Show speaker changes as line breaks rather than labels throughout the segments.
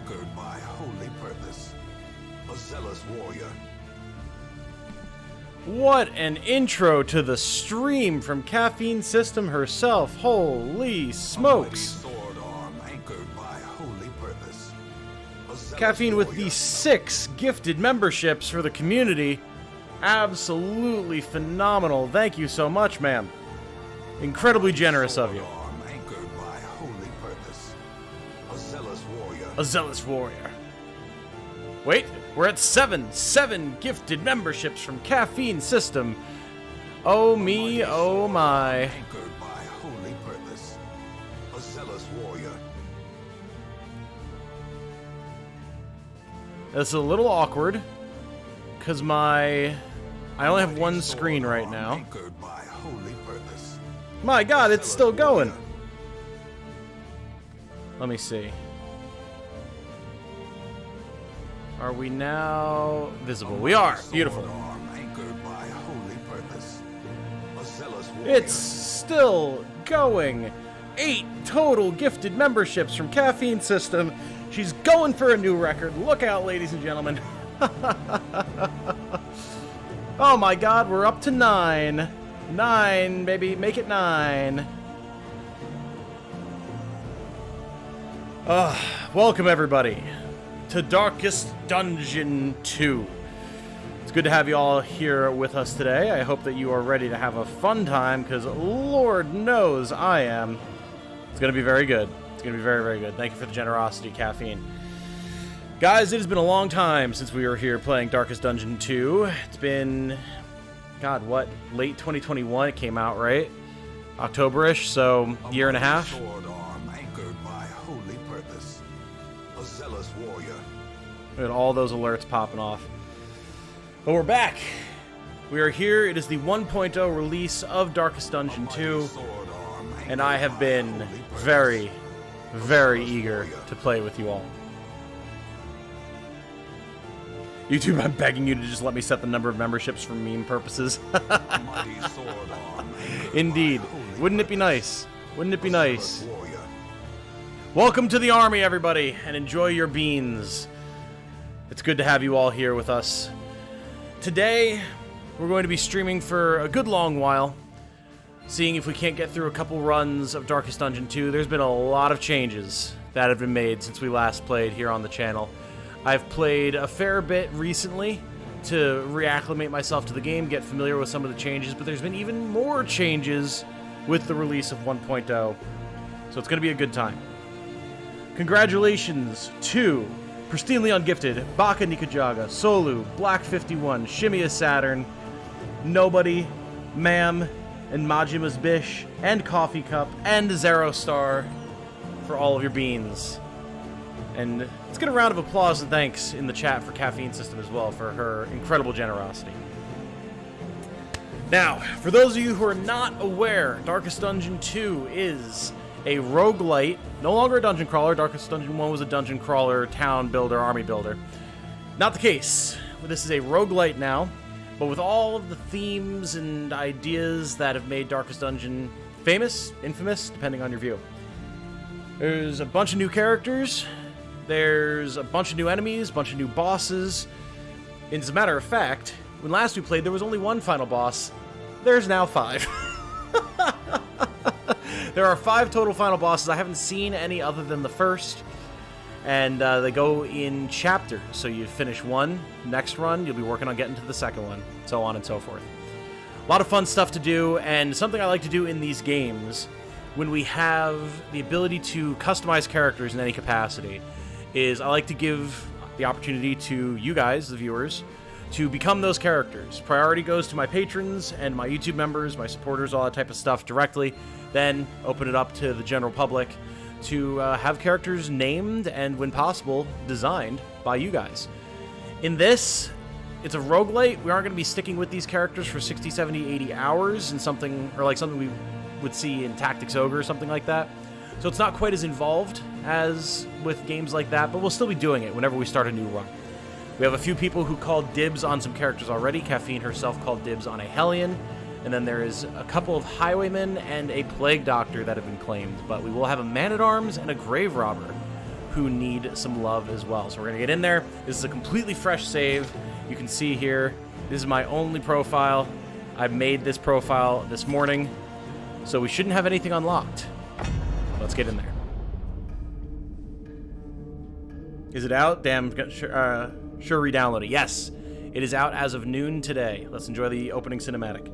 anchored by holy purpose. A zealous warrior.
What an intro to the stream from Caffeine System herself. Holy smokes.
Sword arm anchored by holy purpose.
Caffeine with the 6 gifted memberships for the community. Absolutely phenomenal. Thank you so much, ma'am. Incredibly generous of you.
Anchored by holy purpose. A zealous warrior.
A zealous warrior. Wait, we're at 7 gifted memberships from Caffeine System. Oh me, oh my.
Anchored by holy purpose. A zealous warrior.
That's a little awkward, because I only have one screen right now.
Anchored by holy purpose.
My god, it's still going. Let me see. Are we now visible? We are. Beautiful.
Anchored by holy purpose. A zealous warrior.
It's still going. 8 total gifted memberships from Caffeine System. She's going for a new record. Look out, ladies and gentlemen. Oh my god, we're up to 9. 9, baby. Make it 9. Welcome, everybody, to Darkest Dungeon 2. It's good to have you all here with us today. I hope that you are ready to have a fun time, because Lord knows I am. It's going to be very good. It's going to be very, very good. Thank you for the generosity, Caffeine. Guys, it has been a long time since we were here playing Darkest Dungeon 2. It's been, God, what? Late 2021 it came out, right? October-ish, so year and a half.
Sword arm anchored by holy purpose. A zealous warrior.
We had all those alerts popping off. But we're back. We are here. It is the 1.0 release of Darkest Dungeon 2. And I have been very, very eager to play with you all. YouTube, I'm begging you to just let me set the number of memberships for meme purposes. Indeed. Wouldn't it be nice? Wouldn't it be nice? Welcome to the army, everybody, and enjoy your beans. It's good to have you all here with us. Today, we're going to be streaming for a good long while, seeing if we can't get through a couple runs of Darkest Dungeon 2. There's been a lot of changes that have been made since we last played here on the channel. I've played a fair bit recently to reacclimate myself to the game, get familiar with some of the changes, but there's been even more changes with the release of 1.0, so it's going to be a good time. Congratulations to Pristinely Ungifted, Baka Nikajaga, Solu, Black51, Shimia Saturn, Nobody, Ma'am, and Majima's Bish, and Coffee Cup, and Zero Star for all of your beans. And let's get a round of applause and thanks in the chat for Caffeine System as well for her incredible generosity. Now, for those of you who are not aware, Darkest Dungeon 2 is a roguelite, no longer a dungeon crawler. Darkest Dungeon 1 was a dungeon crawler, town builder, army builder. Not the case. This is a roguelite now, but with all of the themes and ideas that have made Darkest Dungeon famous, infamous, depending on your view. There's a bunch of new characters. There's a bunch of new enemies, a bunch of new bosses. And as a matter of fact, when last we played, there was only one final boss. There's now 5. There are 5 total final bosses. I haven't seen any other than the first. And they go in chapters. So you finish one, next run, you'll be working on getting to the second one, so on and so forth. A lot of fun stuff to do, and something I like to do in these games when we have the ability to customize characters in any capacity is I like to give the opportunity to you guys, the viewers, to become those characters. Priority goes to my patrons and my YouTube members, my supporters, all that type of stuff directly. Then open it up to the general public to have characters named and, when possible, designed by you guys. In this, it's a roguelite. We aren't going to be sticking with these characters for 60, 70, 80 hours and something we would see in Tactics Ogre or something like that. So it's not quite as involved as with games like that, but we'll still be doing it whenever we start a new run. We have a few people who called dibs on some characters already. Caffeine herself called dibs on a Hellion, and then there is a couple of Highwaymen and a Plague Doctor that have been claimed, but we will have a Man-at-Arms and a Grave Robber who need some love as well. So we're going to get in there. This is a completely fresh save. You can see here, this is my only profile. I made this profile this morning, so we shouldn't have anything unlocked. Let's get in there. Is it out? Damn, sure re-download it. Yes, it is out as of noon today. Let's enjoy the opening cinematic.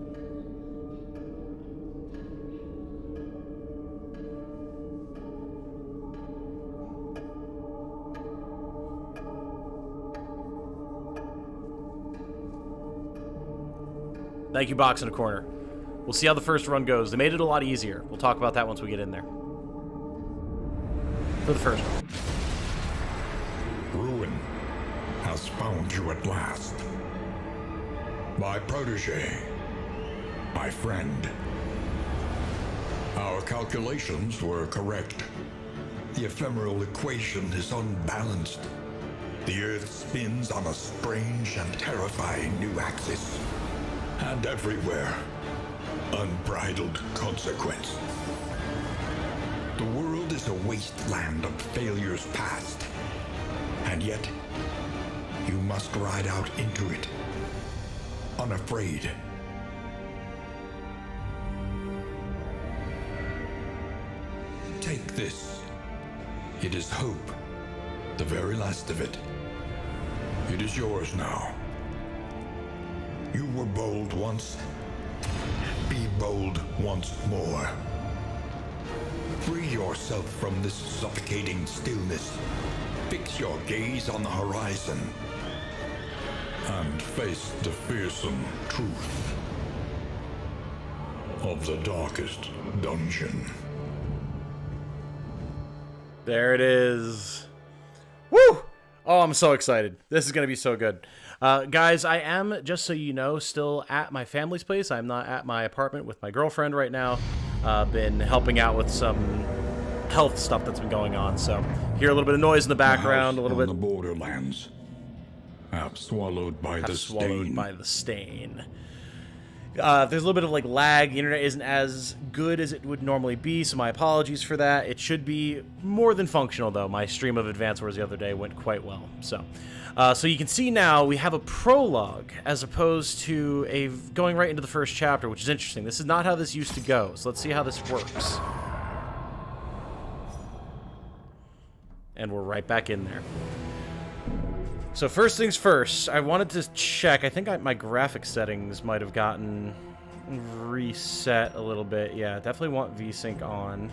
Thank you, Box in a Corner. We'll see how the first run goes. They made it a lot easier. We'll talk about that once we get in there. For the first one.
Ruin has found you at last. My protege. My friend. Our calculations were correct. The ephemeral equation is unbalanced. The Earth spins on a strange and terrifying new axis. And everywhere, unbridled consequence. The world is a wasteland of failures past. And yet, you must ride out into it, unafraid. Take this. It is hope, the very last of it. It is yours now. You were bold once. Be bold once more. Free yourself from this suffocating stillness. Fix your gaze on the horizon. And face the fearsome truth of the darkest dungeon.
There it is. Woo! Oh, I'm so excited. This is going to be so good. Guys, I am, just so you know, still at my family's place. I'm not at my apartment with my girlfriend right now. Been helping out with some health stuff that's been going on. So, hear a little bit of noise in the background, a little bit.
The borderlands. Half swallowed by the
stain. There's a little bit of like lag. The internet isn't as good as it would normally be, so my apologies for that. It should be more than functional, though. My stream of Advance Wars the other day went quite well. So you can see now we have a prologue as opposed to going right into the first chapter, which is interesting. This is not how this used to go, so let's see how this works. And we're right back in there. So first things first, I wanted to check. I think my graphic settings might have gotten reset a little bit. Yeah, definitely want VSync on,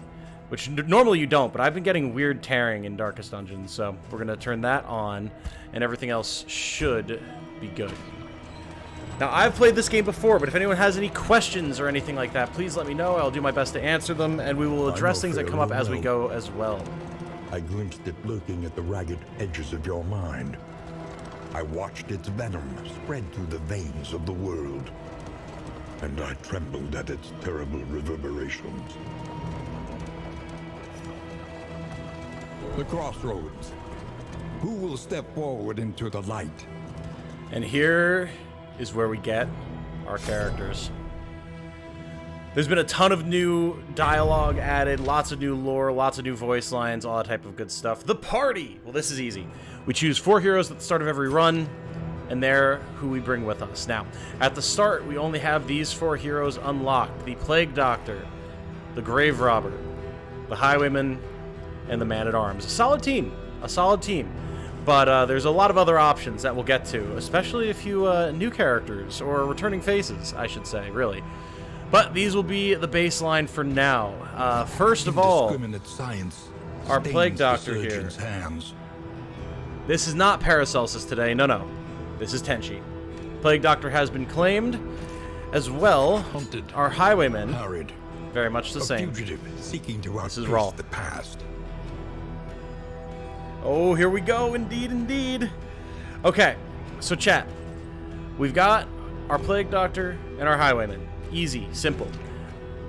which normally you don't, but I've been getting weird tearing in Darkest Dungeons, so we're going to turn that on, and everything else should be good. Now, I've played this game before, but if anyone has any questions or anything like that, please let me know. I'll do my best to answer them, and we will address things that come up as we go as well.
I glimpsed it lurking at the ragged edges of your mind. I watched its venom spread through the veins of the world, and I trembled at its terrible reverberations. The crossroads. Who will step forward into the light?
And here is where we get our characters. There's been a ton of new dialogue added, lots of new lore, lots of new voice lines, all that type of good stuff. The party! Well, this is easy. We choose 4 heroes at the start of every run, and they're who we bring with us. Now, at the start, we only have these 4 heroes unlocked. The Plague Doctor, the Grave Robber, the Highwayman, and the Man-at-Arms. A solid team. But there's a lot of other options that we'll get to, especially a few new characters, or returning faces, I should say, really. But these will be the baseline for now. First of all,
science
our Plague Doctor here.
Hands.
This is not Paracelsus today, no. This is Tenchi. Plague Doctor has been claimed, as well.
Hunted,
our Highwayman,
harried,
very much the same.
Fugitive seeking to outpace the past.
Oh, here we go, indeed. Okay, so chat. We've got our Plague Doctor and our Highwayman. Easy, simple.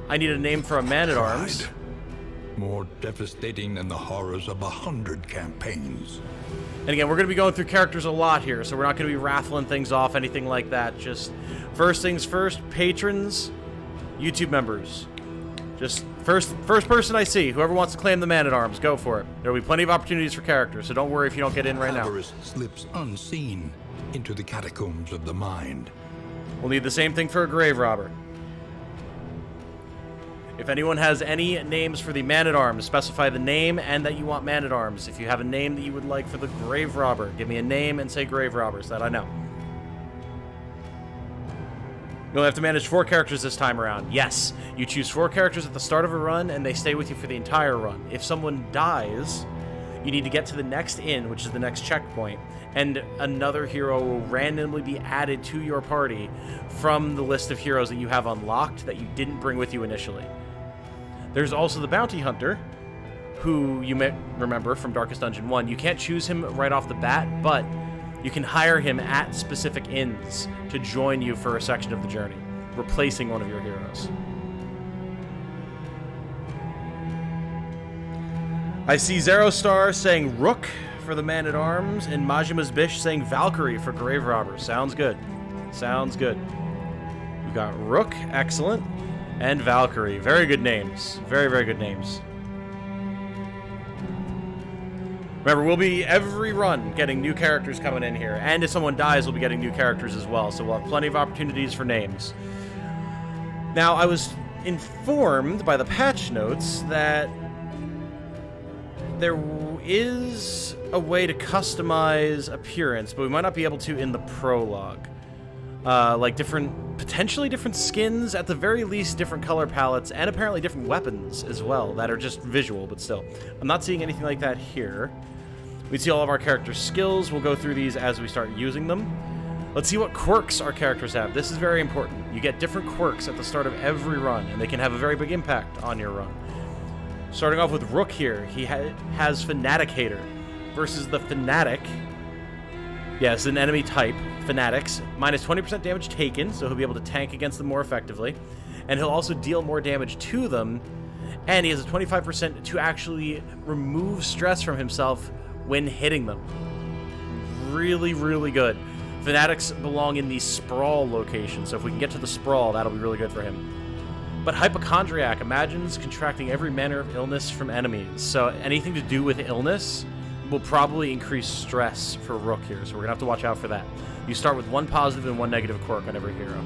I need a name for a Man-at-Arms.
More devastating than the horrors of 100 campaigns.
And again, we're going to be going through characters a lot here, so we're not going to be raffling things off, anything like that. Just first things first, patrons, YouTube members. Just First person I see. Whoever wants to claim the Man-at-Arms, go for it. There will be plenty of opportunities for characters, so don't worry if you don't get in right now.
Avarice slips unseen into the catacombs of the mind.
We'll need the same thing for a grave robber. If anyone has any names for the Man-at-Arms, specify the name and that you want Man-at-Arms. If you have a name that you would like for the grave robber, give me a name and say grave robber so that I know. You only have to manage 4 characters this time around. Yes, you choose 4 characters at the start of a run, and they stay with you for the entire run. If someone dies, you need to get to the next inn, which is the next checkpoint, and another hero will randomly be added to your party from the list of heroes that you have unlocked that you didn't bring with you initially. There's also the Bounty Hunter, who you may remember from Darkest Dungeon 1. You can't choose him right off the bat, but you can hire him at specific inns to join you for a section of the journey, replacing one of your heroes. I see Zero Star saying Rook for the Man-at-Arms, and Majima's Bish saying Valkyrie for Grave Robber. Sounds good. Sounds good. We've got Rook, excellent, and Valkyrie. Very good names. Very, very good names. Remember, we'll be every run getting new characters coming in here, and if someone dies, we'll be getting new characters as well, so we'll have plenty of opportunities for names. Now, I was informed by the patch notes that there is a way to customize appearance, but we might not be able to in the prologue. Like potentially different skins, at the very least different color palettes, and apparently different weapons as well that are just visual, but still. I'm not seeing anything like that here. We see all of our characters' skills. We'll go through these as we start using them. Let's see what quirks our characters have. This is very important. You get different quirks at the start of every run, and they can have a very big impact on your run. Starting off with Rook here, he has Fanaticator versus the Fanatic. Yes, an enemy type, Fanatics, minus 20% damage taken, so he'll be able to tank against them more effectively. And he'll also deal more damage to them, and he has a 25% to actually remove stress from himself when hitting them. Really, really good. Fanatics belong in the Sprawl location, so if we can get to the Sprawl, that'll be really good for him. But Hypochondriac imagines contracting every manner of illness from enemies, so anything to do with illness will probably increase stress for Rook here, so we're going to have to watch out for that. You start with 1 positive and 1 negative quirk on every hero.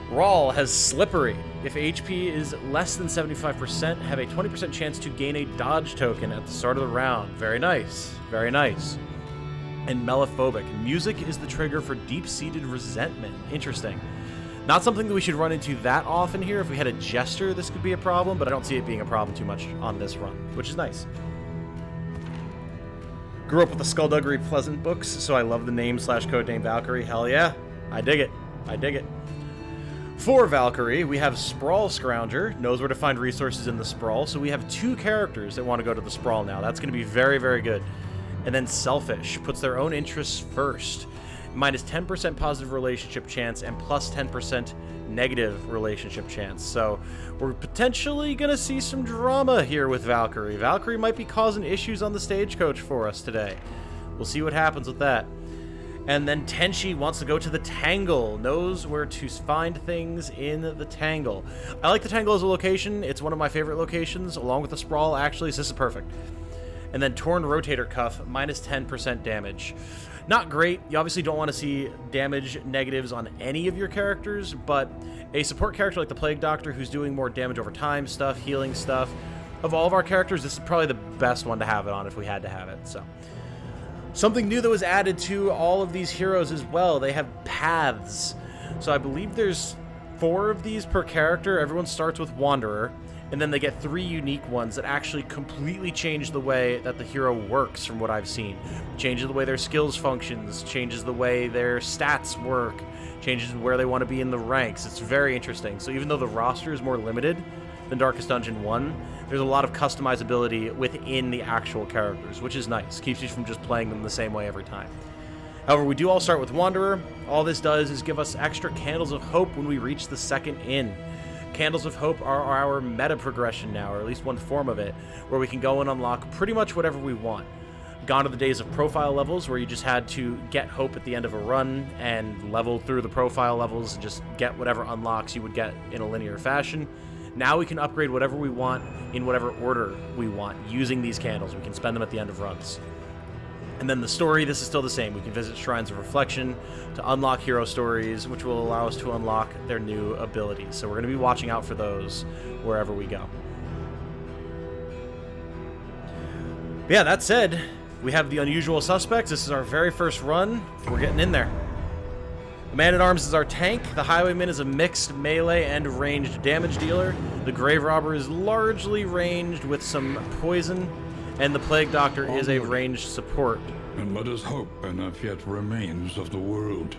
Rawl has Slippery. If HP is less than 75%, have a 20% chance to gain a dodge token at the start of the round. Very nice. Very nice. And Mellophobic. Music is the trigger for deep-seated resentment. Interesting. Not something that we should run into that often here. If we had a Jester, this could be a problem, but I don't see it being a problem too much on this run, which is nice. Grew up with the Skullduggery Pleasant books, so I love the name / codename Valkyrie. Hell yeah. I dig it. I dig it. For Valkyrie, we have Sprawl Scrounger, knows where to find resources in the Sprawl, so we have 2 characters that want to go to the Sprawl now. That's going to be very, very good. And then Selfish, puts their own interests first. Minus 10% positive relationship chance and plus 10% negative relationship chance. So we're potentially going to see some drama here with Valkyrie. Valkyrie might be causing issues on the stagecoach for us today. We'll see what happens with that. And then Tenchi wants to go to the Tangle, knows where to find things in the Tangle. I like the Tangle as a location. It's one of my favorite locations, along with the Sprawl, actually, so this is perfect. And then Torn Rotator Cuff, minus 10% damage. Not great. You obviously don't want to see damage negatives on any of your characters, but a support character like the Plague Doctor, who's doing more damage over time stuff, healing stuff, of all of our characters, this is probably the best one to have it on if we had to have it, so. Something new that was added to all of these heroes as well, they have paths. So I believe there's 4 of these per character. Everyone starts with Wanderer, and then they get 3 unique ones that actually completely change the way that the hero works from what I've seen. Changes the way their skills functions, changes the way their stats work, changes where they want to be in the ranks. It's very interesting. So even though the roster is more limited than Darkest Dungeon 1, there's a lot of customizability within the actual characters, which is nice. Keeps you from just playing them the same way every time. However, we do all start with Wanderer. All this does is give us extra Candles of Hope when we reach the second inn. Candles of Hope are our meta progression now, or at least one form of it, where we can go and unlock pretty much whatever we want. Gone are the days of profile levels, where you just had to get hope at the end of a run and level through the profile levels and just get whatever unlocks you would get in a linear fashion. Now we can upgrade whatever we want in whatever order we want using these candles. We can spend them at the end of runs. And then the story, this is still the same. We can visit Shrines of Reflection to unlock hero stories, which will allow us to unlock their new abilities. So we're going to be watching out for those wherever we go. But yeah, that said, we have the unusual suspects. This is our very first run. We're getting in there. The Man-at-Arms is our tank. The Highwayman is a mixed melee and ranged damage dealer. The Grave Robber is largely ranged with some poison. And the Plague Doctor is a ranged support.
And let us hope enough yet remains of the world.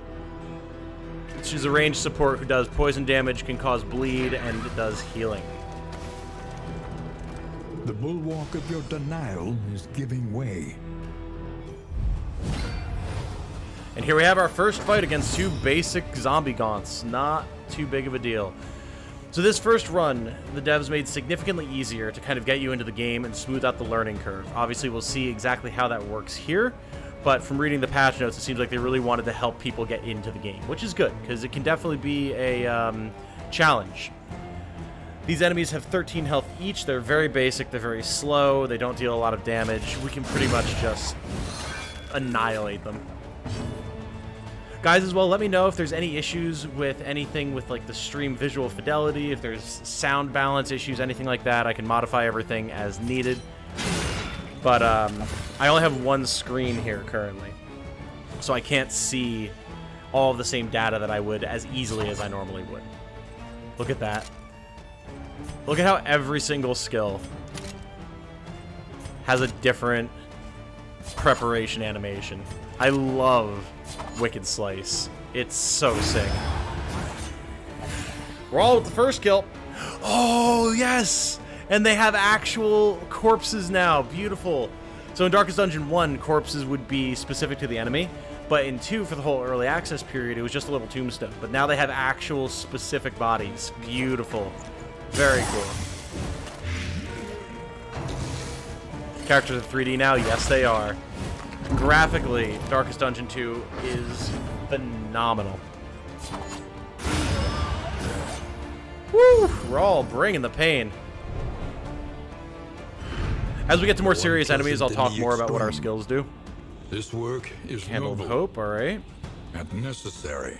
She's a ranged support who does poison damage, can cause bleed, and does healing.
The bulwark of your denial is giving way.
And here we have our first fight against two basic zombie gaunts. Not too big of a deal. So this first run, the devs made significantly easier to kind of get you into the game and smooth out the learning curve. Obviously, we'll see exactly how that works here, but from reading the patch notes, it seems like they really wanted to help people get into the game, which is good, because it can definitely be a challenge. These enemies have 13 health each. They're very basic, they're very slow, they don't deal a lot of damage. We can pretty much just annihilate them. Guys, as well, let me know if there's any issues with anything with like the stream visual fidelity, if there's sound balance issues, anything like that. I can modify everything as needed. But I only have one screen here currently, so I can't see all of the same data that I would as easily as I normally would. Look at that. Look at how every single skill has a different preparation animation. I love Wicked Slice. It's so sick. We're all with the first kill. Oh, yes! And they have actual corpses now. Beautiful. So in Darkest Dungeon 1, corpses would be specific to the enemy. But in 2, for the whole early access period, it was just a little tombstone. But now they have actual specific bodies. Beautiful. Very cool. Characters are 3D now? Yes, they are. Graphically, Darkest Dungeon 2 is phenomenal. Woo! We're all bringing the pain. As we get to more serious enemies, I'll talk more about what our skills do.
This work is
Candle of
noble
Hope, alright.
and necessary.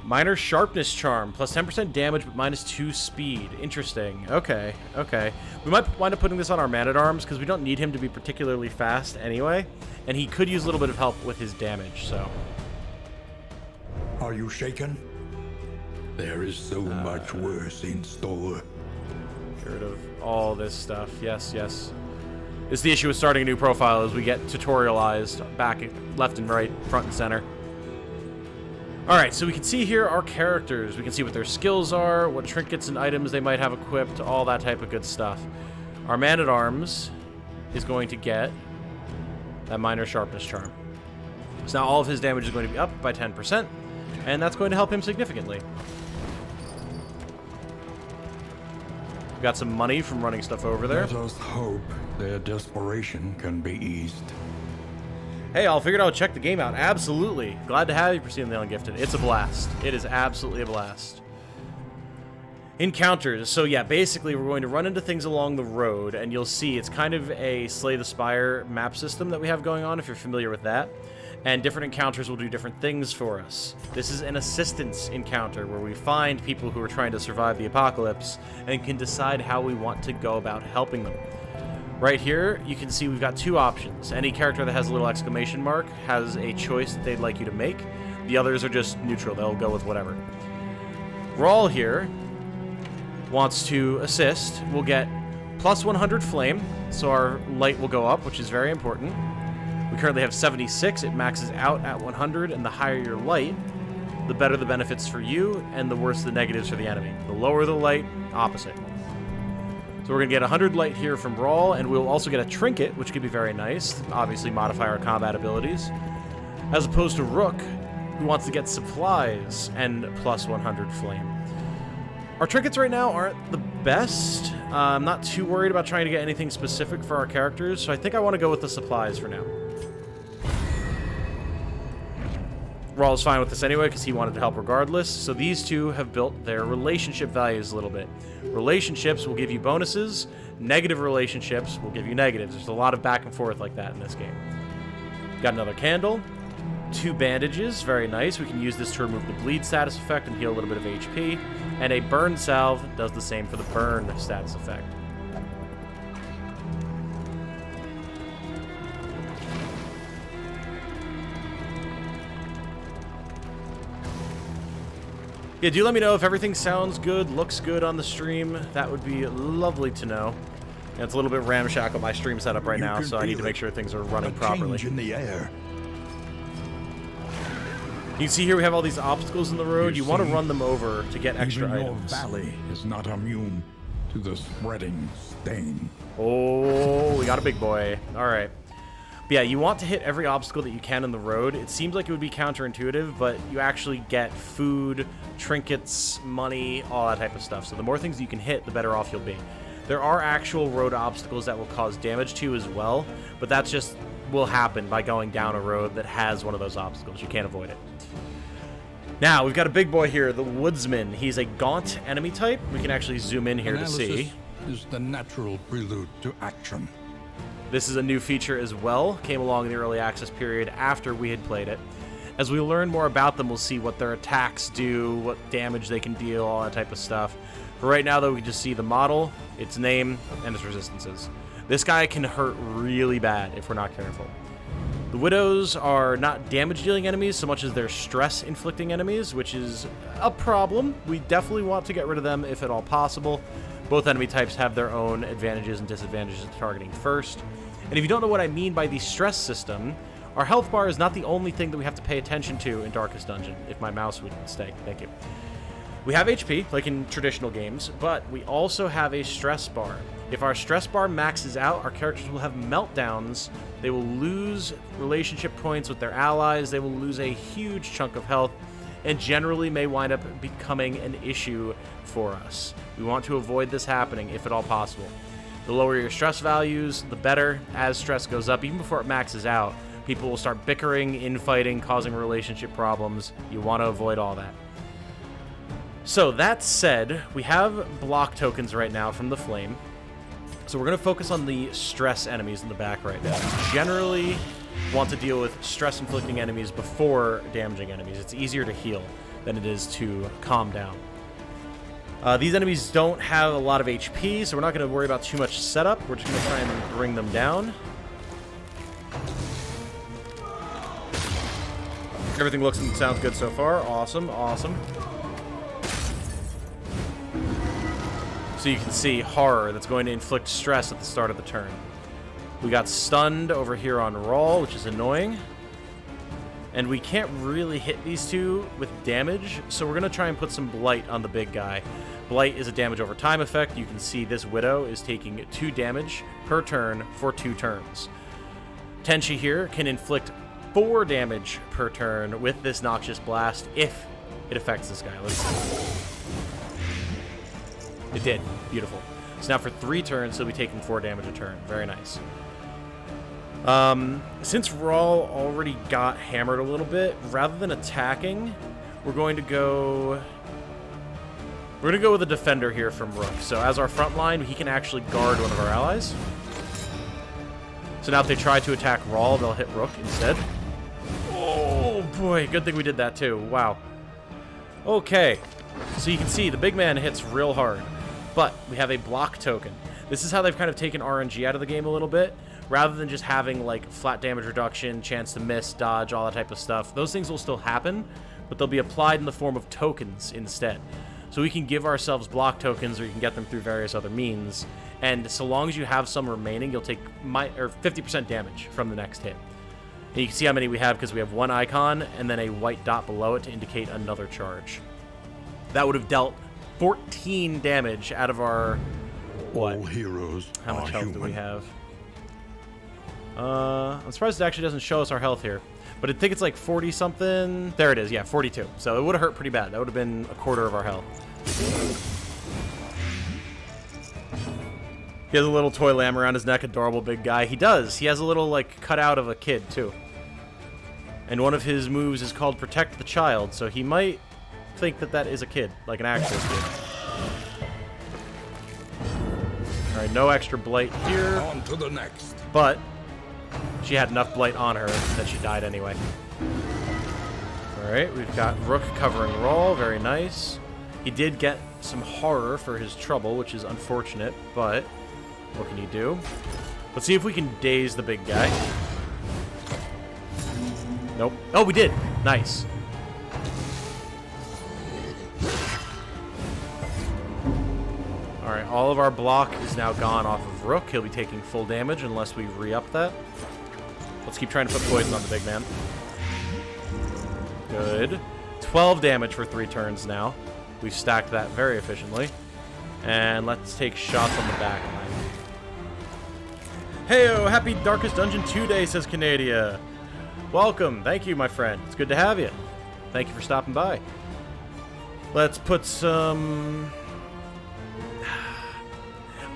Minor Sharpness Charm, plus 10% damage, but minus 2 speed. Interesting. Okay, okay. We might wind up putting this on our Man-at-Arms, because we don't need him to be particularly fast anyway. And he could use a little bit of help with his damage, so.
Are you shaken? There is so much worse in store.
Get rid of all this stuff. Yes, yes. It's the issue with starting a new profile as we get tutorialized back, left and right, front and center. Alright, so we can see here our characters. We can see what their skills are, what trinkets and items they might have equipped, all that type of good stuff. Our Man-at-Arms is going to get that Minor Sharpness Charm. So now all of his damage is going to be up by 10%, and that's going to help him significantly. We got some money from running stuff over there.
Let us hope their desperation can be eased.
Hey, I figured I would check the game out. Absolutely. Glad to have you, Pristine the Ungifted. It's a blast. It is absolutely a blast. Encounters. So yeah, basically we're going to run into things along the road, and you'll see it's kind of a Slay the Spire map system that we have going on, if you're familiar with that. And different encounters will do different things for us. This is an assistance encounter where we find people who are trying to survive the apocalypse and can decide how we want to go about helping them. Right here, you can see we've got two options. Any character that has a little exclamation mark has a choice that they'd like you to make. The others are just neutral. They'll go with whatever. Rawl here wants to assist. We'll get plus 100 flame, so our light will go up, which is very important. We currently have 76. It maxes out at 100, and the higher your light, the better the benefits for you, and the worse the negatives for the enemy. The lower the light, opposite. So we're going to get 100 light here from Rawl, and we'll also get a trinket, which could be very nice. Obviously modify our combat abilities. As opposed to Rook, who wants to get supplies and plus 100 flame. Our trinkets right now aren't the best. I'm not too worried about trying to get anything specific for our characters, so I think I want to go with the supplies for now. Rawl's fine with this anyway because he wanted to help regardless. So these two have built their relationship values a little bit. Relationships will give you bonuses. Negative relationships will give you negatives. There's a lot of back and forth like that in this game. Got another candle. 2 bandages, very nice. We can use this to remove the bleed status effect and heal a little bit of HP. And a burn salve does the same for the burn status effect. Yeah, do let me know if everything sounds good, looks good on the stream. That would be lovely to know. Yeah, it's a little bit ramshackle my stream setup right now, so I need to make sure things are running properly.
Change in the air.
You can see here we have all these obstacles in the road. You want to run them over to get extra
Even
items.
your valley is not immune to the spreading stain.
Oh, we got a big boy. All right. But yeah, you want to hit every obstacle that you can in the road. It seems like it would be counterintuitive, but you actually get food, trinkets, money, all that type of stuff. So the more things you can hit, the better off you'll be. There are actual road obstacles that will cause damage to you as well, but that's just will happen by going down a road that has one of those obstacles. You can't avoid it. Now, we've got a big boy here, the Woodsman. He's a gaunt enemy type. We can actually zoom in here to see.
Is the natural prelude to action.
This is a new feature as well. Came along in the early access period after we had played it. As we learn more about them, we'll see what their attacks do, what damage they can deal, all that type of stuff. For right now, though, we can just see the model, its name, and its resistances. This guy can hurt really bad if we're not careful. The Widows are not damage-dealing enemies so much as they're stress-inflicting enemies, which is a problem. We definitely want to get rid of them if at all possible. Both enemy types have their own advantages and disadvantages to targeting first. And if you don't know what I mean by the stress system, our health bar is not the only thing that we have to pay attention to in Darkest Dungeon, if my mouse would stay. Thank you. We have HP, like in traditional games, but we also have a stress bar. If our stress bar maxes out, our characters will have meltdowns, they will lose relationship points with their allies, they will lose a huge chunk of health, and generally may wind up becoming an issue for us. We want to avoid this happening if at all possible. The lower your stress values, the better. As stress goes up, even before it maxes out, people will start bickering, infighting, causing relationship problems. You want to avoid all that. So that said, we have block tokens right now from the flame. So we're going to focus on the stress enemies in the back right now. Generally want to deal with stress-inflicting enemies before damaging enemies. It's easier to heal than it is to calm down. These enemies don't have a lot of HP, so we're not going to worry about too much setup. We're just going to try and bring them down. Everything looks and sounds good so far. Awesome, awesome. So you can see horror that's going to inflict stress at the start of the turn. We got stunned over here on Rawl, which is annoying. And we can't really hit these two with damage, so we're going to try and put some Blight on the big guy. Blight is a damage over time effect. You can see this Widow is taking 2 damage per turn for 2 turns. Tenchi here can inflict 4 damage per turn with this Noxious Blast if it affects this guy. Let's see. It did. Beautiful. So now for 3 turns, he'll be taking 4 damage a turn. Very nice. Since Rawl already got hammered a little bit, rather than attacking, we're going to go with a defender here from Rook. So as our front line, he can actually guard one of our allies. So now if they try to attack Rawl, they'll hit Rook instead. Oh boy, good thing we did that too. Wow. Okay, so you can see the big man hits real hard, but we have a block token. This is how they've kind of taken RNG out of the game a little bit. Rather than just having like flat damage reduction, chance to miss, dodge, all that type of stuff, those things will still happen, but they'll be applied in the form of tokens instead. So we can give ourselves block tokens, or you can get them through various other means, and so long as you have some remaining, you'll take 50% damage from the next hit. And you can see how many we have because we have 1 icon and then a white dot below it to indicate another charge. That would have dealt 14 damage out of our... What?
All heroes
How much
are
health
human.
do we have? I'm surprised it actually doesn't show us our health here. But I think it's like 40-something. There it is, yeah, 42. So it would have hurt pretty bad. That would have been a quarter of our health. He has a little toy lamb around his neck, adorable big guy. He does. He has a little, like, cutout of a kid, too. And one of his moves is called Protect the Child, so he might think that that is a kid, like an actual kid. Alright, no extra blight here.
On to the next.
But she had enough blight on her that she died anyway. Alright, we've got Rook covering Rawl, very nice. He did get some horror for his trouble, which is unfortunate, but what can you do? Let's see if we can daze the big guy. Nope. Oh, we did! Nice. Alright, all of our block is now gone off of Rook. He'll be taking full damage unless we re-up that. Let's keep trying to put poison on the big man. Good. 12 damage for 3 turns now. We've stacked that very efficiently. And let's take shots on the back line. Heyo, happy Darkest Dungeon 2 day, says Canadia. Welcome. Thank you, my friend. It's good to have you. Thank you for stopping by. Let's put some...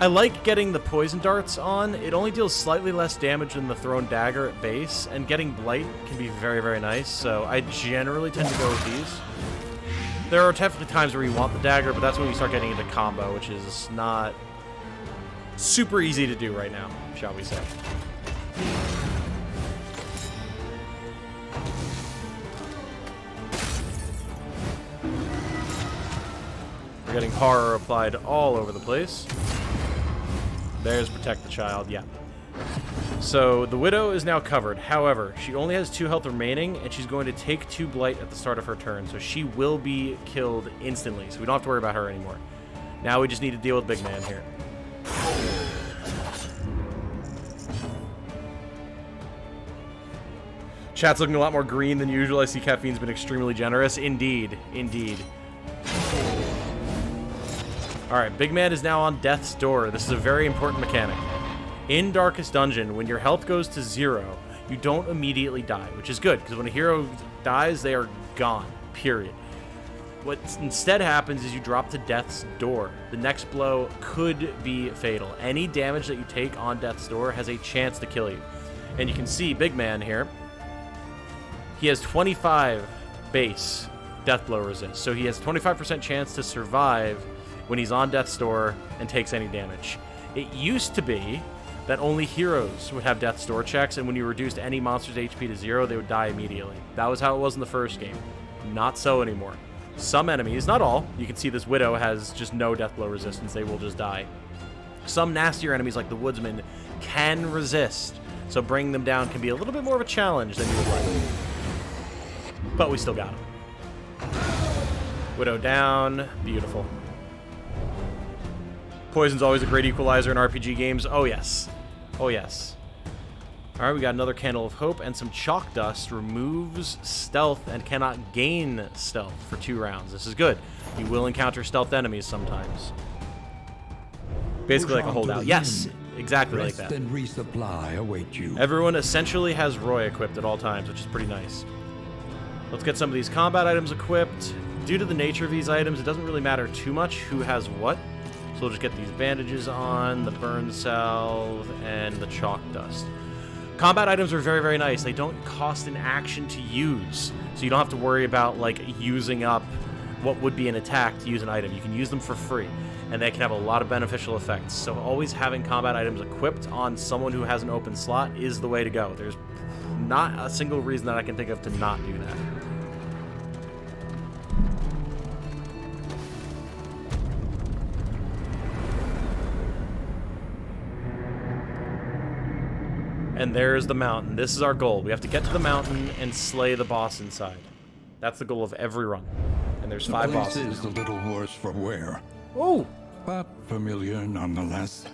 I like getting the poison darts on. It only deals slightly less damage than the thrown dagger at base, and getting blight can be very, very nice, so I generally tend to go with these. There are definitely times where you want the dagger, but that's when you start getting into combo, which is not super easy to do right now, shall we say. We're getting horror applied all over the place. There's Protect the Child, yeah. So, the Widow is now covered. However, she only has 2 health remaining, and she's going to take 2 blight at the start of her turn, so she will be killed instantly, so we don't have to worry about her anymore. Now we just need to deal with Big Man here. Chat's looking a lot more green than usual. I see Caffeine's been extremely generous. Indeed, indeed. Alright, Big Man is now on Death's Door. This is a very important mechanic. In Darkest Dungeon, when your health goes to 0, you don't immediately die, which is good, because when a hero dies, they are gone, period. What instead happens is you drop to Death's Door. The next blow could be fatal. Any damage that you take on Death's Door has a chance to kill you. And you can see Big Man here. He has 25 base death blow resist, so he has 25% chance to survive when he's on Death's Door and takes any damage. It used to be that only heroes would have Death's Door checks, and when you reduced any monster's HP to 0, they would die immediately. That was how it was in the first game. Not so anymore. Some enemies, not all, you can see this Widow has just no death blow resistance, they will just die. Some nastier enemies like the Woodsman can resist, so bringing them down can be a little bit more of a challenge than you would like. But we still got him. Widow down, beautiful. Poison's always a great equalizer in RPG games. Oh, yes. Oh, yes. Alright, we got another Candle of Hope, and some Chalk Dust removes stealth and cannot gain stealth for 2 rounds. This is good. You will encounter stealth enemies sometimes. Basically like a holdout. Yes, exactly like that.
Rest and resupply await you.
Everyone essentially has Roy equipped at all times, which is pretty nice. Let's get some of these combat items equipped. Due to the nature of these items, it doesn't really matter too much who has what. So we'll just get these bandages on, the burn salve, and the chalk dust. Combat items are very, very nice. They don't cost an action to use, so you don't have to worry about like using up what would be an attack to use an item. You can use them for free, and they can have a lot of beneficial effects. So always having combat items equipped on someone who has an open slot is the way to go. There's not a single reason that I can think of to not do that. And there's the mountain. This is our goal. We have to get to the mountain and slay the boss inside. That's the goal of every run. And there's 5 bosses.
The place is a little worse for wear,
Oh!
but familiar nonetheless.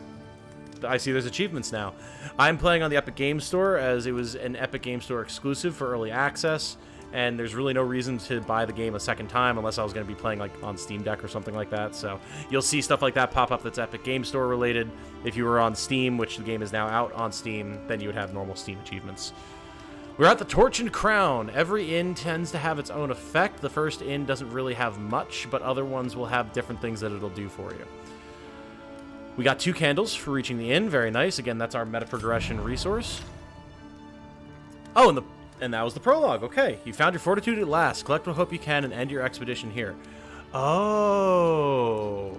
I see there's achievements now. I'm playing on the Epic Games Store, as it was an Epic Games Store exclusive for early access, and there's really no reason to buy the game a second time unless I was going to be playing like on Steam Deck or something like that. So you'll see stuff like that pop up that's Epic Games Store related. If you were on Steam, which the game is now out on Steam, then you would have normal Steam achievements. We're at the Torch and Crown. Every inn tends to have its own effect. The first inn doesn't really have much, but other ones will have different things that it'll do for you. We got 2 candles for reaching the inn. Very nice. Again, that's our meta progression resource. Oh, And that was the prologue. Okay, you found your fortitude at last. Collect what hope you can and end your expedition here. Oh.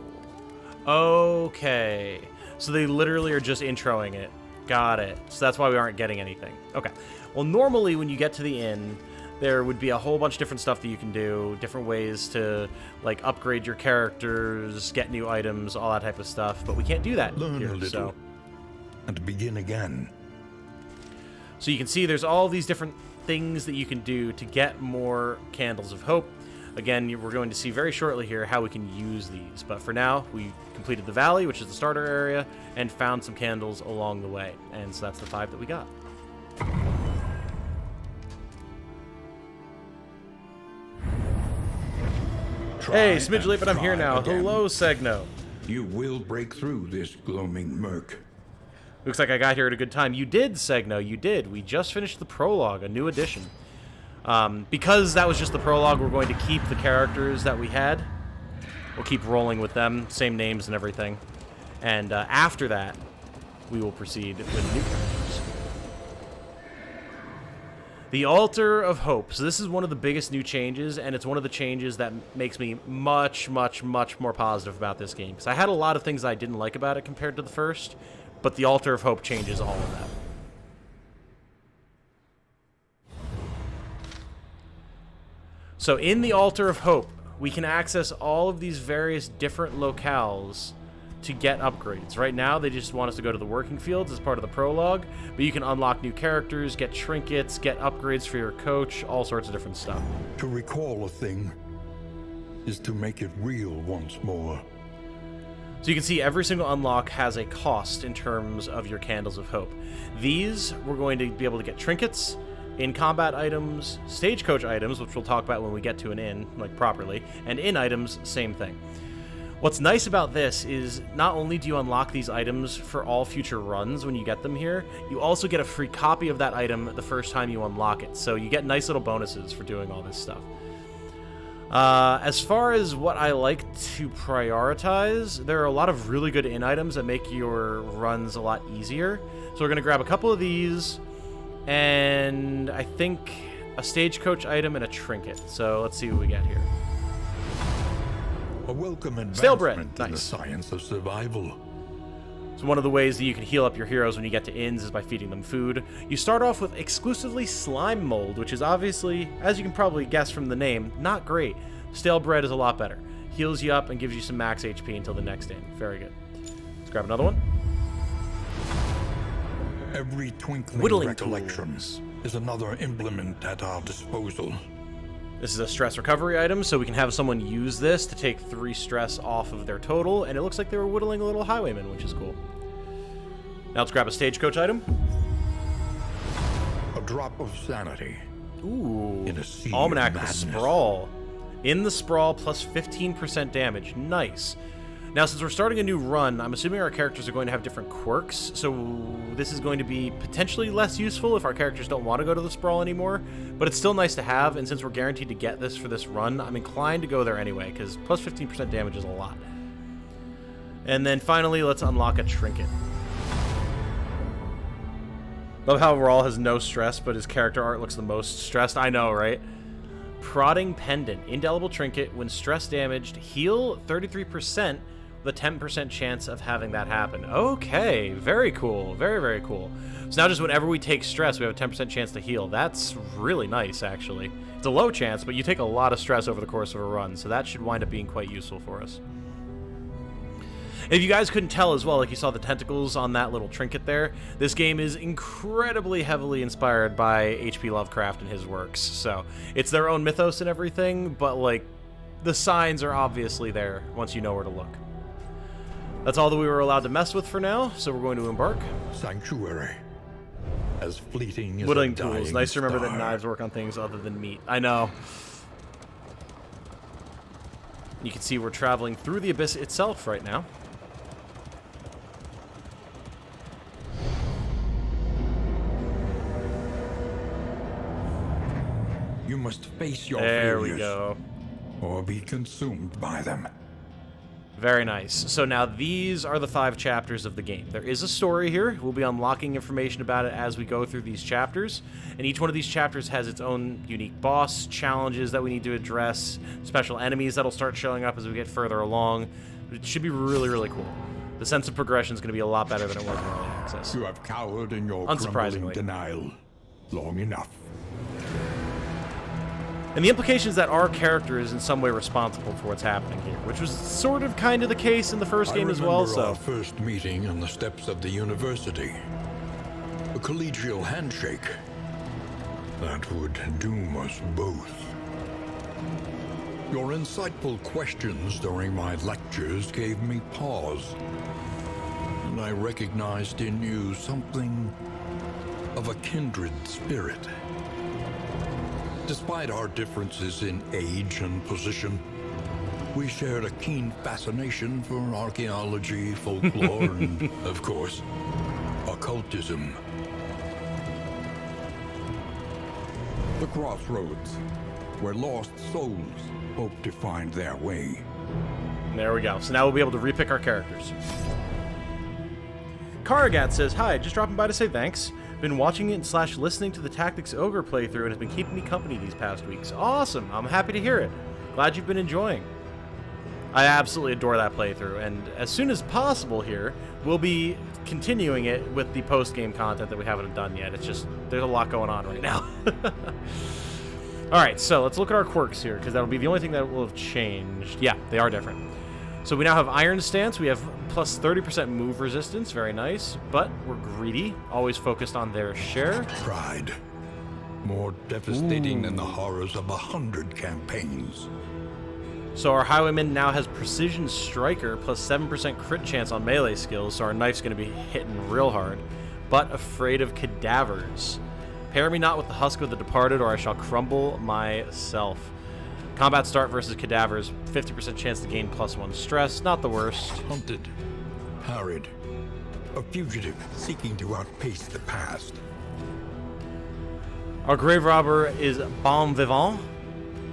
Okay. So they literally are just introing it. Got it. So that's why we aren't getting anything. Okay. Well, normally when you get to the inn, there would be a whole bunch of different stuff that you can do, different ways to, like, upgrade your characters, get new items, all that type of stuff. But we can't do that
Learn
here,
a little and begin again.
So you can see there's all these different things that you can do to get more Candles of Hope. Again, we're going to see very shortly here how we can use these. But for now, we completed the valley, which is the starter area, and found some candles along the way. And so that's the 5 that we got. Hey, smidge late, but I'm here now.
Again.
Hello, Segno.
You will break through this gloaming murk.
Looks like I got here at a good time. You did, Segno, you did. We just finished the prologue, a new edition. Because that was just the prologue, we're going to keep the characters that we had. We'll keep rolling with them, same names and everything. And after that, we will proceed with new characters. The Altar of Hope. So this is one of the biggest new changes, and it's one of the changes that makes me much, much, much more positive about this game. Because I had a lot of things I didn't like about it compared to the first, but the Altar of Hope changes all of that. So in the Altar of Hope, we can access all of these various different locales to get upgrades. Right now, they just want us to go to the working fields as part of the prologue, but you can unlock new characters, get trinkets, get upgrades for your coach, all sorts of different stuff.
To recall a thing is to make it real once more.
So you can see every single unlock has a cost in terms of your Candles of Hope. These, we're going to be able to get trinkets, in-combat items, stagecoach items, which we'll talk about when we get to an inn, like properly, and inn items, same thing. What's nice about this is not only do you unlock these items for all future runs when you get them here, you also get a free copy of that item the first time you unlock it. So you get nice little bonuses for doing all this stuff. As far as what I like to prioritize, there are a lot of really good inn items that make your runs a lot easier. So we're going to grab a couple of these, and I think a stagecoach item and a trinket. So let's see what we get here.
A welcome
Stale bread.
advancement in the
Nice.
science of survival.
So one of the ways that you can heal up your heroes when you get to inns is by feeding them food. You start off with exclusively slime mold, which is obviously, as you can probably guess from the name, not great. Stale bread is a lot better. Heals you up and gives you some max HP until the next inn. Very good. Let's grab another one.
Every twinkling
Whittling
recollection
tools.
is another implement at our disposal.
This is a stress recovery item, so we can have someone use this to take 3 stress off of their total, and it looks like they were whittling a little highwayman, which is cool. Now let's grab a stagecoach item.
A drop of sanity.
Ooh,
In a sea of
Almanac of
madness.
Sprawl. In the Sprawl, plus 15% damage. Nice. Now, since we're starting a new run, I'm assuming our characters are going to have different quirks, so this is going to be potentially less useful if our characters don't want to go to the Sprawl anymore, but it's still nice to have, and since we're guaranteed to get this for this run, I'm inclined to go there anyway, because plus 15% damage is a lot. And then finally, let's unlock a trinket. Love how Rawl has no stress, but his character art looks the most stressed. I know, right? Prodding Pendant. Indelible trinket. When stress damaged, heal 33% with a 10% chance of having that happen. Okay, very cool. Very, very cool. So now just whenever we take stress, we have a 10% chance to heal. That's really nice, actually. It's a low chance, but you take a lot of stress over the course of a run, so that should wind up being quite useful for us. If you guys couldn't tell as well, like you saw the tentacles on that little trinket there, this game is incredibly heavily inspired by H.P. Lovecraft and his works. So it's their own mythos and everything, but like the signs are obviously there once you know where to look. That's all that we were allowed to mess with for now, so we're going to embark.
Sanctuary. As fleeting as
Whittling
a dying
tools. Nice to remember that
star.
knives work on things other than meat. I know. You can see we're traveling through the abyss itself right now.
You must face your
There
failures,
we go.
or be consumed by them.
Very nice. So now these are the 5 chapters of the game. There is a story here. We'll be unlocking information about it as we go through these chapters. And each one of these chapters has its own unique boss, challenges that we need to address, special enemies that'll start showing up as we get further along. It should be really, really cool. The sense of progression is going to be a lot better than it was in early access.
You have cowered in your
Unsurprisingly.
crumbling denial long enough.
And the implication is that our character is in some way responsible for what's happening here, which was sort of kind of the case in the first game as well.
I remember
So
our first meeting on the steps of the university. A collegial handshake that would doom us both. Your insightful questions during my lectures gave me pause, and I recognized in you something of a kindred spirit. Despite our differences in age and position, we shared a keen fascination for archaeology, folklore, and, of course, occultism. The crossroads, where lost souls hope to find their way.
there we go. So now we'll be able to repick our characters. Karagat says, "Hi, just dropping by to say thanks. Been watching it / listening to the Tactics Ogre playthrough and has been keeping me company these past weeks. Awesome. I'm happy to hear it. Glad you've been enjoying." I absolutely adore that playthrough, and as soon as possible here, we'll be continuing it with the post-game content that we haven't done yet. It's just, there's a lot going on right now. Alright, so let's look at our quirks here, because that'll be the only thing that will have changed. Yeah, they are different. So we now have Iron Stance, we have plus 30% move resistance, very nice, but we're greedy, always focused on their share.
Pride, more devastating than the horrors of 100 campaigns.
So our Highwayman now has Precision Striker plus 7% crit chance on melee skills, so our knife's going to be hitting real hard. But Afraid of Cadavers. Pair me not with the Husk of the Departed, or I shall crumble myself. Combat start versus Cadavers, 50% chance to gain +1 stress, not the worst.
Hunted, harried, a fugitive seeking to outpace the past.
Our Grave Robber is Bon Vivant.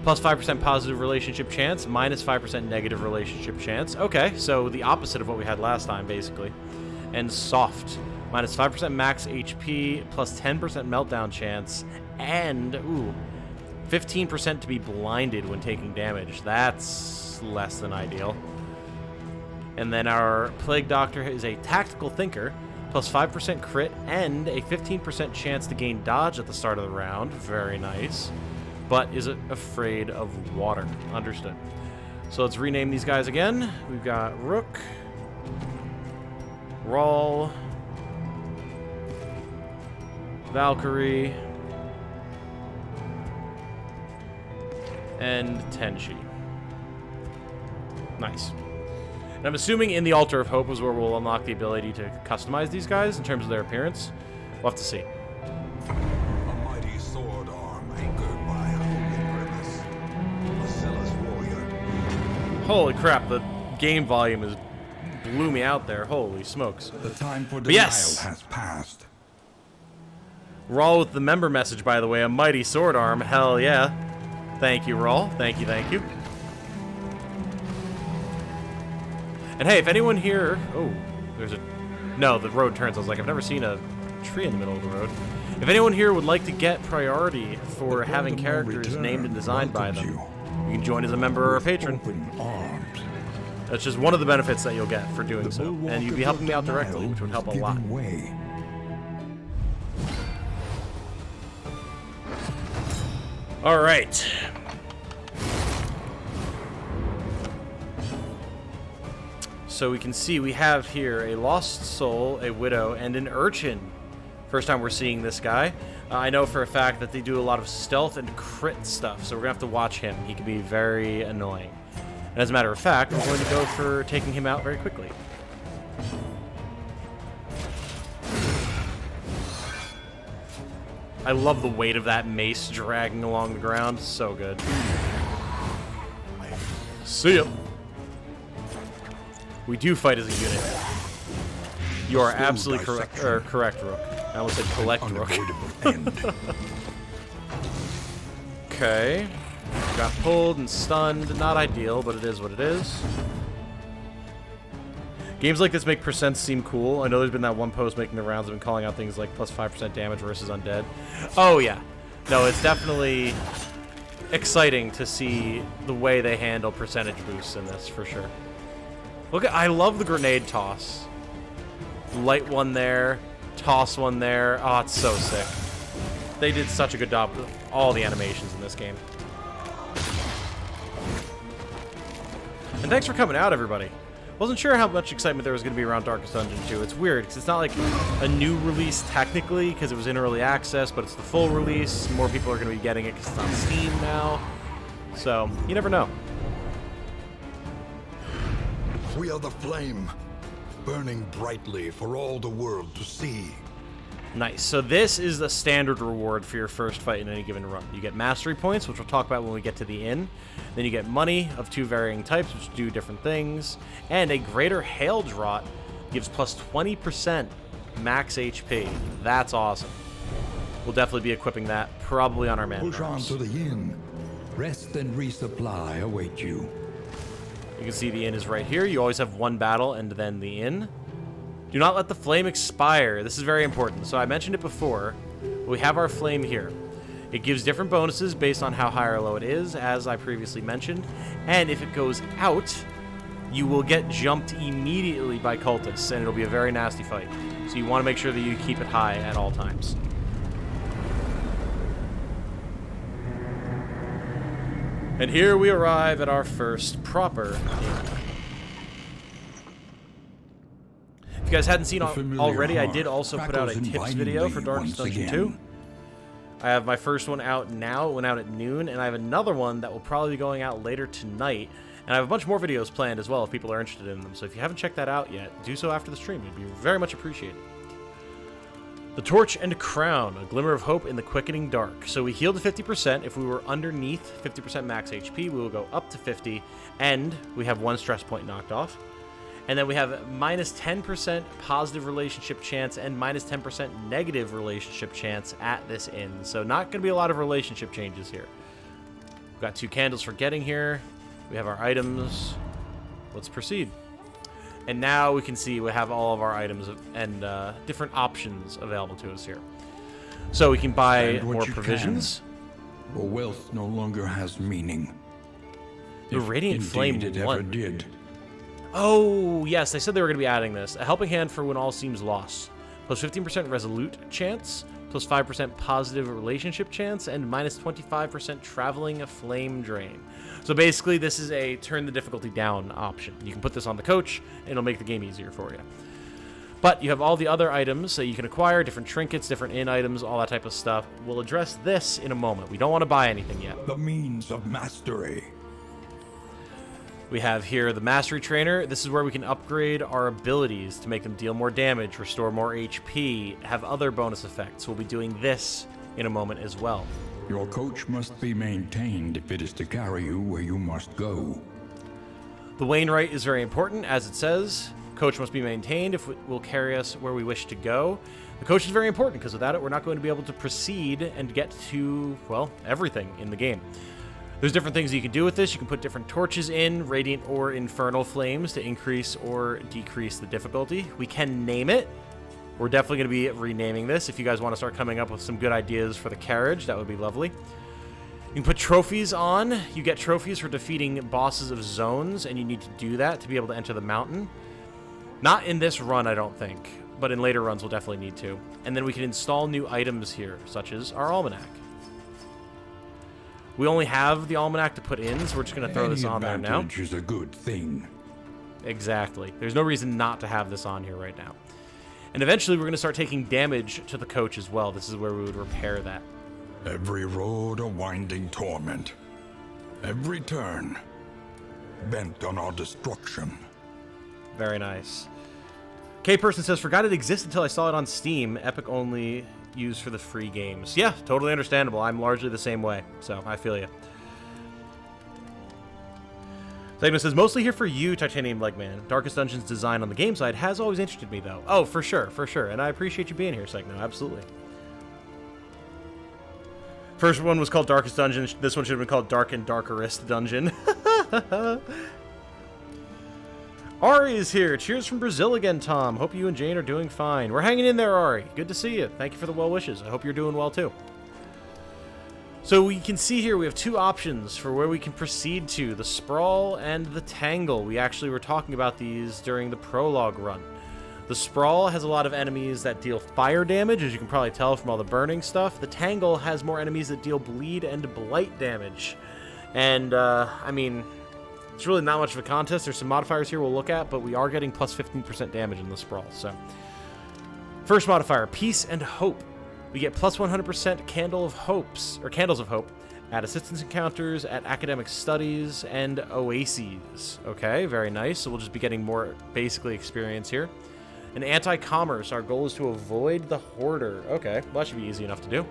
Plus 5% positive relationship chance, minus 5% negative relationship chance. Okay, so the opposite of what we had last time, basically. And Soft. Minus 5% max HP, plus 10% meltdown chance, and, 15% to be blinded when taking damage. That's less than ideal. And then our Plague Doctor is a Tactical Thinker, plus 5% crit, and a 15% chance to gain dodge at the start of the round. Very nice. But is afraid of water. Understood. So let's rename these guys again. We've got Rook, Rawl, Valkyrie, and Tenchi. Nice. And I'm assuming in the Altar of Hope is where we'll unlock the ability to customize these guys in terms of their appearance. We'll have to see.
A mighty sword arm anchored by holy grimace. A zealous warrior.
Holy crap, the game volume is blew me out there. Holy smokes.
The time for
But
denial
yes.
has passed.
Rawl with the member message, by the way. A mighty sword arm. Hell yeah. Thank you, Rawl. Thank you, thank you. And hey, if anyone here... Oh, there's a... No, the road turns. I was like, I've never seen a tree in the middle of the road. If anyone here would like to get priority for having characters named and designed by them, you can join as a member or a patron.
Open arms.
That's just one of the benefits that you'll get for doing so. And you'd be helping me out directly, which would help a lot.
Way.
All right. So we can see we have here a lost soul, a widow, and an urchin. First time we're seeing this guy. I know for a fact that they do a lot of stealth and crit stuff, so we're going to have to watch him. He can be very annoying. And as a matter of fact, we're going to go for taking him out very quickly. I love the weight of that mace dragging along the ground. So good. See ya. We do fight as a unit. You are absolutely correct. Correct, Rook. I almost said collect, Rook. Okay. Got pulled and stunned. Not ideal, but it is what it is. Games like this make percents seem cool. I know there's been that one post making the rounds that have been calling out things like plus 5% damage versus undead. Oh, yeah. No, it's definitely exciting to see the way they handle percentage boosts in this, for sure. Look at, I love the grenade toss. Light one there, toss one there. Oh, it's so sick. They did such a good job with all the animations in this game. And thanks for coming out, everybody. Wasn't sure how much excitement there was going to be around Darkest Dungeon 2. It's weird, because it's not like a new release technically, because it was in early access, but it's the full release. More people are going to be getting it because it's on Steam now. So, you never know.
We are the flame, burning brightly for all the world to see.
Nice. So this is the standard reward for your first fight in any given run. You get mastery points, which we'll talk about when we get to the inn. Then you get money of 2 varying types, which do different things. And a greater hail draught gives plus 20% max HP. That's awesome. We'll definitely be equipping that, probably on our man.
Push on to the inn. Rest and resupply await you.
You can see the inn is right here. You always have one battle and then the inn. Do not let the flame expire. This is very important. So I mentioned it before. We have our flame here. It gives different bonuses based on how high or low it is, as I previously mentioned. And if it goes out, you will get jumped immediately by cultists, and it'll be a very nasty fight. So you want to make sure that you keep it high at all times. And here we arrive at our first proper inn. If you guys hadn't seen already, I did also put out a tips video for Darkest Dungeon 2. I have my first one out now. It went out at noon, and I have another one that will probably be going out later tonight. And I have a bunch more videos planned as well if people are interested in them. So if you haven't checked that out yet, do so after the stream. It'd be very much appreciated. The Torch and Crown, a glimmer of hope in the quickening dark. So we heal to 50%. If we were underneath 50% max HP, we will go up to 50, and we have 1 stress point knocked off. And then we have minus 10% positive relationship chance and minus 10% negative relationship chance at this inn. So not going to be a lot of relationship changes here. We've got 2 candles for getting here. We have our items. Let's proceed. And now we can see we have all of our items and different options available to us here. So we can buy more provisions.
For wealth no longer has meaning.
The Radiant Flame
it ever did.
Oh, yes, they said they were going to be adding this. A helping hand for when all seems lost. Plus 15% resolute chance, plus 5% positive relationship chance, and minus 25% traveling flame drain. So basically, this is a turn the difficulty down option. You can put this on the coach, and it'll make the game easier for you. But you have all the other items that you can acquire, different trinkets, different inn items, all that type of stuff. We'll address this in a moment. We don't want to buy anything yet.
The means of mastery.
We have here the Mastery Trainer. This is where we can upgrade our abilities to make them deal more damage, restore more HP, have other bonus effects. We'll be doing this in a moment as well.
Your coach must be maintained if it is to carry you where you must go.
The Wainwright is very important, as it says. Coach must be maintained if it will carry us where we wish to go. The coach is very important because without it, we're not going to be able to proceed and get to, well, everything in the game. There's different things you can do with this. You can put different torches in, radiant or infernal flames, to increase or decrease the difficulty. We can name it. We're definitely going to be renaming this. If you guys want to start coming up with some good ideas for the carriage, that would be lovely. You can put trophies on. You get trophies for defeating bosses of zones, and you need to do that to be able to enter the mountain. Not in this run, I don't think, but in later runs we'll definitely need to. And then we can install new items here, such as our almanac. We only have the almanac to put in, so we're just going to throw this on there now.
Advantage is a good thing.
Exactly. There's no reason not to have this on here right now. And eventually we're going to start taking damage to the coach as well. This is where we would repair that.
Every road a winding torment. Every turn bent on our destruction.
Very nice. K-Person says, forgot it existed until I saw it on Steam. Epic only used for the free games. Yeah, totally understandable. I'm largely the same way, so I feel you. Segment says, mostly here for you, Titanium Legman. Darkest Dungeon's design on the game side has always interested me, though. Oh, for sure, for sure. And I appreciate you being here, Segno. Absolutely. First one was called Darkest Dungeon. This one should have been called Dark and Darkerest Dungeon. Ari is here. Cheers from Brazil again, Tom. Hope you and Jane are doing fine. We're hanging in there, Ari. Good to see you. Thank you for the well wishes. I hope you're doing well, too. So we can see here we have two options for where we can proceed to, the Sprawl and the Tangle. We actually were talking about these during the prologue run. The Sprawl has a lot of enemies that deal fire damage, as you can probably tell from all the burning stuff. The Tangle has more enemies that deal bleed and blight damage. And, I mean, it's really not much of a contest. There's some modifiers here we'll look at, but we are getting plus 15% damage in the Sprawl. So, first modifier, Peace and Hope. We get plus 100% Candles of Hope at assistance encounters, at academic studies, and oases. Okay, very nice. So we'll just be getting more, basically, experience here. An anti-commerce. Our goal is to avoid the Hoarder. Okay, well, that should be easy enough to do.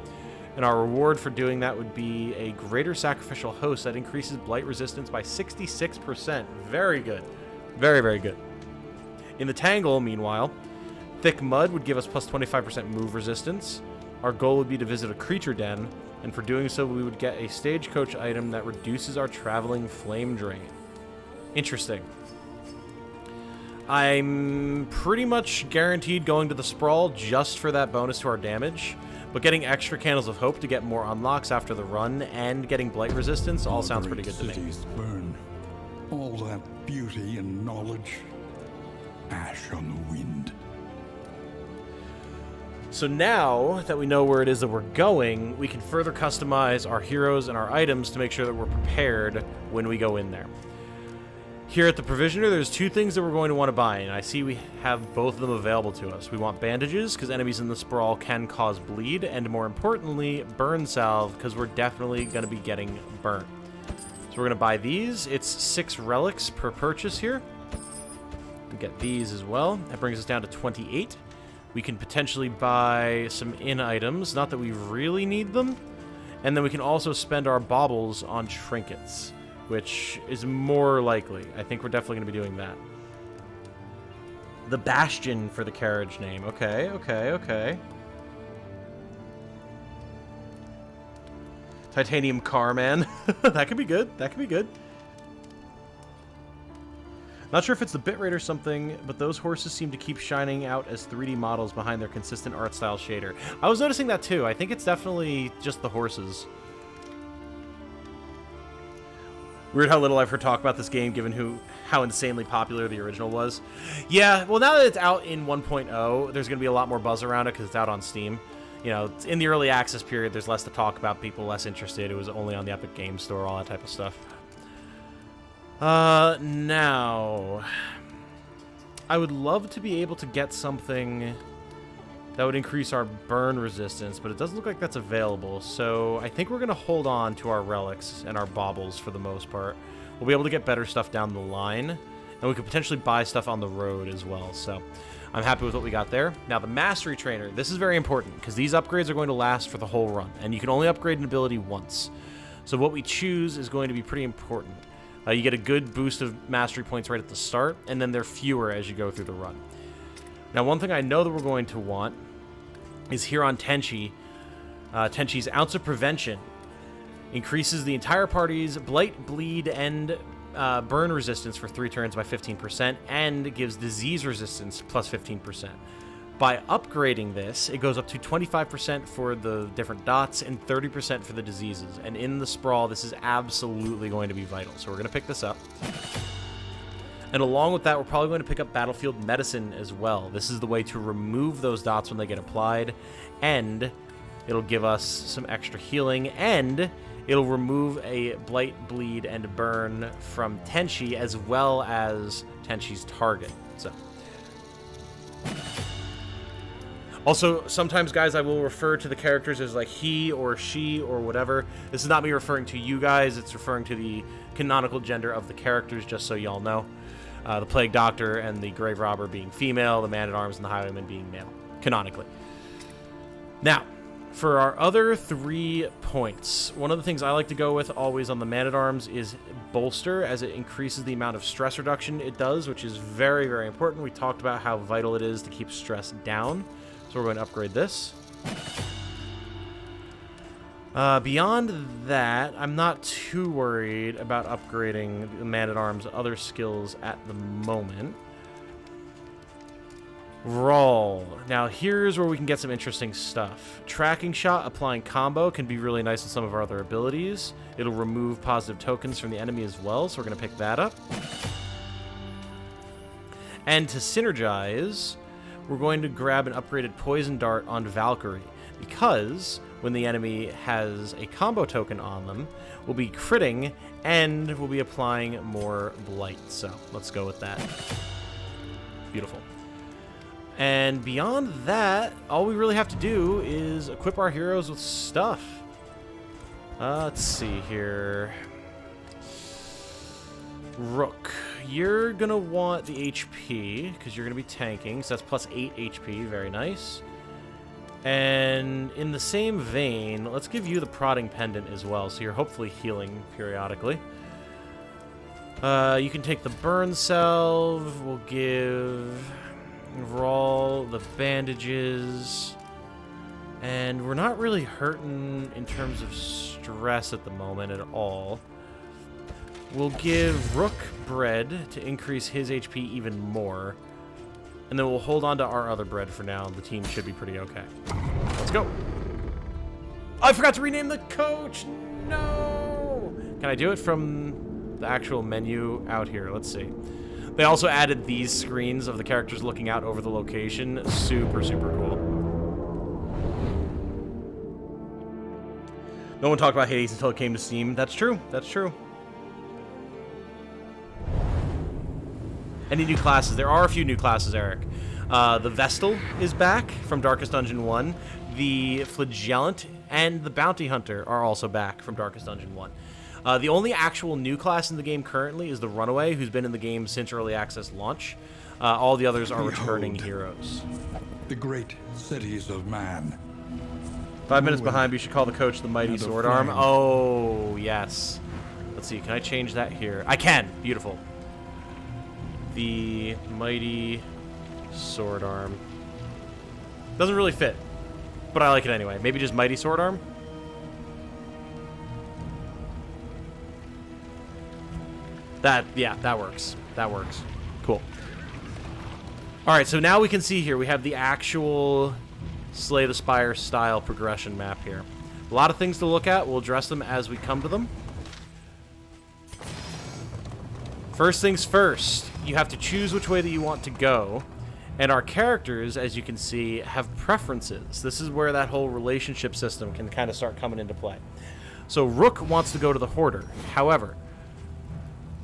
And our reward for doing that would be a greater sacrificial host that increases blight resistance by 66%. Very good. Very, very good. In the Tangle, meanwhile, Thick Mud would give us plus 25% move resistance. Our goal would be to visit a creature den, and for doing so, we would get a stagecoach item that reduces our traveling flame drain. Interesting. I'm pretty much guaranteed going to the Sprawl just for that bonus to our damage, but getting extra Candles of Hope to get more unlocks after the run and getting blight resistance all sounds pretty good to me.
Cities burn. All that beauty and knowledge, ash on the wind.
So now that we know where it is that we're going, we can further customize our heroes and our items to make sure that we're prepared when we go in there. Here at the Provisioner, there's two things that we're going to want to buy, and I see we have both of them available to us. We want bandages, because enemies in the Sprawl can cause bleed, and more importantly, burn salve, because we're definitely going to be getting burnt. So we're going to buy these. It's 6 relics per purchase here. We get these as well. That brings us down to 28. We can potentially buy some in items, not that we really need them. And then we can also spend our baubles on trinkets, which is more likely. I think we're definitely going to be doing that. The Bastion for the carriage name. Okay, okay, okay. Titanium Carman. That could be good. That could be good. Not sure if it's the bitrate or something, but those horses seem to keep shining out as 3D models behind their consistent art style shader. I was noticing that too. I think it's definitely just the horses. Weird how little I've heard talk about this game, given how insanely popular the original was. Yeah, well, now that it's out in 1.0, there's going to be a lot more buzz around it because it's out on Steam. You know, in the early access period, there's less to talk about, people less interested. It was only on the Epic Games Store, all that type of stuff. Now, I would love to be able to get something that would increase our burn resistance, but it doesn't look like that's available, so I think we're going to hold on to our relics and our baubles for the most part. We'll be able to get better stuff down the line, and we could potentially buy stuff on the road as well, so I'm happy with what we got there. Now, the Mastery Trainer, this is very important, because these upgrades are going to last for the whole run, and you can only upgrade an ability once. So what we choose is going to be pretty important. You get a good boost of mastery points right at the start, and then they're fewer as you go through the run. Now, one thing I know that we're going to want is here on Tenchi. Tenchi's Ounce of Prevention increases the entire party's blight, bleed, and burn resistance for 3 turns by 15%, and gives disease resistance plus 15%. By upgrading this, it goes up to 25% for the different dots and 30% for the diseases. And in the Sprawl, this is absolutely going to be vital. So we're going to pick this up. And along with that, we're probably going to pick up Battlefield Medicine as well. This is the way to remove those dots when they get applied. And it'll give us some extra healing. And it'll remove a blight, bleed, and burn from Tenchi as well as Tenchi's target. So... Also, sometimes, guys, I will refer to the characters as, like, he or she or whatever. This is not me referring to you guys. It's referring to the canonical gender of the characters, just so y'all know. The Plague Doctor and the Grave Robber being female, the Man-at-Arms and the Highwayman being male, canonically. Now, for our other 3 points, one of the things I like to go with always on the Man-at-Arms is Bolster, as it increases the amount of stress reduction it does, which is very, very important. We talked about how vital it is to keep stress down. So we're going to upgrade this. Beyond that, I'm not too worried about upgrading the Man-at-Arms' other skills at the moment. Roll. Now, here's where we can get some interesting stuff. Tracking Shot, applying combo, can be really nice with some of our other abilities. It'll remove positive tokens from the enemy as well, so we're going to pick that up. And to synergize, we're going to grab an upgraded Poison Dart on Valkyrie, because when the enemy has a combo token on them, we'll be critting and we'll be applying more blight. So let's go with that. Beautiful. And beyond that, all we really have to do is equip our heroes with stuff. Let's see here. Rook, you're going to want the HP because you're going to be tanking. So that's plus 8 HP. Very nice. And in the same vein, let's give you the Prodding Pendant as well, so you're hopefully healing periodically. You can take the Burn Salve. We'll give Rawl the bandages. And we're not really hurting in terms of stress at the moment at all. We'll give Rook bread to increase his HP even more. And then we'll hold on to our other bread for now. The team should be pretty okay. Let's go. I forgot to rename the coach. No. Can I do it from the actual menu out here? Let's see. They also added these screens of the characters looking out over the location. Super, super cool. No one talked about Hades until it came to Steam. That's true. That's true. Any new classes? There are a few new classes, Eric. The Vestal is back from Darkest Dungeon 1. The Flagellant and the Bounty Hunter are also back from Darkest Dungeon 1. The only actual new class in the game currently is the Runaway, who's been in the game since Early Access launch. All the others are returning heroes.
The great cities of man.
5 minutes behind, you should call the coach the Mighty Sword Arm. Oh, yes. Let's see, can I change that here? I can! Beautiful. The Mighty Sword Arm. Doesn't really fit, but I like it anyway. Maybe just Mighty Sword Arm? Yeah, that works. That works. Cool. Alright, so now we can see here, we have the actual Slay the Spire style progression map here. A lot of things to look at. We'll address them as we come to them. First things first, you have to choose which way that you want to go. And our characters, as you can see, have preferences. This is where that whole relationship system can kind of start coming into play. So Rook wants to go to the Hoarder. However,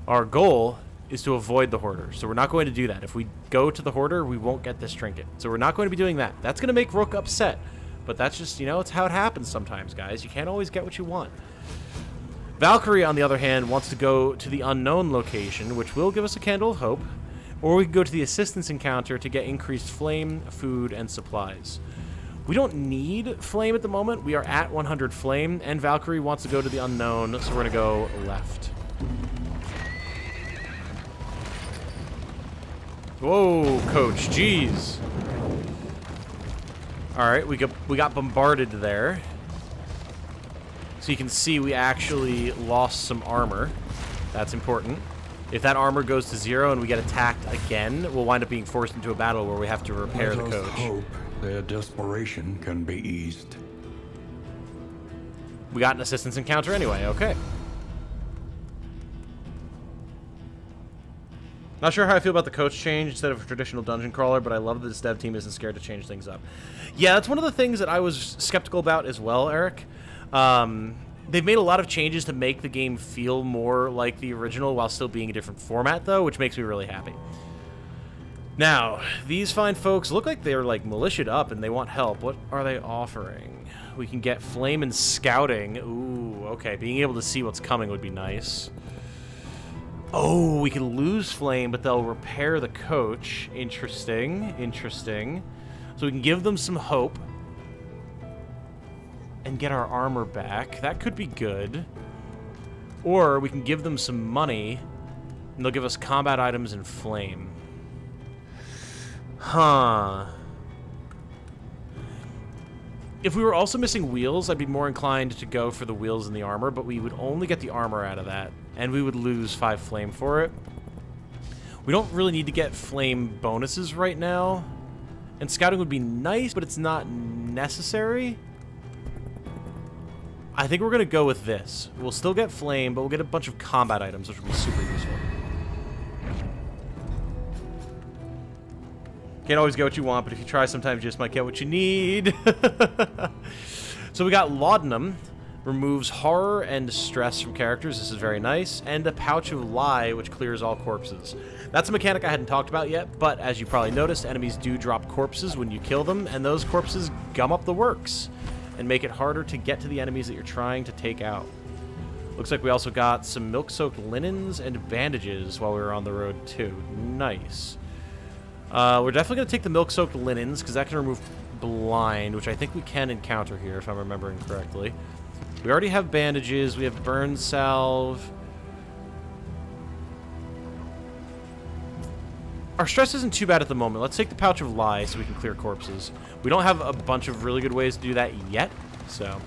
our goal is to avoid the Hoarder. So we're not going to do that. If we go to the Hoarder, we won't get this trinket. So we're not going to be doing that. That's going to make Rook upset. But that's just, you know, it's how it happens sometimes, guys. You can't always get what you want. Valkyrie, on the other hand, wants to go to the unknown location, which will give us a Candle of Hope, or we can go to the assistance encounter to get increased flame, food, and supplies. We don't need flame at the moment. We are at 100 flame, and Valkyrie wants to go to the unknown, so we're going to go left. Whoa, coach, jeez. All right, we got bombarded there. So you can see we actually lost some armor. That's important. If that armor goes to 0 and we get attacked again, we'll wind up being forced into a battle where we have to repair the
Let us
coach.
hope their desperation can be eased.
We got an assistance encounter anyway, okay. Not sure how I feel about the coach change instead of a traditional dungeon crawler, but I love that this dev team isn't scared to change things up. Yeah, that's one of the things that I was skeptical about as well, Eric. They've made a lot of changes to make the game feel more like the original while still being a different format, though, which makes me really happy. Now, these fine folks look like they're, like, militiaed up and they want help. What are they offering? We can get flame and scouting. Ooh, okay. Being able to see what's coming would be nice. Oh, we can lose flame, but they'll repair the coach. Interesting, interesting. So we can give them some hope and get our armor back. That could be good. Or we can give them some money, and they'll give us combat items and flame. Huh. If we were also missing wheels, I'd be more inclined to go for the wheels and the armor, but we would only get the armor out of that, and we would lose 5 flame for it. We don't really need to get flame bonuses right now, and scouting would be nice, but it's not necessary. I think we're going to go with this. We'll still get flame, but we'll get a bunch of combat items, which will be super useful. Can't always get what you want, but if you try, sometimes you just might get what you need. So we got Laudanum. Removes horror and stress from characters. This is very nice. And a Pouch of Lie, which clears all corpses. That's a mechanic I hadn't talked about yet, but as you probably noticed, enemies do drop corpses when you kill them, and those corpses gum up the works and make it harder to get to the enemies that you're trying to take out. Looks like we also got some milk-soaked linens and bandages while we were on the road, too. Nice. We're definitely going to take the milk-soaked linens, because that can remove blind, which I think we can encounter here, if I'm remembering correctly. We already have bandages. We have burn salve. Our stress isn't too bad at the moment. Let's take the Pouch of Lie so we can clear corpses. We don't have a bunch of really good ways to do that yet, so...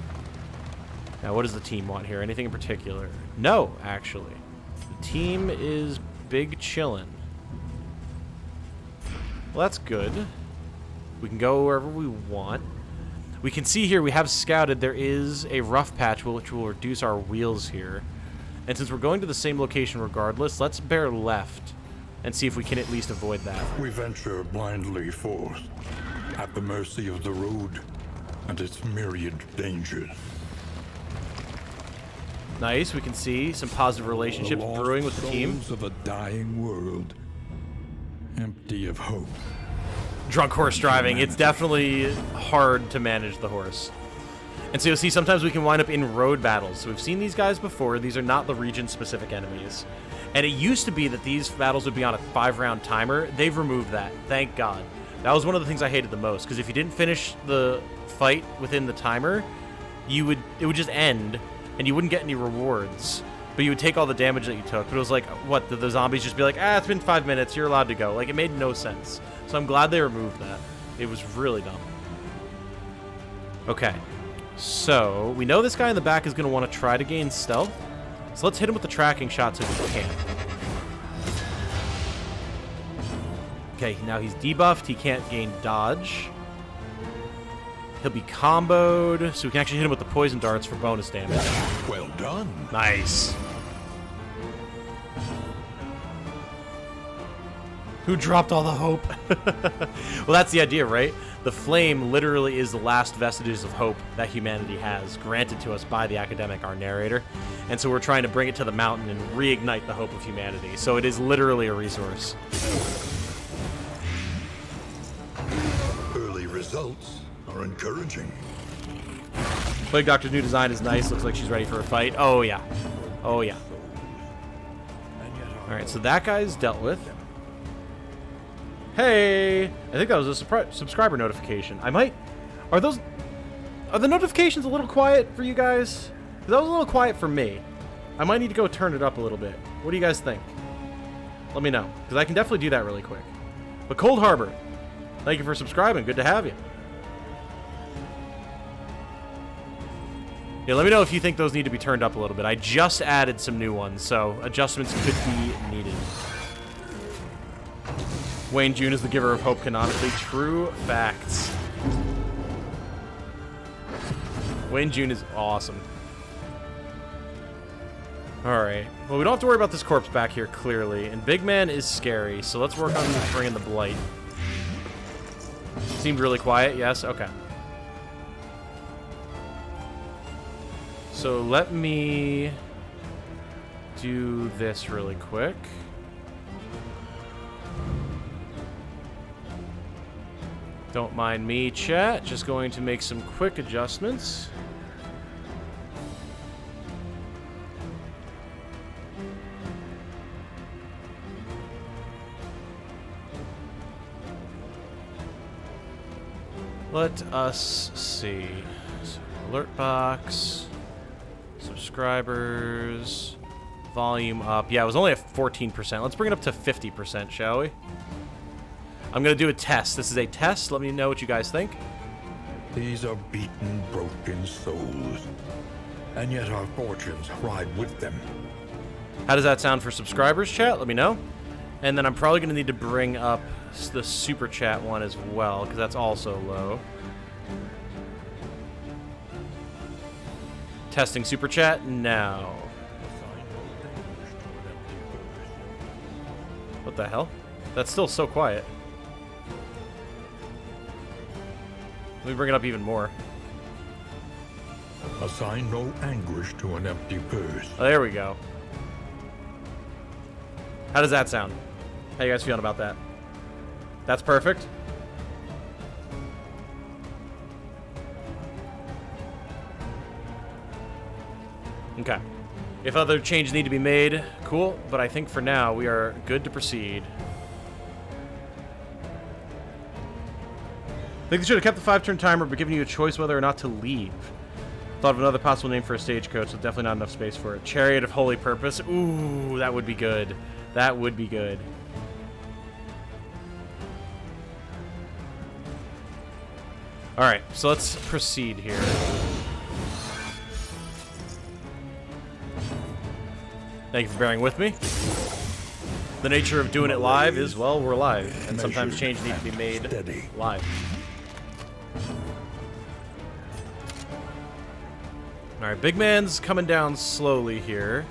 Now, what does the team want here? Anything in particular? No, actually. The team is big chillin'. Well, that's good. We can go wherever we want. We can see here we have scouted there is a rough patch which will reduce our wheels here. And since we're going to the same location regardless, let's bear left and see if we can at least avoid that.
We venture blindly forth, at the mercy of the road and its myriad dangers.
Nice, we can see some positive relationships brewing with the team.
Souls of a dying world, empty of hope.
Drunk horse driving. It's definitely hard to manage the horse. And so you'll see sometimes we can wind up in road battles. So we've seen these guys before. These are not the region-specific enemies. And it used to be that these battles would be on a 5-round timer. They've removed that. Thank God. That was one of the things I hated the most. Because if you didn't finish the fight within the timer, it would just end, and you wouldn't get any rewards. But you would take all the damage that you took. But it was like, what, did the zombies just be like, it's been 5 minutes, you're allowed to go. Like, it made no sense. So I'm glad they removed that. It was really dumb. Okay. So, we know this guy in the back is going to want to try to gain stealth. So let's hit him with the tracking shots if we can. Okay, now he's debuffed. He can't gain dodge. He'll be comboed, so we can actually hit him with the poison darts for bonus damage.
Well done.
Nice. Who dropped all the hope? Well, that's the idea, right? The flame literally is the last vestiges of hope that humanity has, granted to us by the academic, our narrator. And so we're trying to bring it to the mountain and reignite the hope of humanity. So it is literally a resource.
Early results are encouraging.
Plague Doctor's new design is nice. Looks like she's ready for a fight. Oh, yeah. Oh, yeah. All right, so that guy's dealt with. Hey! I think that was a subscriber notification. Are the notifications a little quiet for you guys? 'Cause that was a little quiet for me. I might need to go turn it up a little bit. What do you guys think? Let me know, because I can definitely do that really quick. But Cold Harbor, thank you for subscribing. Good to have you. Yeah, let me know if you think those need to be turned up a little bit. I just added some new ones, so adjustments could be needed. Wayne June is the giver of hope canonically. True facts. Wayne June is awesome. Alright. Well, we don't have to worry about this corpse back here, clearly. And Big Man is scary, so let's work on bringing the blight. Seemed really quiet, yes? Okay. So let me do this really quick. Don't mind me, chat. Just going to make some quick adjustments. Let us see. So, alert box. Subscribers. Volume up. Yeah, it was only at 14%. Let's bring it up to 50%, shall we? I'm going to do a test. This is a test. Let me know what you guys think.
These are beaten, broken souls. And yet our fortunes ride with them.
How does that sound for subscribers, chat? Let me know. And then I'm probably going to need to bring up the super chat one as well, because that's also low. Testing super chat now. What the hell? That's still so quiet. Let me bring it up even more.
Assign no anguish to an empty purse.
Oh, there we go. How does that sound? How you guys feeling about that? That's perfect. Okay. If other changes need to be made, cool. But I think for now, we are good to proceed. I think they should have kept the 5-turn timer, but given you a choice whether or not to leave. Thought of another possible name for a stagecoach, so definitely not enough space for it. Chariot of Holy Purpose. Ooh, that would be good. That would be good. Alright, so let's proceed here. Thank you for bearing with me. The nature of doing it live is, well, we're live. And sometimes changes need to be made live. Alright, big man's coming down slowly here.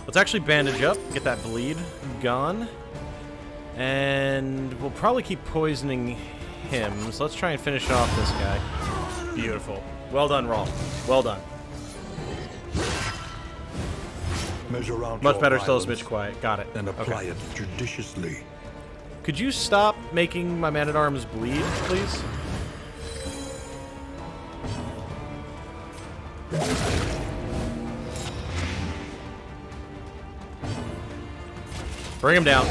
Let's actually bandage up, get that bleed gone. And we'll probably keep poisoning him. So let's try and finish off this guy. Beautiful. Well done, Rawl. Well done.
Measure out
Much
your
better still as
violence
bitch quiet. Got it.
and apply
Okay.
it judiciously.
Could you stop making my man-at-arms bleed, please? Bring him down.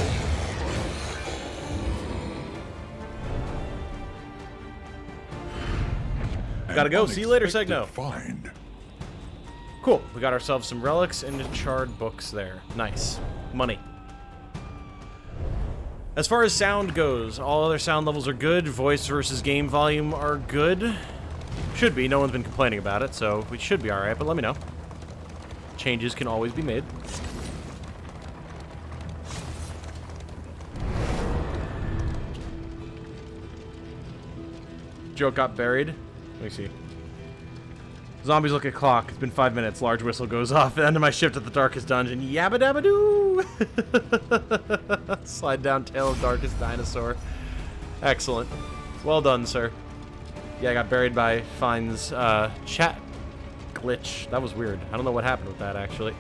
Gotta go. See you later, Segno.
Find.
Cool. We got ourselves some relics and charred books there. Nice. Money. As far as sound goes, all other sound levels are good. Voice versus game volume are good. Should be. No one's been complaining about it, so we should be alright, but let me know. Changes can always be made. Joke got buried. Let me see. Zombies look at clock. It's been 5 minutes. Large whistle goes off. End of my shift at the darkest dungeon. Yabba dabba doo! Slide down tail of darkest dinosaur. Excellent. Well done, sir. Yeah, I got buried by Fine's chat glitch. That was weird. I don't know what happened with that, actually.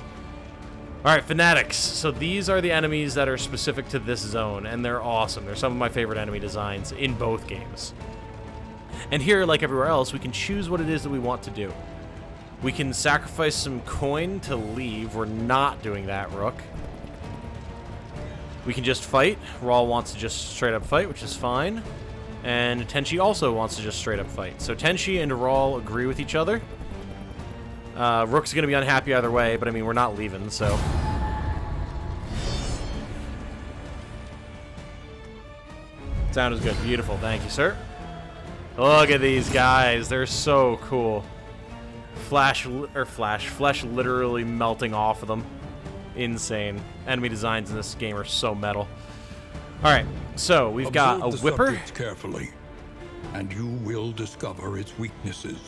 Alright, Fanatics. So these are the enemies that are specific to this zone, and they're awesome. They're some of my favorite enemy designs in both games. And here, like everywhere else, we can choose what it is that we want to do. We can sacrifice some coin to leave. We're not doing that, Rook. We can just fight. Rawl wants to just straight up fight, which is fine. And Tenchi also wants to just straight up fight. So Tenchi and Rawl agree with each other. Rook's going to be unhappy either way, but I mean, we're not leaving, so... Sound is good. Beautiful. Thank you, sir. Look at these guys. They're so cool. Flesh literally melting off of them. Insane. Enemy designs in this game are so metal. Alright, so we've got a
Observe the
whipper.
subject carefully, and you will discover its weaknesses.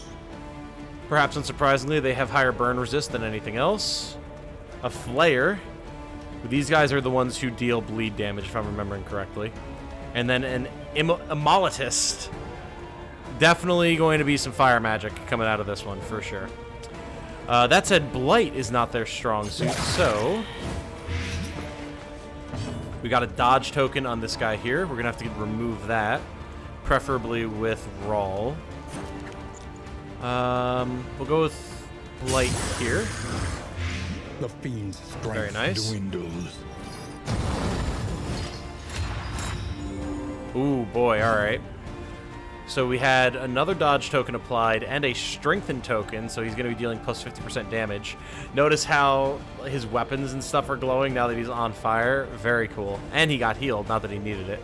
Perhaps unsurprisingly, they have higher burn resist than anything else. A flayer. These guys are the ones who deal bleed damage, if I'm remembering correctly. And then an immolitist. Definitely going to be some fire magic coming out of this one, for sure. That said, Blight is not their strong suit, so... We got a dodge token on this guy here. We're going to have to remove that. Preferably with Rawl. We'll go with Blight here.
The fiend's strength
Very nice.
dwindles.
Ooh, boy, alright. So we had another dodge token applied and a strengthen token, so he's going to be dealing plus 50% damage. Notice how his weapons and stuff are glowing now that he's on fire. Very cool. And he got healed, not that he needed it.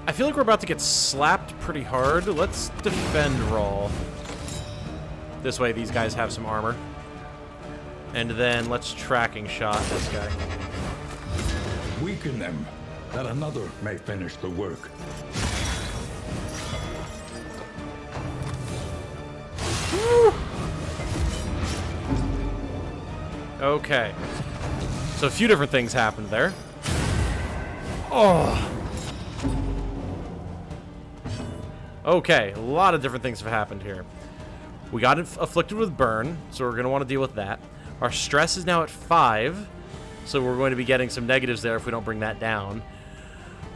I feel like we're about to get slapped pretty hard. Let's defend roll. This way these guys have some armor. And then let's tracking shot this guy.
Weaken them, that another may finish the work.
Woo! Okay. So a few different things happened there. Oh. Okay, a lot of different things have happened here. We got afflicted with burn, so we're going to want to deal with that. Our stress is now at 5, so we're going to be getting some negatives there if we don't bring that down.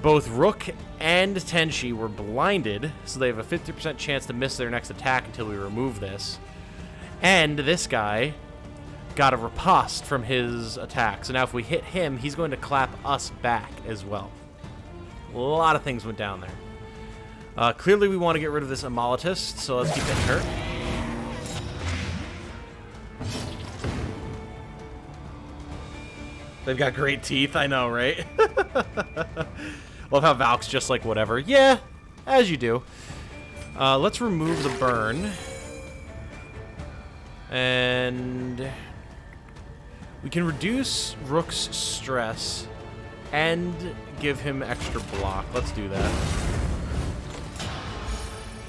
Both Rook and Tenshi were blinded, so they have a 50% chance to miss their next attack until we remove this. And this guy got a riposte from his attack, so now if we hit him, he's going to clap us back as well. A lot of things went down there. Clearly we want to get rid of this Amolatist, so let's keep hitting her. They've got great teeth, I know, right? Love how Valk's just like, whatever. Yeah, as you do. Let's remove the burn. And we can reduce Rook's stress and give him extra block. Let's do that.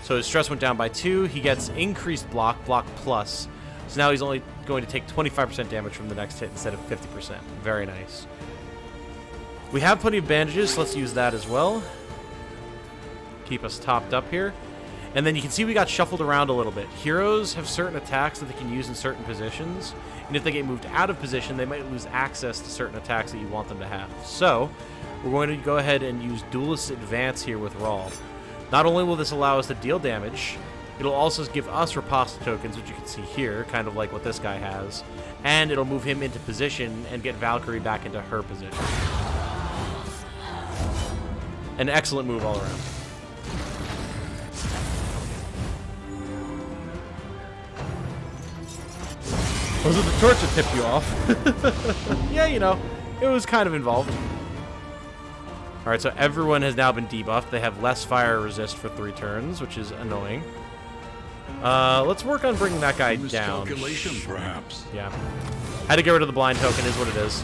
So his stress went down by 2. He gets increased block, block plus. So now he's only going to take 25% damage from the next hit instead of 50%. Very nice. We have plenty of bandages, so let's use that as well. Keep us topped up here. And then you can see we got shuffled around a little bit. Heroes have certain attacks that they can use in certain positions. And if they get moved out of position, they might lose access to certain attacks that you want them to have. So, we're going to go ahead and use Duelist Advance here with Rawl. Not only will this allow us to deal damage, it'll also give us riposte tokens, which you can see here, kind of like what this guy has. And it'll move him into position and get Valkyrie back into her position. An excellent move all around. Was it the torch that tipped you off? Yeah, you know, it was kind of involved. Alright, so everyone has now been debuffed. They have less fire resist for 3 turns, which is annoying. Let's work on bringing that guy down.
Miscalculation, perhaps.
Yeah. Had to get rid of the blind token, is what it is.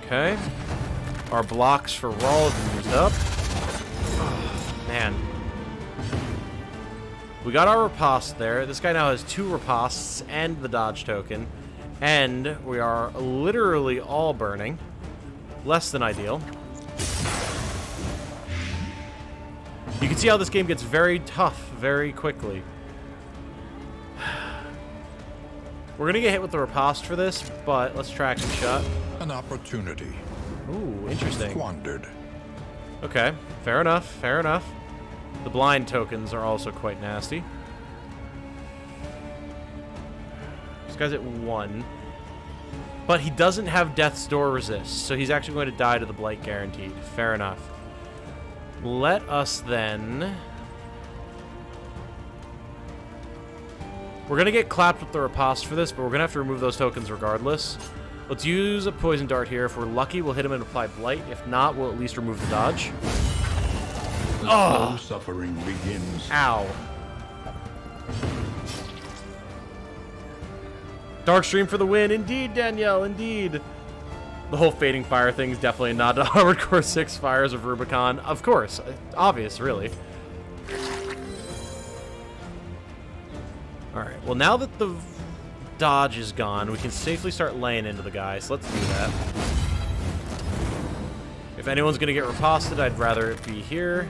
Okay. Our blocks for Rawl have been used up. Oh, man. We got our riposte there. This guy now has 2 ripostes and the dodge token. And we are literally all burning. Less than ideal. You can see how this game gets very tough very quickly. We're going to get hit with the riposte for this, but let's track and shot.
An opportunity.
Ooh, interesting.
Squandered.
Okay, fair enough, fair enough. The blind tokens are also quite nasty. This guy's at 1. But he doesn't have Death's Door resist, so he's actually going to die to the Blight guaranteed. Fair enough. Let us then... We're going to get clapped with the riposte for this, but we're going to have to remove those tokens regardless. Let's use a Poison Dart here. If we're lucky, we'll hit him and apply Blight. If not, we'll at least remove the dodge.
Oh! Suffering begins.
Ow. Darkstream for the win. Indeed, Danielle, indeed. The whole Fading Fire thing is definitely a nod to Armored Core 6 Fires of Rubicon. Of course. Obvious, really. Alright, well now that the dodge is gone, we can safely start laying into the guy, so let's do that. If anyone's going to get riposted, I'd rather it be here.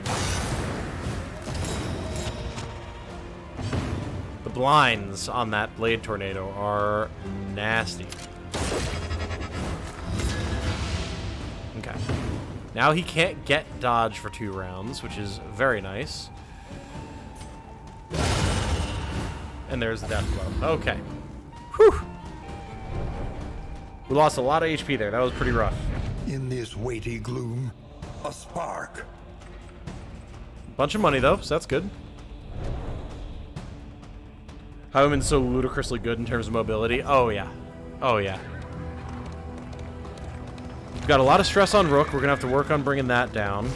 The blinds on that Blade Tornado are nasty. Okay. Now he can't get dodge for 2 rounds, which is very nice. And there's the death blow. Okay. Whew. We lost a lot of HP there. That was pretty rough.
In this weighty gloom, a spark.
Bunch of money, though, so that's good. Howman's so ludicrously good in terms of mobility. Oh, yeah. Oh, yeah. We've got a lot of stress on Rook. We're going to have to work on bringing that down.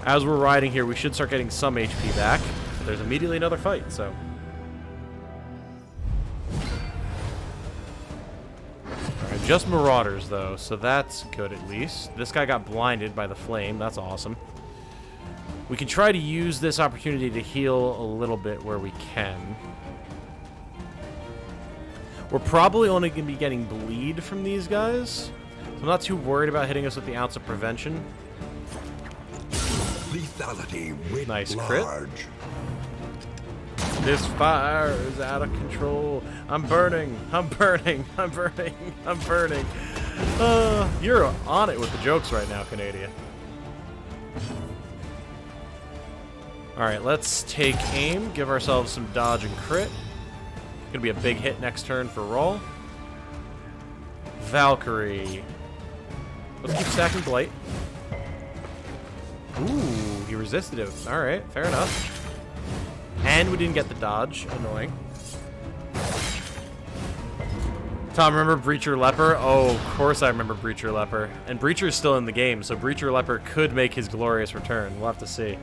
As we're riding here, we should start getting some HP back. But there's immediately another fight, so... Alright, just Marauders, though, so that's good at least. This guy got blinded by the flame. That's awesome. We can try to use this opportunity to heal a little bit where we can. We're probably only going to be getting bleed from these guys, so I'm not too worried about hitting us with the ounce of prevention.
Lethality writ
Nice
large.
crit. This fire is out of control. I'm burning. I'm burning. I'm burning. I'm burning. You're on it with the jokes right now, Canada. Alright, let's take aim. Give ourselves some dodge and crit. Gonna be a big hit next turn for Roll. Valkyrie. Let's keep stacking Blight. Ooh, he resisted it. Alright, fair enough. And we didn't get the dodge. Annoying. Tom, remember Breacher Leper? Oh, of course I remember Breacher Leper. And Breacher's still in the game, so Breacher Leper could make his glorious return. We'll have to see.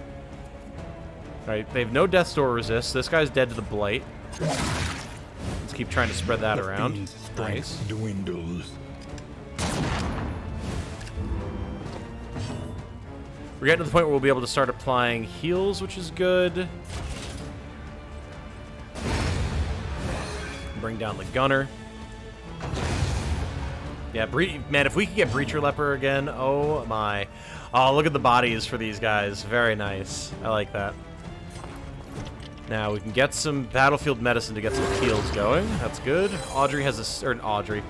Alright, they have no Death's Door resist. This guy's dead to the Blight. Let's keep trying to spread that around. Nice.
Dwindles.
We're getting to the point where we'll be able to start applying heals, which is good. Bring down the Gunner. Yeah, man, if we could get Breacher Leper again, oh my. Oh, look at the bodies for these guys. Very nice. I like that. Now, we can get some Battlefield Medicine to get some heals going. That's good. Audrey has a... Or Audrey.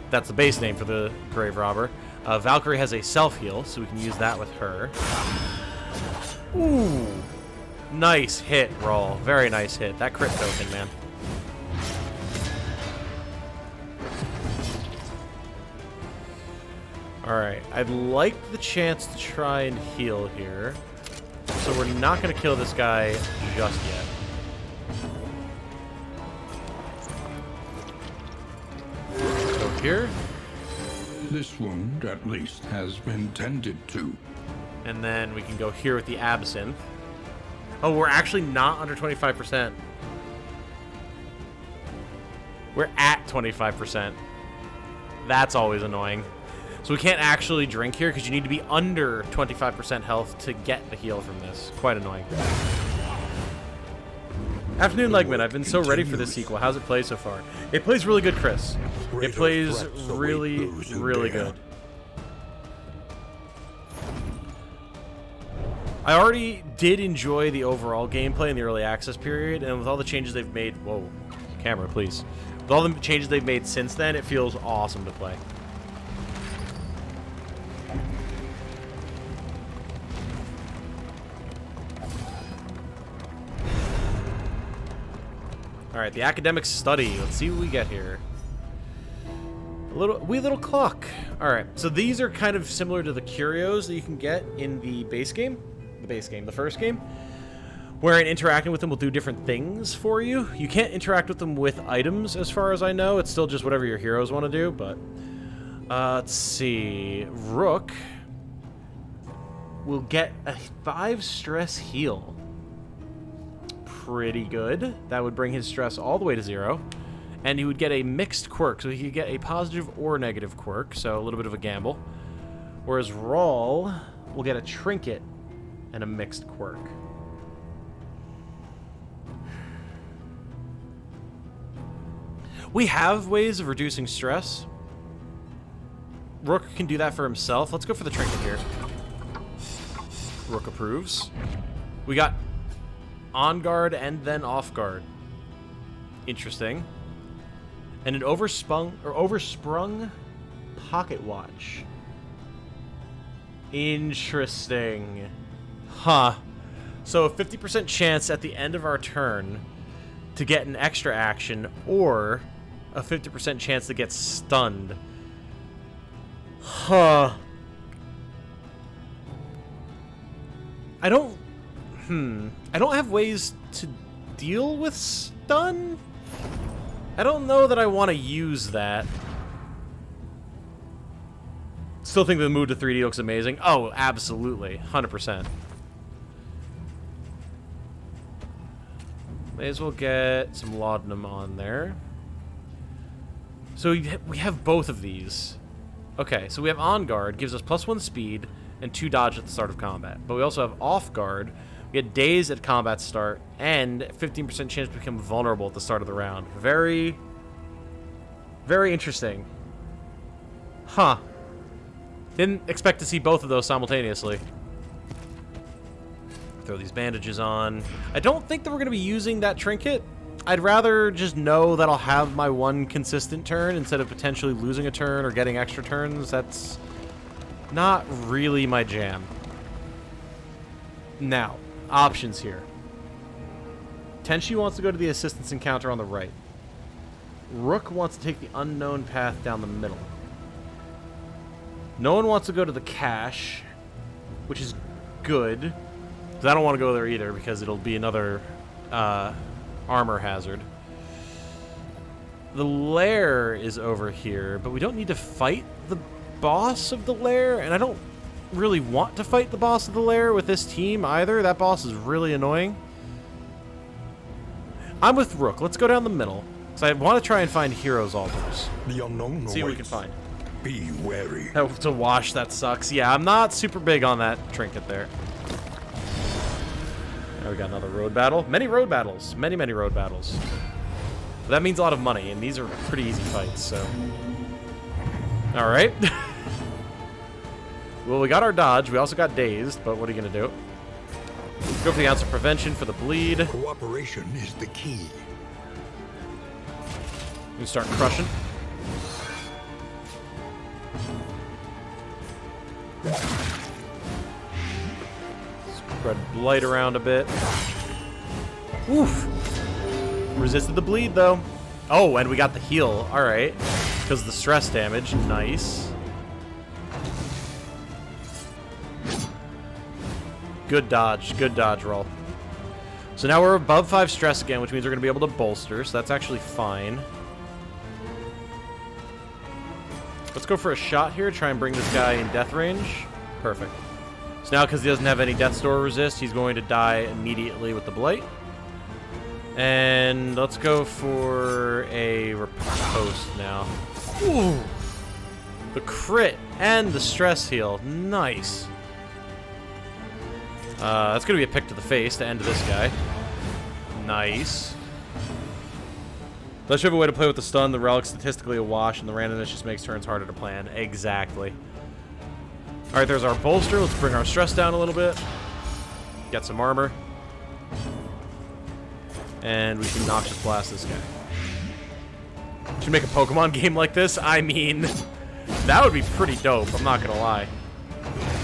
That's the base name for the Grave Robber. Valkyrie has a self-heal, so we can use that with her. Ooh. Nice hit, Roll. Very nice hit. That crit token, man. Alright, I'd like the chance to try and heal here. So we're not going to kill this guy just yet. Go here.
This wound, at least, has been tended to.
And then we can go here with the Absinthe. Oh, we're actually not under 25%. We're at 25%. That's always annoying. So we can't actually drink here because you need to be under 25% health to get the heal from this. Quite annoying. Afternoon, Legman. I've been so ready for this sequel. How's it play so far? It plays really good, Chris. It plays really, really good. I already did enjoy the overall gameplay in the early access period, and with all the changes they've made... Whoa. Camera, please. With all the changes they've made since then, it feels awesome to play. Alright, the academic study. Let's see what we get here. Wee little clock. Alright, so these are kind of similar to the curios that you can get in the base game. The first game. Wherein interacting with them will do different things for you. You can't interact with them with items, as far as I know. It's still just whatever your heroes want to do, but... let's see. Rook will get a 5 stress heal. Pretty good. That would bring his stress all the way to 0. And he would get a mixed quirk, so he could get a positive or negative quirk, so a little bit of a gamble. Whereas Rawl will get a trinket and a mixed quirk. We have ways of reducing stress. Rook can do that for himself. Let's go for the trinket here. Rook approves. We got on guard and then off guard. Interesting. And an oversprung pocket watch. Interesting. Huh. So a 50% chance at the end of our turn to get an extra action, or a 50% chance to get stunned. Huh. I don't have ways to deal with stun? I don't know that I want to use that. Still think the move to 3D looks amazing. Oh, absolutely. 100%. May as well get some laudanum on there. So we have both of these. Okay, so we have On Guard, gives us +1 speed and 2 dodge at the start of combat. But we also have Off Guard. We get Daze at combat start and 15% chance to become vulnerable at the start of the round. Very, very interesting. Huh. Didn't expect to see both of those simultaneously. Throw these bandages on. I don't think that we're going to be using that trinket. I'd rather just know that I'll have my one consistent turn instead of potentially losing a turn or getting extra turns. That's not really my jam. Now, options here. Tenshi wants to go to the assistance encounter on the right. Rook wants to take the unknown path down the middle. No one wants to go to the cache, which is good. Because I don't want to go there either, because it'll be another armor hazard. The lair is over here, but we don't need to fight the boss of the lair, and I don't really want to fight the boss of the lair with this team either. That boss is really annoying. I'm with Rook. Let's go down the middle. So I want to try and find heroes altars.
The unknown
See what we can find.
Be wary.
Oh, to wash, that sucks. Yeah, I'm not super big on that trinket there. Now we got another road battle. Many road battles. Many, many road battles. But that means a lot of money, and these are pretty easy fights, so... Alright. Well, we got our dodge. We also got dazed, but what are you going to do? Go for the ounce of prevention for the bleed.
Cooperation is the key.
We start crushing. Spread blight around a bit. Oof. Resisted the bleed, though. Oh, and we got the heal. All right. Because of the stress damage. Nice. Good dodge. Good dodge roll. So now we're above 5 stress again, which means we're going to be able to bolster. So that's actually fine. Let's go for a shot here. Try and bring this guy in death range. Perfect. So now, because he doesn't have any death store resist, he's going to die immediately with the blight. And let's go for a riposte now. Ooh! The crit and the stress heal. Nice. That's going to be a pick to the face to end this guy. Nice. Unless you have a way to play with the stun, the relic's statistically a wash, and the randomness just makes turns harder to plan. Exactly. Alright, there's our bolster. Let's bring our stress down a little bit. Get some armor. And we can Noxious Blast this guy. Should make a Pokemon game like this? I mean, that would be pretty dope, I'm not gonna lie.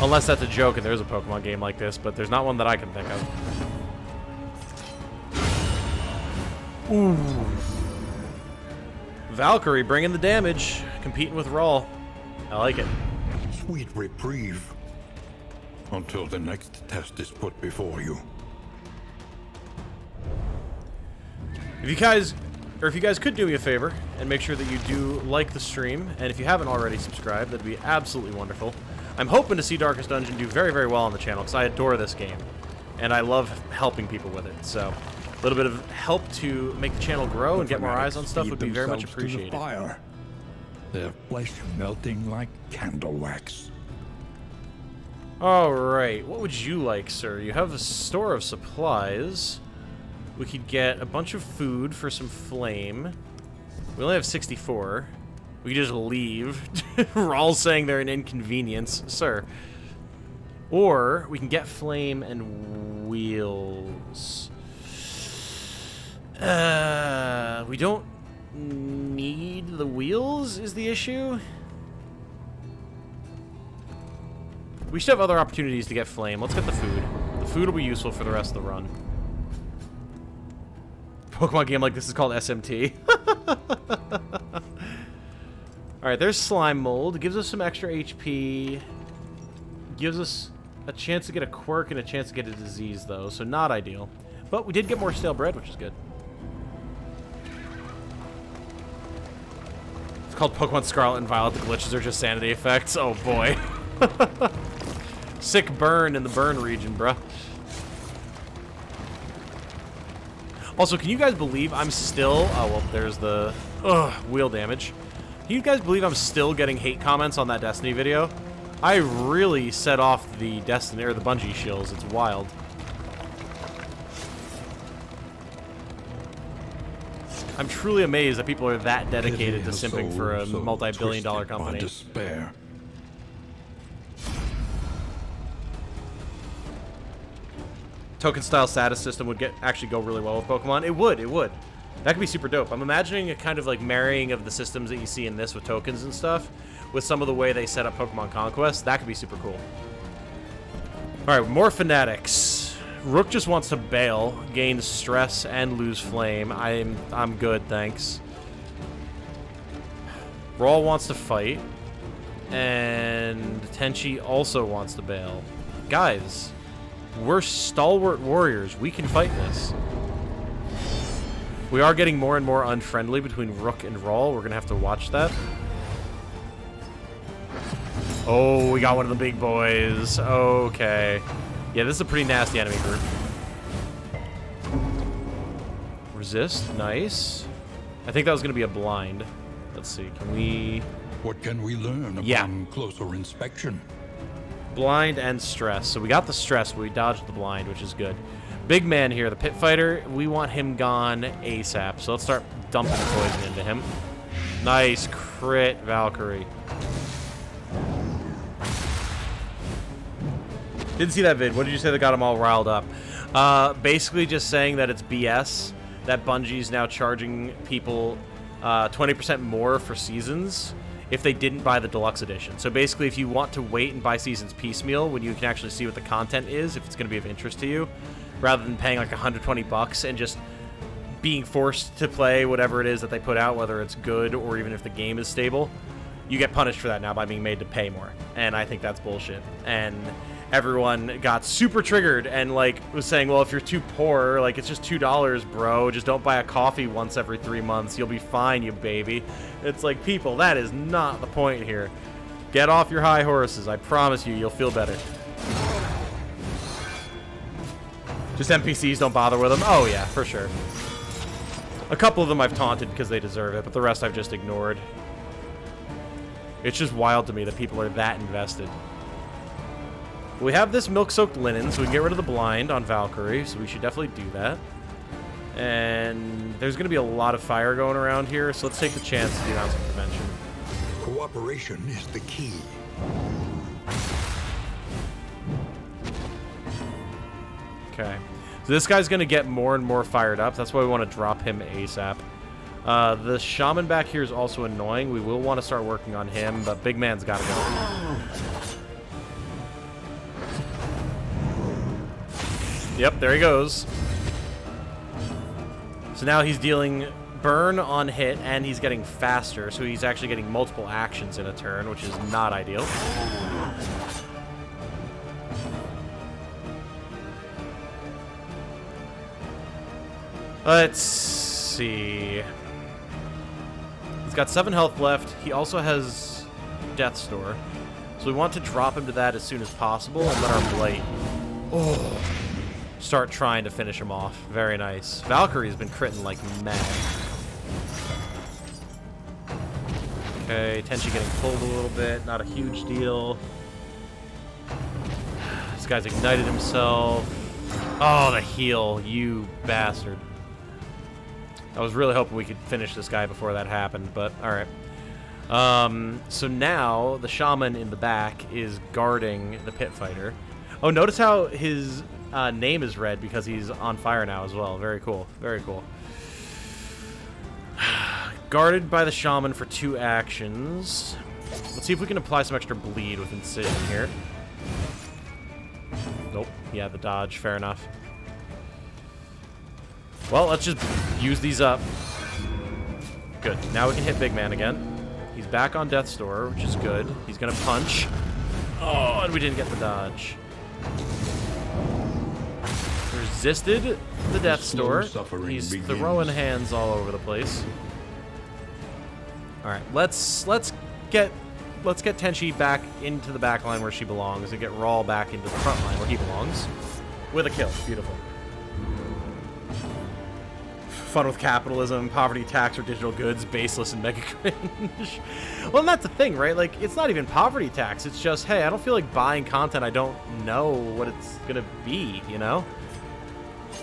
Unless that's a joke and there's a Pokemon game like this, but there's not one that I can think of. Ooh. Valkyrie bringing the damage, competing with Raw. I like it.
Sweet reprieve. Until the next test is put before you.
If you guys could do me a favor and make sure that you do like the stream, and if you haven't already subscribed, that'd be absolutely wonderful. I'm hoping to see Darkest Dungeon do very, very well on the channel, because I adore this game, and I love helping people with it, so a little bit of help to make the channel grow and get more eyes on stuff would be very much appreciated.
The fire. Their flesh melting like candle wax.
Alright, what would you like, sir? You have a store of supplies. We could get a bunch of food for some flame. We only have 64. We could just leave. We're all saying they're an inconvenience, sir. Or we can get flame and wheels. We don't need the wheels is the issue. We should have other opportunities to get flame. Let's get the food. The food will be useful for the rest of the run. Pokemon game like this is called SMT. Alright, there's Slime Mold. Gives us some extra HP. Gives us a chance to get a quirk and a chance to get a disease, though, so not ideal. But we did get more stale bread, which is good. It's called Pokemon Scarlet and Violet. The glitches are just sanity effects. Oh boy. Sick burn in the burn region, bruh. Also, can you guys believe I'm still... Oh, well, there's the... wheel damage. Can you guys believe I'm still getting hate comments on that Destiny video? I really set off the Destiny, or the Bungie shills. It's wild. I'm truly amazed that people are that dedicated to simping for a multi-billion-dollar company.
Despair.
Token-style status system would actually go really well with Pokemon. It would. That could be super dope. I'm imagining a kind of like marrying of the systems that you see in this with tokens and stuff with some of the way they set up Pokemon Conquest. That could be super cool. All right, more fanatics. Rook just wants to bail, gain stress, and lose flame. I'm good, thanks. Brawl wants to fight, and Tenchi also wants to bail. Guys, we're stalwart warriors. We can fight this. We are getting more and more unfriendly between Rook and Rawl. We're going to have to watch that. Oh, we got one of the big boys. Okay. Yeah, this is a pretty nasty enemy group. Resist. Nice. I think that was going to be a blind. Let's see. Can we...
What can we learn upon closer inspection?
Blind and stress. So we got the stress, but we dodged the blind, which is good. Big man here, the pit fighter. We want him gone ASAP. So let's start dumping poison into him. Nice crit, Valkyrie. Didn't see that vid. What did you say that got him all riled up? Basically just saying that it's BS that Bungie's now charging people 20% more for seasons if they didn't buy the deluxe edition. So basically, if you want to wait and buy seasons piecemeal when you can actually see what the content is, if it's going to be of interest to you, rather than paying like $120 and just being forced to play whatever it is that they put out, whether it's good or even if the game is stable, you get punished for that now by being made to pay more. And I think that's bullshit. And everyone got super triggered and like was saying, well, if you're too poor, like it's just $2, bro. Just don't buy a coffee once every 3 months. You'll be fine, you baby. It's like, people, that is not the point here. Get off your high horses. I promise you, you'll feel better. Just NPCs, don't bother with them. Oh yeah, for sure. A couple of them I've taunted because they deserve it, but the rest I've just ignored. It's just wild to me that people are that invested. We have this milk-soaked linen, so we can get rid of the blind on Valkyrie, so we should definitely do that. And there's going to be a lot of fire going around here, so let's take the chance to do some prevention.
Cooperation is the key.
Okay. So this guy's going to get more and more fired up. That's why we want to drop him ASAP. The shaman back here is also annoying. We will want to start working on him, but big man's got to go. Yep, there he goes. So now he's dealing burn on hit, and he's getting faster, so he's actually getting multiple actions in a turn, which is not ideal. Let's see. He's got 7 health left. He also has Death's Door. So we want to drop him to that as soon as possible and let our Blight start trying to finish him off. Very nice. Valkyrie's been critting like mad. Okay, Tenchi getting pulled a little bit. Not a huge deal. This guy's ignited himself. Oh, the heal, you bastard. I was really hoping we could finish this guy before that happened, but alright. So now, the shaman in the back is guarding the pit fighter. Oh, notice how his name is red because he's on fire now as well. Very cool. Very cool. Guarded by the shaman for 2 actions. Let's see if we can apply some extra bleed with Incision here. Nope. Yeah, the dodge. Fair enough. Well, let's just use these up. Good. Now we can hit Big Man again. He's back on Death's Door, which is good. He's going to punch. Oh, and we didn't get the dodge. Resisted the Death's Door. He's throwing hands all over the place. All right, let's get Tenchi back into the back line where she belongs and get Rawl back into the front line where he belongs with a kill. Beautiful. Fun with capitalism, poverty tax or digital goods, baseless and mega cringe. Well, and that's the thing, right? Like, it's not even poverty tax. It's just, hey, I don't feel like buying content I don't know what it's gonna be, you know?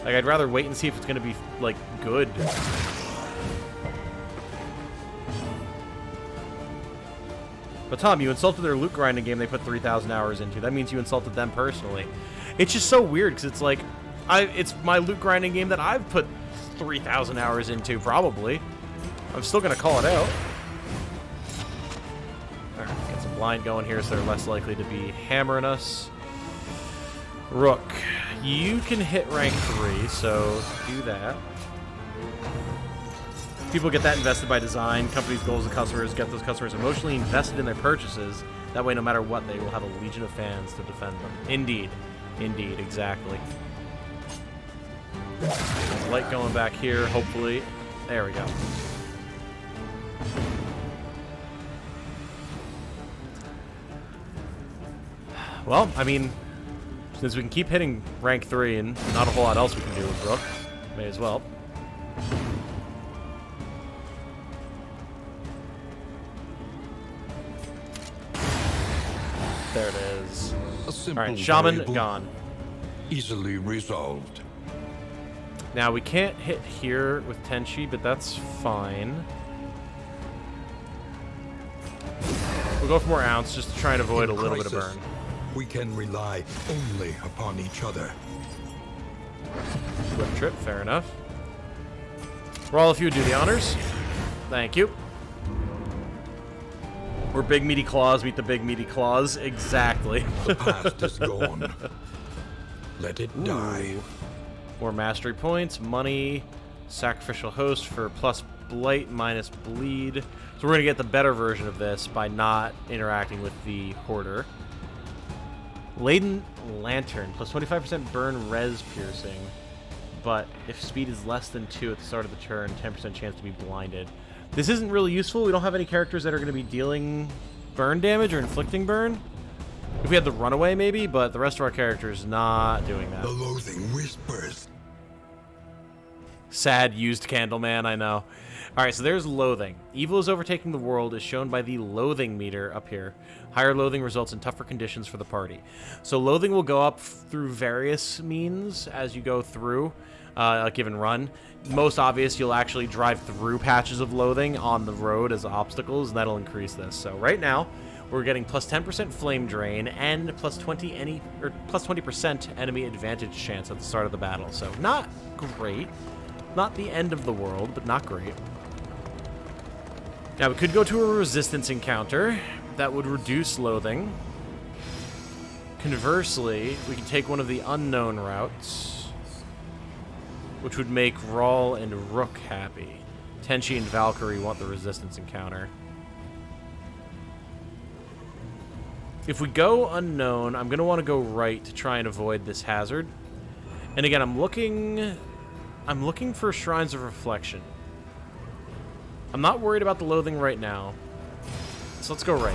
Like, I'd rather wait and see if it's gonna be, like, good. But Tom, you insulted their loot grinding game they put 3,000 hours into. That means you insulted them personally. It's just so weird, because it's like, it's my loot grinding game that I've put 3,000 hours into, probably. I'm still gonna call it out. Alright, get some blind going here so they're less likely to be hammering us. Rook, you can hit rank 3, so do that. People get that invested by design. Companies' goals and customers get those customers emotionally invested in their purchases. That way, no matter what, they will have a legion of fans to defend them. Indeed. Indeed, exactly. Light going back here, hopefully. There we go. Well, I mean, since we can keep hitting rank 3 and not a whole lot else we can do with Rook, may as well. There it is. Alright, Shaman
variable,
gone.
Easily resolved.
Now, we can't hit here with Tenchi, but that's fine. We'll go for more ounce just to try and avoid a little bit of burn.
We can rely only upon each other.
Whip trip, fair enough. Rawl, if you would do the honors. Thank you. Where big meaty claws meet the big meaty claws. Exactly.
The past is gone. Let it die.
More mastery points, money, sacrificial host for plus blight minus bleed. So we're going to get the better version of this by not interacting with the hoarder. Laden lantern, plus 25% burn res piercing. But if speed is less than 2 at the start of the turn, 10% chance to be blinded. This isn't really useful. We don't have any characters that are going to be dealing burn damage or inflicting burn. If we had the runaway, maybe, but the rest of our characters not doing that.
The loathing whispers.
Sad used Candleman, I know. Alright, so there's loathing. Evil is overtaking the world is shown by the loathing meter up here. Higher loathing results in tougher conditions for the party. So loathing will go up through various means as you go through a given run. Most obvious, you'll actually drive through patches of loathing on the road as obstacles, and that'll increase this. So right now, we're getting plus 10% flame drain and plus 20% enemy advantage chance at the start of the battle. So not great. Not the end of the world, but not great. Now, we could go to a resistance encounter. That would reduce loathing. Conversely, we can take one of the unknown routes, which would make Rawl and Rook happy. Tenchi and Valkyrie want the resistance encounter. If we go unknown, I'm going to want to go right to try and avoid this hazard. And again, I'm looking for Shrines of Reflection. I'm not worried about the loathing right now. So let's go right.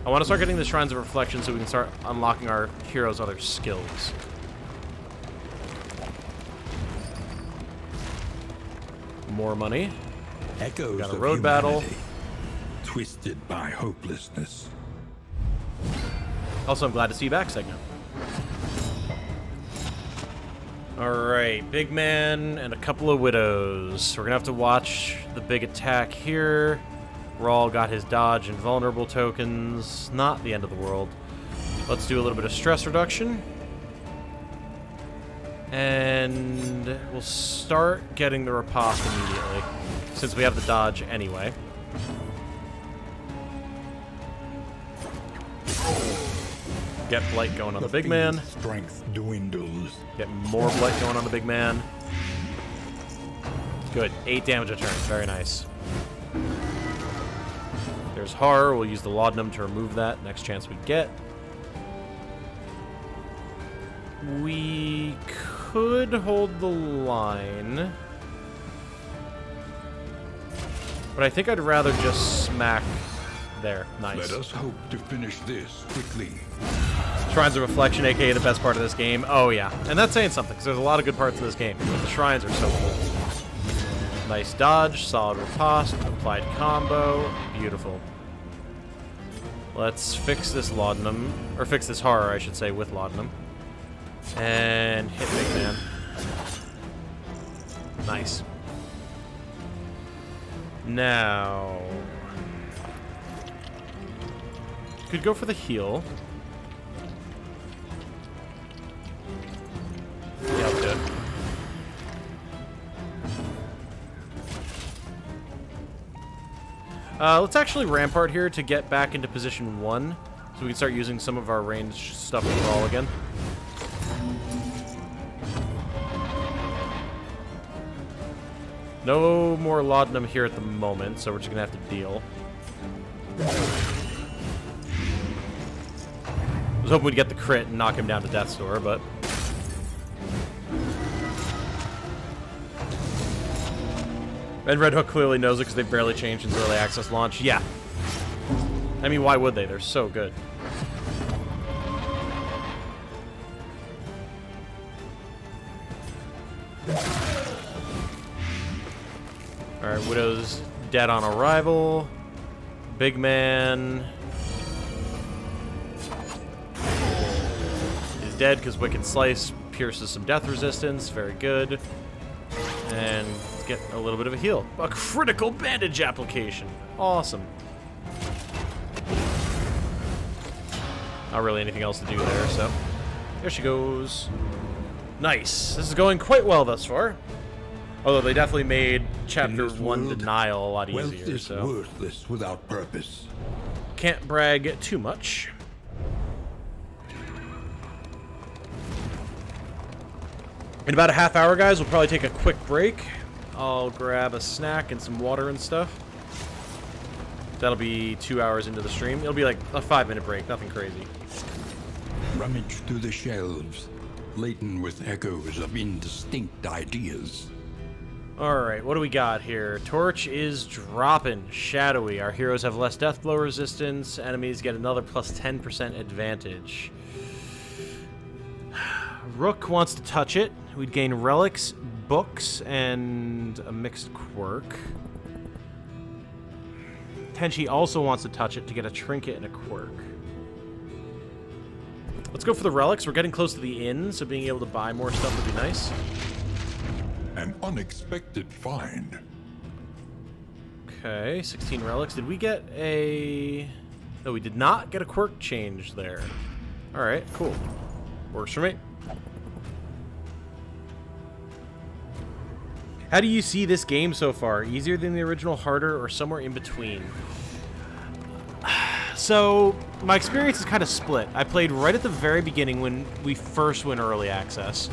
I want to start getting the Shrines of Reflection so we can start unlocking our heroes' other skills. More money.
Echoes
Got a
of
road battle.
humanity, twisted by hopelessness.
Also, I'm glad to see you back, Segment. Alright, big man and a couple of widows. We're gonna have to watch the big attack here. Rawl got his dodge and vulnerable tokens. Not the end of the world. Let's do a little bit of stress reduction. And we'll start getting the riposte immediately, since we have the dodge anyway. Get blight going on the big man.
Strength dwindles.
Get more blight going on the big man. Good. 8 damage a turn. Very nice. There's horror. We'll use the laudanum to remove that next chance we get. We could hold the line. But I think I'd rather just smack there. Nice.
Let us hope to finish this quickly.
Shrines of Reflection, aka the best part of this game. Oh yeah, and that's saying something, because there's a lot of good parts of this game, but the shrines are so cool. Nice dodge, solid riposte, applied combo, beautiful. Let's fix this laudanum, or fix this horror, I should say, with laudanum. And hit Big Man. Nice. Now... could go for the heal. Yeah, I'll do it. Let's actually Rampart here to get back into position 1, so we can start using some of our ranged stuff overall again. No more laudanum here at the moment, so we're just gonna have to deal. I was hoping we'd get the crit and knock him down to Death's Door, but... And Red Hook clearly knows it because they've barely changed since early access launch. Yeah. I mean, why would they? They're so good. Alright, Widow's dead on arrival. Big Man is dead because Wicked Slice pierces some death resistance. Very good. And get a little bit of a heal. A critical bandage application. Awesome. Not really anything else to do there, so there she goes. Nice. This is going quite well thus far. Although they definitely made Chapter 1 Denial a lot easier,
Wealth is
so
worthless without purpose.
can't brag too much. In about a half hour, guys, we'll probably take a quick break. I'll grab a snack and some water and stuff. That'll be 2 hours into the stream. It'll be like a 5-minute break, nothing crazy.
Rummage through the shelves, laden with echoes of indistinct ideas.
Alright, what do we got here? Torch is dropping. Shadowy. Our heroes have less death blow resistance. Enemies get another plus 10% advantage. Rook wants to touch it. We'd gain relics, books, and a mixed quirk. Tenchi also wants to touch it to get a trinket and a quirk. Let's go for the relics. We're getting close to the inn, so being able to buy more stuff would be nice.
An unexpected find.
Okay, 16 relics. Did we get a... No, we did not get a quirk change there. Alright, cool. Works for me. How do you see this game so far? Easier than the original, harder, or somewhere in between? So, my experience is kind of split. I played right at the very beginning when we first went early access.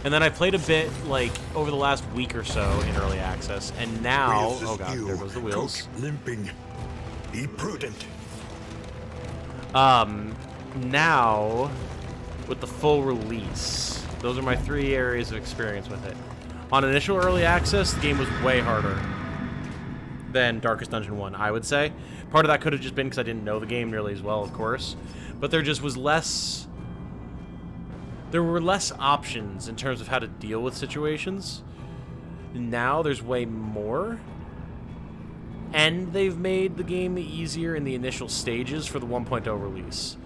And then I played a bit, like, over the last week or so in early access. And now...
Wheels
oh god,
askew.
there goes the wheels.
Cook limping. Be prudent.
Now, with the full release, those are my 3 areas of experience with it. On initial early access, the game was way harder than Darkest Dungeon 1, I would say. Part of that could have just been because I didn't know the game nearly as well, of course. But there just was less... There were less options in terms of how to deal with situations. Now there's way more. And they've made the game easier in the initial stages for the 1.0 release.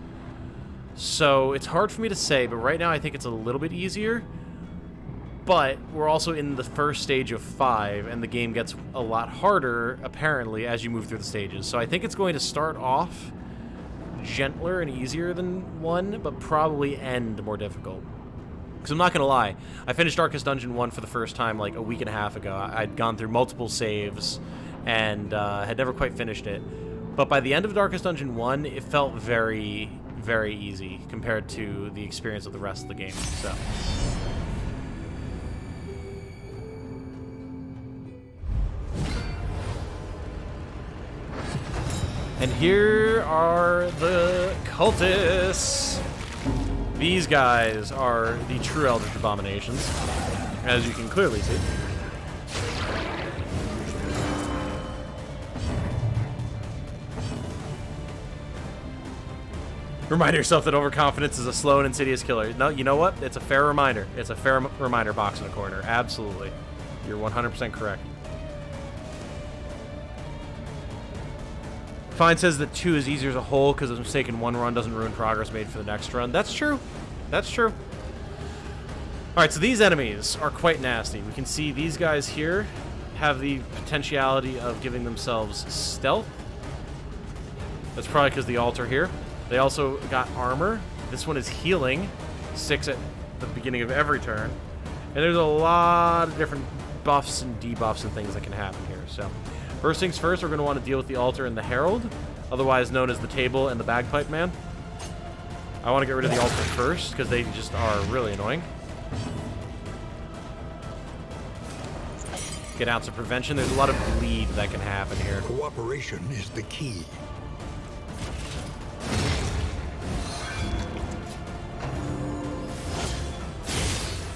So it's hard for me to say, but right now I think it's a little bit easier. But we're also in the first stage of 5, and the game gets a lot harder, apparently, as you move through the stages. So I think it's going to start off gentler and easier than 1, but probably end more difficult. Because I'm not going to lie, I finished Darkest Dungeon 1 for the first time like a week and a half ago. I'd gone through multiple saves and had never quite finished it. But by the end of Darkest Dungeon 1, it felt very, very easy compared to the experience of the rest of the game. So... And here are the cultists. These guys are the true Eldritch Abominations, as you can clearly see. Remind yourself that overconfidence is a slow and insidious killer. No, you know what? It's a fair reminder. It's a fair reminder box in a corner. Absolutely. You're 100% correct. Fine says that 2 is easier as a whole because a mistake in one run doesn't ruin progress made for the next run. That's true. That's true. Alright, so these enemies are quite nasty. We can see these guys here have the potentiality of giving themselves stealth. That's probably because the altar here. They also got armor. This one is healing. 6 at the beginning of every turn. And there's a lot of different buffs and debuffs and things that can happen here. So, first things first, we're going to want to deal with the altar and the herald, otherwise known as the table and the bagpipe man. I want to get rid of the altar first, because they just are really annoying. Get ounce of prevention. There's a lot of bleed that can happen here.
Cooperation is the key.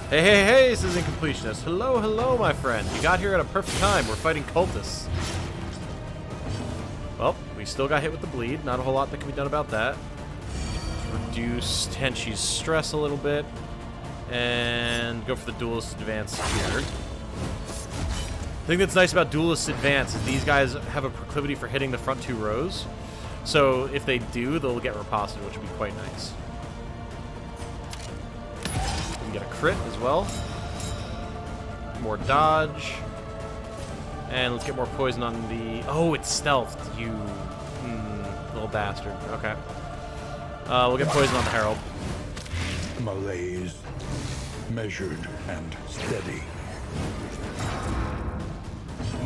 Hey, hey, hey, this is Incompletionist. Hello, hello, my friend. You got here at a perfect time. We're fighting cultists. Well, we still got hit with the bleed. Not a whole lot that can be done about that. Reduce Tenchi's stress a little bit. And go for the Duelist Advance here. The thing that's nice about Duelist Advance is these guys have a proclivity for hitting the front 2 rows. So if they do, they'll get riposted, which would be quite nice. Get a crit as well. More dodge. And let's get more poison on the... Oh, it's stealthed, you little bastard. Okay. We'll get poison on the herald.
Malaise, measured and steady.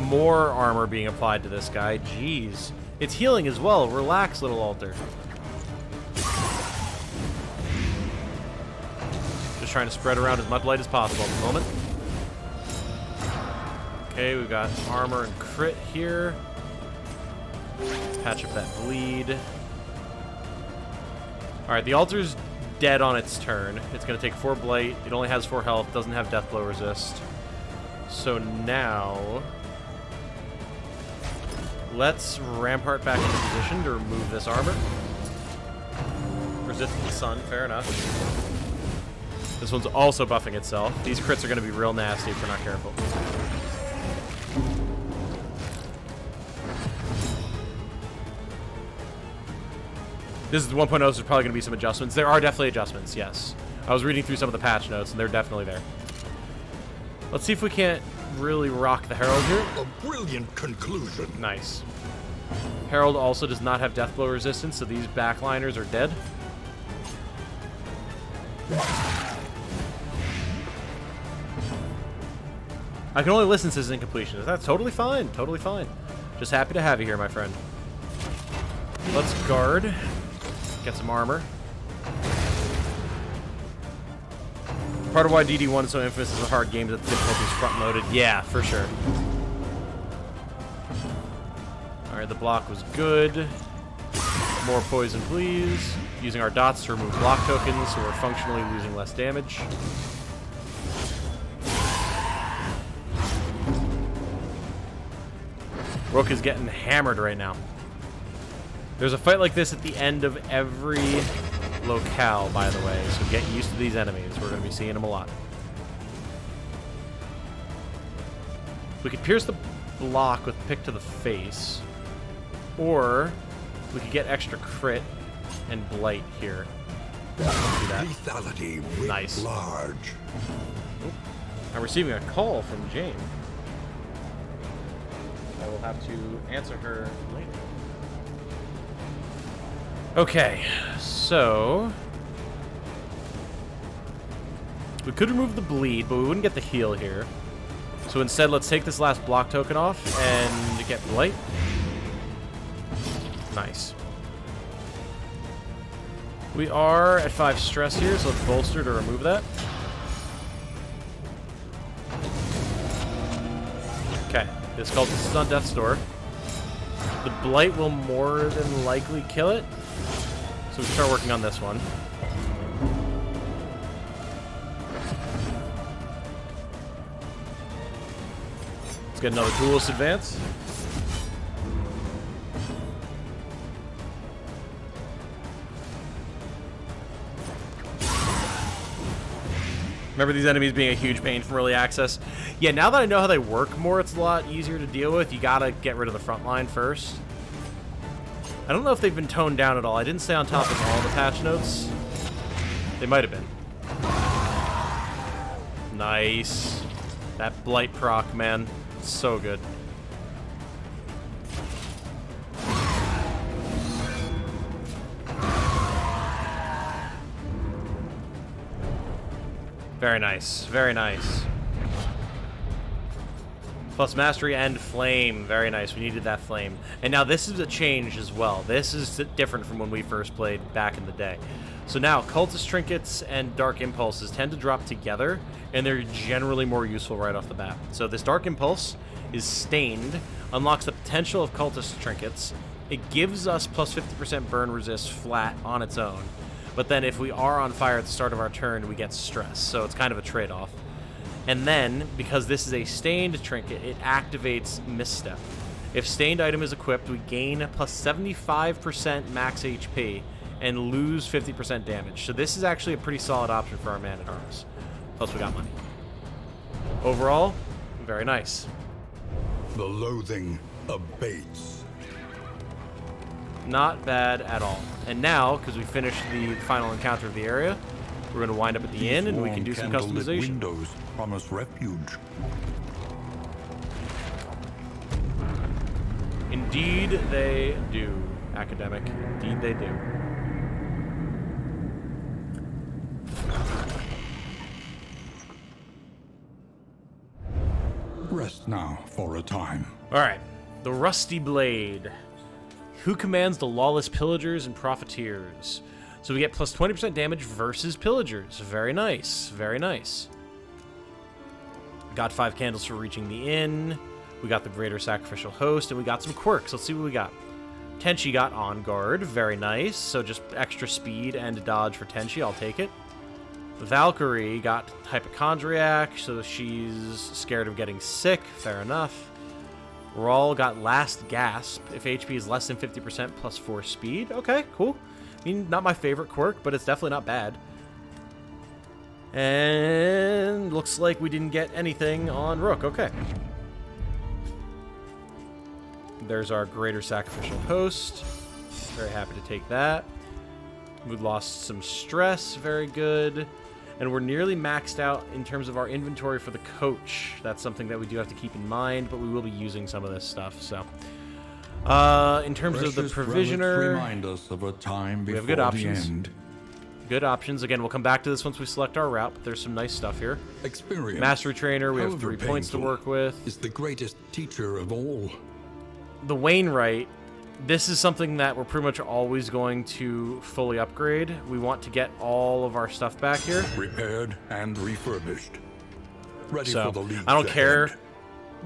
More armor being applied to this guy. Jeez. It's healing as well. Relax, little altar. Trying to spread around as much light as possible at the moment. Okay, we've got armor and crit here. Patch up that bleed. Alright, the altar's dead on its turn. It's going to take 4 blight. It only has 4 health. Doesn't have death blow resist. So now... let's Rampart back into position to remove this armor. Resist the sun. Fair enough. This one's also buffing itself. These crits are going to be real nasty if we're not careful. This is 1.0, so there's probably going to be some adjustments. There are definitely adjustments, yes. I was reading through some of the patch notes, and they're definitely there. Let's see if we can't really rock the Herald here.
A brilliant conclusion.
Nice. Herald also does not have death blow resistance, so these backliners are dead. I can only listen to this incompletion. That's totally fine. Totally fine. Just happy to have you here, my friend. Let's guard. Get some armor. Part of why DD1 is so infamous is a hard game that the difficulty is front-loaded. Yeah, for sure. Alright, the block was good. More poison, please. Using our dots to remove block tokens, so we're functionally losing less damage. Rook is getting hammered right now. There's a fight like this at the end of every locale, by the way, so get used to these enemies. We're going to be seeing them a lot. We could pierce the block with Pick to the face, or we could get extra crit and blight here. Do that.
Lethality writ
Nice.
large.
Oop. I'm receiving a call from Jane. I will have to answer her later. Okay, so we could remove the bleed, but we wouldn't get the heal here. So instead, let's take this last block token off and get blight. Nice. We are at 5 stress here, so let's bolster to remove that. Okay, this called Stun Death's Door. The blight will more than likely kill it, so we start working on this one. Let's get another Duelist Advance. Remember these enemies being a huge pain from early access? Yeah, now that I know how they work more, it's a lot easier to deal with. You gotta get rid of the front line first. I don't know if they've been toned down at all. I didn't stay on top of all the patch notes. They might have been. Nice. That blight proc, man. It's so good. Very nice. Very nice. Plus mastery and flame. Very nice. We needed that flame. And now this is a change as well. This is different from when we first played back in the day. So now cultist trinkets and dark impulses tend to drop together, and they're generally more useful right off the bat. So this dark impulse is stained, unlocks the potential of cultist trinkets. It gives us plus 50% burn resist flat on its own. But then if we are on fire at the start of our turn, we get stress. So it's kind of a trade-off. And then, because this is a stained trinket, it activates Misstep. If stained item is equipped, we gain plus 75% max HP and lose 50% damage. So this is actually a pretty solid option for our man-at-arms. Plus we got money. Overall, very nice.
The loathing abates.
Not bad at all. And now, because we finished the final encounter of the area, we're going to wind up at the inn and we can do some customization.
Windows promise refuge.
Indeed they do, academic. Indeed they do.
Rest now for a time.
Alright, the Rusty Blade. Who commands the lawless pillagers and profiteers? So we get plus 20% damage versus pillagers. Very nice, very nice. Got 5 candles for reaching the inn. We got the greater sacrificial host, and we got some quirks. Let's see what we got. Tenchi got on guard. Very nice. So just extra speed and dodge for Tenchi. I'll take it. Valkyrie got hypochondriac, so she's scared of getting sick. Fair enough. Rawl got last gasp. If HP is less than 50% plus 4 speed. Okay, cool. I mean, not my favorite quirk, but it's definitely not bad. And looks like we didn't get anything on Rook. Okay. There's our greater sacrificial host. Very happy to take that. We lost some stress. Very good. And we're nearly maxed out in terms of our inventory for the coach. That's something that we do have to keep in mind, but we will be using some of this stuff. So, in terms of the provisioner,
remind us of a time
we have
before
good options.
the end.
Good options. Again, we'll come back to this once we select our route, but there's some nice stuff here.
Experience,
Mastery trainer, we have
however
3 points to
painful,
work with.
is the greatest teacher of all.
The Wainwright, this is something that we're pretty much always going to fully upgrade. We want to get all of our stuff back here.
Repaired and refurbished. Ready
So,
for the league
I don't care
ahead.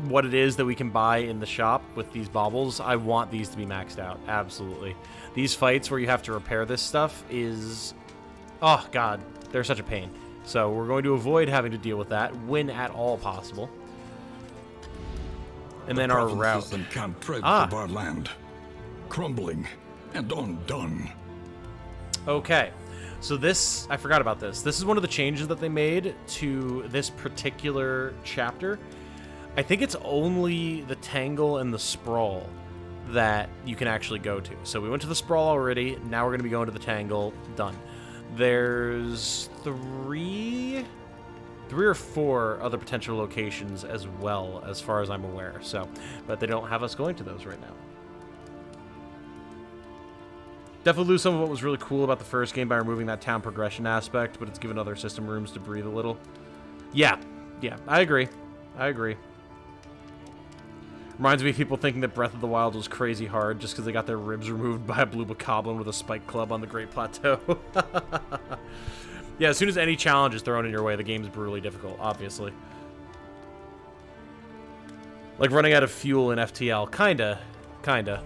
what it is that we can buy in the shop with these baubles. I want these to be maxed out. Absolutely. These fights where you have to repair this stuff is... oh, God. They're such a pain. So we're going to avoid having to deal with that when at all possible. And then our route.
Provinces and cantreds of our land, crumbling and undone.
Okay. So this, I forgot about this. This is one of the changes that they made to this particular chapter. I think it's only the Tangle and the Sprawl that you can actually go to. So we went to the Sprawl already. Now we're going to be going to the Tangle. Done. There's three or four other potential locations as well, as far as I'm aware. So, but they don't have us going to those right now. Definitely lose some of what was really cool about the first game by removing that town progression aspect, but it's given other system rooms to breathe a little. Yeah, I agree. Reminds me of people thinking that Breath of the Wild was crazy hard just because they got their ribs removed by a blue bokoblin with a spike club on the Great Plateau. Yeah, as soon as any challenge is thrown in your way, the game's brutally difficult, obviously. Like running out of fuel in FTL. Kinda.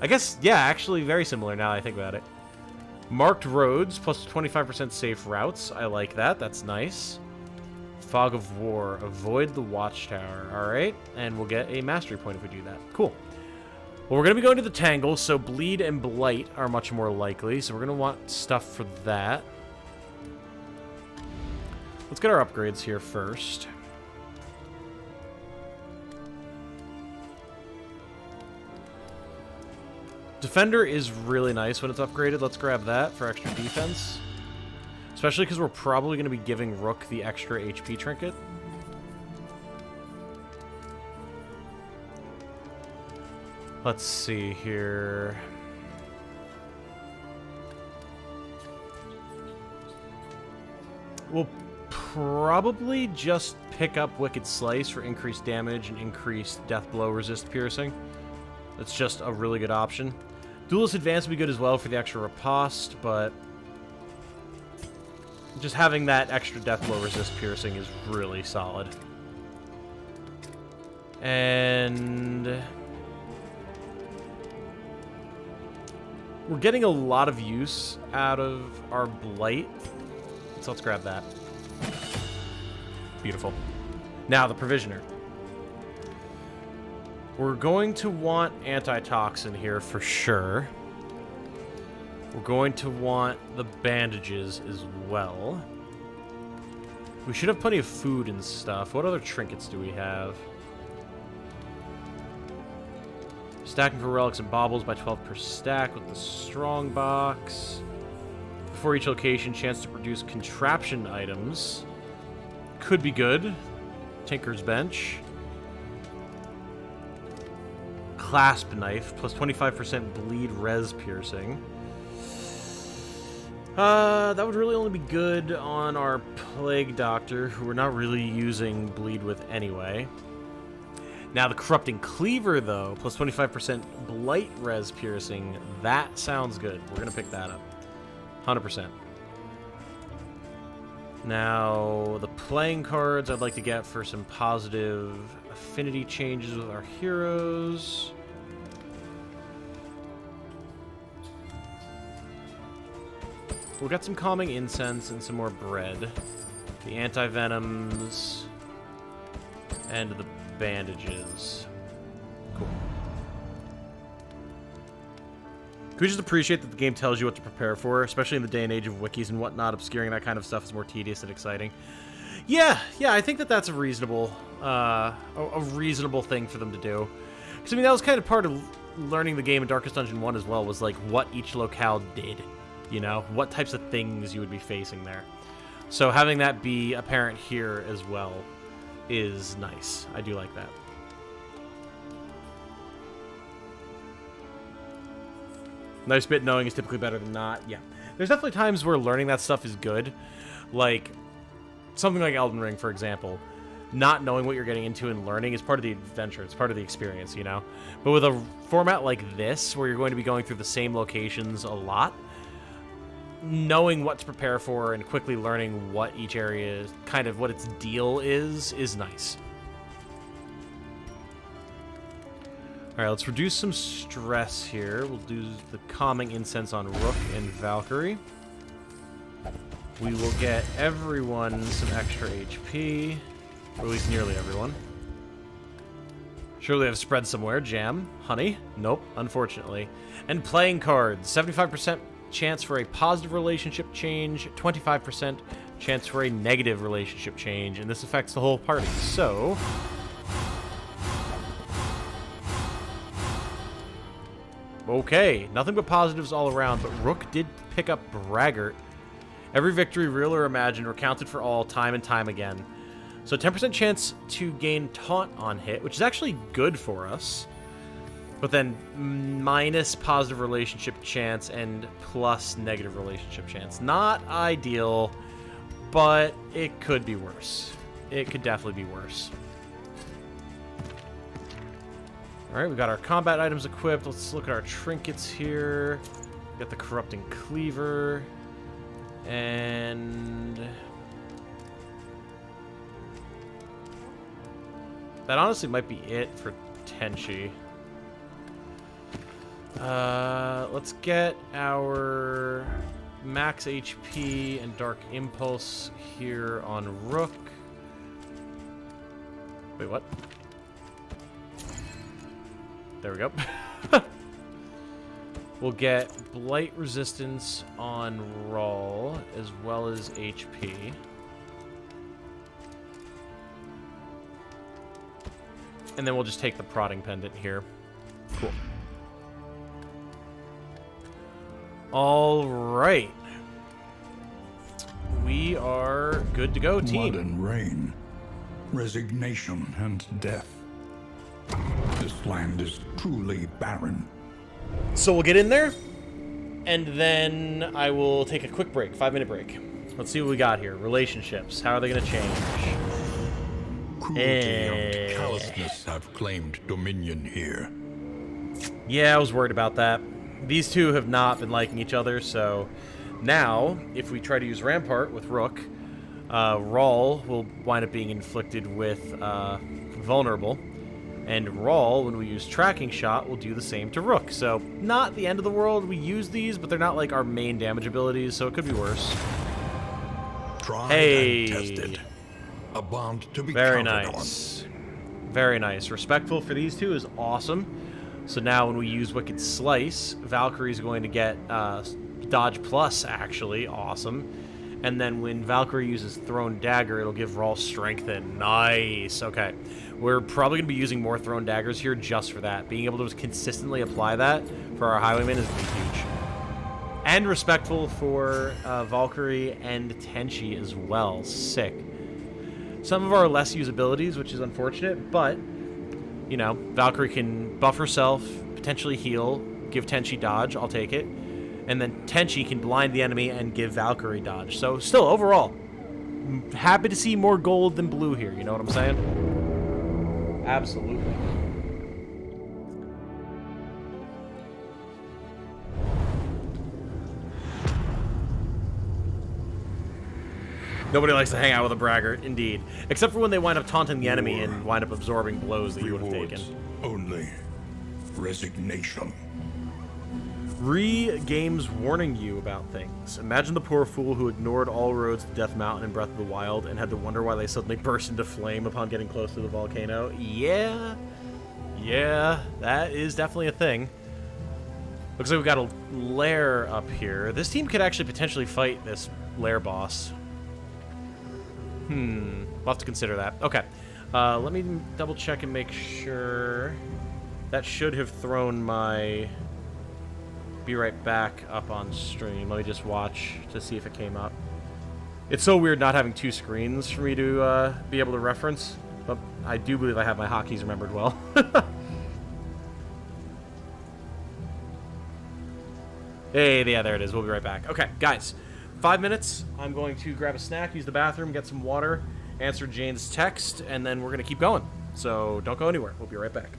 I guess, yeah, actually very similar now that I think about it. Marked roads, plus 25% safe routes. I like that. That's nice. Fog of War. Avoid the Watchtower. Alright, and we'll get a mastery point if we do that. Cool. Well, we're going to be going to the Tangle, so Bleed and Blight are much more likely, so we're going to want stuff for that. Let's get our upgrades here first. Defender is really nice when it's upgraded. Let's grab that for extra defense. Especially because we're probably going to be giving Rook the extra HP trinket. Let's see here. We'll probably just pick up Wicked Slice for increased damage and increased death blow resist piercing. That's just a really good option. Duelist Advance would be good as well for the extra riposte, but just having that extra death blow resist piercing is really solid. And we're getting a lot of use out of our Blight. So let's grab that. Beautiful. Now, the Provisioner. We're going to want Antitoxin here for sure. We're going to want the bandages as well. We should have plenty of food and stuff. What other trinkets do we have? Stacking for relics and baubles by 12 per stack with the strong box. Before each location, chance to produce contraption items. Could be good. Tinker's Bench. Clasp Knife, plus 25% bleed res piercing. That would really only be good on our Plague Doctor, who we're not really using bleed with anyway. Now, the Corrupting Cleaver, though, plus 25% blight res piercing, that sounds good. We're going to pick that up. 100%. Now, the playing cards I'd like to get for some positive affinity changes with our heroes. We've got some Calming Incense and some more bread. The Anti-Venoms and the bandages. Cool. Can we just appreciate that the game tells you what to prepare for, especially in the day and age of wikis and whatnot? Obscuring that kind of stuff is more tedious and exciting. Yeah, I think that that's a reasonable thing for them to do. Because, I mean, that was kind of part of learning the game in Darkest Dungeon 1 as well, was like what each locale did. You know, what types of things you would be facing there. So having that be apparent here as well is nice. I do like that. Nice bit knowing is typically better than not. Yeah. There's definitely times where learning that stuff is good. Like, something like Elden Ring, for example. Not knowing what you're getting into and learning is part of the adventure. It's part of the experience, you know? But with a format like this, where you're going to be going through the same locations a lot, knowing what to prepare for and quickly learning what each area is, kind of what its deal is nice. Alright, let's reduce some stress here. We'll do the Calming Incense on Rook and Valkyrie. We will get everyone some extra HP. Or at least nearly everyone. Surely I've spread somewhere. Jam. Honey. Nope, unfortunately. And playing cards. 75% chance for a positive relationship change, 25% chance for a negative relationship change, and this affects the whole party. So, okay, nothing but positives all around, but Rook did pick up Braggart. Every victory, real or imagined, recounted for all, time and time again. So 10% chance to gain Taunt on hit, which is actually good for us. But then minus positive relationship chance and plus negative relationship chance. Not ideal, but it could be worse. It could definitely be worse. Alright, we got our combat items equipped. Let's look at our trinkets here. We got the Corrupting Cleaver. And that honestly might be it for Tenchi. Let's get our max HP and Dark Impulse here on Rook. Wait, what? There we go. We'll get Blight Resistance on Rawl, as well as HP. And then we'll just take the prodding pendant here. Cool. All right. We are good to go, team.
Blood and rain, resignation and death. This land is truly barren.
So we'll get in there, and then I will take a quick break, 5-minute break. Let's see what we got here. Relationships. How are they going to change?
Cruelty and callousness have claimed dominion here.
Yeah, I was worried about that. These two have not been liking each other, so now, if we try to use Rampart with Rook, Rawl will wind up being inflicted with Vulnerable, and Rawl, when we use Tracking Shot, will do the same to Rook. So, not the end of the world. We use these, but they're not like our main damage abilities, so it could be worse.
Tried
Hey.
and tested. A bond to be
Very
counted
nice. Very nice. Respectful for these two is awesome. So now when we use Wicked Slice, Valkyrie's going to get Dodge Plus, actually. Awesome. And then when Valkyrie uses Thrown Dagger, it'll give Rawl Strengthen. Nice. Okay. We're probably going to be using more Thrown Daggers here just for that. Being able to consistently apply that for our Highwaymen is going to be huge. And Respectful for Valkyrie and Tenchi as well. Sick. Some of our less usabilities, which is unfortunate, but, you know, Valkyrie can buff herself, potentially heal, give Tenchi dodge, I'll take it. And then Tenchi can blind the enemy and give Valkyrie dodge. So, still, overall, happy to see more gold than blue here, you know what I'm saying? Absolutely. Nobody likes to hang out with a braggart, indeed. Except for when they wind up taunting the enemy and wind up absorbing blows that you would have taken.
Only resignation.
Games warning you about things. Imagine the poor fool who ignored all roads to Death Mountain in Breath of the Wild and had to wonder why they suddenly burst into flame upon getting close to the volcano. Yeah, that is definitely a thing. Looks like we've got a lair up here. This team could actually potentially fight this lair boss. We'll have to consider that. Okay, let me double check and make sure. That should have thrown my be right back up on stream. Let me just watch to see if it came up. It's so weird not having two screens for me to be able to reference, but I do believe I have my hotkeys remembered well. Hey, yeah, there it is. We'll be right back. Okay, guys. 5 minutes. I'm going to grab a snack, use the bathroom, get some water, answer Jane's text, and then we're going to keep going. So don't go anywhere. We'll be right back.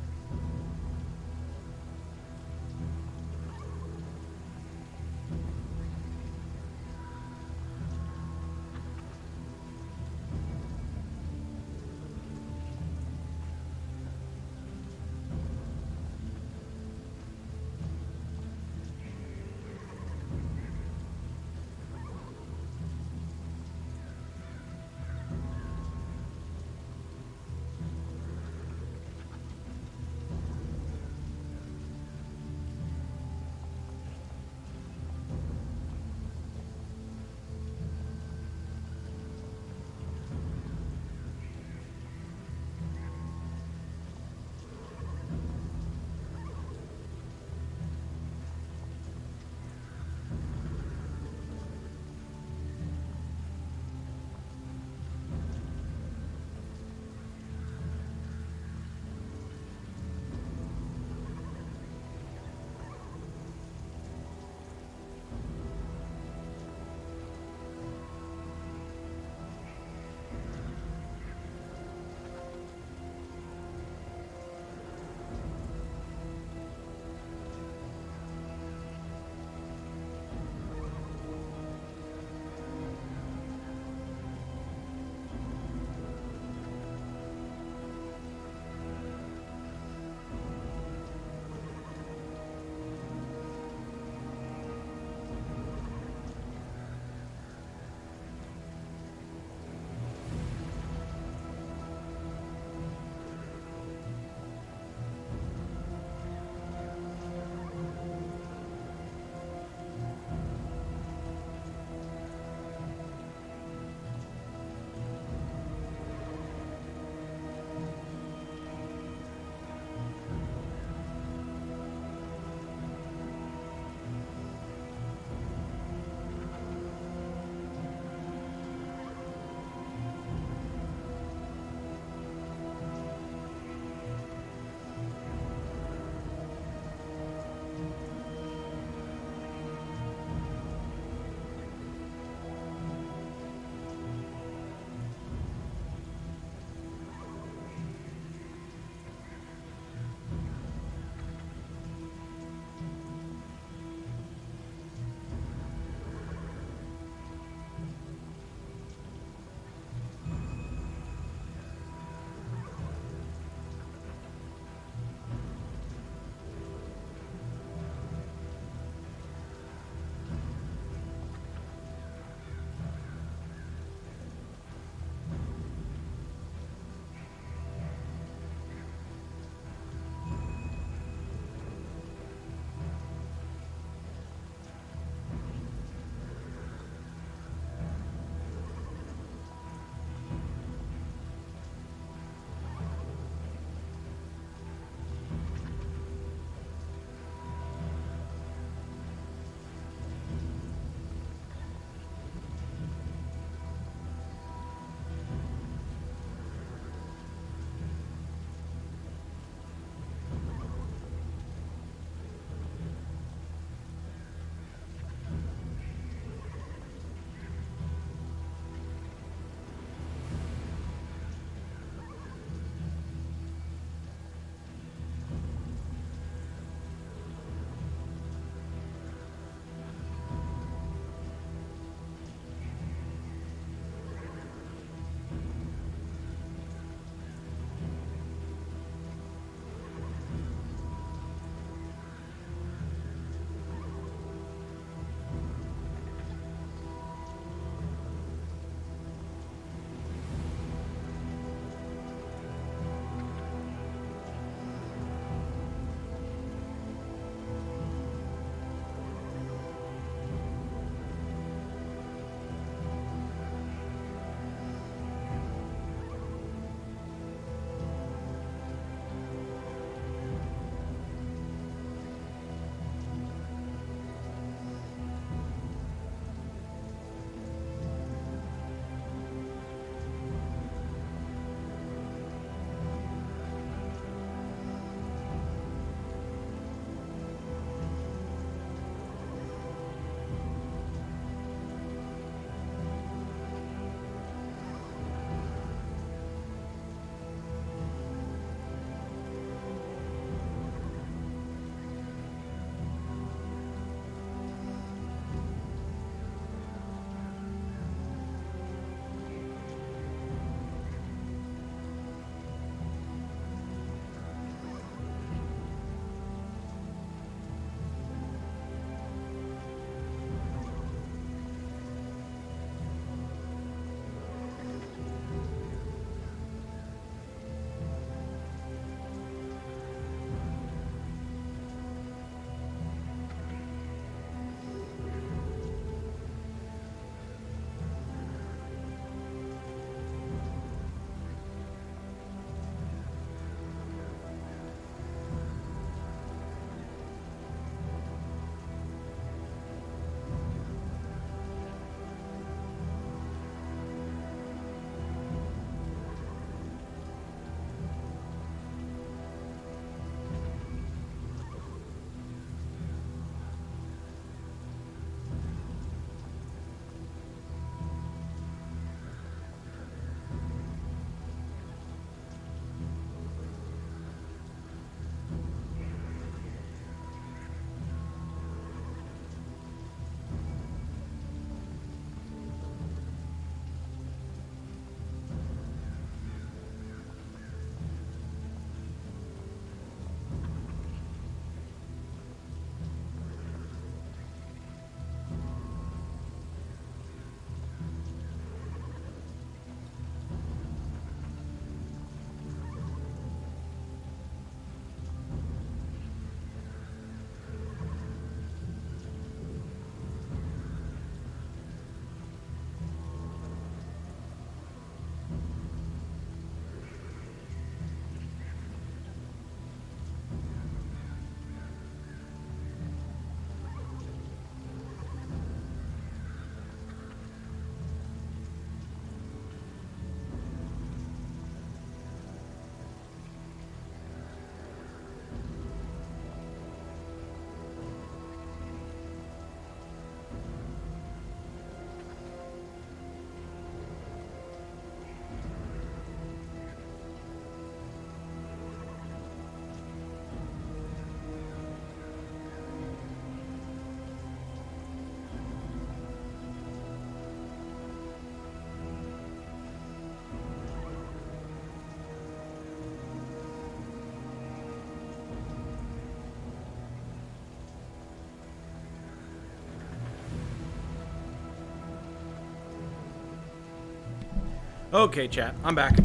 Okay, chat, I'm back.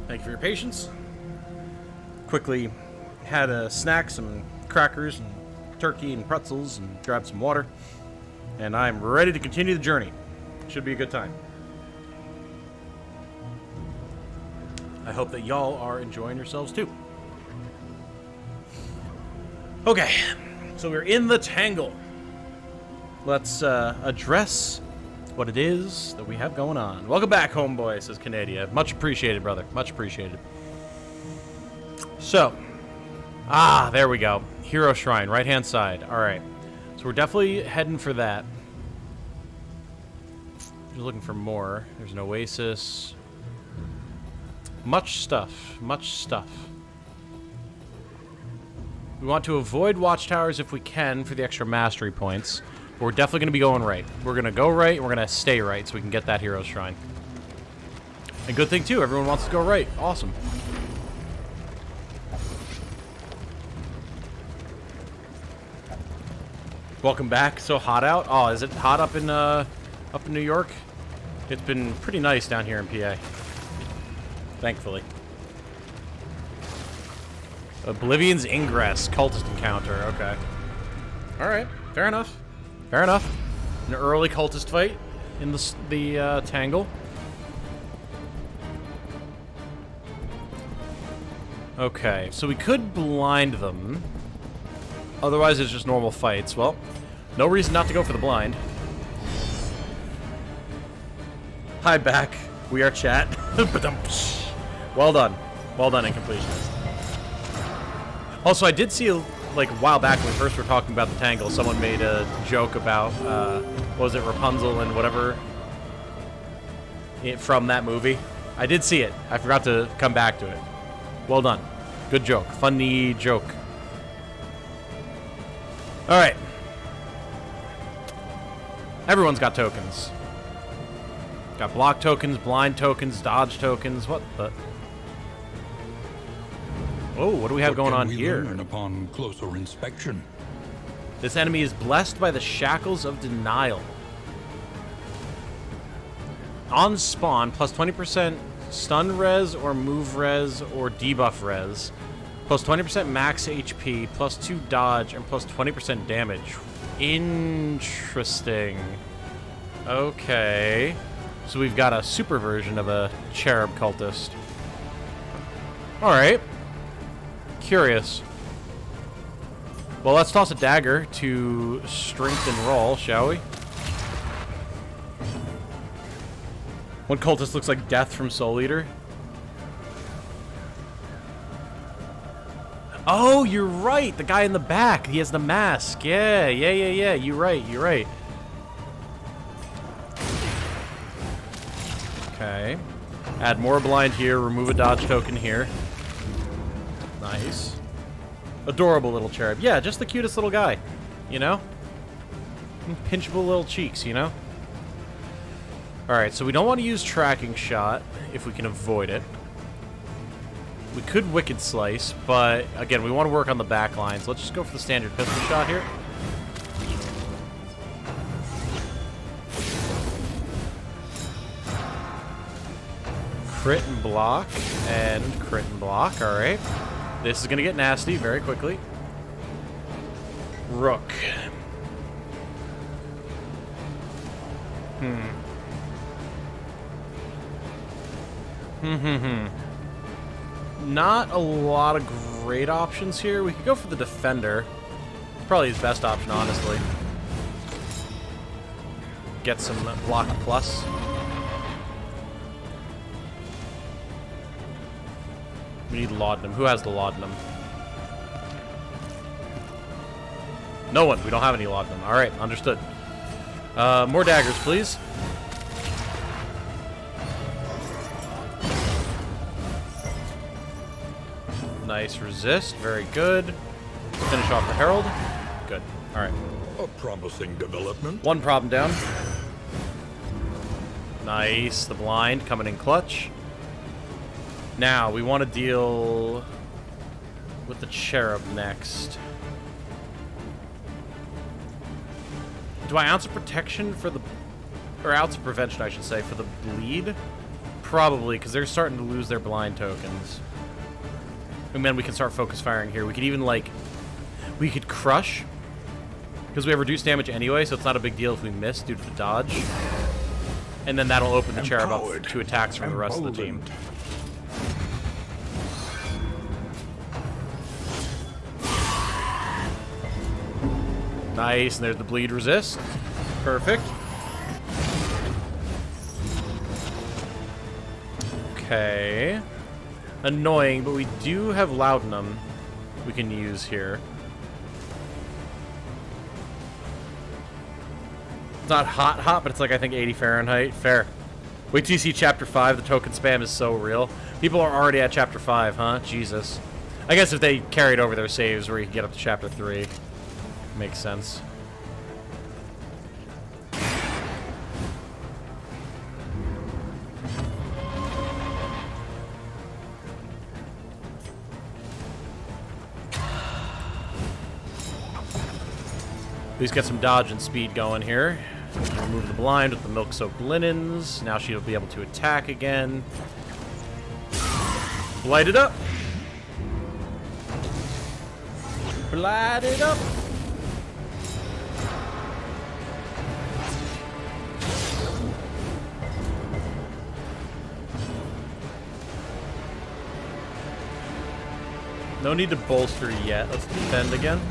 Thank you for your patience. Quickly had a snack, some crackers and turkey and pretzels, and grabbed some water. And I'm ready to continue the journey. Should be a good time. I hope that y'all are enjoying yourselves too. Okay, so we're in the tangle. Let's address what it is that we have going on. Welcome back, homeboy, says Canada. Much appreciated, brother. Much appreciated. So, there we go. Hero Shrine, right-hand side. All right. So we're definitely heading for that. Just looking for more. There's an oasis. Much stuff. Much stuff. We want to avoid watchtowers if we can for the extra mastery points. But we're definitely going to be going right. We're going to go right, and we're going to stay right so we can get that Hero Shrine. And good thing, too. Everyone wants to go right. Awesome. Welcome back. So hot out. Oh, is it hot up in New York? It's been pretty nice down here in PA. Thankfully. Oblivion's Ingress. Cultist encounter. Okay. Alright. Fair enough. Fair enough. An early cultist fight in the tangle. Okay. So we could blind them. Otherwise, it's just normal fights. Well, no reason not to go for the blind. Hi, back. We are chat. Well done. Well done, Incompletionist. Also, I did see, like, a while back when we first were talking about the tangle, someone made a joke about, what was it, Rapunzel and whatever, from that movie. I did see it. I forgot to come back to it. Well done. Good joke. Funny joke. Alright. Everyone's got tokens. Got block tokens, blind tokens, dodge tokens. What the? Oh, what do we have going on here?
Learn upon closer inspection.
This enemy is blessed by the shackles of denial. On spawn, plus 20% stun res or move res or debuff res. Plus 20% max HP, plus 2 dodge, and plus 20% damage. Interesting. Okay. So we've got a super version of a cherub cultist. Alright. Curious. Well, let's toss a dagger to strength and roll, shall we? One cultist looks like Death from Soul Eater. Oh, you're right. The guy in the back. He has the mask. Yeah. You're right. You're right. Okay. Add more blind here. Remove a dodge token here. Nice. Adorable little cherub. Yeah, just the cutest little guy. You know? Pinchable little cheeks, you know? Alright, so we don't want to use tracking shot if we can avoid it. We could Wicked Slice, but again, we want to work on the back lines. Let's just go for the standard pistol shot here. Crit and block, and crit and block. Alright. This is going to get nasty very quickly. Rook. Not a lot of great options here. We could go for the defender. Probably his best option, honestly. Get some block plus. We need laudanum. Who has the laudanum? No one. We don't have any laudanum. Alright, understood. More daggers, please. Nice resist. Very good. Finish off the Herald. Good. Alright.
A promising development.
One problem down. Nice. The blind coming in clutch. Now, we want to deal with the cherub next. Do I ounce of protection for the... Or ounce of prevention, I should say, for the bleed? Probably, because they're starting to lose their blind tokens. And then we can start focus firing here. We could even, like... We could crush. Because we have reduced damage anyway, so it's not a big deal if we miss due to the dodge. And then that'll open the cherub up to attacks from the rest of the team. Nice, and there's the bleed resist. Perfect. Okay. Annoying, but we do have Laudanum we can use here. It's not hot, but it's like, I think, 80 Fahrenheit. Fair. Wait till you see Chapter 5. The token spam is so real. People are already at Chapter 5, huh? Jesus. I guess if they carried over their saves where you can get up to Chapter 3. Makes sense. At least get some dodge and speed going here. Remove the blind with the milk-soaked linens. Now she'll be able to attack again. Light it up. Light it up. No need to bolster yet. Let's defend again.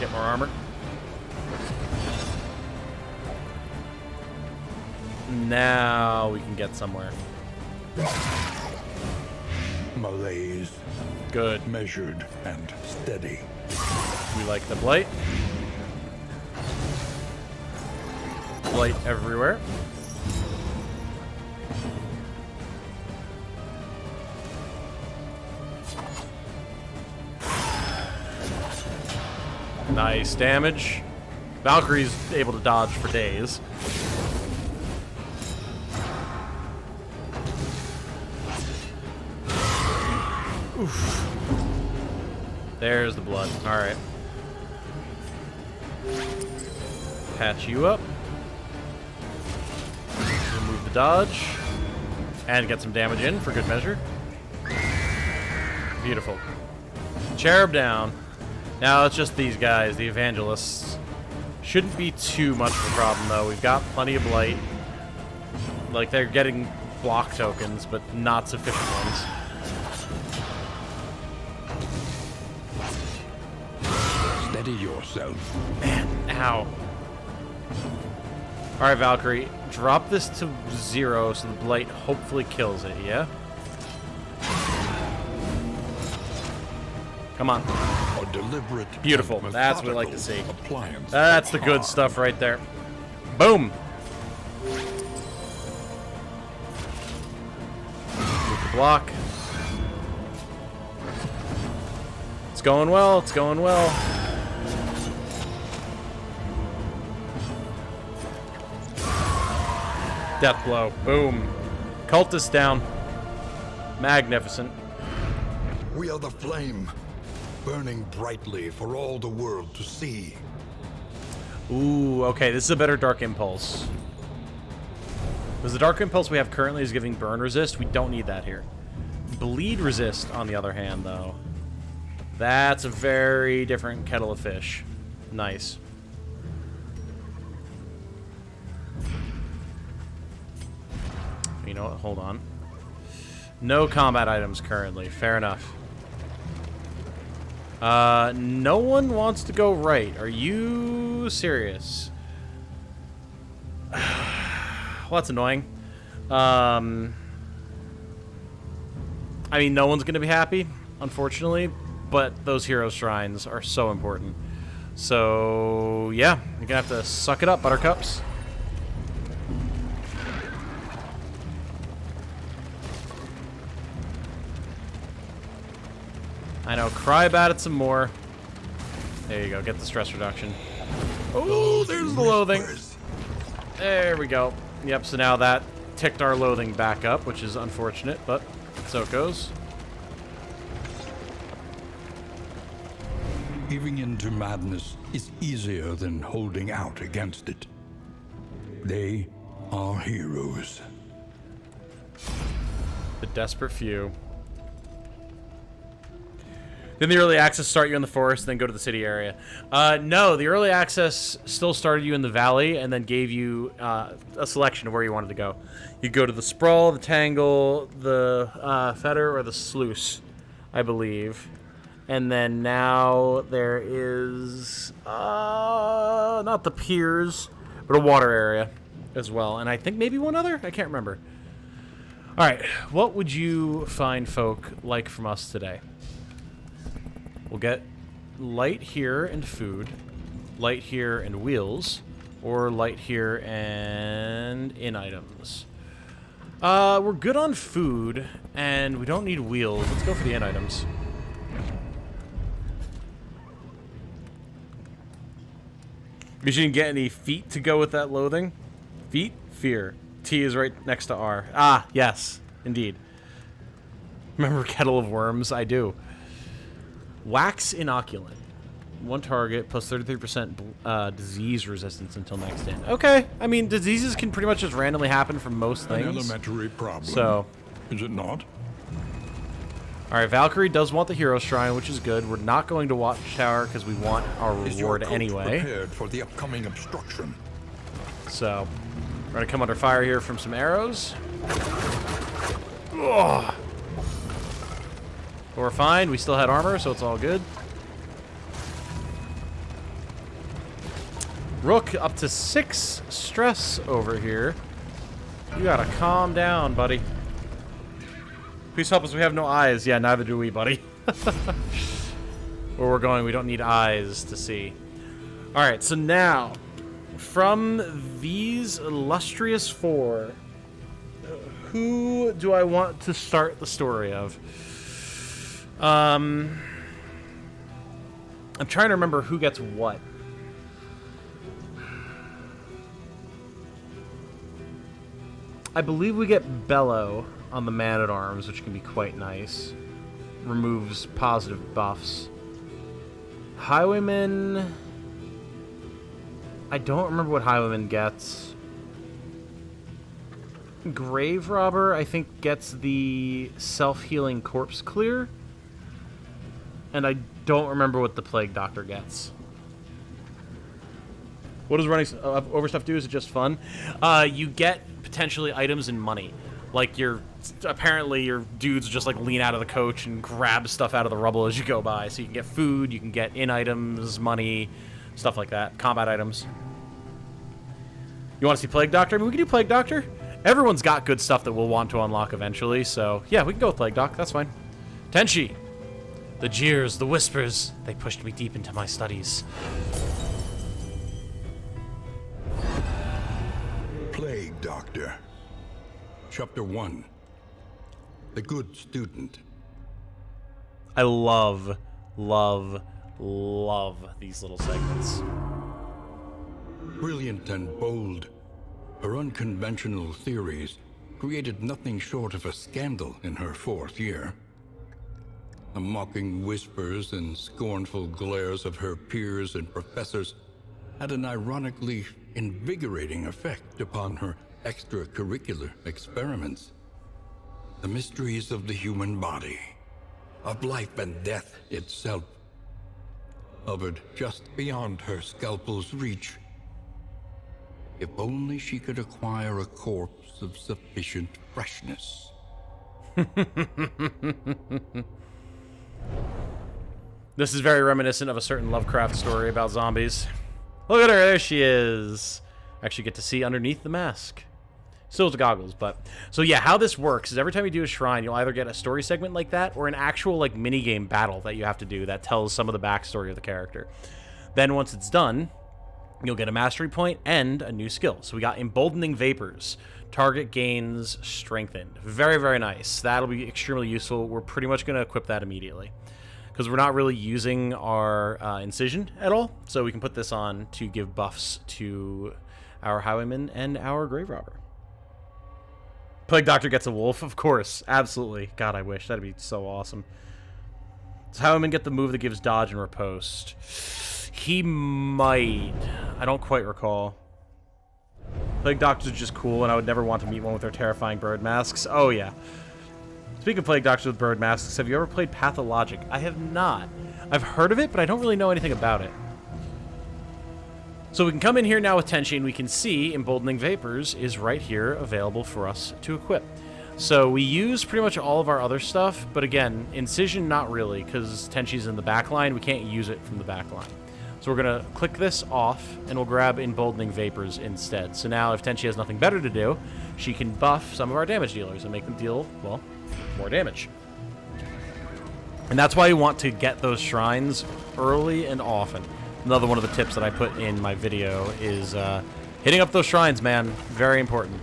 Get more armor. Now we can get somewhere.
Malaise.
Good.
Measured and steady.
We like the blight. Blight everywhere. Nice damage. Valkyrie's able to dodge for days. Oof. There's the blood. Alright. Patch you up. Remove the dodge. And get some damage in for good measure. Beautiful. Cherub down. Now it's just these guys, the evangelists. Shouldn't be too much of a problem though. We've got plenty of blight. Like, they're getting block tokens, but not sufficient ones.
Steady yourself.
Man, ow. Alright, Valkyrie. Drop this to 0 so the blight hopefully kills it, yeah? Come on.
A deliberate,
Beautiful. That's what we like to see.
Appliance.
That's the good stuff right there. Boom. With the block. It's going well. It's going well. Death blow. Boom. Cultist down. Magnificent.
We are the flame, burning brightly for all the world to see.
Ooh, okay, this is a better Dark Impulse. Because the Dark Impulse we have currently is giving burn resist. We don't need that here. Bleed resist, on the other hand, though. That's a very different kettle of fish. Nice. You know what? Hold on. No combat items currently. Fair enough. No one wants to go right. Are you serious? Well, that's annoying. I mean, no one's going to be happy, unfortunately, but those hero shrines are so important. So, yeah, you're going to have to suck it up, Buttercups. I know, cry about it some more. There you go, get the stress reduction. Oh, there's the loathing. There we go. Yep, so now that ticked our loathing back up, which is unfortunate, but so it goes.
Giving in to madness is easier than holding out against it. They are heroes.
The desperate few. Then the early access start you in the forest, then go to the city area. No, the early access still started you in the valley and then gave you a selection of where you wanted to go. You go to the Sprawl, the Tangle, the Fetter, or the Sluice, I believe. And then now there is not the piers, but a water area as well. And I think maybe one other? I can't remember. All right, what would you fine folk like from us today? We'll get light here and food, light here and wheels, or light here and in items. We're good on food, and we don't need wheels. Let's go for the in items. You shouldn't get any feet to go with that loathing. Feet? Fear. T is right next to R. Ah, yes, indeed. Remember Kettle of Worms? I do.Wax Inoculant. One target plus 33% disease resistance until next end. Okay, I mean, diseases can pretty much just randomly happen from most things.
An elementary problem.
So,
is it not?
Alright, Valkyrie does want the Hero Shrine, which is good. We're not going to Watchtower because we want our reward anyway.
Prepared for the upcoming obstruction.
So, we're going to come under fire here from some arrows. Ugh. But we're fine. We still had armor, so it's all good. Rook up to 6 stress over here. You gotta calm down, buddy. Please help us. We have no eyes. Yeah, neither do we, buddy. Where we're going, we don't need eyes to see. Alright, so now, from these illustrious four, who do I want to start the story of? I'm trying to remember who gets what. I believe we get Bellow on the Man-at-Arms, which can be quite nice. Removes positive buffs. Highwayman... I don't remember what Highwayman gets. Grave Robber, I think, gets the self-healing corpse clear. And I don't remember what the Plague Doctor gets. What does running overstuff do? Is it just fun? You get potentially items and money. Like apparently your dudes just like lean out of the coach and grab stuff out of the rubble as you go by. So you can get food, you can get in items, money, stuff like that. Combat items. You want to see Plague Doctor? I mean, we can do Plague Doctor. Everyone's got good stuff that we'll want to unlock eventually. So yeah, we can go with Plague Doc. That's fine. Tenchi. The jeers, the whispers, they pushed me deep into my studies.
Plague Doctor. Chapter 1. The Good Student.
I love these little segments.
Brilliant and bold, her unconventional theories created nothing short of a scandal in her 4th year. The mocking whispers and scornful glares of her peers and professors had an ironically invigorating effect upon her extracurricular experiments. The mysteries of the human body, of life and death itself, hovered just beyond her scalpel's reach. If only she could acquire a corpse of sufficient freshness.
This is very reminiscent of a certain Lovecraft story about zombies. Look at her, there she is. Actually get to see underneath the mask. Still with goggles, but... So yeah, how this works is every time you do a shrine, you'll either get a story segment like that, or an actual, like, minigame battle that you have to do that tells some of the backstory of the character. Then once it's done, you'll get a mastery point and a new skill. So we got Emboldening Vapors. Target gains strengthened. Very, very nice. That'll be extremely useful. We're pretty much going to equip that immediately, because we're not really using our Incision at all. So we can put this on to give buffs to our Highwayman and our Grave Robber. Plague Doctor gets a wolf, of course. Absolutely. God, I wish. That'd be so awesome. Does Highwayman get the move that gives dodge and riposte? He might. I don't quite recall. Plague Doctor's just cool, and I would never want to meet one with their terrifying bird masks. Oh, yeah. Speaking of Plague Doctors with bird masks, have you ever played Pathologic? I have not. I've heard of it, but I don't really know anything about it. So we can come in here now with Tenchi, and we can see Emboldening Vapors is right here available for us to equip. So we use pretty much all of our other stuff, but again, Incision not really, because Tenchi's in the back line. We can't use it from the back line. So we're going to click this off, and we'll grab Emboldening Vapors instead. So now if Tenchi has nothing better to do, she can buff some of our damage dealers and make them deal, well, more damage. And that's why you want to get those shrines early and often. Another one of the tips that I put in my video is hitting up those shrines, man. Very important.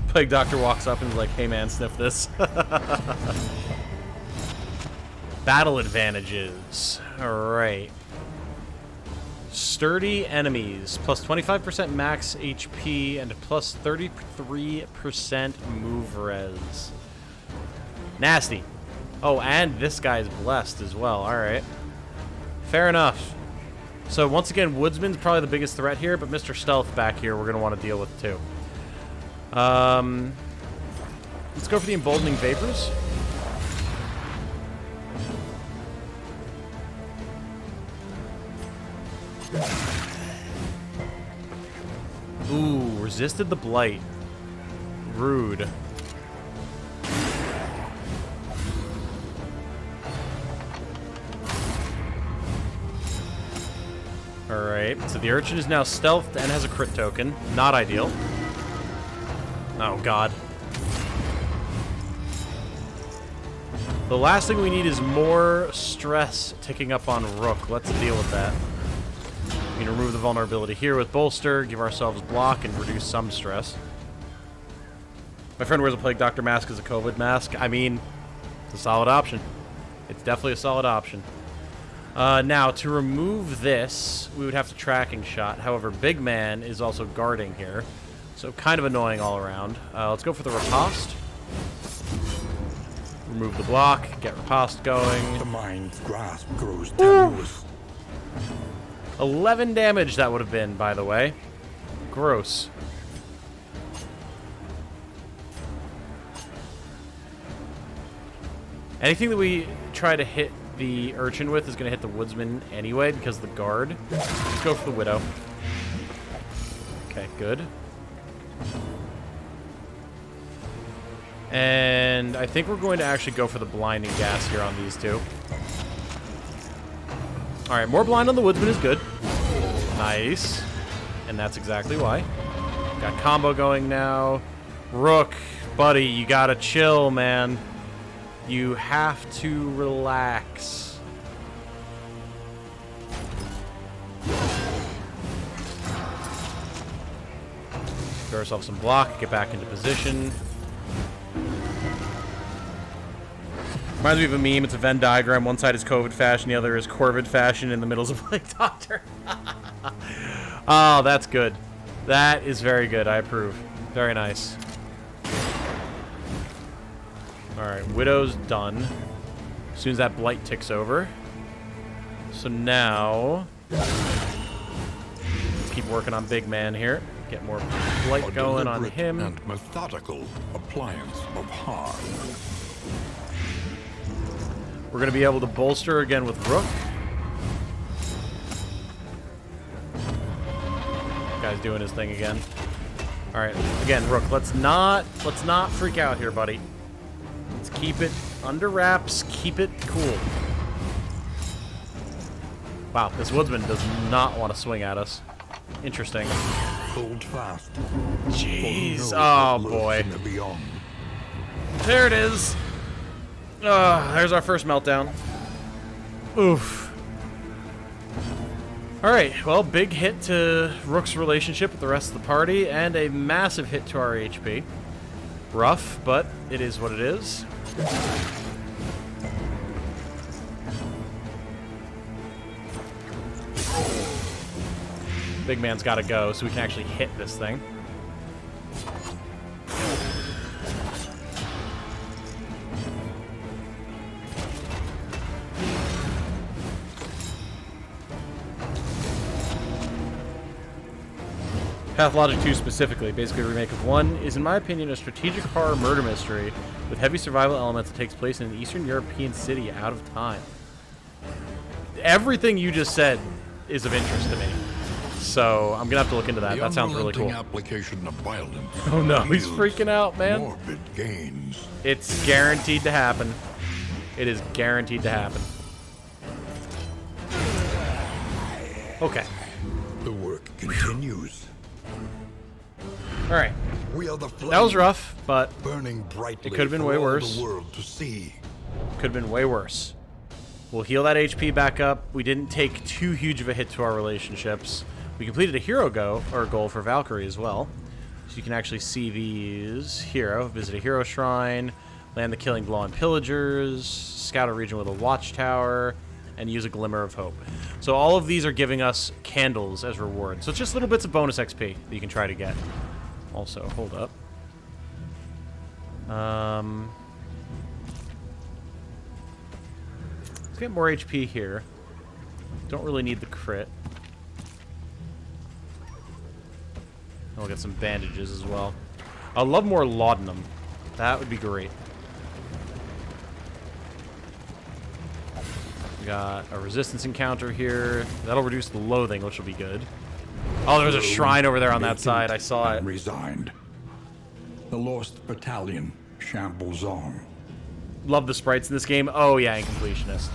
Plague Doctor walks up and is like, hey man, sniff this. Battle advantages. Alright. Sturdy enemies. Plus 25% max HP and plus 33% move res. Nasty. Oh, and this guy's blessed as well. Alright. Fair enough. So once again, Woodsman's probably the biggest threat here, but Mr. Stealth back here we're going to want to deal with too. Let's go for the Emboldening Vapors. Ooh, resisted the blight. Rude. Alright, so the Urchin is now stealthed and has a crit token. Not ideal. Oh, God. The last thing we need is more stress ticking up on Rook. Let's deal with that. We can remove the vulnerability here with Bolster, give ourselves block, and reduce some stress. My friend wears a Plague Doctor mask as a COVID mask. I mean, it's a solid option. It's definitely a solid option. Now, to remove this, we would have to Tracking Shot. However, Big Man is also guarding here. So kind of annoying all around. Let's go for the Riposte. Remove the block, get Riposte going.
The mind's grasp grows tenuous.
11 damage that would have been, by the way. Gross. Anything that we try to hit the Urchin with is going to hit the Woodsman anyway because of the guard. Let's go for the Widow. Okay, good. And I think we're going to actually go for the Blinding Gas here on these two. Alright, more blind on the Woodsman is good. Nice. And that's exactly why. Got combo going now. Rook, buddy, you gotta chill, man. You have to relax. Give ourselves some block, get back into position. Reminds me of a meme. It's a Venn diagram. One side is COVID fashion, the other is Corvid fashion. In the middle is a Plague Doctor. Oh, that's good. That is very good. I approve. Very nice. Alright, Widow's done. As soon as that blight ticks over. So now, let's keep working on Big Man here. Get more blight going on him.
And methodical appliance of harm.
We're going to be able to bolster again with Rook. Guy's doing his thing again. All right, again, Rook. Let's not freak out here, buddy. Let's keep it under wraps. Keep it cool. Wow, this Woodsman does not want to swing at us. Interesting.
Hold fast.
Jeez. Oh boy. There it is. There's our first meltdown. Oof. Alright, well, big hit to Rook's relationship with the rest of the party, and a massive hit to our HP. Rough, but it is what it is. Big Man's gotta go, so we can actually hit this thing. Pathologic 2 specifically, basically a remake of 1, is in my opinion a strategic horror murder mystery with heavy survival elements that takes place in an Eastern European city out of time. Everything you just said is of interest to me. So I'm gonna have to look into that. That sounds really cool.
Application of violence.
Oh no, he's freaking out, man.
Morbid gains.
It's guaranteed to happen. It is guaranteed to happen. Okay.
The work continues.
All right.
We are the
That was rough, but
burning brightly.
It could have been
for
way
all
worse.
The world to see.
could have been way worse. We'll heal that HP back up. We didn't take too huge of a hit to our relationships. We completed a hero goal for Valkyrie as well. So you can actually see these. Hero, visit a hero shrine, land the killing blow on pillagers, scout a region with a watchtower, and use a glimmer of hope. So all of these are giving us candles as reward. So it's just little bits of bonus XP that you can try to get. Also, hold up. Let's get more HP here. Don't really need the crit. I'll get some bandages as well. I'd love more laudanum. That would be great. We got a resistance encounter here. That'll reduce the loathing, which will be good. Oh, there's a shrine over there on that side. I saw it.
Resigned. The Lost Battalion shambles on.
Love the sprites in this game. Oh, yeah, and Completionist.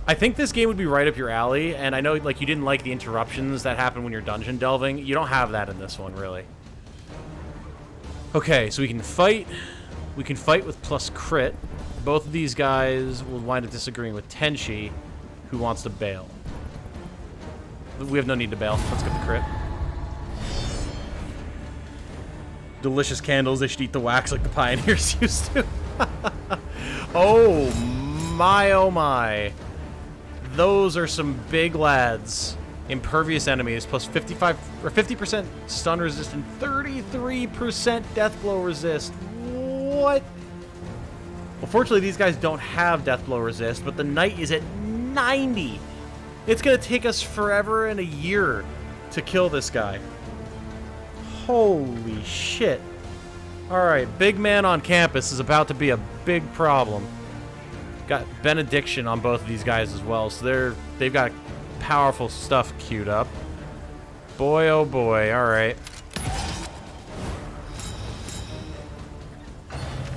I think this game would be right up your alley, and I know like you didn't like the interruptions that happen when you're dungeon delving. You don't have that in this one, really. Okay, so we can fight. We can fight with plus crit. Both of these guys will wind up disagreeing with Tenchi, who wants to bail. We have no need to bail. Let's get the crit. Delicious candles. They should eat the wax like the pioneers used to. Oh my, oh my. Those are some big lads. Impervious enemies plus 55 or 50% stun resistant, 33% death blow resist. What? Well, fortunately, these guys don't have death blow resist, but the knight is at 90. It's gonna take us forever and a year to kill this guy. Holy shit. Alright, big man on campus is about to be a big problem. Got benediction on both of these guys as well, so they've got powerful stuff queued up. Boy, oh boy, alright.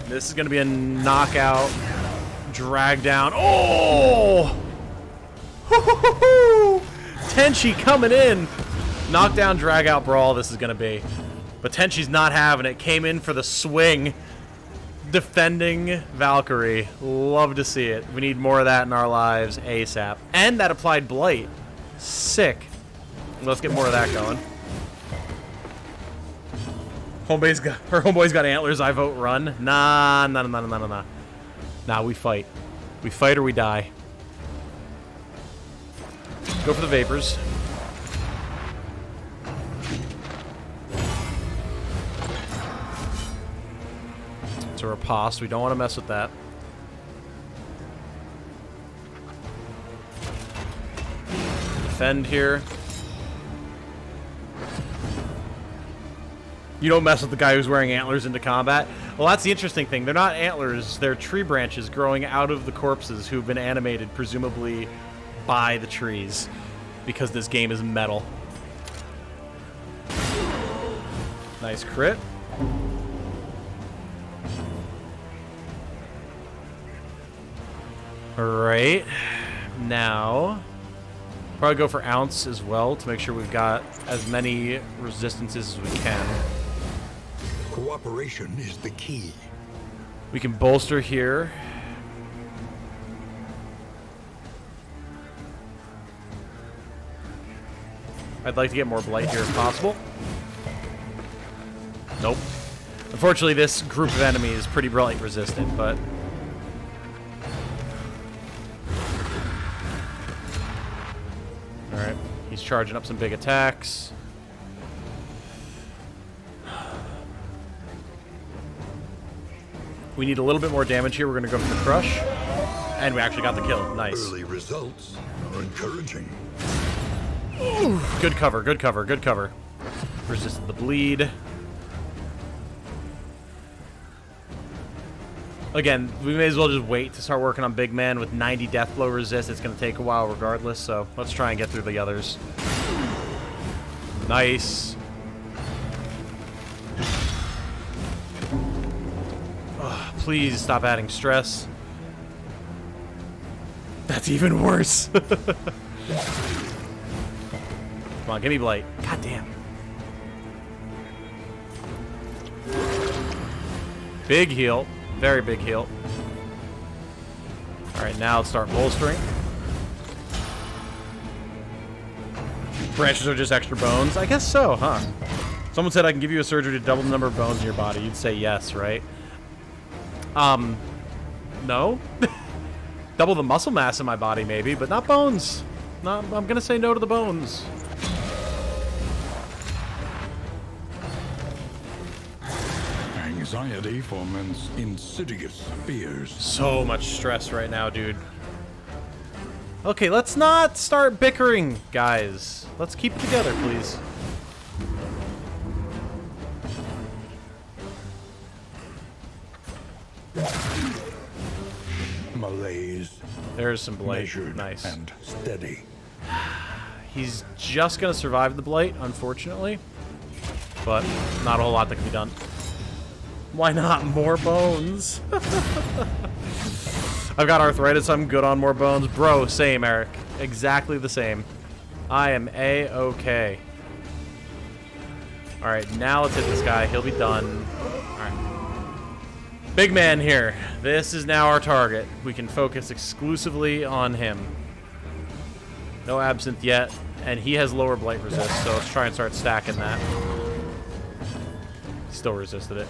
This is gonna be a knockout, drag down. Oh! Tenchi coming in. Knockdown, drag out, brawl, this is gonna be. But Tenchi's not having it. Came in for the swing. Defending Valkyrie. Love to see it. We need more of that in our lives ASAP. And that applied blight. Sick. Let's get more of that going. Her homeboy's got antlers. I vote run. Nah. Nah, we fight. We fight or we die. Go for the vapors. It's a riposte. We don't want to mess with that. Defend here. You don't mess with the guy who's wearing antlers into combat. Well, that's the interesting thing. They're not antlers. They're tree branches growing out of the corpses who've been animated, presumably by the trees, because this game is metal. Nice crit. Alright. Now, probably go for ounce as well to make sure we've got as many resistances as we can.
Cooperation is the key.
We can bolster here. I'd like to get more blight here if possible. Nope. Unfortunately, this group of enemies is pretty blight resistant, but... Alright, he's charging up some big attacks. We need a little bit more damage here. We're going to go for the crush. And we actually got the kill. Nice.
Early results are encouraging.
Ooh, good cover, good cover, good cover. Resisted the bleed. Again, we may as well just wait to start working on Big Man with 90 death blow resist. It's going to take a while regardless, so let's try and get through the others. Nice. Oh, please stop adding stress. That's even worse. Come on, give me Blight. God damn. Big heal. Very big heal. Alright, now let's start bolstering. Branches are just extra bones? I guess so, huh? Someone said I can give you a surgery to double the number of bones in your body. You'd say yes, right? No? Double the muscle mass in my body, maybe, but not bones. No, I'm gonna say no to the bones.
Anxiety foments insidious fears.
So much stress right now, dude. Okay, let's not start bickering, guys. Let's keep it together, please.
Malaise.
There's some blight.
Measured
Nice.
and steady.
He's just gonna survive the blight, unfortunately. But not a whole lot that can be done. Why not? More bones. I've got arthritis. I'm good on more bones. Bro, same, Eric. Exactly the same. I am A-okay. Alright, now let's hit this guy. He'll be done. Alright. Big Man here. This is now our target. We can focus exclusively on him. No absinthe yet. And he has lower blight resist, so let's try and start stacking that. Still resisted it.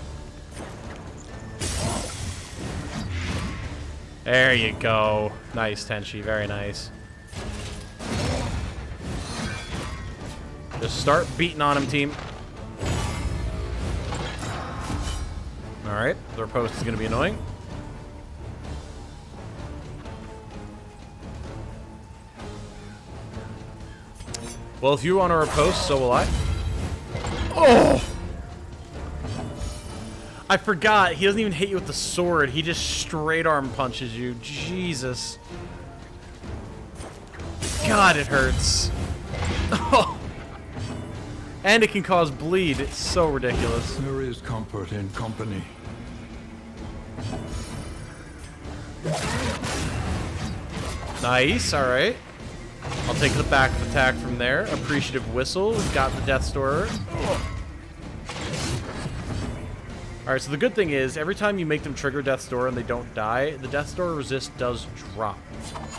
There you go. Nice, Tenchi. Very nice. Just start beating on him, team. Alright. The riposte is going to be annoying. Well, if you want to riposte, so will I. Oh! I forgot. He doesn't even hit you with the sword. He just straight arm punches you. Jesus. God, it hurts. Oh. And it can cause bleed. It's so ridiculous.
There is comfort in company.
Nice. All right. I'll take the back attack from there. Appreciative whistle. We've got the Death Storer. Oh. Alright, so the good thing is, every time you make them trigger Death Storer and they don't die, the Death Storer resist does drop.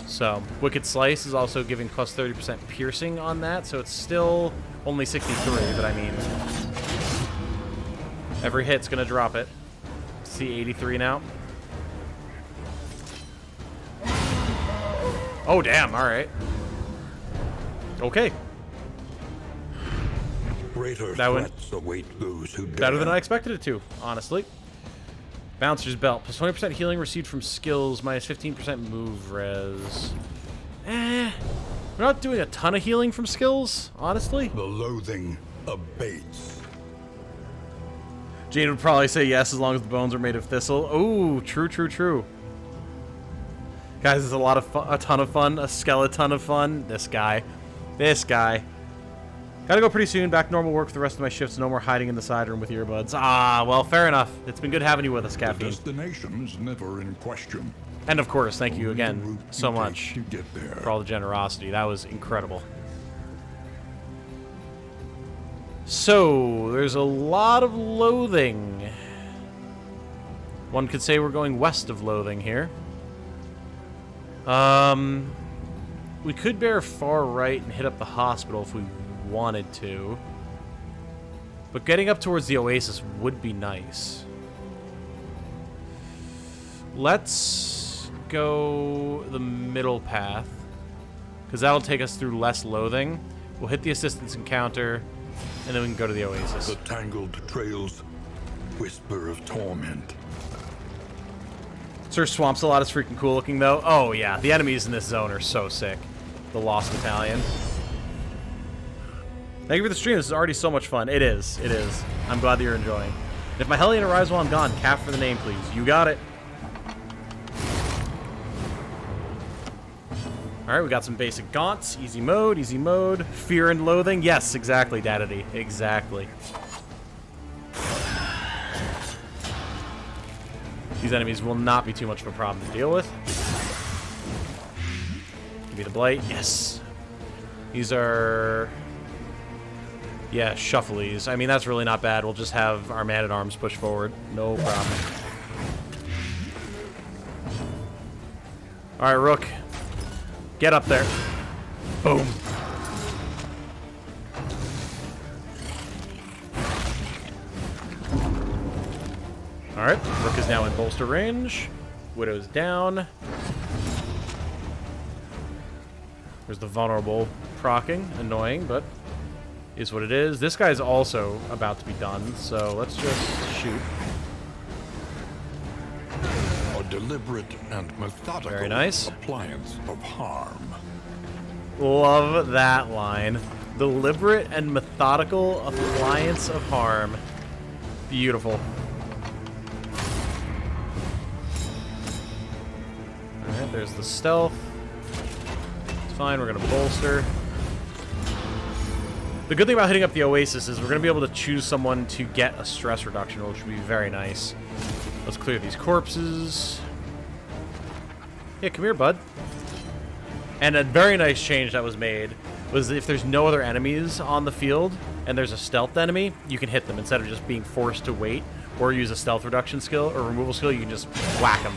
So, Wicked Slice is also giving plus 30% piercing on that, so it's still only 63, but I mean... Every hit's gonna drop it. See 83 now. Oh, damn, alright. Okay.
Greater
That went
threats await those who
better
dare.
than I expected it to, honestly. Bouncer's Belt. Plus 20% healing received from skills, minus 15% move res. We're not doing a ton of healing from skills, honestly.
The loathing abates.
Jade would probably say yes as long as the bones are made of thistle. Ooh, true, true, true. Guys, it's a ton of fun. A skeleton of fun. This guy. Gotta go pretty soon. Back to normal work for the rest of my shifts. No more hiding in the side room with earbuds. Ah, well, fair enough. It's been good having you with us,
The
Caffeine.
destination is never in question.
And of course, thank you
Only the
again
route
so
you take
much
to get there.
for all the generosity. That was incredible. So, there's a lot of loathing. One could say we're going west of loathing here. We could bear far right and hit up the hospital if we wanted to. But getting up towards the Oasis would be nice. Let's go the middle path, because that'll take us through less loathing. We'll hit the assistance encounter, and then we can go to the Oasis.
The tangled trails whisper of torment.
Sir Swamp's a lot is freaking cool looking, though. Oh, yeah. The enemies in this zone are so sick. The Lost Battalion. Thank you for the stream. This is already so much fun. It is. It is. I'm glad that you're enjoying. If my Hellion arrives while I'm gone, cap for the name, please. You got it. Alright, we got some basic gaunts. Easy mode, easy mode. Fear and loathing. Yes, exactly, Daddy. Exactly. These enemies will not be too much of a problem to deal with. Give me the blight. Yes. These are... yeah, shufflies. I mean, that's really not bad. We'll just have our man-at-arms push forward. No problem. Alright, Rook. Get up there. Boom. Alright, Rook is now in bolster range. Widow's down. There's the vulnerable proccing. Annoying, but is what it is. This guy's also about to be done, so let's just shoot.
A deliberate and methodical
Very nice.
appliance of harm.
Love that line. Deliberate and methodical appliance of harm. Beautiful. Alright, there's the stealth. It's fine, we're gonna bolster. The good thing about hitting up the Oasis is we're gonna be able to choose someone to get a stress reduction, which would be very nice. Let's clear these corpses. Yeah, come here, bud. And a very nice change that was made was if there's no other enemies on the field and there's a stealth enemy, you can hit them instead of just being forced to wait or use a stealth reduction skill or removal skill. You can just whack them.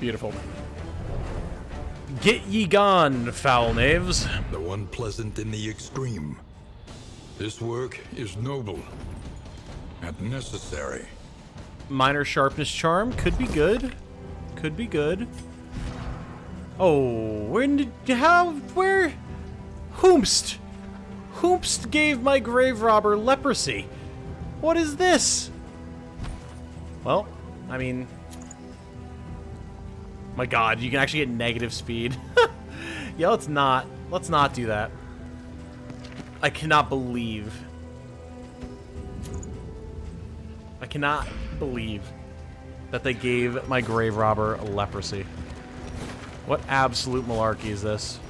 Beautiful. Get ye gone, foul knaves.
The one pleasant in the extreme. This work is noble and necessary.
Minor sharpness charm could be good. Could be good. Oh, where? Whomst gave my grave robber leprosy. What is this? Well, I mean, my God, you can actually get negative speed. Yeah, let's not do that. I cannot believe that they gave my grave robber leprosy. What absolute malarkey is this?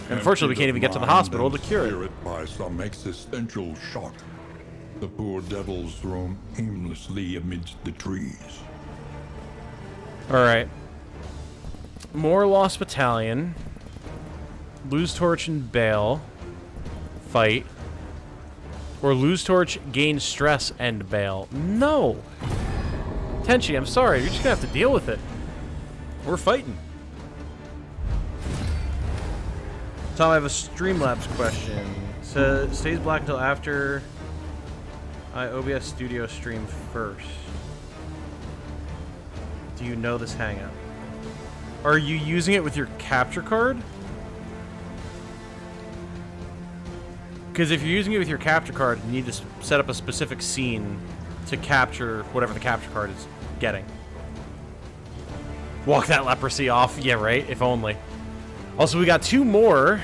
Unfortunately, we can't even get to the hospital to cure it.
By some existential shock, the poor devils roam aimlessly amidst the trees.
Alright. More Lost Battalion. Lose Torch and bail. Fight. Or lose Torch, gain stress, and bail. No! Tenchi, I'm sorry. You're just gonna have to deal with it. We're fighting. Tom, I have a Streamlabs question. So, stays black until after I OBS Studio stream first. Do you know this hangout? Are you using it with your capture card? Because if you're using it with your capture card, you need to set up a specific scene to capture whatever the capture card is getting. Walk that leprosy off. Yeah, right? If only. Also, we got 2 more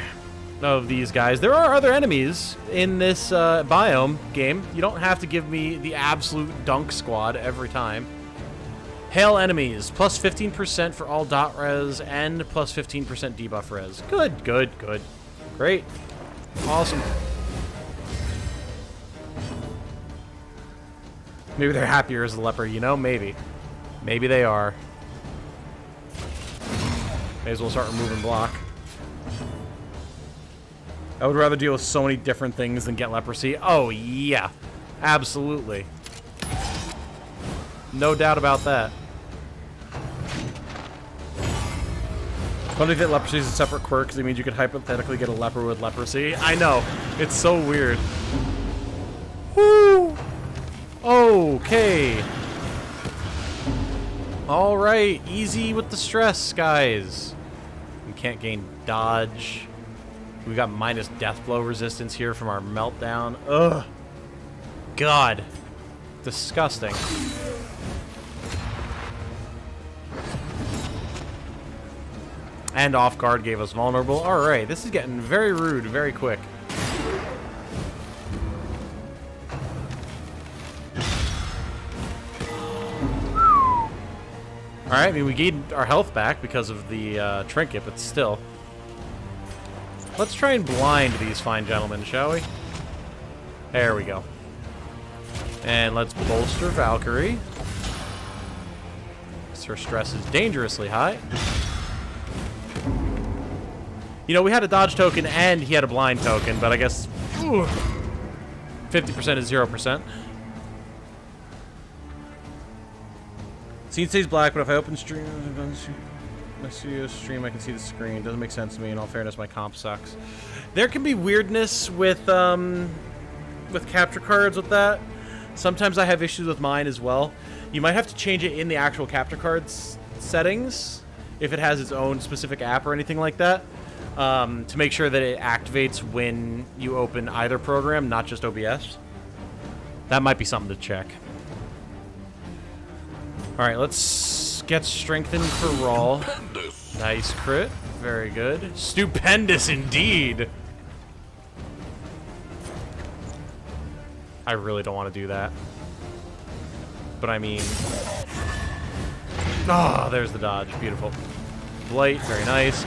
of these guys. There are other enemies in this biome game. You don't have to give me the absolute dunk squad every time. Hail enemies. Plus 15% for all dot res and plus 15% debuff res. Good, good, good. Great. Awesome. Maybe they're happier as a leper, you know? Maybe. Maybe they are. May as well start removing block. I would rather deal with so many different things than get leprosy. Oh, yeah. Absolutely. No doubt about that. Funny that leprosy is a separate quirk because it means you could hypothetically get a leper with leprosy. I know. It's so weird. Woo! Okay. Alright. Easy with the stress, guys. We can't gain dodge. We got minus death blow resistance here from our meltdown. Ugh. God. Disgusting. And off guard gave us vulnerable. Alright, this is getting very rude very quick. Alright, I mean, we gained our health back because of the trinket, but still. Let's try and blind these fine gentlemen, shall we? There we go. And let's bolster Valkyrie. Her stress is dangerously high. You know, we had a dodge token and he had a blind token, but I guess 50% is 0%. Scene stays black, but if I open stream, I see a stream, I can see the screen. Doesn't make sense to me. In all fairness, my comp sucks. There can be weirdness with capture cards with that. Sometimes I have issues with mine as well. You might have to change it in the actual capture cards settings if it has its own specific app or anything like that, to make sure that it activates when you open either program, not just OBS. That might be something to check. Alright, let's get strengthened for Rawl. Nice crit. Very good. Stupendous indeed. I really don't want to do that. But I mean... Ah, there's the dodge. Beautiful. Blight, very nice.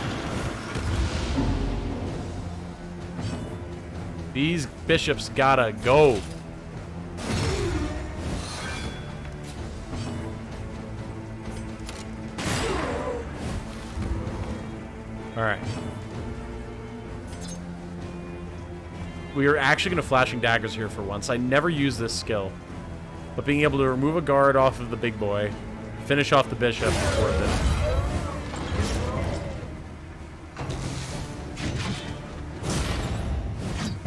These bishops gotta go. Alright. We are actually going to flashing daggers here for once. I never use this skill. But being able to remove a guard off of the big boy, finish off the bishop, is worth it.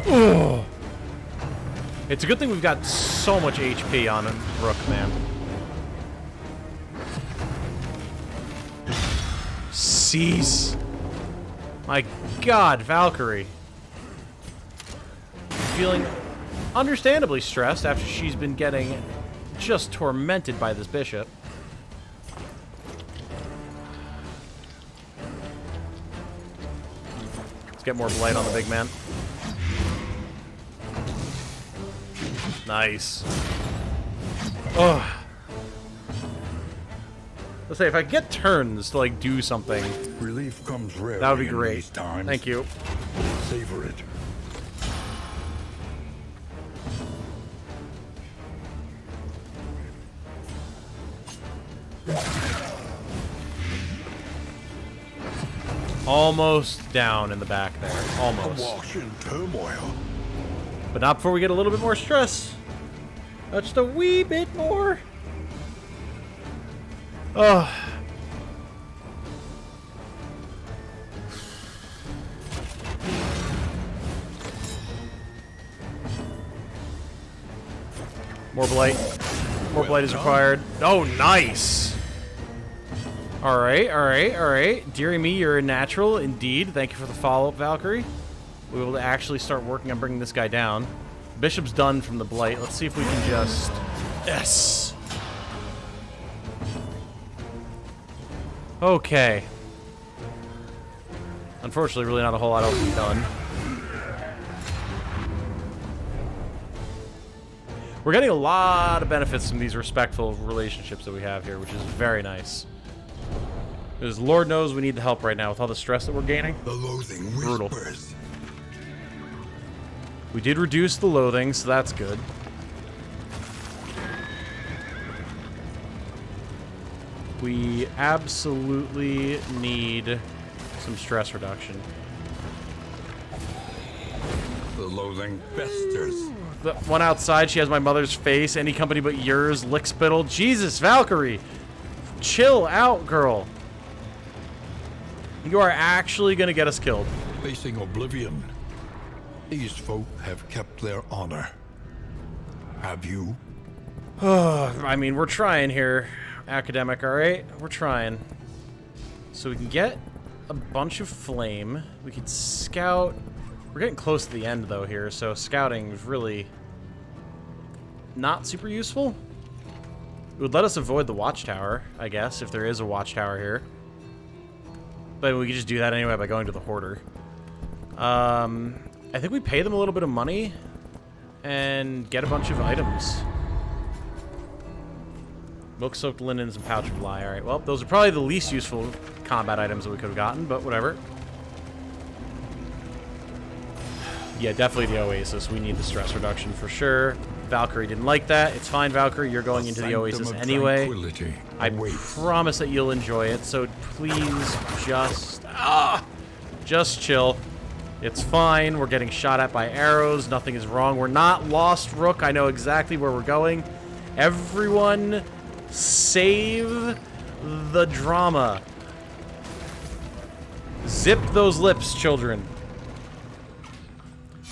Oh. It's a good thing we've got so much HP on Rook, man. Cease. My God, Valkyrie. Feeling understandably stressed after she's been getting just tormented by this bishop. Let's get more blight on the big man. Nice. Oh. Let's say if I get turns to like do something,
Relief comes rarely.
that would be
in
great.
these times.
Thank you.
Savor it.
Almost down in the back there. Almost.
Awash in turmoil.
But not before we get a little bit more stress. Just a wee bit more. Oh. More blight. More blight is required. Oh, nice. Alright, alright, alright. Dearie me, you're a natural indeed. Thank you for the follow-up, Valkyrie. We'll be able to actually start working on bringing this guy down. Bishop's done from the blight. Let's see if we can just... Yes! Okay. Unfortunately, really not a whole lot else to be done. We're getting a lot of benefits from these respectful relationships that we have here, which is very nice. Because Lord knows we need the help right now with all the stress that we're gaining.
The loathing
Brutal.
whispers.
We did reduce the loathing, so that's good. We absolutely need some stress reduction.
The loathing
Festers.
The one outside, she has my mother's face. Any company but yours, lickspittle. Jesus, Valkyrie! Chill out, girl. You are actually gonna get us killed.
Facing oblivion. These folk have kept their honor. Have you?
I mean, we're trying here, academic, alright? We're trying. So we can get a bunch of flame. We can scout. We're getting close to the end, though, here, so scouting is really not super useful. It would let us avoid the watchtower, I guess, if there is a watchtower here. But we could just do that anyway by going to the hoarder. I think we pay them a little bit of money and get a bunch of items. Milk-soaked linens and pouch of lye. Alright, well, those are probably the least useful combat items that we could have gotten, but whatever. Yeah, definitely the Oasis. We need the stress reduction for sure. Valkyrie didn't like that. It's fine, Valkyrie. You're going into the Oasis anyway. I promise that you'll enjoy it, so please just chill. It's fine. We're getting shot at by arrows. Nothing is wrong. We're not lost, Rook. I know exactly where we're going. Everyone, save the drama. Zip those lips, children.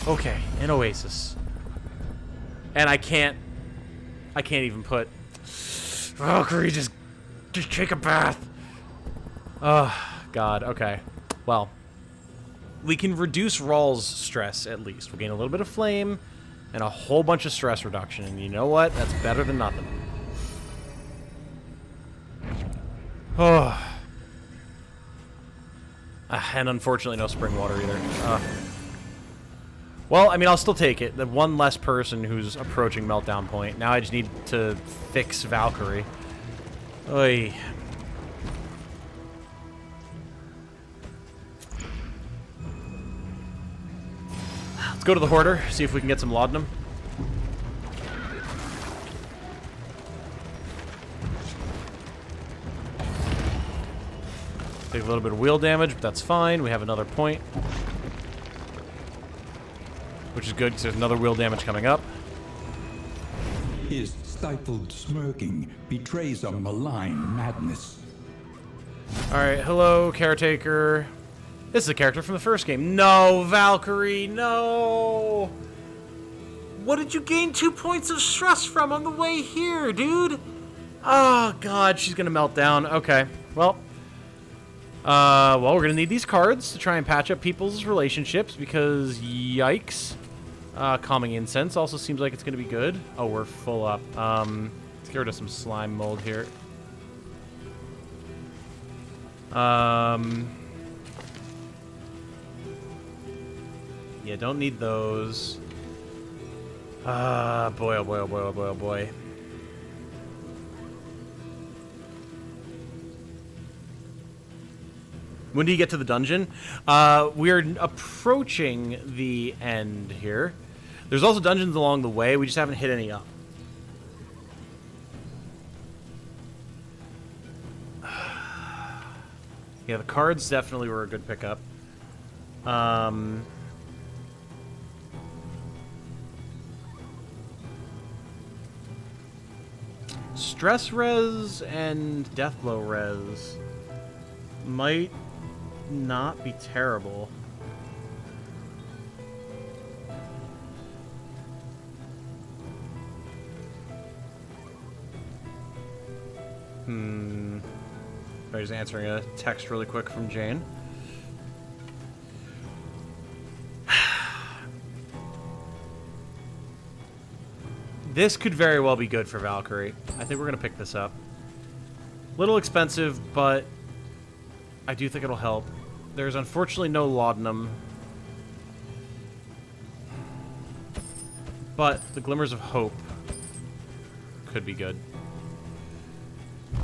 Okay, an Oasis. And I can't even put Valkyrie, just take a bath. Oh, God, okay. Well, we can reduce Rawl's stress, at least. We'll gain a little bit of flame and a whole bunch of stress reduction. And you know what? That's better than nothing. Oh. And unfortunately, no spring water either. Well, I mean, I'll still take it. The one less person who's approaching meltdown point. Now I just need to fix Valkyrie. Oy. Let's go to the hoarder, see if we can get some laudanum. Take a little bit of wheel damage, but that's fine. We have another point. Which is good, because there's another wheel damage coming up.
His stifled smirking betrays a malign madness.
Alright, hello, caretaker. This is a character from the first game. No, Valkyrie, no! What did you gain 2 points of stress from on the way here, dude? Oh, God, she's gonna melt down. Okay, well, we're gonna need these cards to try and patch up people's relationships, because yikes. Calming Incense also seems like it's going to be good. Oh, we're full up. Let's get rid of some slime mold here. Yeah, don't need those. Boy, oh boy, oh boy, oh boy, oh boy. When do you get to the dungeon? We're approaching the end here. There's also dungeons along the way. We just haven't hit any up. Yeah, the cards definitely were a good pickup. Stress res and death blow res might not be terrible. I'm just answering a text really quick from Jane. This could very well be good for Valkyrie. I think we're going to pick this up. Little expensive, but I do think it'll help. There's unfortunately no laudanum. But the glimmers of hope could be good.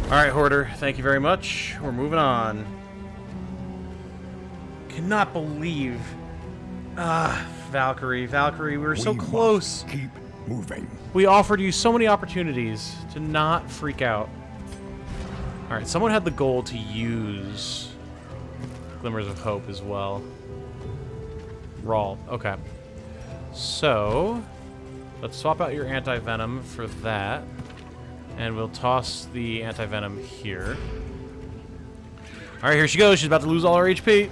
Alright, Hoarder, thank you very much. We're moving on. Cannot believe... Valkyrie, we were so close.
Keep moving.
We offered you so many opportunities to not freak out. Alright, someone had the goal to use Glimmers of Hope as well. Rawl, okay. So, let's swap out your anti-venom for that. And we'll toss the anti-venom here. Alright, here she goes. She's about to lose all her HP.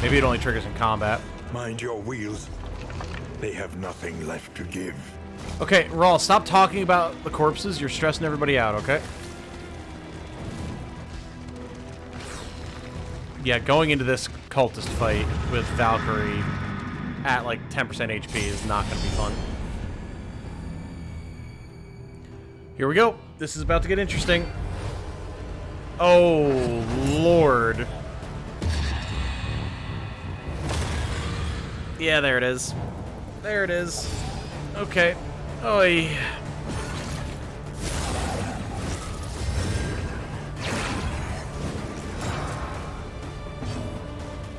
Maybe it only triggers in combat.
Mind your wheels. They have nothing left to give.
Okay, Rawl, stop talking about the corpses. You're stressing everybody out, okay? yeah, going into this cultist fight with Valkyrie at like 10% HP is not going to be fun. Here we go. This is about to get interesting. Oh, Lord. Yeah, there it is. There it is. Okay. Oi.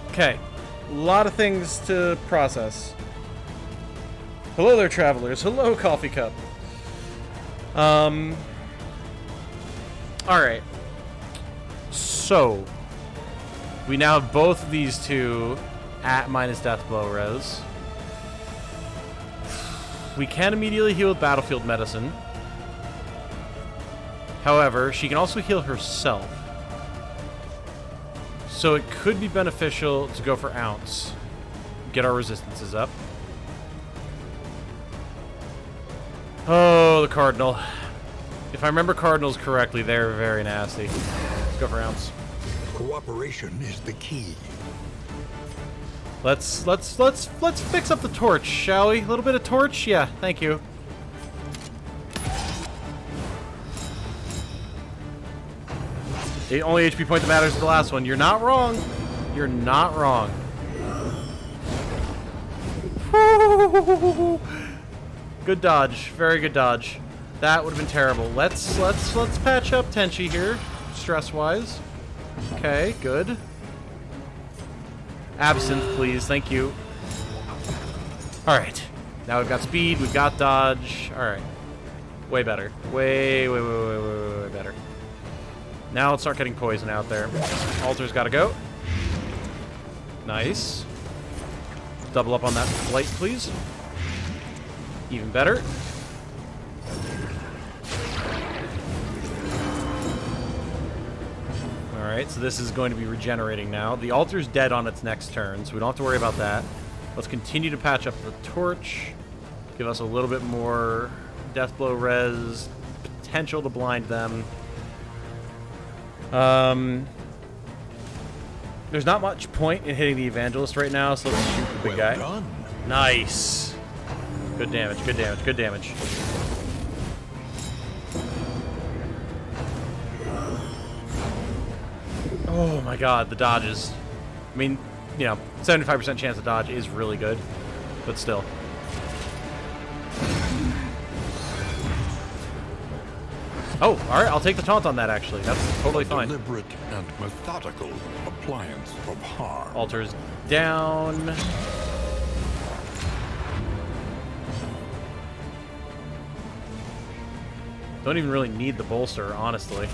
Okay. A lot of things to process. Hello there, travelers. Hello, coffee cup. Alright. So, we now have both of these two at minus death blow res. We can immediately heal with battlefield medicine. However, she can also heal herself. So it could be beneficial to go for ounce. Get our resistances up. Oh, the Cardinal. If I remember Cardinals correctly, they're very nasty. Let's go for ounce.
Cooperation is the key.
Let's fix up the torch, shall we? A little bit of torch? Yeah, thank you. The only HP point that matters is the last one. You're not wrong. You're not wrong. Good dodge. Very good dodge. That would have been terrible. Let's patch up Tenchi here, stress-wise. Okay, good. Absinthe, please. Thank you. Alright. Now we've got speed, we've got dodge. Alright. Way better. Way better. Now let's start getting poison out there. Altar's gotta go. Nice. Double up on that blight, please. Even better. Alright, so this is going to be regenerating now. The altar's dead on its next turn, so we don't have to worry about that. Let's continue to patch up the torch. Give us a little bit more death blow res. Potential to blind them. There's not much point in hitting the evangelist right now, so let's shoot the big guy.
Done.
Nice. Good damage, good damage, good damage. Oh my god, the dodges. I mean, you know, 75% chance to dodge is really good, but still. Oh, alright, I'll take the taunt on that, actually. That's totally fine.
Deliberate and methodical appliance of harm.
Altar's down. Don't even really need the bolster, honestly.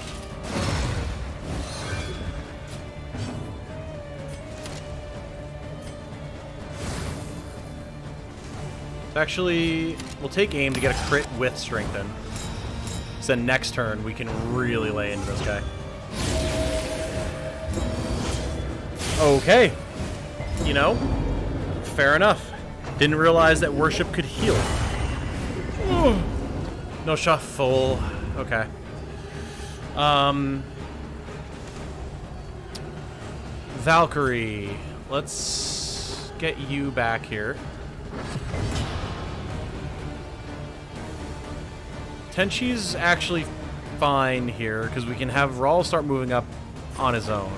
Actually, we'll take aim to get a crit with strengthen. So then next turn, we can really lay into this guy. Okay. You know, fair enough. Didn't realize that worship could heal. Ooh. No shuffle. Okay. Valkyrie. Let's get you back here. Tenchi's actually fine here, because we can have Raul start moving up on his own.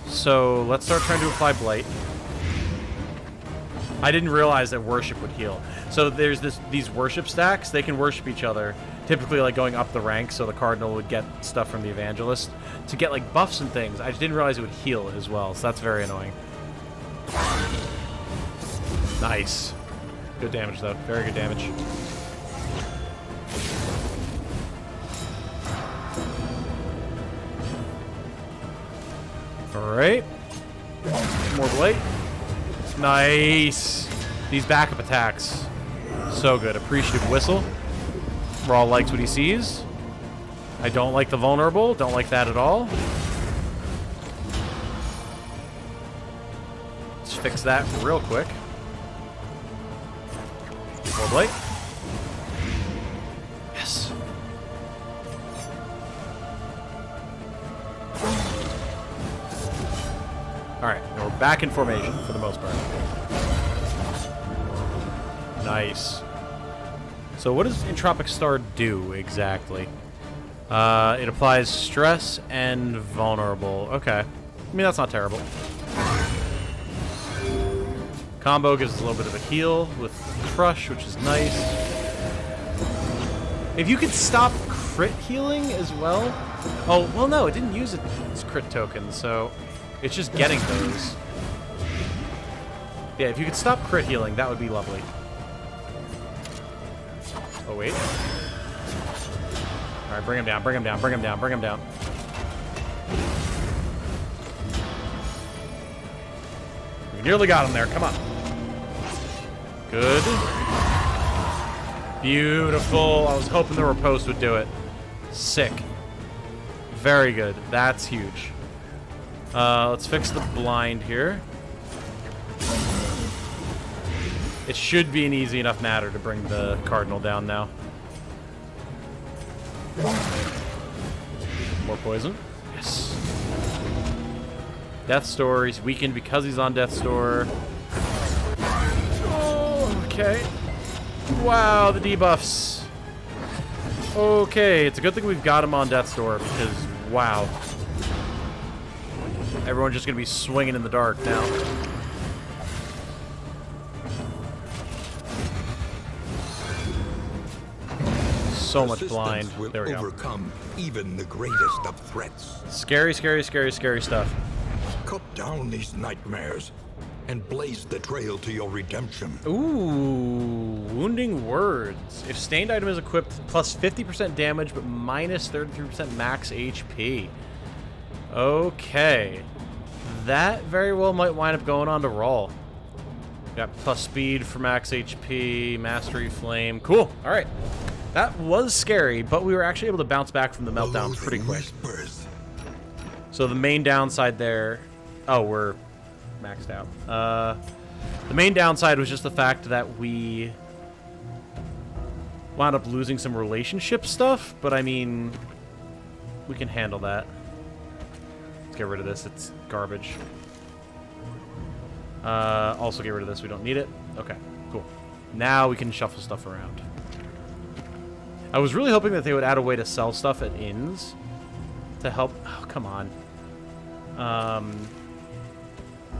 So let's start trying to apply Blight. I didn't realize that Worship would heal. So there's these Worship stacks. They can worship each other, typically like going up the ranks, so the Cardinal would get stuff from the Evangelist to get like buffs and things. I just didn't realize it would heal as well, so that's very annoying. Nice. Good damage, though. Very good damage. Alright. More Blight. Nice. These backup attacks. So good. Appreciative Whistle. Raw likes what he sees. I don't like the vulnerable. Don't like that at all. Let's fix that real quick. More Blight. Yes. Alright, now we're back in formation for the most part. Nice. So what does Entropic Star do exactly? It applies stress and vulnerable. Okay. I mean, that's not terrible. Combo gives us a little bit of a heal with Crush, which is nice. If you could stop crit healing as well... Oh, well, no, it didn't use its crit token, so it's just getting those. Yeah, if you could stop crit healing, that would be lovely. Oh, wait. Alright, bring him down, bring him down, bring him down, bring him down. We nearly got him there, come on. Good. Beautiful. I was hoping the riposte would do it. Sick. Very good. That's huge. Let's fix the blind here. It should be an easy enough matter to bring the Cardinal down now. More poison. Yes. Death's Door. He's weakened because he's on Death's Door. Oh, okay. Wow, the debuffs. Okay, it's a good thing we've got him on Death's Door because, wow. Everyone's just going to be swinging in the dark now. So much blind. There we go.
Overcome even the greatest of threats.
Scary, scary, scary, scary stuff.
Cut down these nightmares and blaze the trail to your redemption.
Ooh, wounding words. If stained item is equipped, plus 50% damage, but minus 33% max HP. Okay. That very well might wind up going on to Rawl. Got plus speed for max HP, mastery flame. Cool. All right. That was scary, but we were actually able to bounce back from the meltdown pretty quick.
Whispers.
So the main downside there... Oh, we're maxed out. The main downside was just the fact that we wound up losing some relationship stuff, but I mean, we can handle that. Let's get rid of this. It's garbage. Also get rid of this. We don't need it. Okay, cool. Now we can shuffle stuff around. I was really hoping that they would add a way to sell stuff at inns to help. Oh, come on.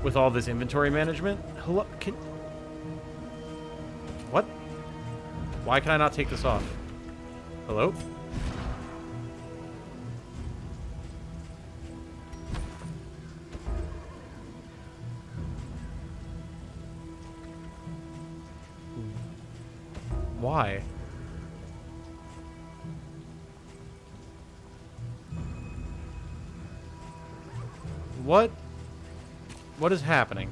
With all this inventory management. Hello? What? Why can I not take this off? Hello? Why? What is happening?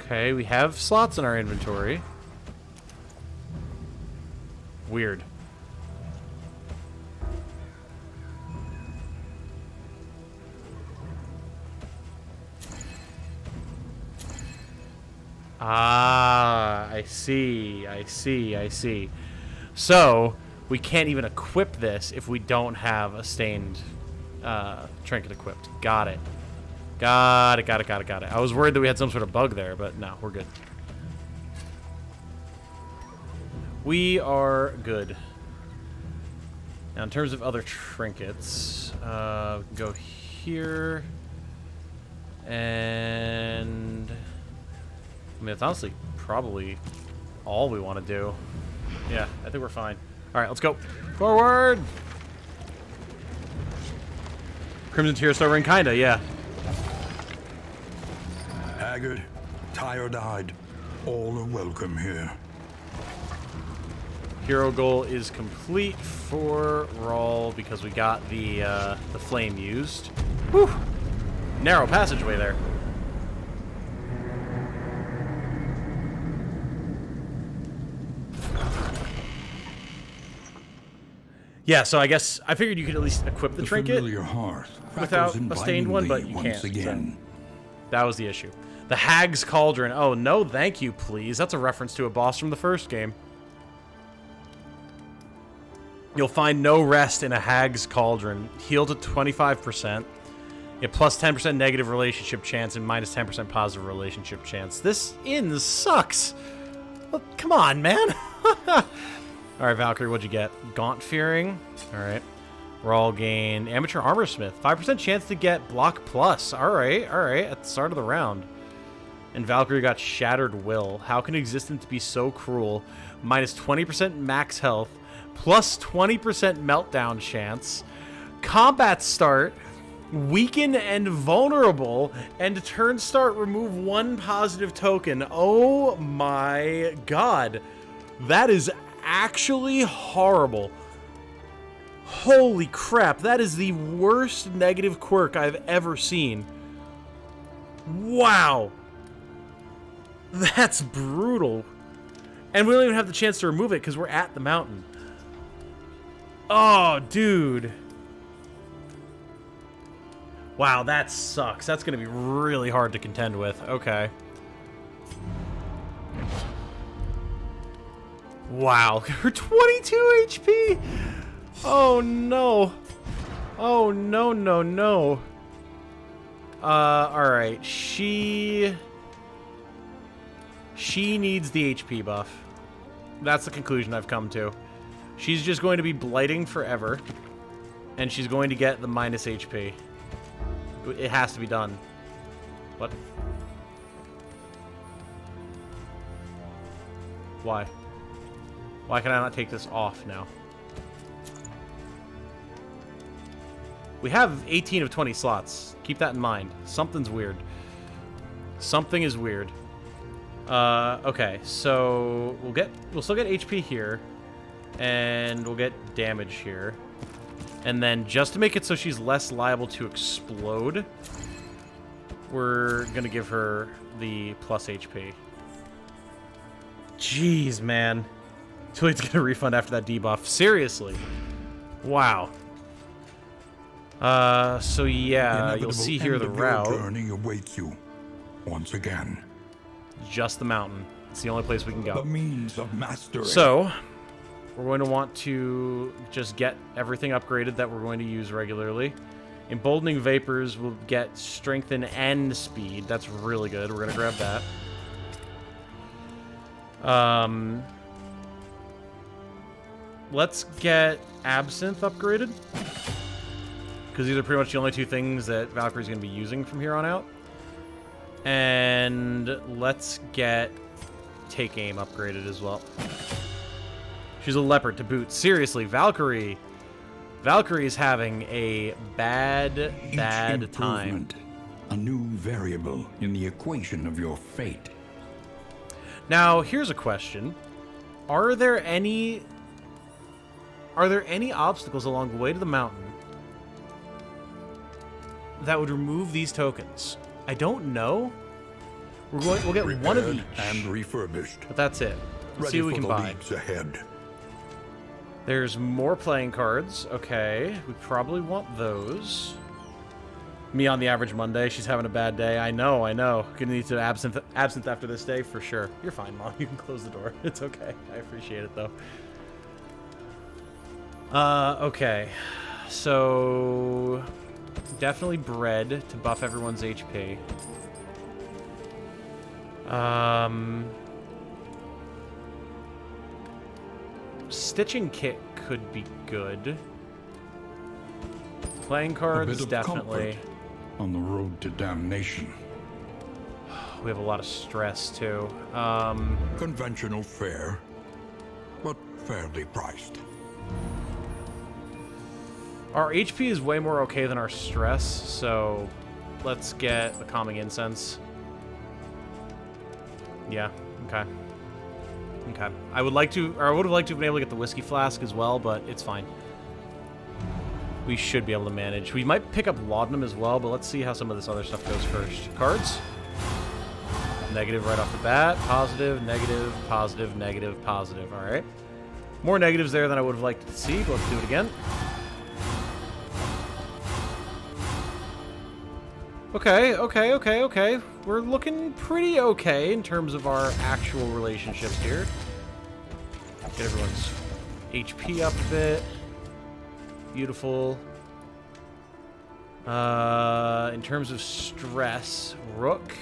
Okay, we have slots in our inventory. Weird. Ah, I see, I see, I see. So, we can't even equip this if we don't have a stained trinket equipped. Got it. Got it, got it, got it, got it. I was worried that we had some sort of bug there, but no, we're good. We are good. Now, in terms of other trinkets, go here. And... I mean, it's honestly probably all we want to do. Yeah, I think we're fine. All right, let's go. Forward! Crimson Tear Star Ring, kinda, yeah.
Haggard, tired-eyed, all are welcome here.
Hero goal is complete for Rawl because we got the flame used. Whew! Narrow passageway there. Yeah, so I guess I figured you could at least equip the trinket without a stained one, but you can't.
Again.
So that was the issue. The Hag's Cauldron. Oh, no thank you, please. That's a reference to a boss from the first game. You'll find no rest in a hag's cauldron. Heal to 25%. You have plus 10% negative relationship chance and minus 10% positive relationship chance. This inn sucks. Well, come on, man. Alright, Valkyrie, what'd you get? Gaunt Fearing. Alright. Raw gain. Amateur Armorsmith. 5% chance to get Block Plus. Alright, at the start of the round. And Valkyrie got Shattered Will. How can existence be so cruel? Minus 20% max health. Plus 20% meltdown chance. Combat start. Weaken and vulnerable. And turn start, remove 1 positive token. Oh my god. That is actually horrible. Holy crap. That is the worst negative quirk I've ever seen. Wow. That's brutal. And we don't even have the chance to remove it because we're at the mountain. Oh, dude. Wow, that sucks. That's going to be really hard to contend with. Okay. Wow. Her 22 HP. Oh, no. Oh, no, no, no. Alright. She needs the HP buff. That's the conclusion I've come to. She's just going to be blighting forever. And she's going to get the minus HP. It has to be done. What? Why? Why can I not take this off now? We have 18 of 20 slots. Keep that in mind. Something's weird. Something is weird. Okay, so we'll still get HP here, and we'll get damage here, and then just to make it so she's less liable to explode, we're gonna give her the plus HP. Jeez, man, too late to get a refund after that debuff. Seriously, wow. So yeah, you'll see here the route.
Journey awaits you once again.
Just the mountain. It's the only place we can go.
The means of mastery.
So, we're going to want to just get everything upgraded that we're going to use regularly. Emboldening Vapors will get Strengthen and Speed. That's really good. We're going to grab that. Let's get Absinthe upgraded. Because these are pretty much the only 2 things that Valkyrie's going to be using from here on out. And let's get Take Aim upgraded as well. She's a leopard to boot. Seriously, Valkyrie. Valkyrie is having a bad time.
A new variable in the equation of your fate.
Now, here's a question. Are there any obstacles along the way to the mountain that would remove these tokens? I don't know. We'll get one of each.
And refurbished.
But that's it. Let's see what we can buy.
Ahead.
There's more playing cards. Okay. We probably want those. Me on the average Monday. She's having a bad day. I know. Gonna need to absinthe after this day for sure. You're fine, Mom. You can close the door. It's okay. I appreciate it, though. Okay. So... definitely bread to buff everyone's HP. Stitching kit could be good. Playing cards, definitely.
On the road to damnation.
We have a lot of stress, too.
Conventional fare, but fairly priced.
Our HP is way more okay than our stress, so let's get the Calming Incense. Yeah, okay. Okay. I would have liked to have been able to get the Whiskey Flask as well, but it's fine. We should be able to manage. We might pick up Laudanum as well, but let's see how some of this other stuff goes first. Cards. Negative right off the bat. Positive, negative, positive, negative, positive. All right. More negatives there than I would have liked to see, but let's do it again. Okay. We're looking pretty okay in terms of our actual relationships here. Get everyone's HP up a bit. Beautiful. In terms of stress, Rook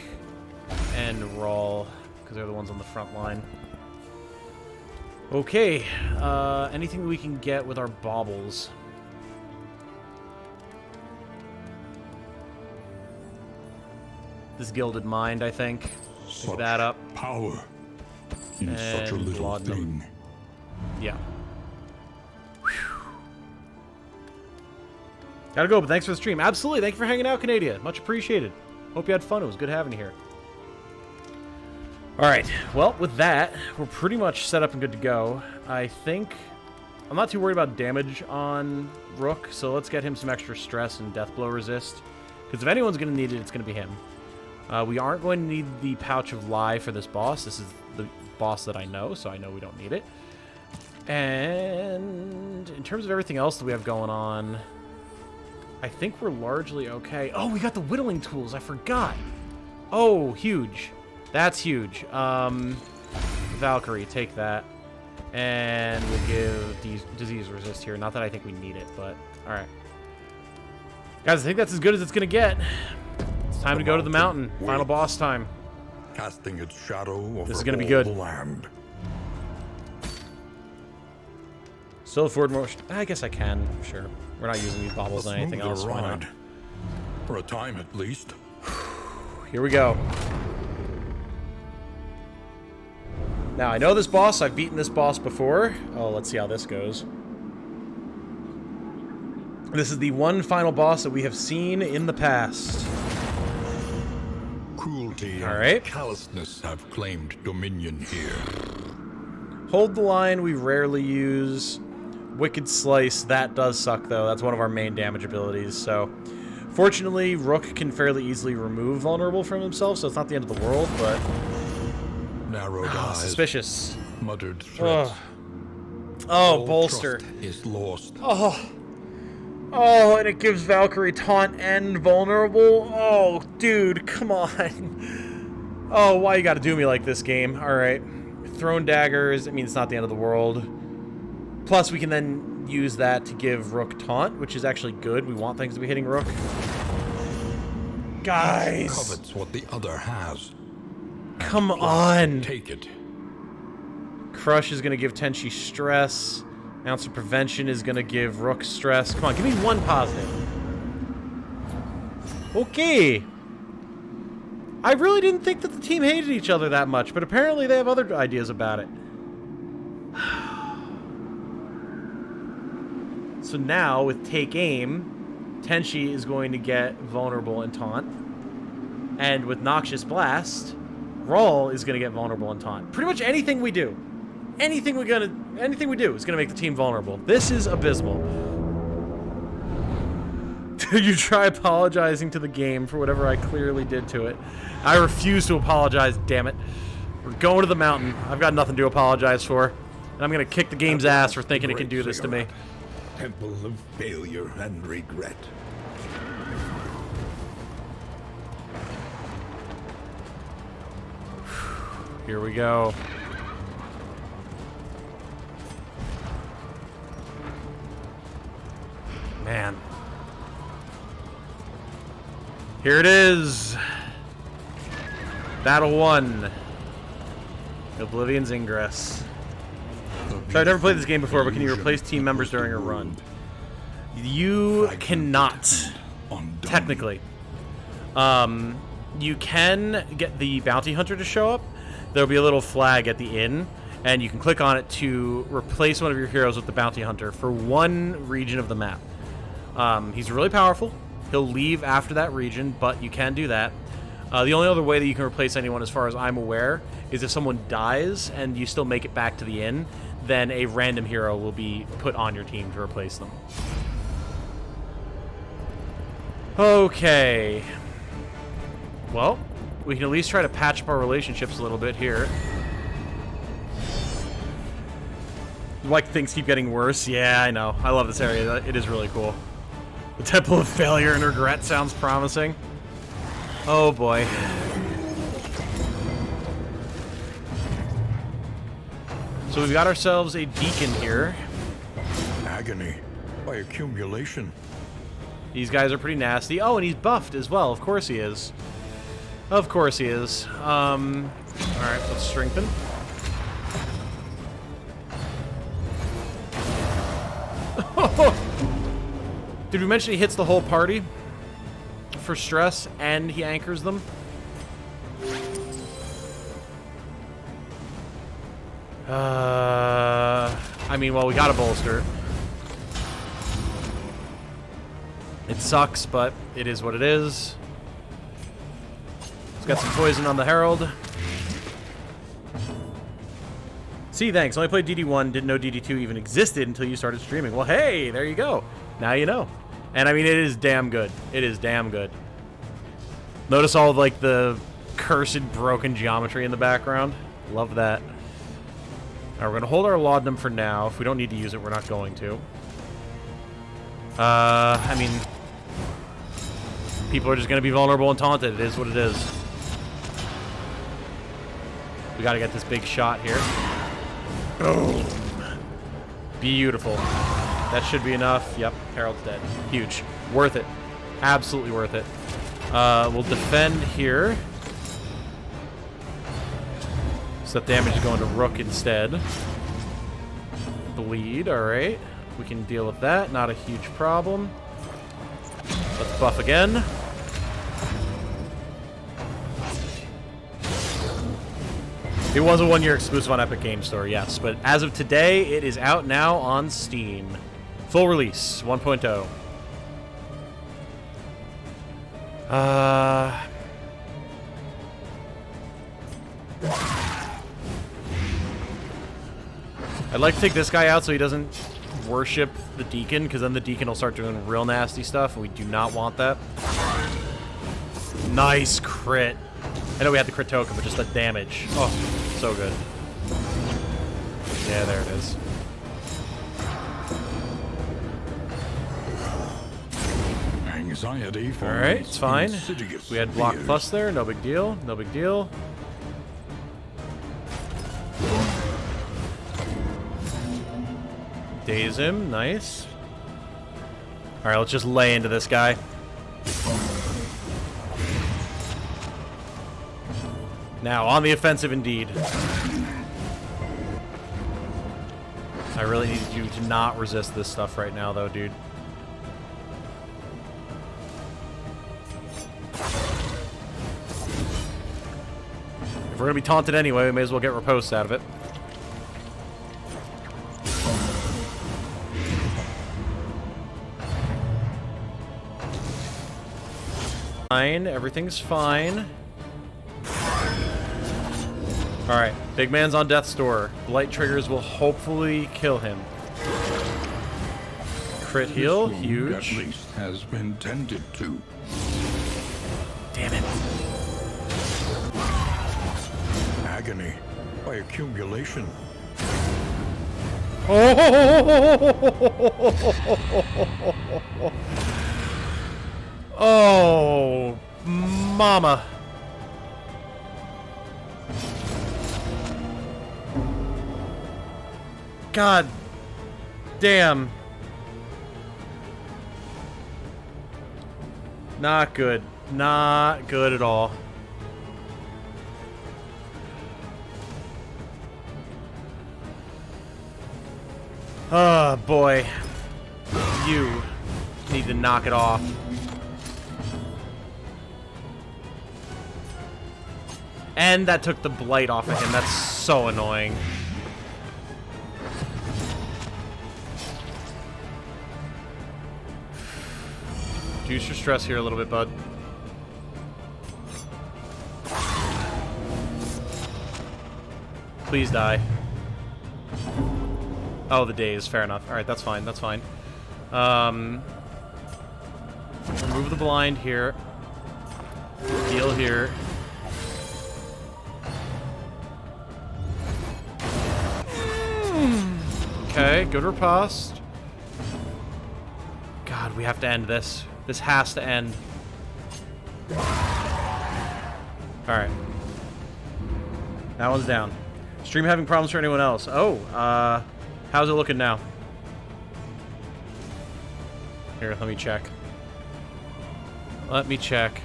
and Rawl, because they're the ones on the front line. Okay, anything we can get with our baubles. This Gilded Mind, I think. Pick that up.
Power in such a
And
little
laudanum.
thing.
Yeah. Whew. Gotta go, but thanks for the stream. Absolutely, thank you for hanging out, Canada. Much appreciated. Hope you had fun. It was good having you here. Alright, well, with that, we're pretty much set up and good to go. I think... I'm not too worried about damage on Rook, so let's get him some extra stress and death blow resist. Because if anyone's going to need it, it's going to be him. We aren't going to need the Pouch of Lie for this boss. This is the boss that I know, so I know we don't need it. And in terms of everything else that we have going on, I think we're largely okay. Oh, we got the whittling tools. I forgot. Oh, huge. That's huge. Valkyrie, take that. And we'll give disease resist here. Not that I think we need it, but alright. Guys, I think that's as good as it's going to get. It's time to go to the mountain. Final boss time.
Casting its shadow over
This is gonna be
all
good.
the land.
Still forward motion. I guess I can. Sure. We're not using these baubles
A
on anything
smoother
else. Why not?
ride. For a time at least.
Here we go. Now, I know this boss. I've beaten this boss before. Oh, let's see how this goes. This is the one final boss that we have seen in the past.
Cruelty
All
and
right.
callousness have claimed dominion here.
Hold the line we rarely use. Wicked Slice, that does suck though. That's one of our main damage abilities. So, fortunately, Rook can fairly easily remove Vulnerable from himself, so it's not the end of the world, but...
Narrowed eyes,
suspicious.
muttered threats.
Oh,
All
bolster.
trust is lost.
Oh, and it gives Valkyrie taunt and vulnerable? Oh, dude, come on. Oh, why you gotta do me like this, game? Alright. Thrown daggers, I mean, it's not the end of the world. Plus, we can then use that to give Rook taunt, which is actually good. We want things to be hitting Rook. Guys!
Covets what the other has.
Come on!
Take it.
Crush is gonna give Tenchi stress. Ounce of Prevention is gonna give Rook stress. Come on, give me one positive. Okay. I really didn't think that the team hated each other that much, but apparently they have other ideas about it. So now, with Take Aim, Tenchi is going to get Vulnerable and Taunt. And with Noxious Blast, Rawl is going to get Vulnerable and Taunt. Pretty much anything we do. Anything we do is gonna make the team vulnerable. This is abysmal. You try apologizing to the game for whatever I clearly did to it. I refuse to apologize, damn it. We're going to the mountain. I've got nothing to apologize for. And I'm gonna kick the game's ass for thinking it can do this to me.
Temple of failure and regret.
Here we go. Man. Here it is. Battle 1. Oblivion's Ingress. So I've never played this game before, but can you replace team members during a run? You cannot. Technically. You can get the bounty hunter to show up. There'll be a little flag at the inn, and you can click on it to replace one of your heroes with the bounty hunter for one region of the map. He's really powerful. He'll leave after that region, but you can do that. The only other way that you can replace anyone, as far as I'm aware, is if someone dies and you still make it back to the inn, then a random hero will be put on your team to replace them. Okay. Well, we can at least try to patch up our relationships a little bit here. Like things keep getting worse. Yeah, I know. I love this area. It is really cool. The Temple of Failure and Regret sounds promising. Oh boy. So we've got ourselves a beacon here.
Agony. by accumulation.
These guys are pretty nasty. Oh, and he's buffed as well. Of course he is. Of course he is. Alright, let's strengthen. Did we mention he hits the whole party for stress and he anchors them? I mean, well, we got a bolster. It sucks, but it is what it is. It's got some poison on the Herald. See, thanks. Only played DD1, didn't know DD2 even existed until you started streaming. Well, hey, there you go. Now you know. And I mean, it is damn good. It is damn good. Notice all of, like, the cursed broken geometry in the background. Love that. Alright, we're going to hold our laudanum for now. If we don't need to use it, we're not going to. I mean, people are just going to be vulnerable and taunted. It is what it is. We got to get this big shot here. Boom. Beautiful. That should be enough. Yep, Harold's dead. Huge. Worth it. Absolutely worth it. We'll defend here. So that damage is going to Rook instead. Bleed, alright. We can deal with that. Not a huge problem. Let's buff again. It was a one-year exclusive on Epic Games Store, yes. But as of today, it is out now on Steam. Full release, 1.0. I'd like to take this guy out so he doesn't worship the Deacon, because then the Deacon will start doing real nasty stuff, and we do not want that. Nice crit. I know we had the crit token, but just the damage. Oh, so good. Yeah, there it is.
Anxiety for
Alright, it's fine. We had block plus there, no big deal, no big deal. Daze him, nice. Alright, let's just lay into this guy. Now, on the offensive indeed. I really need you to not resist this stuff right now, though, dude. If we're gonna be taunted anyway, we may as well get riposte out of it. Fine, everything's fine. Alright, big man's on death's door. Blight triggers will hopefully kill him. Crit heal, huge.
At least has been tended to.
Damn it.
Agony by accumulation.
Oh, mama. God damn. Not good. Not good at all. Oh, boy. You need to knock it off. And that took the blight off of him. That's so annoying. Reduce your stress here a little bit, bud. Please die. Oh, the days. Fair enough. Alright, that's fine. That's fine. Remove the blind here. Heal here. Okay, good riposte. God, we have to end this. This has to end. Alright. That one's down. Stream having problems for anyone else? Oh, how's it looking now? Here, let me check. Let me check.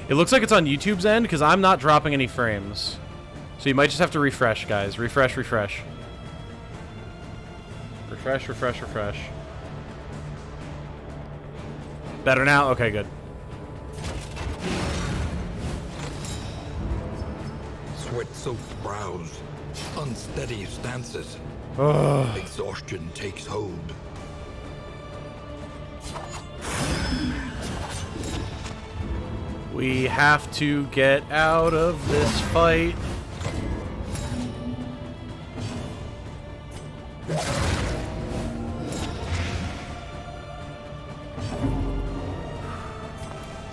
It looks like it's on YouTube's end because I'm not dropping any frames. So you might just have to refresh, guys. Refresh, refresh. Refresh, refresh, refresh. Better now? Okay, good.
Sweat-soaked brows, unsteady stances. Exhaustion takes hold.
We have to get out of this fight.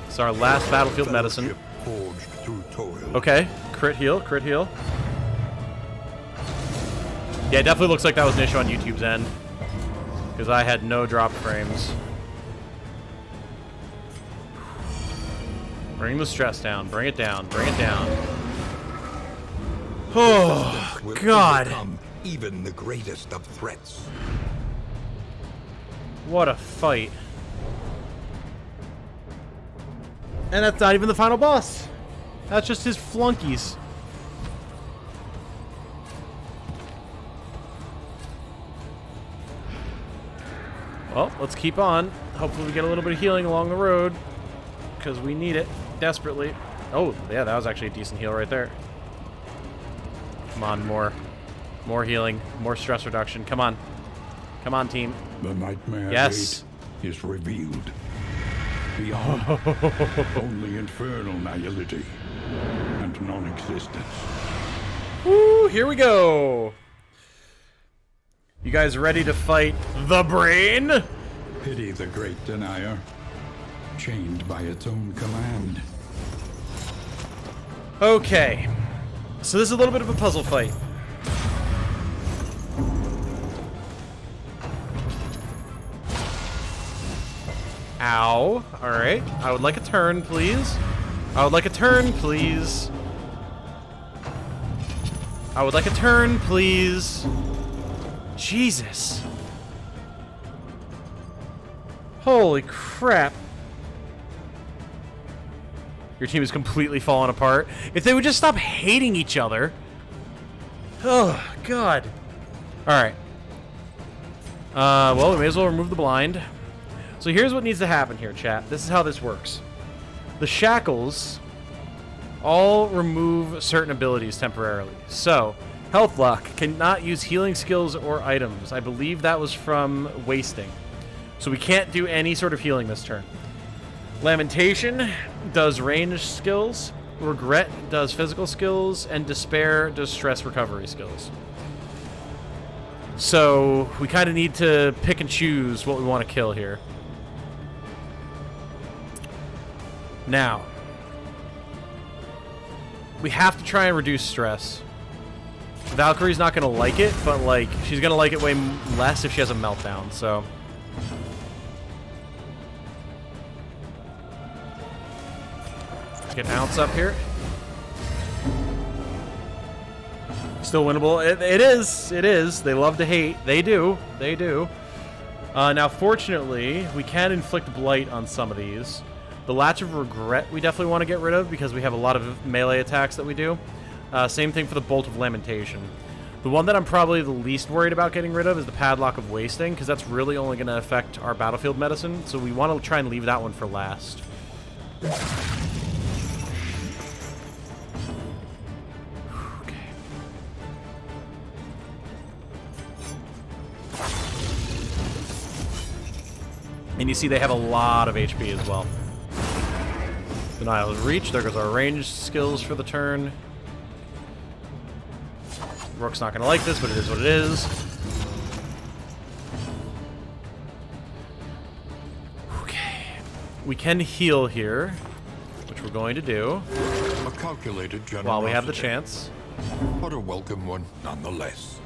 It's our last battlefield medicine.
Forged through toil.
Okay, crit heal, crit heal. Yeah, it definitely looks like that was an issue on YouTube's end. Because I had no drop frames. Bring the stress down, bring it down, bring it down. Oh, God.
Even the greatest of threats.
What a fight. And that's not even the final boss. That's just his flunkies. Well, let's keep on. Hopefully we get a little bit of healing along the road. Because we need it desperately. Oh, yeah, that was actually a decent heal right there. Come on, more healing, more stress reduction. Come on. Come on, team.
The nightmare
Yes.
gate is revealed. Beyond, only infernal nihility and non-existence.
Woo, here we go. You guys ready to fight the brain?
Pity the great denier, chained by its own command.
Okay. So this is a little bit of a puzzle fight. Ow. Alright. I would like a turn, please. I would like a turn, please. I would like a turn, please. Jesus. Holy crap. Your team is completely falling apart. If they would just stop hating each other. Oh, God. Alright. Well, we may as well remove the blind. So here's what needs to happen here, chat. This is how this works. The shackles all remove certain abilities temporarily. So, Health Lock cannot use healing skills or items. I believe that was from wasting. So we can't do any sort of healing this turn. Lamentation does range skills. Regret does physical skills. And Despair does stress recovery skills. So we kind of need to pick and choose what we want to kill here. Now, we have to try and reduce stress. Valkyrie's not going to like it, but like she's going to like it way less if she has a meltdown, so. Get an ounce up here. Still winnable. It is. It is. They love to hate. They do. They do. Now, fortunately, we can inflict blight on some of these. The Latch of Regret we definitely want to get rid of because we have a lot of melee attacks that we do. Same thing for the Bolt of Lamentation. The one that I'm probably the least worried about getting rid of is the Padlock of Wasting, because that's really only going to affect our battlefield medicine, so we want to try and leave that one for last. Okay. And you see they have a lot of HP as well. Denial of Reach. There goes our ranged skills for the turn. Rook's not going to like this, but it is what it is. Okay. We can heal here, which we're going to do.
A calculated generosity.
While we have the chance.
But a welcome one nonetheless.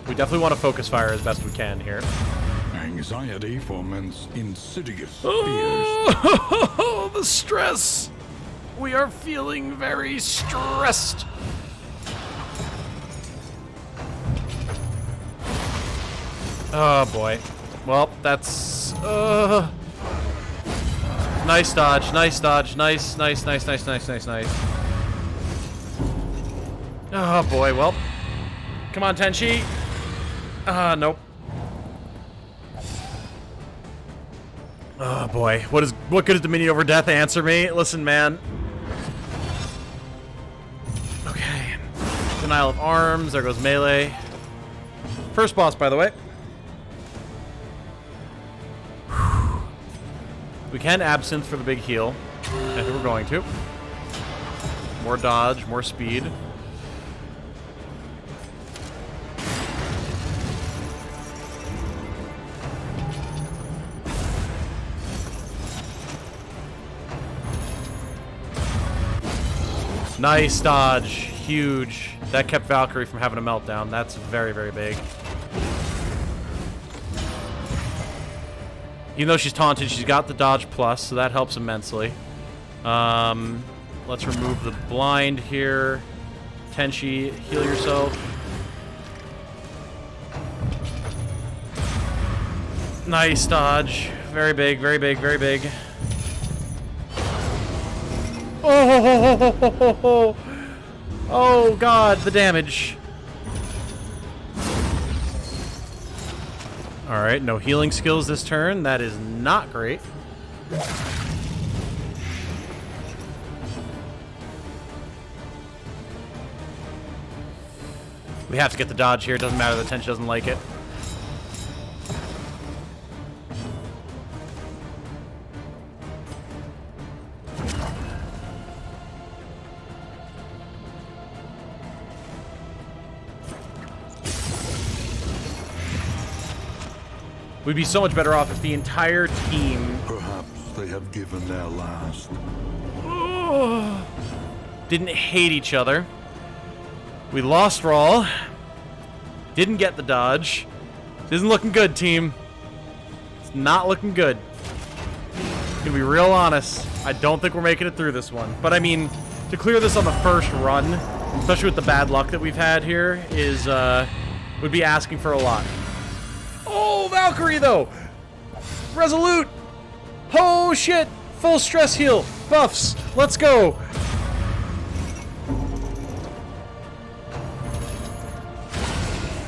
We definitely want to focus fire as best we can here.
Anxiety foments insidious fears.
Oh, the stress! We are feeling very stressed. Oh, boy. Well, that's... Nice dodge, nice dodge, nice. Oh, boy, well. Come on, Tenchi. Nope. Oh, boy. What good is Dominion over Death? Answer me. Listen, man. Okay. Denial of arms. There goes melee. First boss, by the way. We can absinthe for the big heal. I think we're going to. More dodge, more speed. Nice dodge. Huge. That kept Valkyrie from having a meltdown. That's very, very big. Even though she's taunted, she's got the dodge plus, so that helps immensely. Let's remove the blind here. Tenchi, heal yourself. Nice dodge. Very big, very big, very big. Oh, oh God, the damage. Alright, no healing skills this turn. That is not great. We have to get the dodge here. It doesn't matter that Tenchi doesn't like it. We'd be so much better off if the entire team...
Perhaps they have given their last.
didn't hate each other. We lost Rawl. Didn't get the dodge. This isn't looking good, team. It's not looking good. To be real honest, I don't think we're making it through this one. But I mean, to clear this on the first run, especially with the bad luck that we've had here, is would be asking for a lot. Oh, Valkyrie, though! Resolute! Oh, shit! Full stress heal! Buffs! Let's go!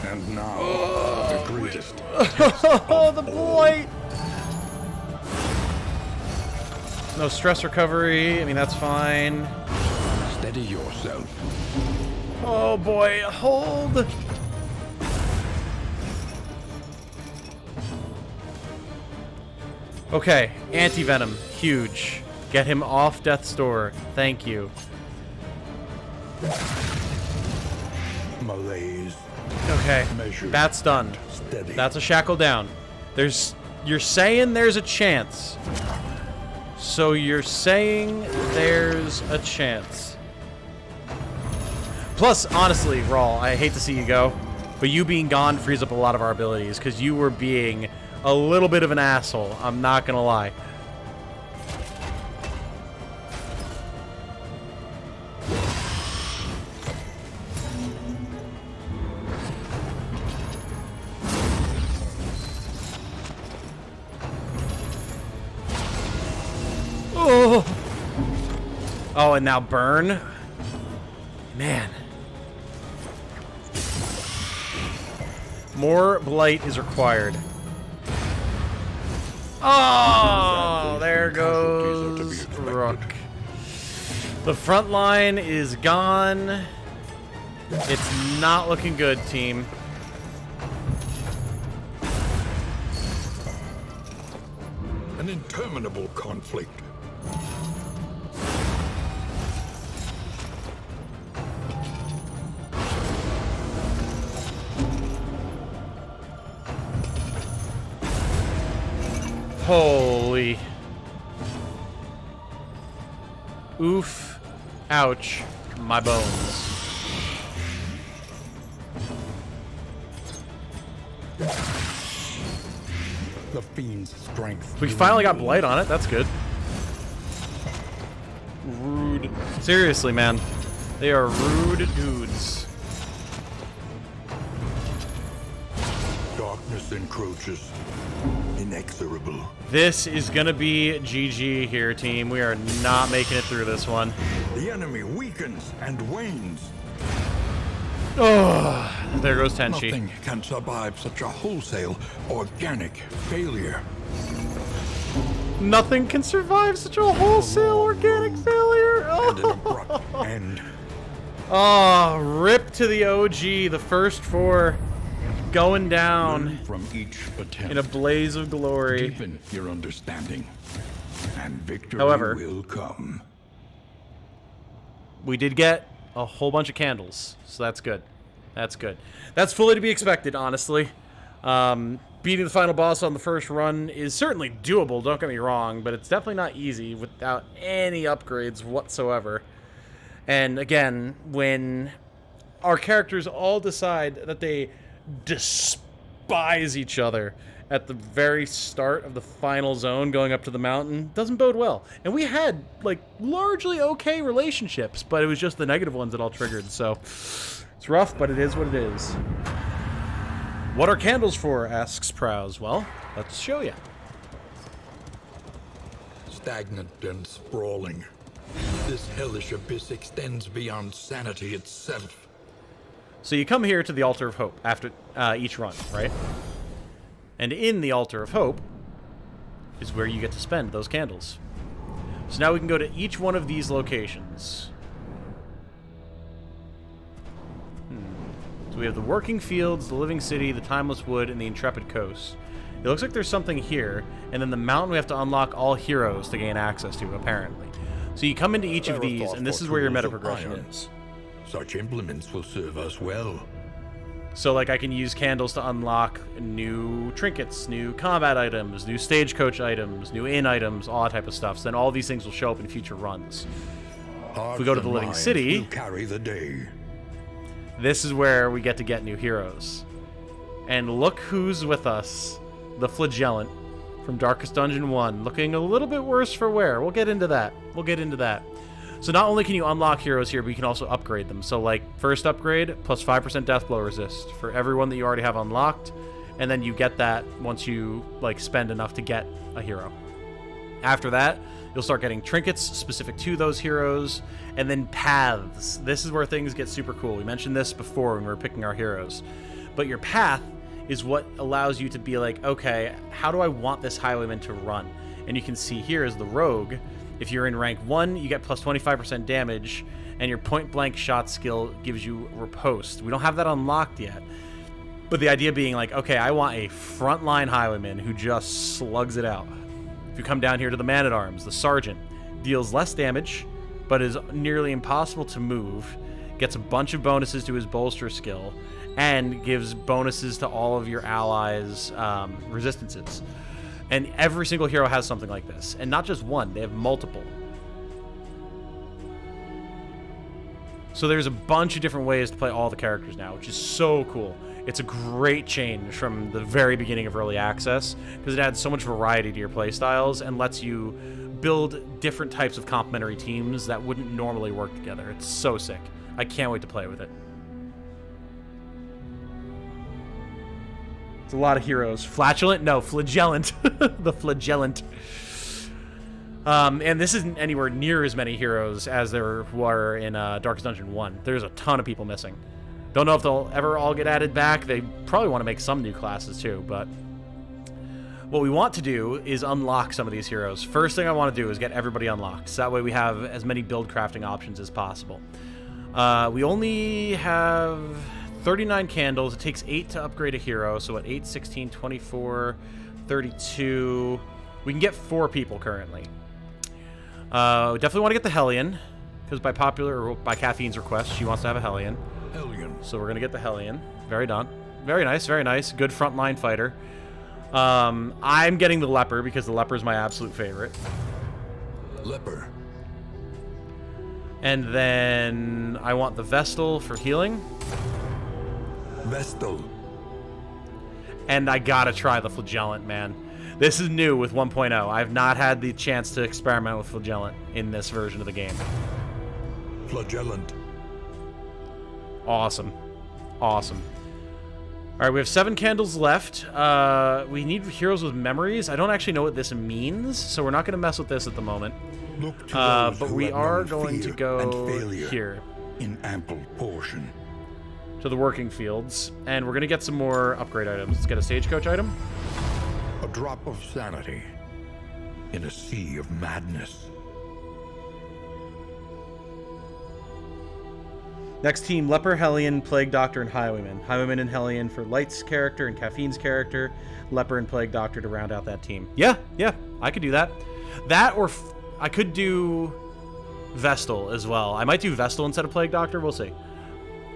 And now, the greatest.
Oh, the blight! No stress recovery. I mean, that's fine.
Steady yourself.
Oh, boy. Hold! Okay, anti-venom, huge. Get him off death's door. Thank you.
Malaise.
Okay,
Measured.
that's done.
Steady.
That's a shackle down. You're saying there's a chance. So you're saying there's a chance. Plus, honestly, Rawl, I hate to see you go, but you being gone frees up a lot of our abilities, because you were being a little bit of an asshole. I'm not gonna lie. Oh! Oh, and now burn? Man. More blight is required. Oh, there goes Rook. The front line is gone. It's not looking good, team.
An interminable conflict.
Holy. Oof. Ouch. My bones.
The fiend's strength.
We finally got blight on it. That's good. Rude. Seriously, man. They are rude dudes.
darkness encroaches, inexorable.
This is gonna be GG here, team. We are not making it through this one.
The enemy weakens and wanes.
Oh, there goes Tenchi.
Nothing can survive such a wholesale, organic failure.
Nothing can survive such a wholesale organic failure.
And an abrupt end.
Oh, rip to the OG, the first four going down
Learn from each attempt.
in a blaze of glory.
Deepen your understanding.
And victory
However,
will come.
we did get a whole bunch of candles, so that's good. That's good. That's fully to be expected, honestly. Beating the final boss on the first run is certainly doable, don't get me wrong, but it's definitely not easy without any upgrades whatsoever. And again, when our characters all decide that they despise each other at the very start of the final zone going up to the mountain, doesn't bode well. And we had, like, largely okay relationships, but it was just the negative ones that all triggered, so it's rough, but it is what it is. What are candles for, asks Prowse. Well, let's show you.
Stagnant and sprawling. This hellish abyss extends beyond sanity itself.
So you come here to the Altar of Hope after each run, right? And in the Altar of Hope is where you get to spend those candles. So now we can go to each one of these locations. So we have the Working Fields, the Living City, the Timeless Wood, and the Intrepid Coast. It looks like there's something here, and then the mountain we have to unlock all heroes to gain access to, apparently. So you come into each of these, and this is where your meta progression is.
Such implements will serve us well.
So, like, I can use candles to unlock new trinkets, new combat items, new stagecoach items, new inn items, all that type of stuff. So then all these things will show up in future runs. If we go to the Living City,
will carry the day.
this is where we get to get new heroes. And look who's with us. The Flagellant from Darkest Dungeon 1. Looking a little bit worse for wear. We'll get into that. We'll get into that. So not only can you unlock heroes here, but you can also upgrade them. So, like, first upgrade, plus 5% death blow resist for everyone that you already have unlocked. And then you get that once you, like, spend enough to get a hero. After that, you'll start getting trinkets specific to those heroes. And then paths. This is where things get super cool. We mentioned this before when we were picking our heroes. But your path is what allows you to be like, okay, how do I want this highwayman to run? And you can see here is the rogue. If you're in rank 1, you get plus 25% damage, and your point-blank shot skill gives you riposte. We don't have that unlocked yet. But the idea being like, okay, I want a frontline highwayman who just slugs it out. If you come down here to the man-at-arms, the sergeant deals less damage, but is nearly impossible to move, gets a bunch of bonuses to his bolster skill, and gives bonuses to all of your allies' resistances. And every single hero has something like this. And not just one, they have multiple. So there's a bunch of different ways to play all the characters now, which is so cool. It's a great change from the very beginning of Early Access, because it adds so much variety to your playstyles and lets you build different types of complementary teams that wouldn't normally work together. It's so sick. I can't wait to play with it. A lot of heroes. Flatulent? No, Flagellant. The Flagellant. And this isn't anywhere near as many heroes as there were in Darkest Dungeon 1. There's a ton of people missing. Don't know if they'll ever all get added back. They probably want to make some new classes too, but what we want to do is unlock some of these heroes. First thing I want to do is get everybody unlocked, so that way we have as many build crafting options as possible. We only have 39 candles. It takes 8 to upgrade a hero. So at 8, 16, 24, 32. We can get 4 people currently. We definitely want to get the Hellion, because by Caffeine's request, she wants to have a Hellion.
Hellion.
So we're going to get the Hellion. Very done. Very nice, very nice. Good frontline fighter. I'm getting the Leper, because the Leper is my absolute favorite.
Leper.
And then I want the Vestal for healing.
Vestal.
And I gotta try the Flagellant, man. This is new with 1.0. I've not had the chance to experiment with Flagellant in this version of the game.
Flagellant.
Awesome. Awesome. All right, we have 7 candles left. We need heroes with memories. I don't actually know what this means, so we're not going to mess with this at the moment.
Look to those
but
who
we
have
are
known
going to
fear
go
and failure
here
in ample portion.
to the working fields, and we're going to get some more upgrade items. Let's get a stagecoach item.
A drop of sanity in a sea of madness.
Next team, Leper, Hellion, Plague Doctor, and Highwayman. Highwayman and Hellion for Light's character and Caffeine's character. Leper and Plague Doctor to round out that team. Yeah, I could do that. That, or I could do Vestal as well. I might do Vestal instead of Plague Doctor. We'll see.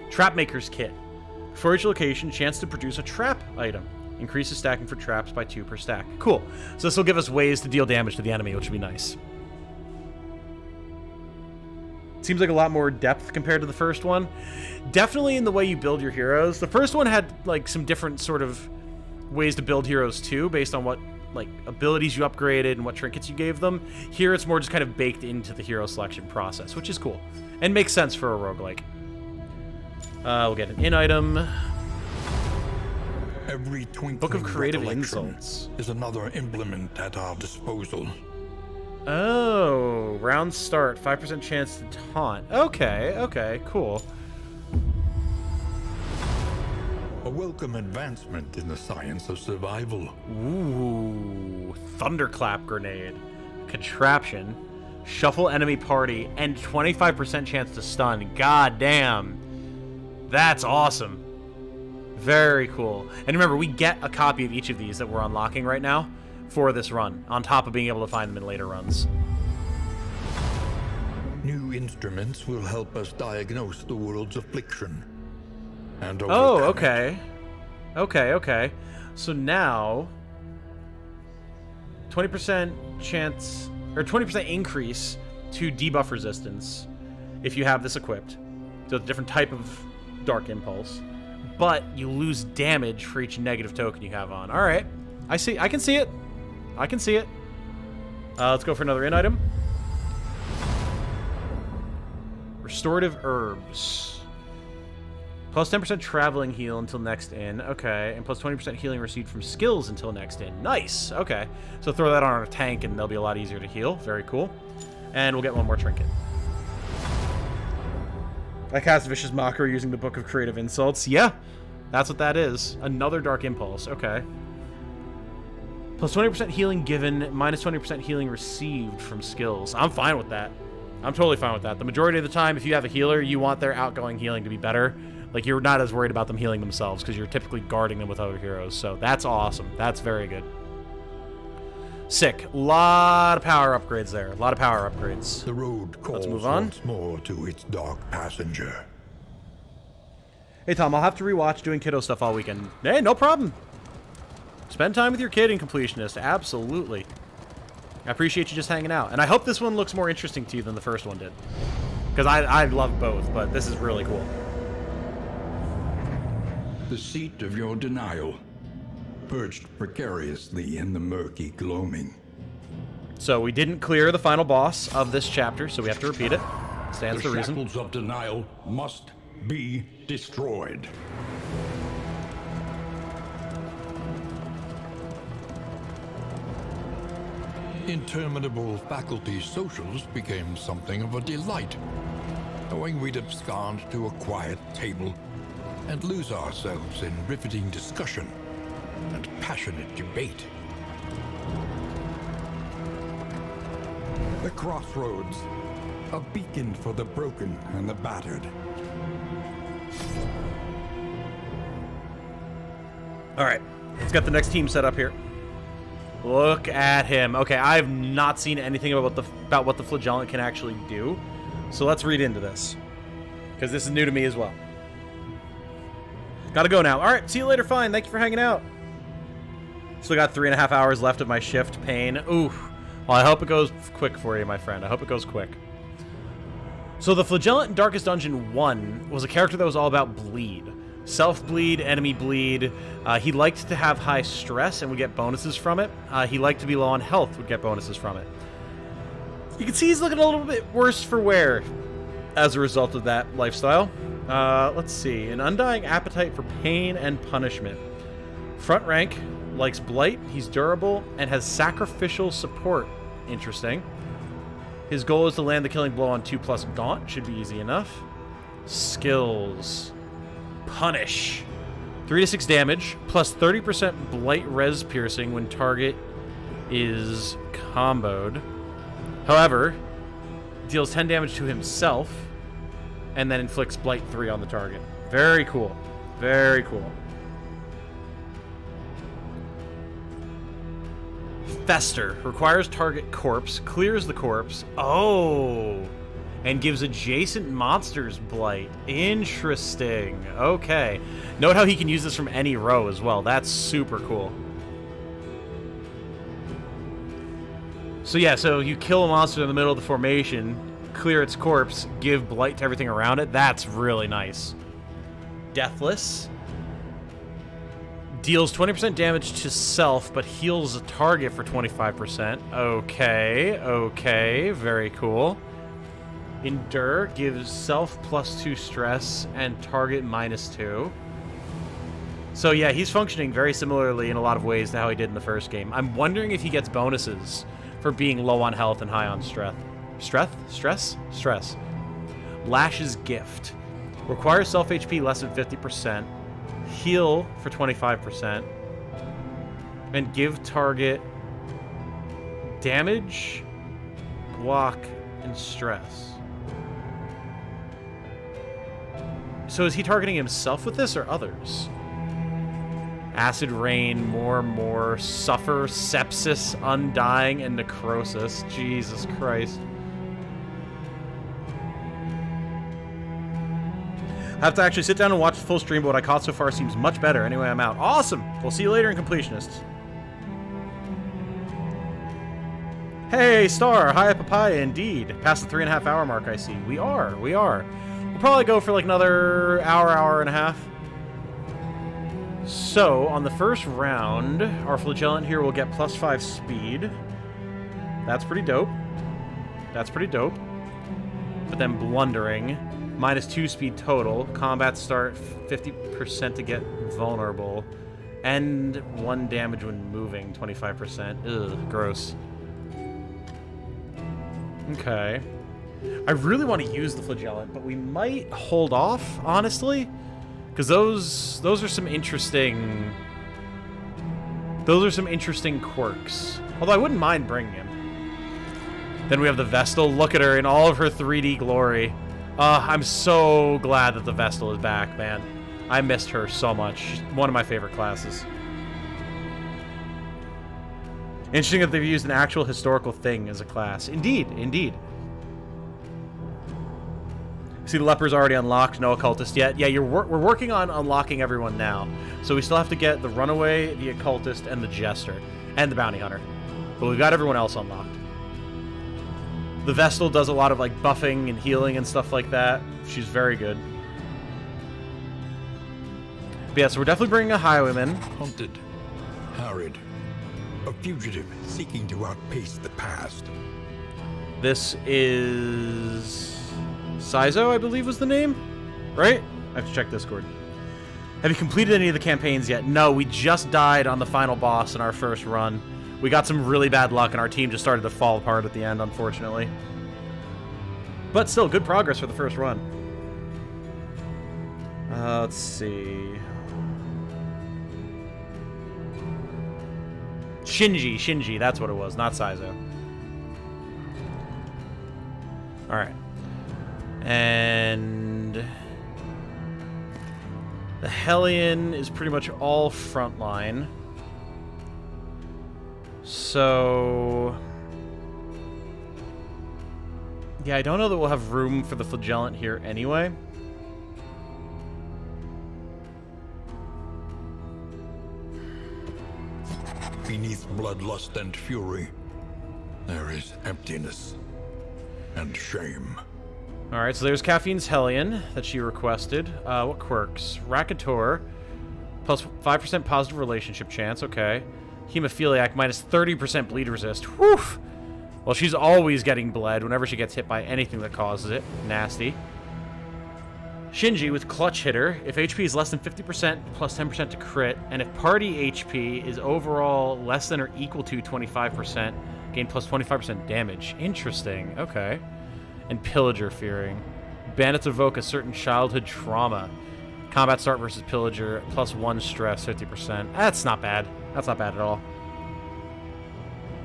Trapmaker's Kit. For each location, chance to produce a trap item. Increases stacking for traps by 2 per stack. Cool. So this will give us ways to deal damage to the enemy, which would be nice. Seems like a lot more depth compared to the first one. Definitely in the way you build your heroes. The first one had like some different sort of ways to build heroes too, based on what like abilities you upgraded and what trinkets you gave them. Here it's more just kind of baked into the hero selection process, which is cool and makes sense for a roguelike. We'll get an in item.
Every twinkling
Book of Creative
recollection
Insults.
is another implement at our disposal.
Oh, round start, 5% chance to taunt. Okay, cool.
A welcome advancement in the science of survival.
Ooh, Thunderclap Grenade. Contraption. Shuffle enemy party, and 25% chance to stun. God damn. That's awesome. Very cool. And remember, we get a copy of each of these that we're unlocking right now for this run, on top of being able to find them in later runs.
New instruments will help us diagnose the world's affliction. And
Oh,
overcome it.
okay. So now, 20% chance, or 20% increase to debuff resistance if you have this equipped. So it's a different type of Dark Impulse. But you lose damage for each negative token you have on. Alright. I can see it. Let's go for another in item. Restorative Herbs. Plus 10% traveling heal until next in. Okay. And plus 20% healing received from skills until next in. Nice. Okay. So throw that on our tank and they'll be a lot easier to heal. Very cool. And we'll get one more trinket. I cast Vicious Mockery using the Book of Creative Insults. Yeah. That's what that is. Another Dark Impulse. Okay. Plus 20% healing given, minus 20% healing received from skills. I'm fine with that. I'm totally fine with that. The majority of the time, if you have a healer, you want their outgoing healing to be better. Like, you're not as worried about them healing themselves because you're typically guarding them with other heroes. So that's awesome. That's very good. Sick. Lot of power upgrades there. A lot of power upgrades.
The road calls
move on.
once more to its dark passenger.
Hey, Tom, I'll have to rewatch doing kiddo stuff all weekend. Hey, no problem. Spend time with your kid and completionist. Absolutely. I appreciate you just hanging out. And I hope this one looks more interesting to you than the first one did. Because I love both, but this is really cool.
The seat of your denial, perched precariously in the murky gloaming.
So we didn't clear the final boss of this chapter, so we have to repeat it. Stands
The
to reason.
shackles of denial must be destroyed.
Interminable faculty socials became something of a delight, knowing we'd abscond to a quiet table and lose ourselves in riveting discussion and passionate debate. The crossroads, a beacon for the broken and the battered.
All right, let's get the next team set up here. Look at him. Okay, I have not seen anything about what the Flagellant can actually do. So let's read into this, because this is new to me as well. Gotta go now. All right, see you later. Fine. Thank you for hanging out. Still got 3.5 hours left of my shift. Pain. Ooh. Well, I hope it goes quick for you, my friend. I hope it goes quick. So the Flagellant in Darkest Dungeon 1 was a character that was all about bleed. Self-bleed, enemy bleed. He liked to have high stress and would get bonuses from it. He liked to be low on health, would get bonuses from it. You can see he's looking a little bit worse for wear as a result of that lifestyle. Let's see. An undying appetite for pain and punishment. Front rank, likes blight, he's durable, and has sacrificial support. Interesting. His goal is to land the killing blow on 2+ Gaunt. Should be easy enough. Skills. Punish. 3 to 6 damage, plus 30% blight res piercing when target is comboed. However, deals 10 damage to himself, and then inflicts blight 3 on the target. Very cool. Very cool. Fester. Requires target corpse, clears the corpse. Oh! And gives adjacent monsters blight. Interesting. Okay. Note how he can use this from any row as well. That's super cool. So yeah, so you kill a monster in the middle of the formation, clear its corpse, give blight to everything around it. That's really nice. Deathless. Deals 20% damage to self, but heals a target for 25%. Okay, okay, very cool. Endure gives self +2 stress and target -2. So yeah, he's functioning very similarly in a lot of ways to how he did in the first game. I'm wondering if he gets bonuses for being low on health and high on stress. Stress? Lash's Gift. Requires self HP less than 50%. Heal for 25%. And give target damage, block, and stress. So is he targeting himself with this or others? Acid Rain, more, Suffer, Sepsis, Undying, and Necrosis. Jesus Christ. I have to actually sit down and watch the full stream, but what I caught so far seems much better. Anyway, I'm out. Awesome! We'll see you later in Completionists. Hey, Star! Hi, Papaya, indeed. Past the 3.5 hour mark, I see. We are. We'll probably go for like another hour and a half. So, on the first round, our Flagellant here will get +5 speed. That's pretty dope. But then Blundering, -2 speed total. Combat start 50% to get vulnerable. And 1 damage when moving, 25%. Ugh, gross. Okay. I really want to use the Flagellant, but we might hold off, honestly. Because those are some interesting... Those are some interesting quirks. Although I wouldn't mind bringing him. Then we have the Vestal. Look at her in all of her 3D glory. I'm so glad that the Vestal is back, man. I missed her so much. One of my favorite classes. Interesting that they've used an actual historical thing as a class. Indeed, indeed. See, the Leper's already unlocked. No Occultist yet. Yeah, we're working on unlocking everyone now. So we still have to get the Runaway, the Occultist, and the Jester. And the Bounty Hunter. But we've got everyone else unlocked. The Vestal does a lot of, like, buffing and healing and stuff like that. She's very good. But yeah, so we're definitely bringing a Highwayman.
Hunted, harried, a fugitive seeking to outpace the past.
This is... Sizo, I believe was the name? Right? I have to check Discord. Have you completed any of the campaigns yet? No, we just died on the final boss in our first run. We got some really bad luck and our team just started to fall apart at the end, unfortunately. But still, good progress for the first run. Let's see... Shinji, that's what it was, not Sizo. Alright. And the Hellion is pretty much all frontline. So yeah, I don't know that we'll have room for the Flagellant here anyway.
Beneath bloodlust and fury, there is emptiness and shame.
Alright, so there's Caffeine's Hellion that she requested. What quirks? Racketeur, plus 5% positive relationship chance, okay. Hemophiliac, minus 30% bleed resist. Whew! Well, she's always getting bled whenever she gets hit by anything that causes it. Nasty. Shinji with Clutch Hitter. If HP is less than 50%, plus 10% to crit. And if party HP is overall less than or equal to 25%, gain plus 25% damage. Interesting. Okay. And Pillager Fearing. Bandits evoke a certain childhood trauma. Combat start versus Pillager, plus 1 stress, 50%. That's not bad. That's not bad at all.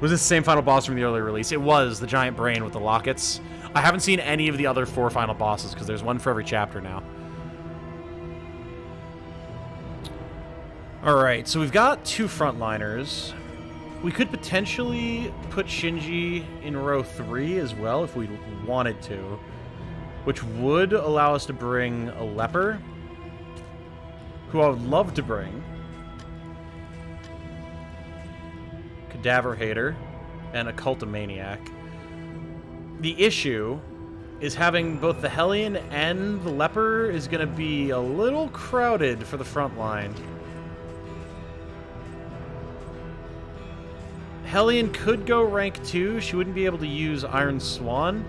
Was this the same final boss from the earlier release? It was, the giant brain with the lockets. I haven't seen any of the other 4 final bosses, because there's one for every chapter now. Alright, so we've got 2 frontliners. We could potentially put Shinji in row 3 as well, if we wanted to. Which would allow us to bring a leper, who I would love to bring. Cadaver Hater, and a Cultomaniac. The issue is having both the Hellion and the Leper is going to be a little crowded for the front line. Hellion could go rank 2. She wouldn't be able to use Iron Swan.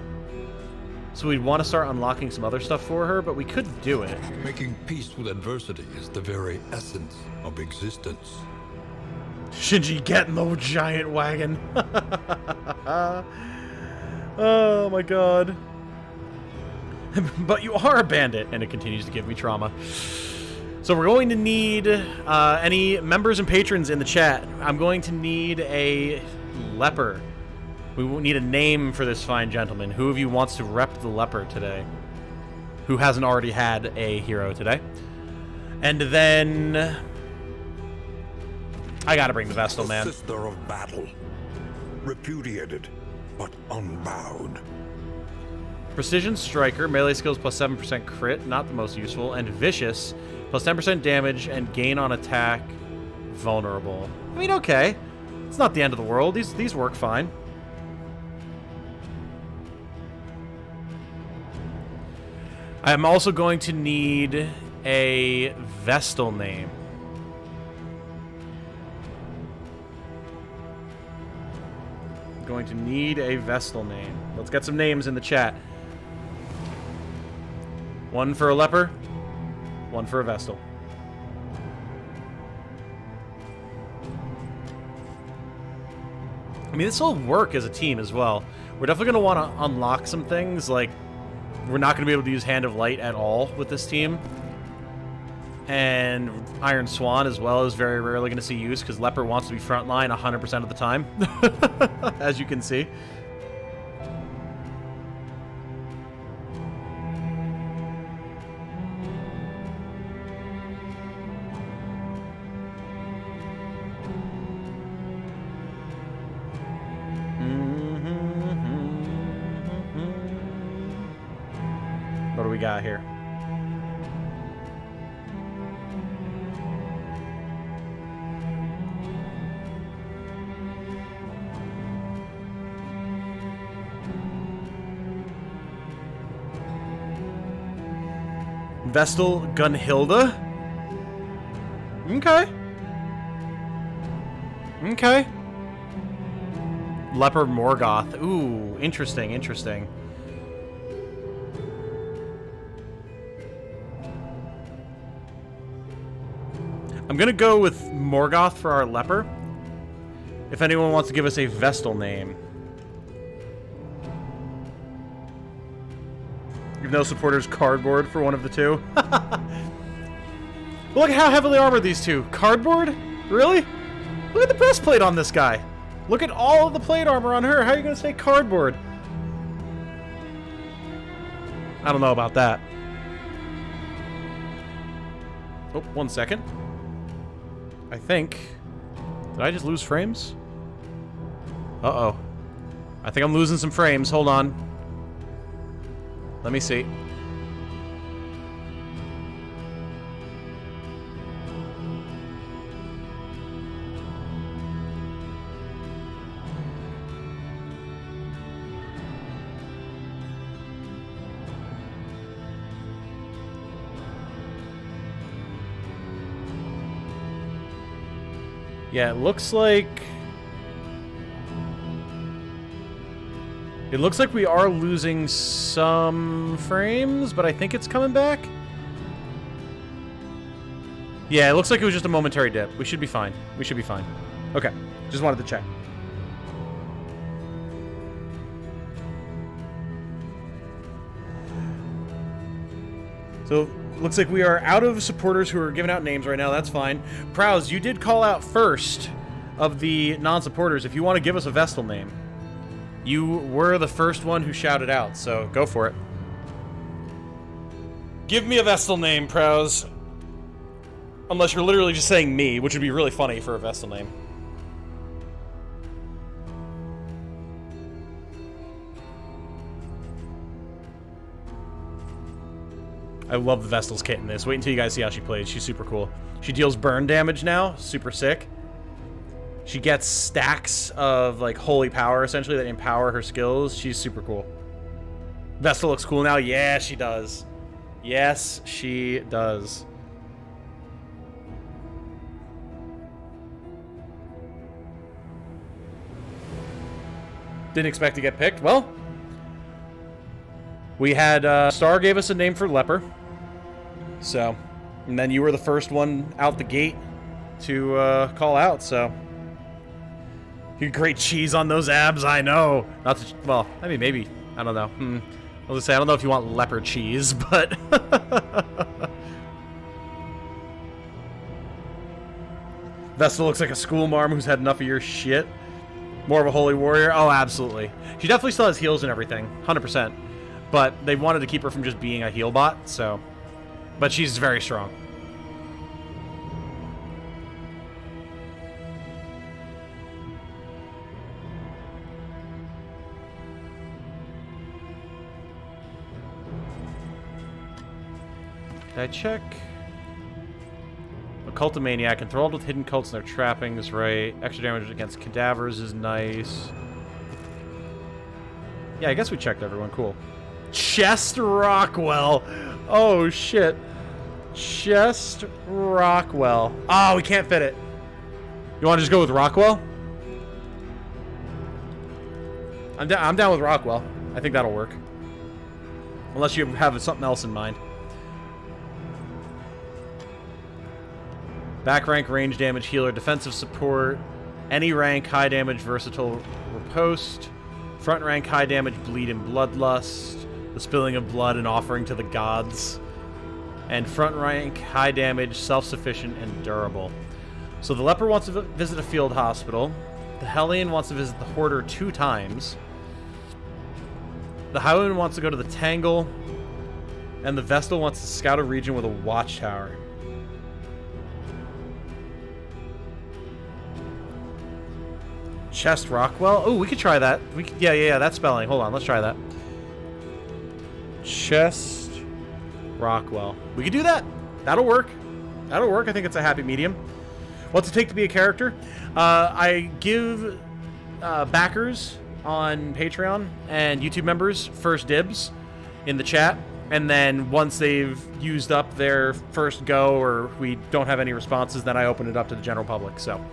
So we'd want to start unlocking some other stuff for her, but we could do it.
Making peace with adversity is the very essence of existence.
Shinji, get in the giant wagon. Oh my god. But you are a bandit, and it continues to give me trauma. So we're going to need any members and patrons in the chat. I'm going to need a leper. We need a name for this fine gentleman. Who of you wants to rep the leper today? Who hasn't already had a hero today? And then I gotta bring the Vestal, man.
Sister of battle, repudiated but unbowed.
Precision Striker, melee skills plus 7% crit, not the most useful, and Vicious, plus 10% damage and gain on attack, vulnerable. I mean, okay. It's not the end of the world. These work fine. I'm also going to need a Vestal name. I'm going to need a Vestal name. Let's get some names in the chat. One for a leper, one for a Vestal. I mean, this will work as a team as well. We're definitely going to want to unlock some things, like we're not going to be able to use Hand of Light at all with this team. And Iron Swan as well is very rarely going to see use, because Leper wants to be frontline 100% of the time, as you can see. What do we got here? Vestal Gunhilda? Okay. Okay. Leper Morgoth. Ooh, interesting, interesting. I'm gonna go with Morgoth for our leper. If anyone wants to give us a Vestal name. You've no supporters cardboard for one of the two. Look at how heavily armored these two. Cardboard? Really? Look at the breastplate on this guy. Look at all of the plate armor on her. How are you gonna say cardboard? I don't know about that. Oh, 1 second. I think... Did I just lose frames? Uh-oh. I think I'm losing some frames. Hold on. Let me see. Yeah, it looks like... It looks like we are losing some frames, but I think it's coming back. Yeah, it looks like it was just a momentary dip. We should be fine. We should be fine. Okay. Just wanted to check. So, looks like we are out of supporters who are giving out names right now. That's fine. Prowse, you did call out first of the non-supporters. If you want to give us a Vestal name. You were the first one who shouted out, so go for it. Give me a Vestal name, Prowse. Unless you're literally just saying me, which would be really funny for a Vestal name. I love the Vestal's kit in this. Wait until you guys see how she plays. She's super cool. She deals burn damage now. Super sick. She gets stacks of, like, holy power, essentially, that empower her skills. She's super cool. Vestal looks cool now. Yeah, she does. Yes, she does. Didn't expect to get picked. Well, we had, Star gave us a name for Leper. So, and then you were the first one out the gate to, call out, so... You great cheese on those abs, I know. Not to, well, I mean, maybe. I don't know. I was gonna say, I don't know if you want leper cheese, but... Vestal looks like a school marm who's had enough of your shit. More of a holy warrior. Oh, absolutely. She definitely still has heals and everything. 100%. But they wanted to keep her from just being a heal bot, so... But she's very strong. Did I check? Occultomaniac, enthralled with hidden cults and their trappings, right? Extra damage against cadavers is nice. Yeah, I guess we checked everyone. Cool. Chest Rockwell. Oh, shit. Chest Rockwell. Oh, we can't fit it. You want to just go with Rockwell? I'm down with Rockwell. I think that'll work. Unless you have something else in mind. Back rank, range damage, healer, defensive support, any rank, high damage, versatile riposte, front rank, high damage, bleed and bloodlust, the spilling of blood and offering to the gods, and front rank, high damage, self-sufficient, and durable. So the Leper wants to visit a field hospital, the Hellion wants to visit the Hoarder 2 times, the Highwayman wants to go to the Tangle, and the Vestal wants to scout a region with a watchtower. Chest Rockwell? Oh, we could try that. Yeah, that's spelling. Hold on, let's try that. Chest Rockwell. We could do that. That'll work. That'll work. I think it's a happy medium. What's it take to be a character? I give backers on Patreon and YouTube members first dibs in the chat. And then once they've used up their first go or we don't have any responses, then I open it up to the general public. So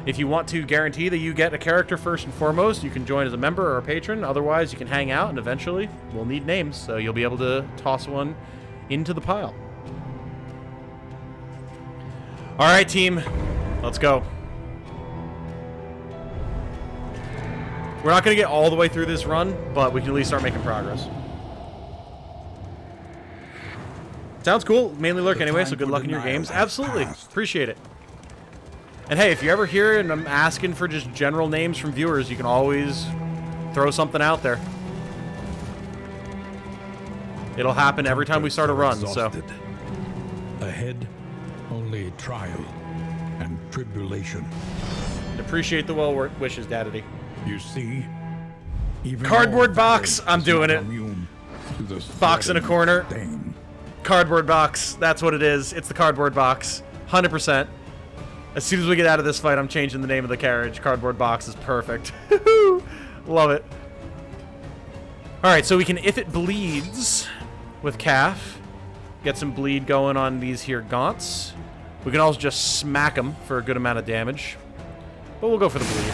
if you want to guarantee that you get a character first and foremost, you can join as a member or a patron. Otherwise, you can hang out, and eventually we'll need names, so you'll be able to toss one into the pile. All right, team. Let's go. We're not going to get all the way through this run, but we can at least start making progress. Sounds cool. Mainly lurk anyway, so good luck in your games. Absolutely. Appreciate it. And hey, if you ever hear and I'm asking for just general names from viewers, you can always throw something out there. It'll happen every time we start a run, so.
Ahead, only trial and tribulation.
Appreciate the well wishes, Daddy.
You see? Even
Cardboard box! I'm doing it. Box in a corner.
Stain.
Cardboard box. That's what it is. It's the cardboard box. 100%. As soon as we get out of this fight, I'm changing the name of the carriage. Cardboard box is perfect. Love it. Alright, so we can If It Bleeds with Calf. Get some bleed going on these here gaunts. We can also just smack them for a good amount of damage. But we'll go for the bleed.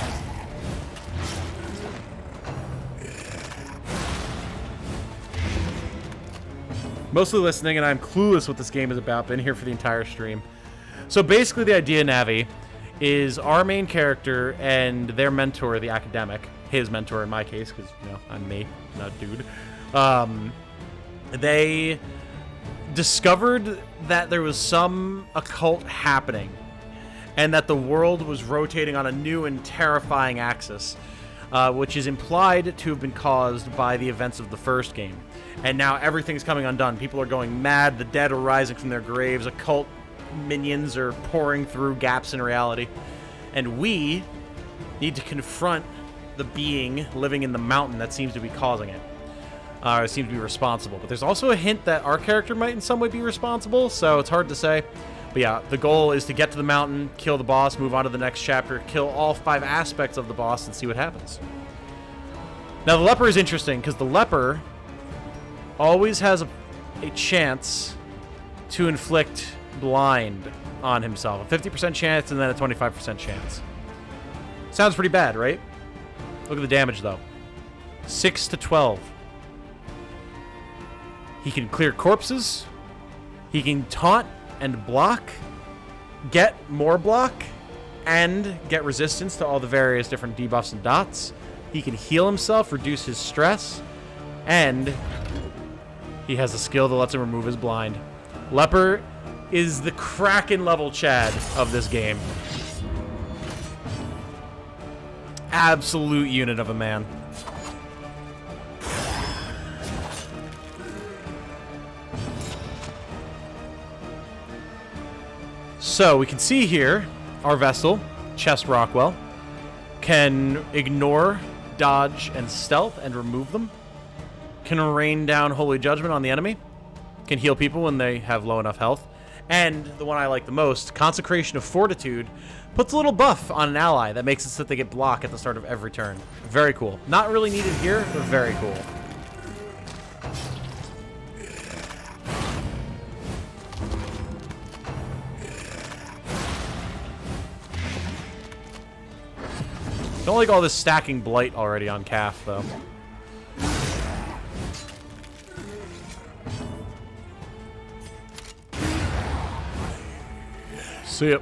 Mostly listening, and I'm clueless what this game is about. Been here for the entire stream. So basically the idea, Navi, is our main character and their mentor, the academic, his mentor in my case, because, you know, I'm me, not dude. They discovered that there was some occult happening and that the world was rotating on a new and terrifying axis, which is implied to have been caused by the events of the first game. And now everything's coming undone. People are going mad. The dead are rising from their graves. Occult minions are pouring through gaps in reality. And we need to confront the being living in the mountain that seems to be causing it. Seems to be responsible. But there's also a hint that our character might in some way be responsible, so it's hard to say. But yeah, the goal is to get to the mountain, kill the boss, move on to the next chapter, kill all 5 aspects of the boss, and see what happens. Now, the leper is interesting, because the leper always has a chance to inflict blind on himself. A 50% chance and then a 25% chance. Sounds pretty bad, right? Look at the damage, though. 6 to 12. He can clear corpses. He can taunt and block, get more block, and get resistance to all the various different debuffs and dots. He can heal himself, reduce his stress, and he has a skill that lets him remove his blind. Leper is the Kraken level Chad of this game. Absolute unit of a man. So we can see here, our Vestal, Chest Rockwell, can ignore, dodge, and stealth and remove them. Can rain down Holy Judgment on the enemy. Can heal people when they have low enough health. And the one I like the most, Consecration of Fortitude, puts a little buff on an ally that makes it so that they get block at the start of every turn. Very cool. Not really needed here, but very cool. Don't like all this stacking blight already on Calf, though. See ya.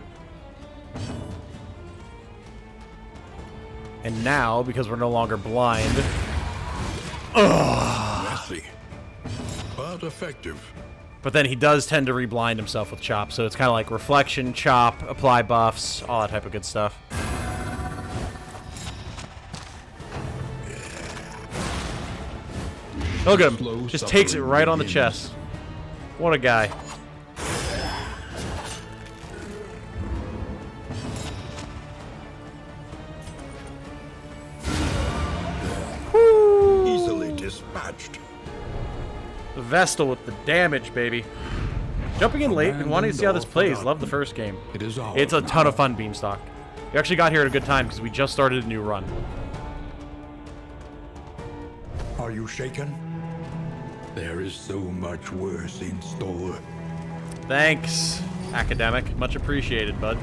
And now, because we're no longer blind...
Messy, but effective.
But then he does tend to reblind himself with Chop, so it's kind of like Reflection, Chop, apply buffs, all that type of good stuff. Look at him. Just takes it right on the chest. What a guy. Woo!
Easily dispatched.
The Vestal with the damage, baby. Jumping in late and wanting to see how this plays. Love the first game. It's a ton of fun, Beanstalk. We actually got here at a good time because we just started a new run.
Are you shaken?
There is so much worse in store.
Thanks, academic. Much appreciated, bud.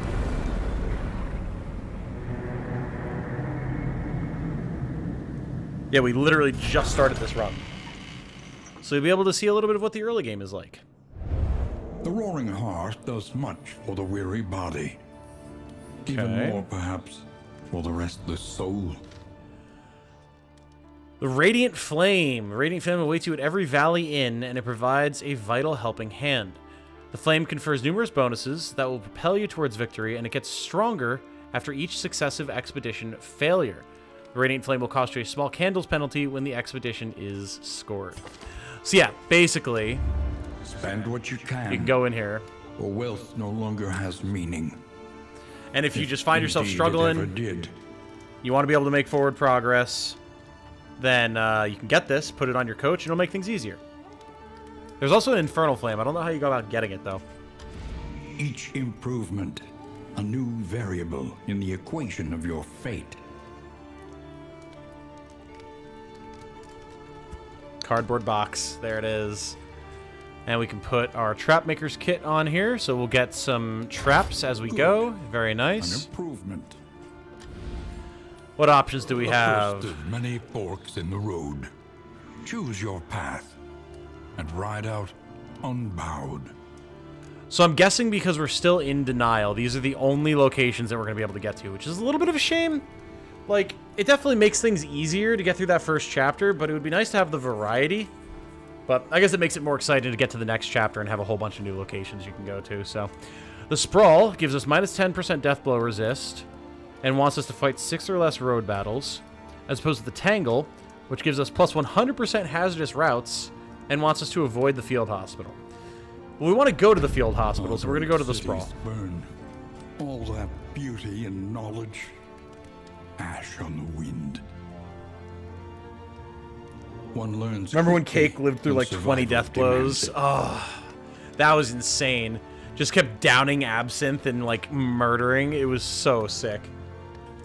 Yeah, we literally just started this run. So you'll be able to see a little bit of what the early game is like.
The roaring heart does much for the weary body. Even more, perhaps, for the restless soul.
The Radiant Flame. Radiant Flame awaits you at every valley inn, and it provides a vital helping hand. The flame confers numerous bonuses that will propel you towards victory, and it gets stronger after each successive expedition failure. The Radiant Flame will cost you a small candles penalty when the expedition is scored. So yeah, basically,
spend what you
can go in here.
Or wealth no longer has meaning.
And if you just find yourself struggling, you want to be able to make forward progress, then you can get this, put it on your coach, and it'll make things easier. There's also an Infernal Flame. I don't know how you go about getting it, though.
Each improvement, a new variable in the equation of your fate.
Cardboard box. There it is. And we can put our Trap Maker's kit on here, so we'll get some traps as we go. Very nice.
An improvement.
What options do we have?
First of many forks in the road. Choose your path and ride out unbowed.
So I'm guessing because we're still in denial, these are the only locations that we're going to be able to get to, which is a little bit of a shame. Like, it definitely makes things easier to get through that first chapter, but it would be nice to have the variety. But I guess it makes it more exciting to get to the next chapter and have a whole bunch of new locations you can go to. So the Sprawl gives us minus 10% death blow resist and wants us to fight 6 or less road battles, as opposed to the Tangle, which gives us plus 100% hazardous routes and wants us to avoid the field hospital. Well, we want to go to the field hospital, so we're going to go to the Sprawl.
Burn. All that beauty and knowledge. Ash on the wind. One learns.
Remember when Cake lived through like 20 death blows? Oh, that was insane. Just kept downing absinthe and like murdering. It was so sick.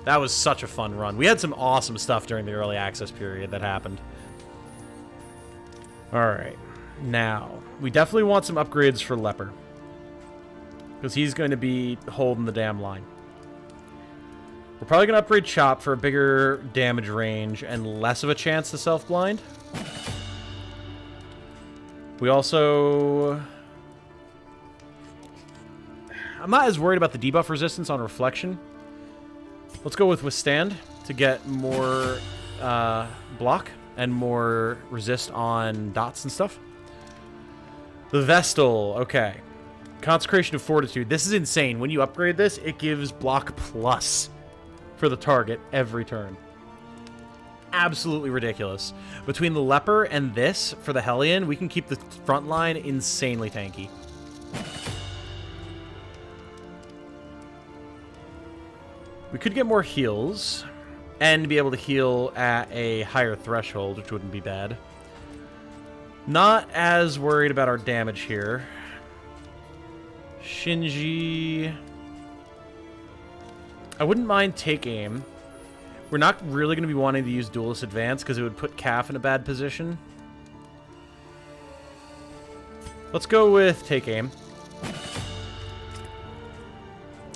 That was such a fun run. We had some awesome stuff during the early access period that happened. Alright. Now, we definitely want some upgrades for Leper. Because he's going to be holding the damn line. We're probably going to upgrade Chop for a bigger damage range and less of a chance to self-blind. We also... I'm not as worried about the debuff resistance on Reflection. Let's go with Withstand to get more block and more resist on dots and stuff. The Vestal, okay. Consecration of Fortitude. This is insane. When you upgrade this, it gives block plus for the target every turn. Absolutely ridiculous. Between the Leper and this, for the Hellion, we can keep the front line insanely tanky. We could get more heals, and be able to heal at a higher threshold, which wouldn't be bad. Not as worried about our damage here. Shinji... I wouldn't mind Take Aim. We're not really going to be wanting to use Duelist Advance, because it would put Calf in a bad position. Let's go with Take Aim.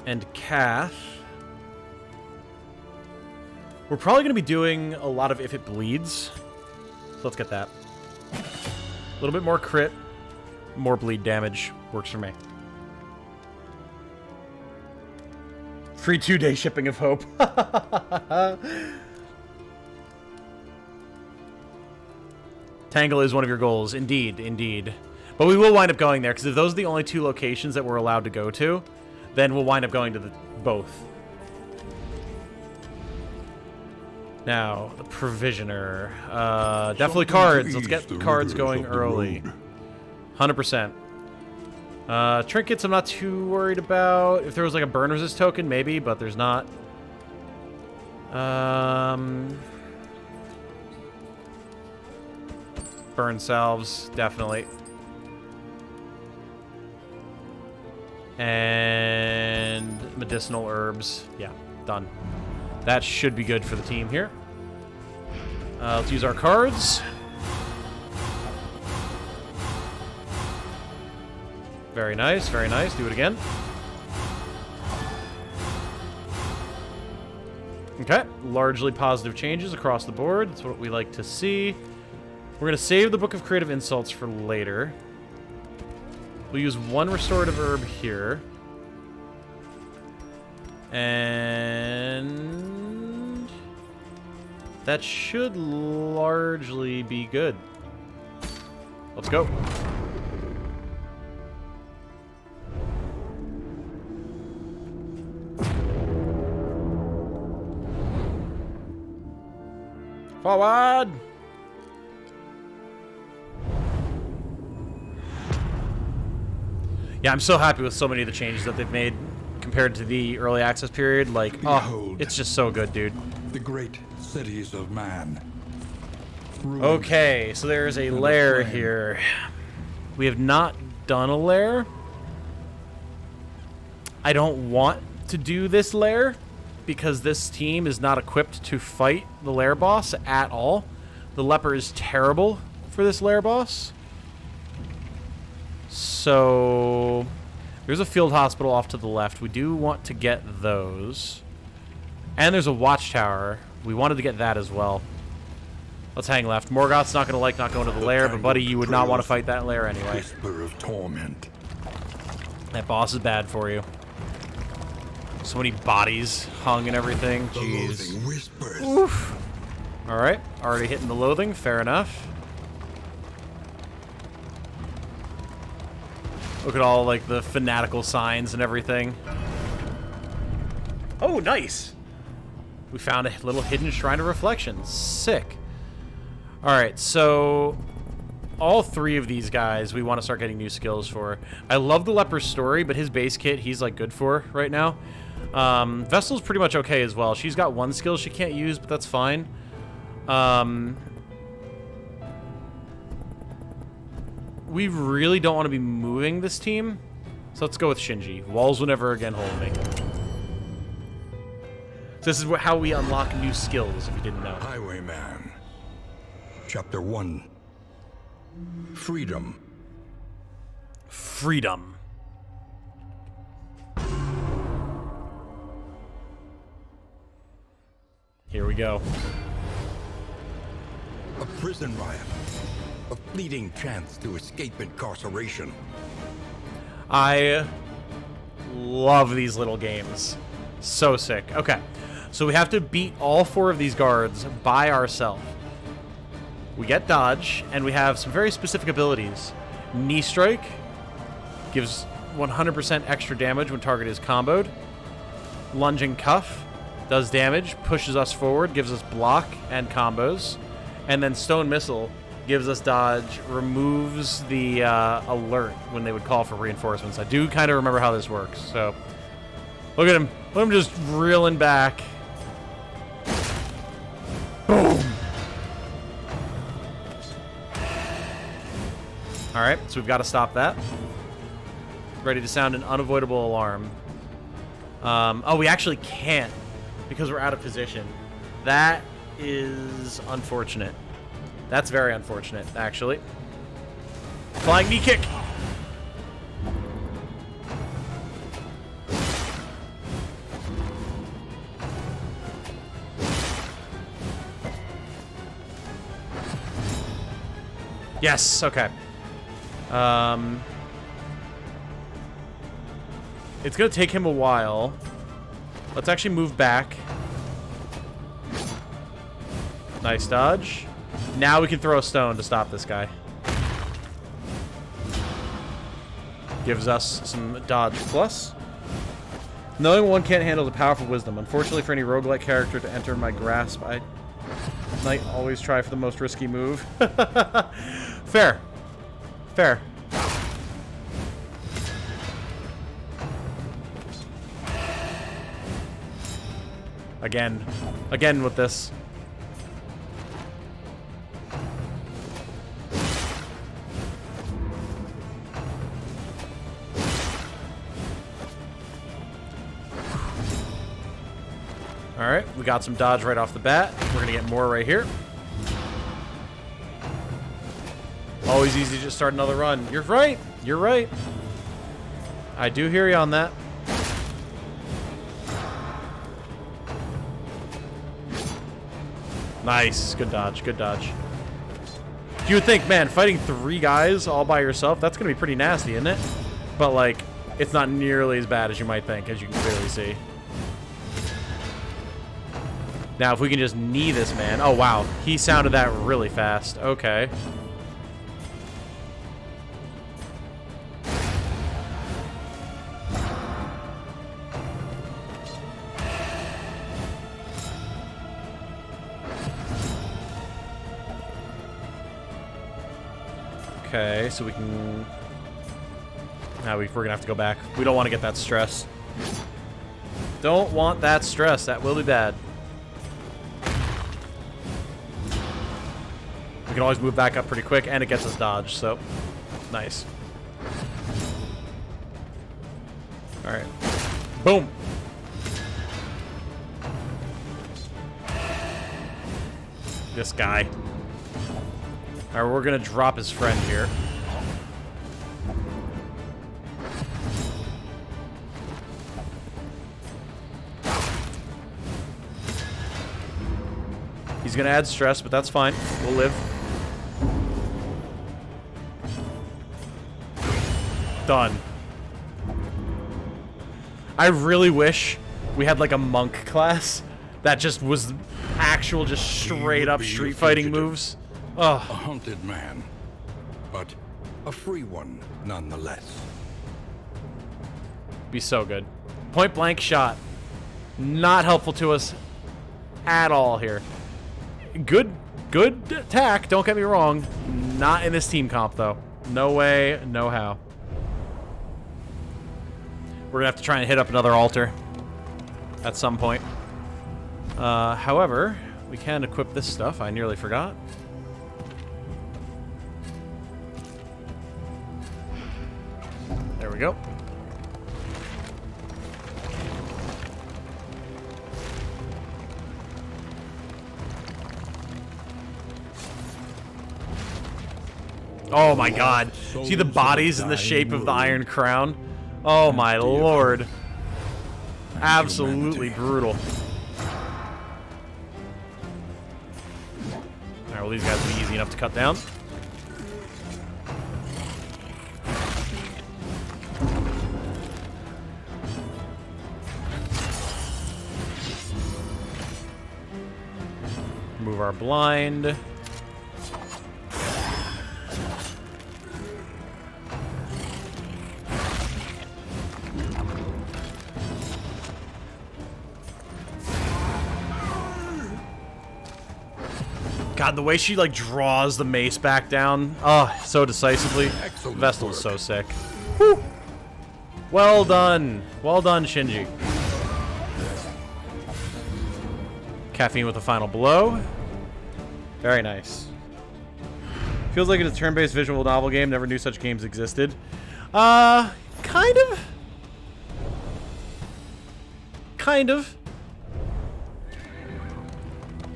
And Calf... We're probably going to be doing a lot of If It Bleeds. So let's get that. A little bit more crit, more bleed damage. Works for me. Free 2-day shipping of hope. Tangle is one of your goals. Indeed, indeed. But we will wind up going there, because if those are the only 2 locations that we're allowed to go to, then we'll wind up going to both. Now, the Provisioner. Definitely cards. Let's get cards going early. 100%. Trinkets I'm not too worried about. If there was like a burn resist token, maybe, but there's not. Burn salves, definitely. And medicinal herbs. Yeah, done. That should be good for the team here. Let's use our cards. Very nice, very nice. Do it again. Okay, largely positive changes across the board. That's what we like to see. We're going to save the Book of Creative Insults for later. We'll use 1 restorative herb here. And that should largely be good. Let's go. Forward! Yeah, I'm so happy with so many of the changes that they've made compared to the early access period. Like, oh, it's just so good, dude.
The great cities of man. Ruined.
Okay, so there's a lair here. We have not done a lair. I don't want to do this lair because this team is not equipped to fight the lair boss at all. The Leper is terrible for this lair boss. So there's a field hospital off to the left. We do want to get those. And there's a watchtower. We wanted to get that as well. Let's hang left. Morgoth's not going to like not going to the lair, but buddy, you would not want to fight that lair anyway.
Whisper of torment.
That boss is bad for you. So many bodies hung and everything.
The
Jeez.
loathing whispers.
Oof. Alright, already hitting the loathing. Fair enough. Look at all, like, the fanatical signs and everything. Oh, nice! We found a little hidden shrine of reflection. Sick. Alright, so all 3 of these guys we want to start getting new skills for. I love the leper's story, but his base kit he's like good for right now. Vestal's pretty much okay as well. She's got 1 skill she can't use, but that's fine. We really don't want to be moving this team, so let's go with Shinji. Walls will never again hold me. So this is how we unlock new skills, if you didn't know.
Highwayman. Chapter 1. Freedom.
Freedom. Here we go.
A prison riot. A fleeting chance to escape incarceration.
I love these little games. So sick. Okay, so we have to beat all 4 of these guards by ourselves. We get dodge, and we have some very specific abilities. Knee strike gives 100% extra damage when target is comboed. Lunging cuff does damage, pushes us forward, gives us block and combos. And then stone missile gives us dodge, removes the alert when they would call for reinforcements. I do kind of remember how this works, so look at him. Look at him just reeling back. Boom! Alright, so we've got to stop that. Ready to sound an unavoidable alarm. Oh, we actually can't because we're out of position. That is unfortunate. That's very unfortunate, actually. Flying knee kick! Yes, okay. It's gonna take him a while. Let's actually move back. Nice dodge. Now we can throw a stone to stop this guy. Gives us some dodge plus. Knowing one can't handle the powerful wisdom. Unfortunately for any roguelike character to enter my grasp, I might always try for the most risky move. Fair. Fair. Again. Again with this. Alright, we got some dodge right off the bat. We're gonna get more right here. Always easy to just start another run. You're right. You're right. I do hear you on that. Nice. Good dodge. Good dodge. You would think, man, fighting 3 guys all by yourself, that's going to be pretty nasty, isn't it? But, like, it's not nearly as bad as you might think, as you can clearly see. Now, if we can just knee this man. Oh, wow. He sounded that really fast. Okay. Okay, so we can... Now we're going to have to go back. We don't want to get that stress. Don't want that stress. That will be bad. We can always move back up pretty quick, and it gets us dodge, so... Nice. Alright. Boom! This guy. Alright, we're gonna drop his friend here. He's gonna add stress, but that's fine. We'll live. Done. I really wish we had like a monk class that just was actual, just straight up street fighting moves.
A
Oh,
hunted man, but a free one nonetheless.
be so good. Point blank shot. Not helpful to us at all here. Good attack, don't get me wrong. Not in this team comp though. No way, no how. We're gonna have to try and hit up another altar at some point. However, we can equip this stuff. I nearly forgot. There we go. Oh my god. See the bodies in the shape of the Iron Crown? Oh my lord. Absolutely brutal. Alright, well these guys will be easy enough to cut down. Move our blind. God, the way she like draws the mace back down, oh, so decisively.
Excellent
Vestal's
work.
so sick. Whew. Well done, Shinji. Caffeine with the final blow. Very nice. Feels like it's a turn-based visual novel game. Never knew such games existed. Kind of.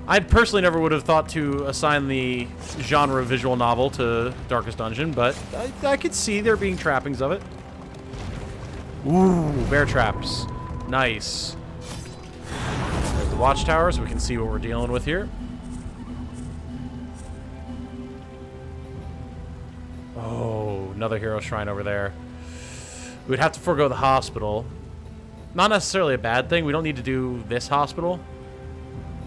I personally never would have thought to assign the genre of visual novel to Darkest Dungeon, but I could see there being trappings of it. Ooh, bear traps. Nice. There's the watchtower, so we can see what we're dealing with here. Oh, another hero shrine over there. We'd have to forego the hospital. Not necessarily a bad thing. We don't need to do this hospital.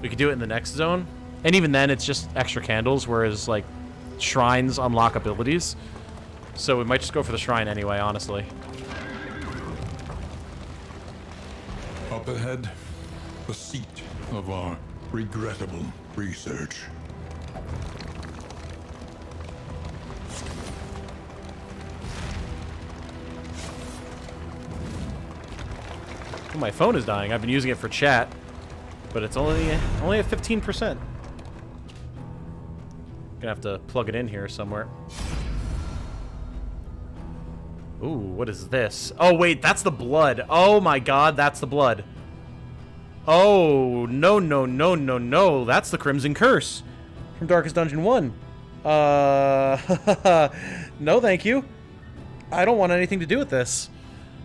We could do it in the next zone. And even then, it's just extra candles, whereas, like, shrines unlock abilities. So we might just go for the shrine anyway, honestly.
Up ahead, the seat of our regrettable research.
Oh, my phone is dying. I've been using it for chat. But it's only at 15%. Gonna have to plug it in here somewhere. Ooh, what is this? Oh, wait, that's the blood. Oh my god, that's the blood. Oh, no. That's the Crimson Curse from Darkest Dungeon 1. No, thank you. I don't want anything to do with this.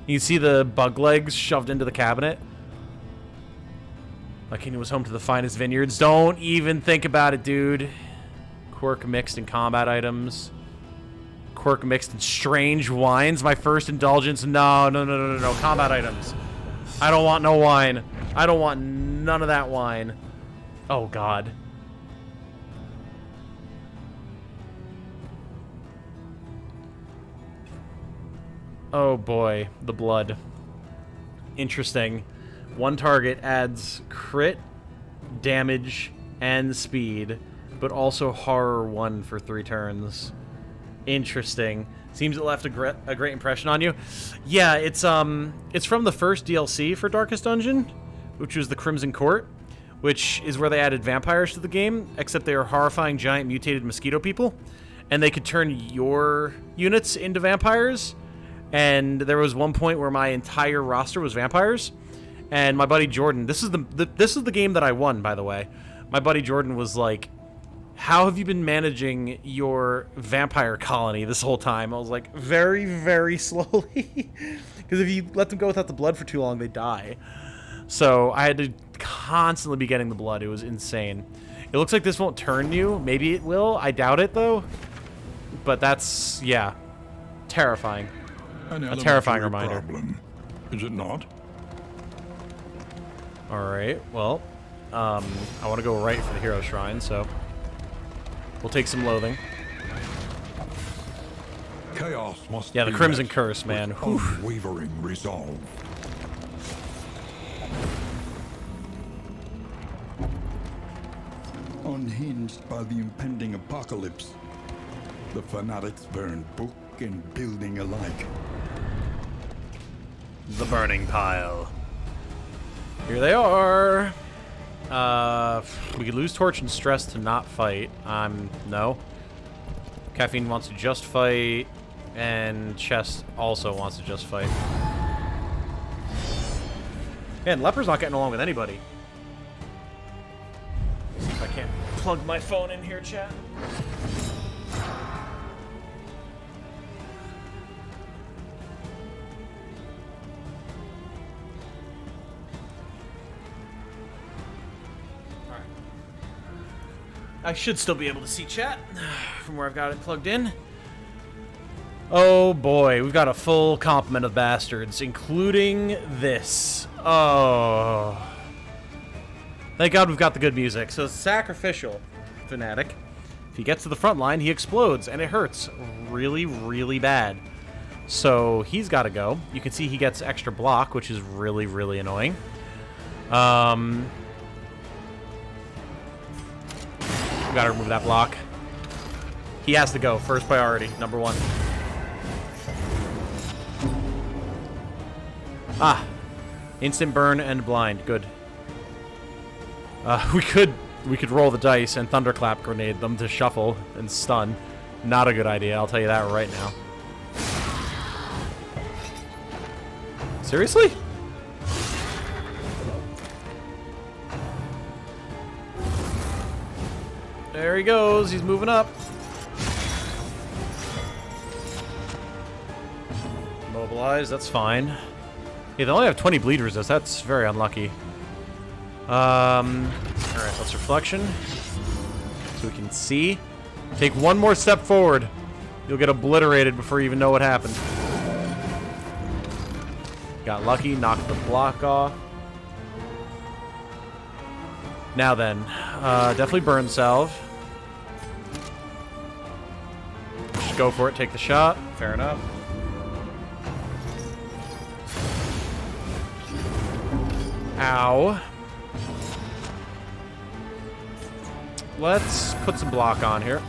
You see the bug legs shoved into the cabinet? My kingdom was home to the finest vineyards. Don't even think about it, dude. Quirk mixed in combat items. Quirk mixed in strange wines. My first indulgence. No. Combat items. I don't want no wine. I don't want none of that wine. Oh, God. Oh, boy. The blood. Interesting. One target adds crit, damage, and speed, but also horror 1 for 3 turns. Interesting. Seems it left a great impression on you. Yeah, it's from the first DLC for Darkest Dungeon, which was the Crimson Court, which is where they added vampires to the game, except they are horrifying giant mutated mosquito people, and they could turn your units into vampires. And there was one point where my entire roster was vampires. And my buddy Jordan, this is the game that I won, by the way. My buddy Jordan was like, how have you been managing your vampire colony this whole time? I was like, very, very slowly. Because if you let them go without the blood for too long, they die. So I had to constantly be getting the blood. It was insane. It looks like this won't turn you. Maybe it will. I doubt it, though. But that's, yeah, terrifying.
An
A terrifying
elementary
reminder.
problem, is it not?
Alright, well, I want to go right for the hero shrine, so we'll take some loathing.
Chaos must
Yeah, the
be
Crimson
met
Curse, man.
with
Whew.
unwavering resolve. Unhinged by the impending apocalypse, the fanatics burn book and building alike.
The burning pile. Here they are. We could lose torch and stress to not fight. No. Caffeine wants to just fight, and Chest also wants to just fight. Man, Leper's not getting along with anybody. See if I can't plug my phone in here, chat. I should still be able to see chat from where I've got it plugged in. Oh boy, we've got a full complement of bastards, including this. Oh. Thank God we've got the good music. So Sacrificial Fanatic, if he gets to the front line, he explodes, and it hurts really, really bad. So he's got to go. You can see he gets extra block, which is really, really annoying. Gotta remove that block. He has to go. First priority. Number one. Ah. Instant burn and blind. Good. We could roll the dice and thunderclap grenade them to shuffle and stun. Not a good idea. I'll tell you that right now. Seriously? There he goes. He's moving up. Mobilize. That's fine. Yeah, they only have 20 bleed resist. That's very unlucky. Alright, let's reflection. So we can see. Take one more step forward. You'll get obliterated before you even know what happened. Got lucky. Knocked the block off. Now then. Definitely burn salve. Just go for it. Take the shot. Fair enough. Ow. Let's put some block on here.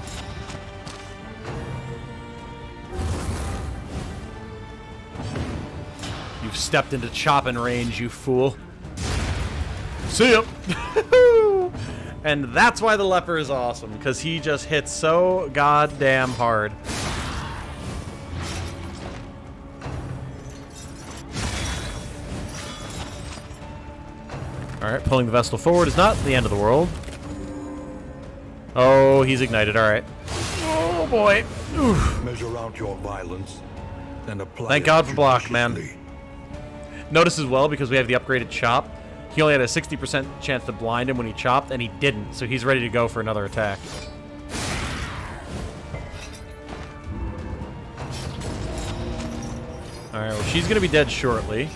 You've stepped into chopping range, you fool. See ya! And that's why the leper is awesome, because he just hits so goddamn hard. Alright, pulling the Vestal forward is not the end of the world. Oh, he's ignited, alright. Oh boy. Oof.
Measure out your violence and apply.
Thank God for block, man. Notice as well, because we have the upgraded chop, he only had a 60% chance to blind him when he chopped, and he didn't, so he's ready to go for another attack. Alright, well, she's gonna be dead shortly.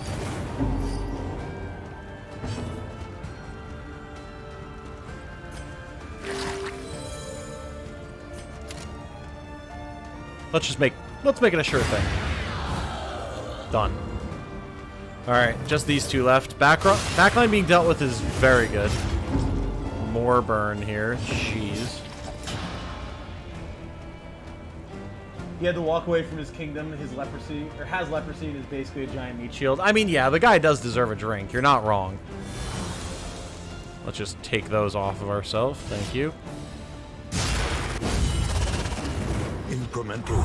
Let's make it a sure thing. Done. Alright, just these two left. Backline being dealt with is very good. More burn here. Jeez. He had to walk away from his kingdom, his leprosy, or has leprosy, and is basically a giant meat shield. I mean, yeah, the guy does deserve a drink. You're not wrong. Let's just take those off of ourselves. Thank you.
Incremental,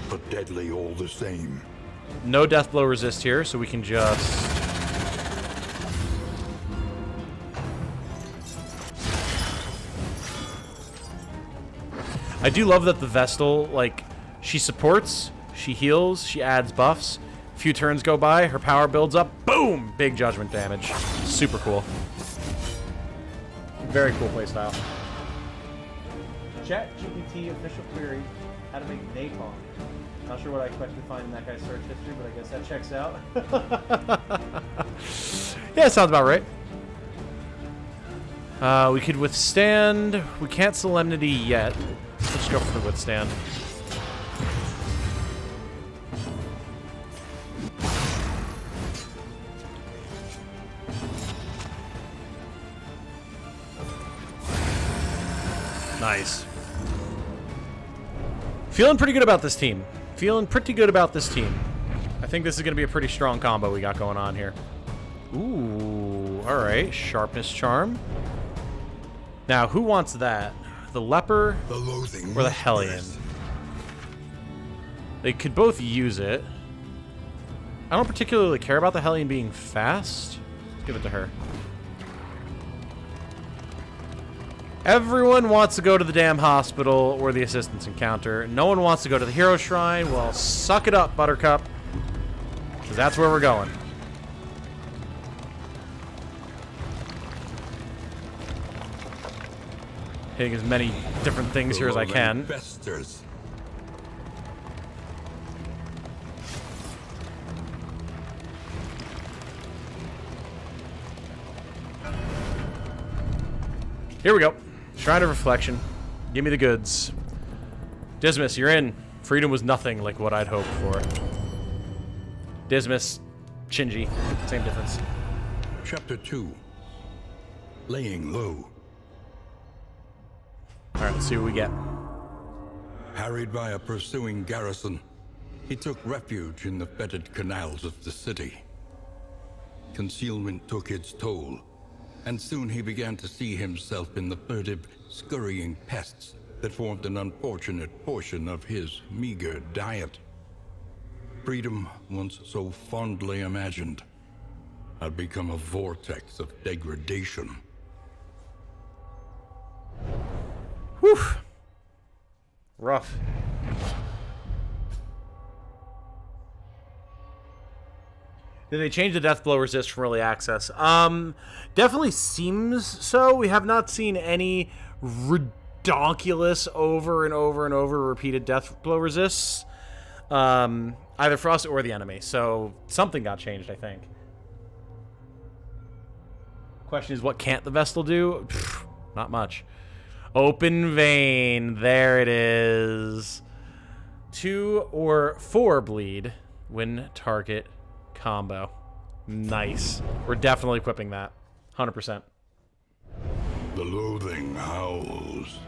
but deadly all the same.
No death blow resist here, so we can just... I do love that the Vestal, like, she supports, she heals, she adds buffs. A few turns go by, her power builds up, boom! Big judgment damage. Super cool. Very cool playstyle. ChatGPT official query, how to make napalm. Not sure what I expected to find in that guy's search history, but I guess that checks out. Yeah, sounds about right. We could withstand. We can't Solemnity yet. Let's go for the withstand. Nice. Feeling pretty good about this team. Feeling pretty good about this team. I think this is going to be a pretty strong combo we got going on here. Ooh, all right. Sharpness Charm. Now, who wants that? The Leper or the Hellion? They could both use it. I don't particularly care about the Hellion being fast. Let's give it to her. Everyone wants to go to the damn hospital or the assistance encounter. No one wants to go to the hero shrine. Well, suck it up, Buttercup. Because that's where we're going. Hitting as many different things here as I can.
Investors.
Here we go. Shrine of Reflection. Give me the goods. Dismas, you're in. Freedom was nothing like what I'd hoped for. Dismas, Shinji, same difference.
Chapter 2. Laying Low.
Alright, let's see what we get.
Harried by a pursuing garrison, he took refuge in the fetid canals of the city. Concealment took its toll, and soon he began to see himself in the furtive, scurrying pests that formed an unfortunate portion of his meager diet. Freedom, once so fondly imagined, had become a vortex of degradation.
Whew. Rough. Did they change the death blow resist from early access? Definitely seems so. We have not seen any ridiculous over and over and over repeated death blow resists. Either for us or the enemy. So something got changed, I think. Question is, what can't the Vestal do? Pfft, not much. Open vein. There it is. 2 or 4 bleed when target combo. Nice. We're definitely equipping that. 100%.
The loathing howls.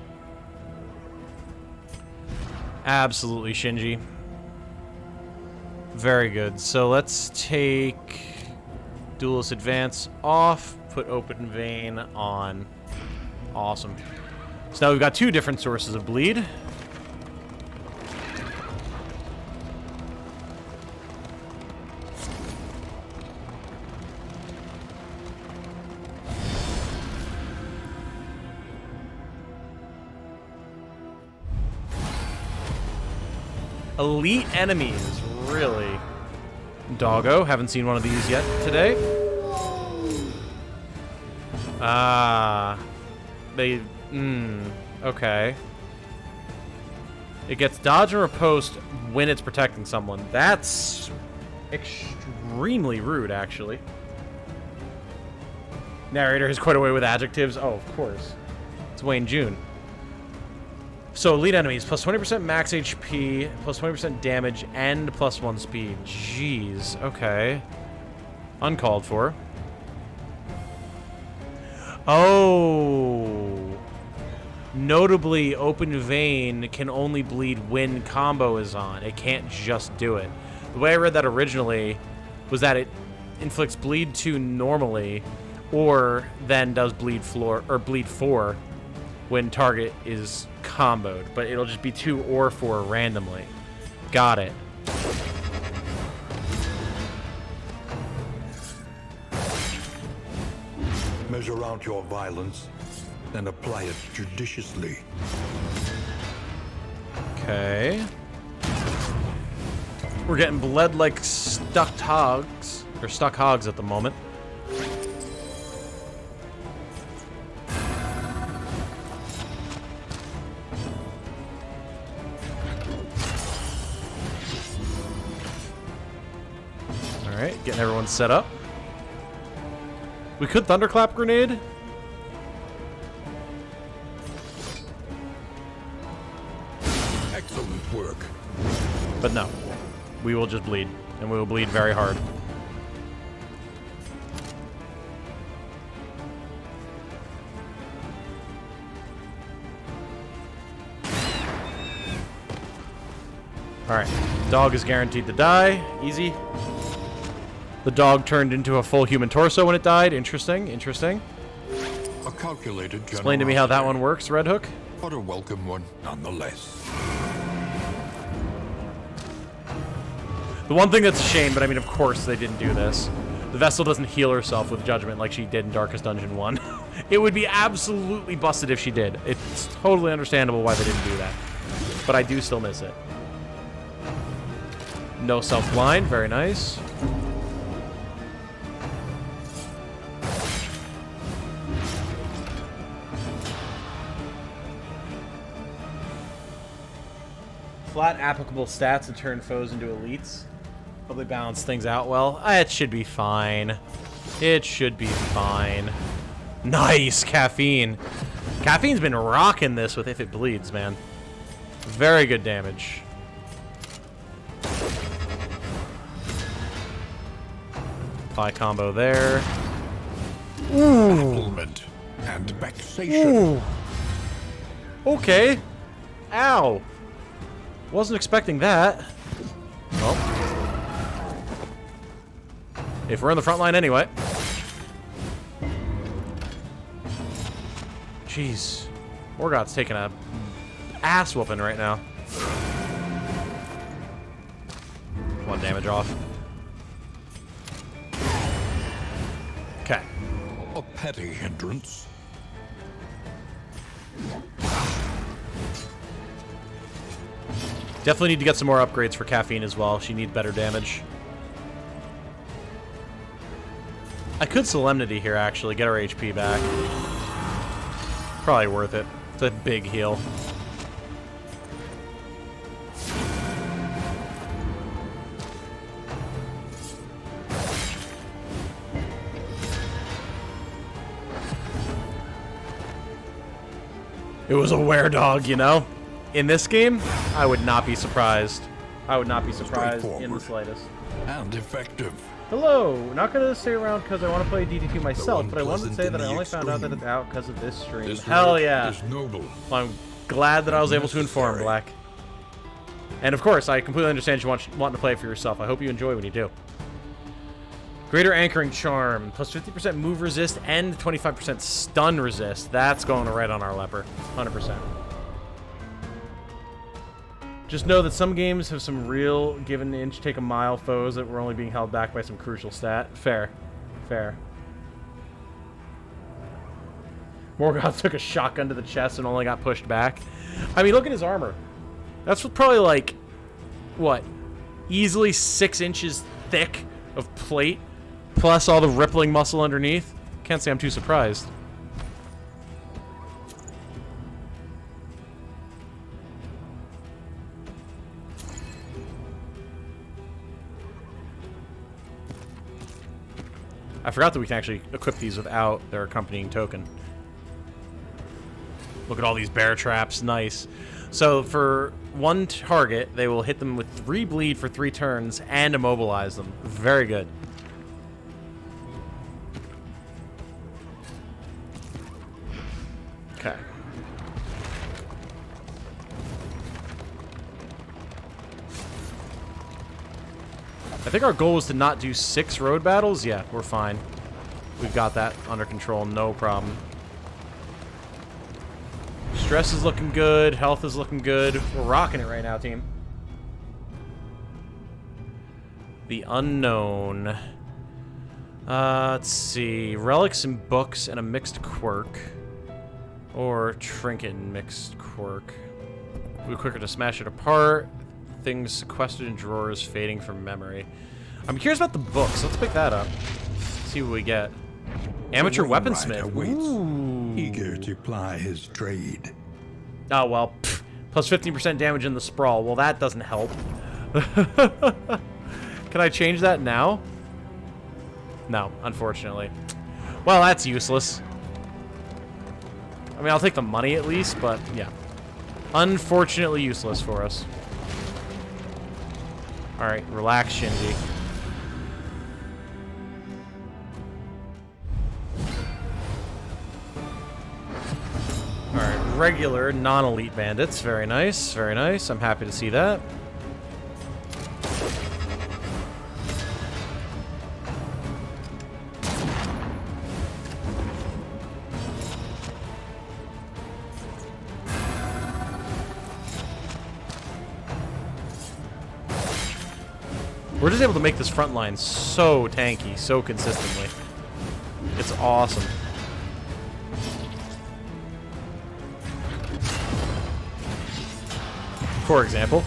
Absolutely, Shinji. Very good. So let's take Duelist Advance off, put Open Vein on. Awesome. So now we've got 2 different sources of bleed. Elite enemies, really. Doggo, haven't seen one of these yet today. Okay. It gets dodge and riposte when it's protecting someone. That's extremely rude, actually. Narrator has quite a way with adjectives. Oh, of course. It's Wayne June. So, elite enemies, plus 20% max HP, plus 20% damage, and plus 1 speed. Jeez, okay. Uncalled for. Oh. Notably, Open Vein can only bleed when combo is on. It can't just do it. The way I read that originally was that it inflicts bleed 2 normally, or then does bleed 4 when target is comboed, but it'll just be 2 or 4 randomly. Got it.
Measure out your violence and apply it judiciously.
Okay. We're getting bled like stuck hogs at the moment. getting everyone set up. We could Thunderclap Grenade.
Excellent work.
But no. We will just bleed. And we will bleed very hard. Alright. Dog is guaranteed to die. Easy. The dog turned into a full human torso when it died. Interesting. Interesting.
A calculated
Explain to me how that one works, Red Hook.
But a welcome one, nonetheless.
The one thing that's a shame, but I mean, of course they didn't do this. The Vessel doesn't heal herself with Judgment like she did in Darkest Dungeon 1. It would be absolutely busted if she did. It's totally understandable why they didn't do that. But I do still miss it. No self-blind, very nice. Flat applicable stats to turn foes into elites. Probably balance things out well. It should be fine. It should be fine. Nice, Caffeine. Caffeine's been rocking this with If It Bleeds, man. Very good damage. Apply combo there.
Bafflement and vexation.
Ooh. Okay. Ow. Wasn't expecting that. Well. If we're in the front line anyway. Jeez. Morgoth's taking a ass whooping right now. 1 damage off. Okay.
A petty hindrance.
Definitely need to get some more upgrades for Caffeine as well. She needs better damage. I could Solemnity here, actually. Get her HP back. Probably worth it. It's a big heal. It was a were-dog, you know? In this game, I would not be surprised. I would not be surprised in the slightest.
And effective.
Hello! Not gonna stay around because I want to play DD2 myself,
one
but I wanted to say
pleasant
that I
in the
only found out that
extreme.
it's out because of this stream.
This
Hell
work
yeah!
is noble.
Well, I'm glad that I was able to inform,
Necessary.
Black. And of course, I completely understand you wanting to play it for yourself. I hope you enjoy when you do. Greater Anchoring Charm, plus 50% move resist and 25% stun resist. That's going right on our leper. 100%. Just know that some games have some real give an inch, take a mile foes that were only being held back by some crucial stat. Fair. Fair. Morgoth took a shotgun to the chest and only got pushed back. I mean, look at his armor. That's probably like, what? Easily 6 inches thick of plate, plus all the rippling muscle underneath. Can't say I'm too surprised. I forgot that we can actually equip these without their accompanying token. Look at all these bear traps. Nice. So for one target, they will hit them with 3 bleed for 3 turns and immobilize them. Very good. Okay. I think our goal was to not do 6 road battles. Yeah, we're fine. We've got that under control, no problem. Stress is looking good. Health is looking good. We're rocking it right now, team. The Unknown. Let's see. Relics and books and a mixed quirk. Or trinket and mixed quirk. We're quicker to smash it apart. Things sequestered in drawers fading from memory. I'm curious about the books. Let's pick that up. See what we get. Amateur weaponsmith.
Awaits,
Ooh.
eager to ply his trade.
Oh, well. Pff, plus 15% damage in the sprawl. Well, that doesn't help. Can I change that now? No, unfortunately. Well, that's useless. I mean, I'll take the money at least, but yeah. Unfortunately useless for us. Alright, relax, Shinji. Alright, regular, non-elite bandits. Very nice, very nice. I'm happy to see that. We're just able to make this front line so tanky, so consistently. It's awesome. For example.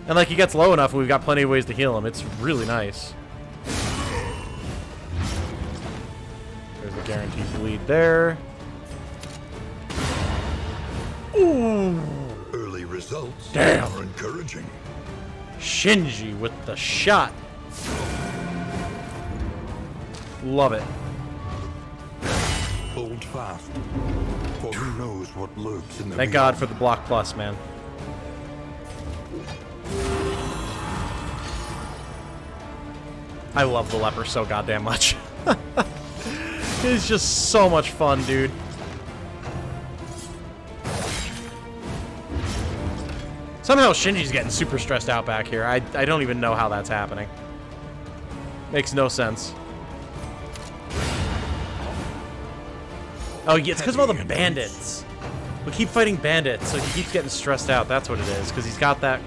And like he gets low enough and we've got plenty of ways to heal him. It's really nice. There's a guaranteed bleed there. Ooh.
Early results
Damn.
are encouraging.
Shinji with the shot. Love it.
Hold fast, for who knows what lurks in the
Thank God for the block plus, man. I love the leper so goddamn much. It's just so much fun, dude. Somehow Shinji's getting super stressed out back here. I don't even know how that's happening. Makes no sense. Oh, yeah, it's because of all the bandits. We keep fighting bandits, so he keeps getting stressed out. That's what it is, because he's got that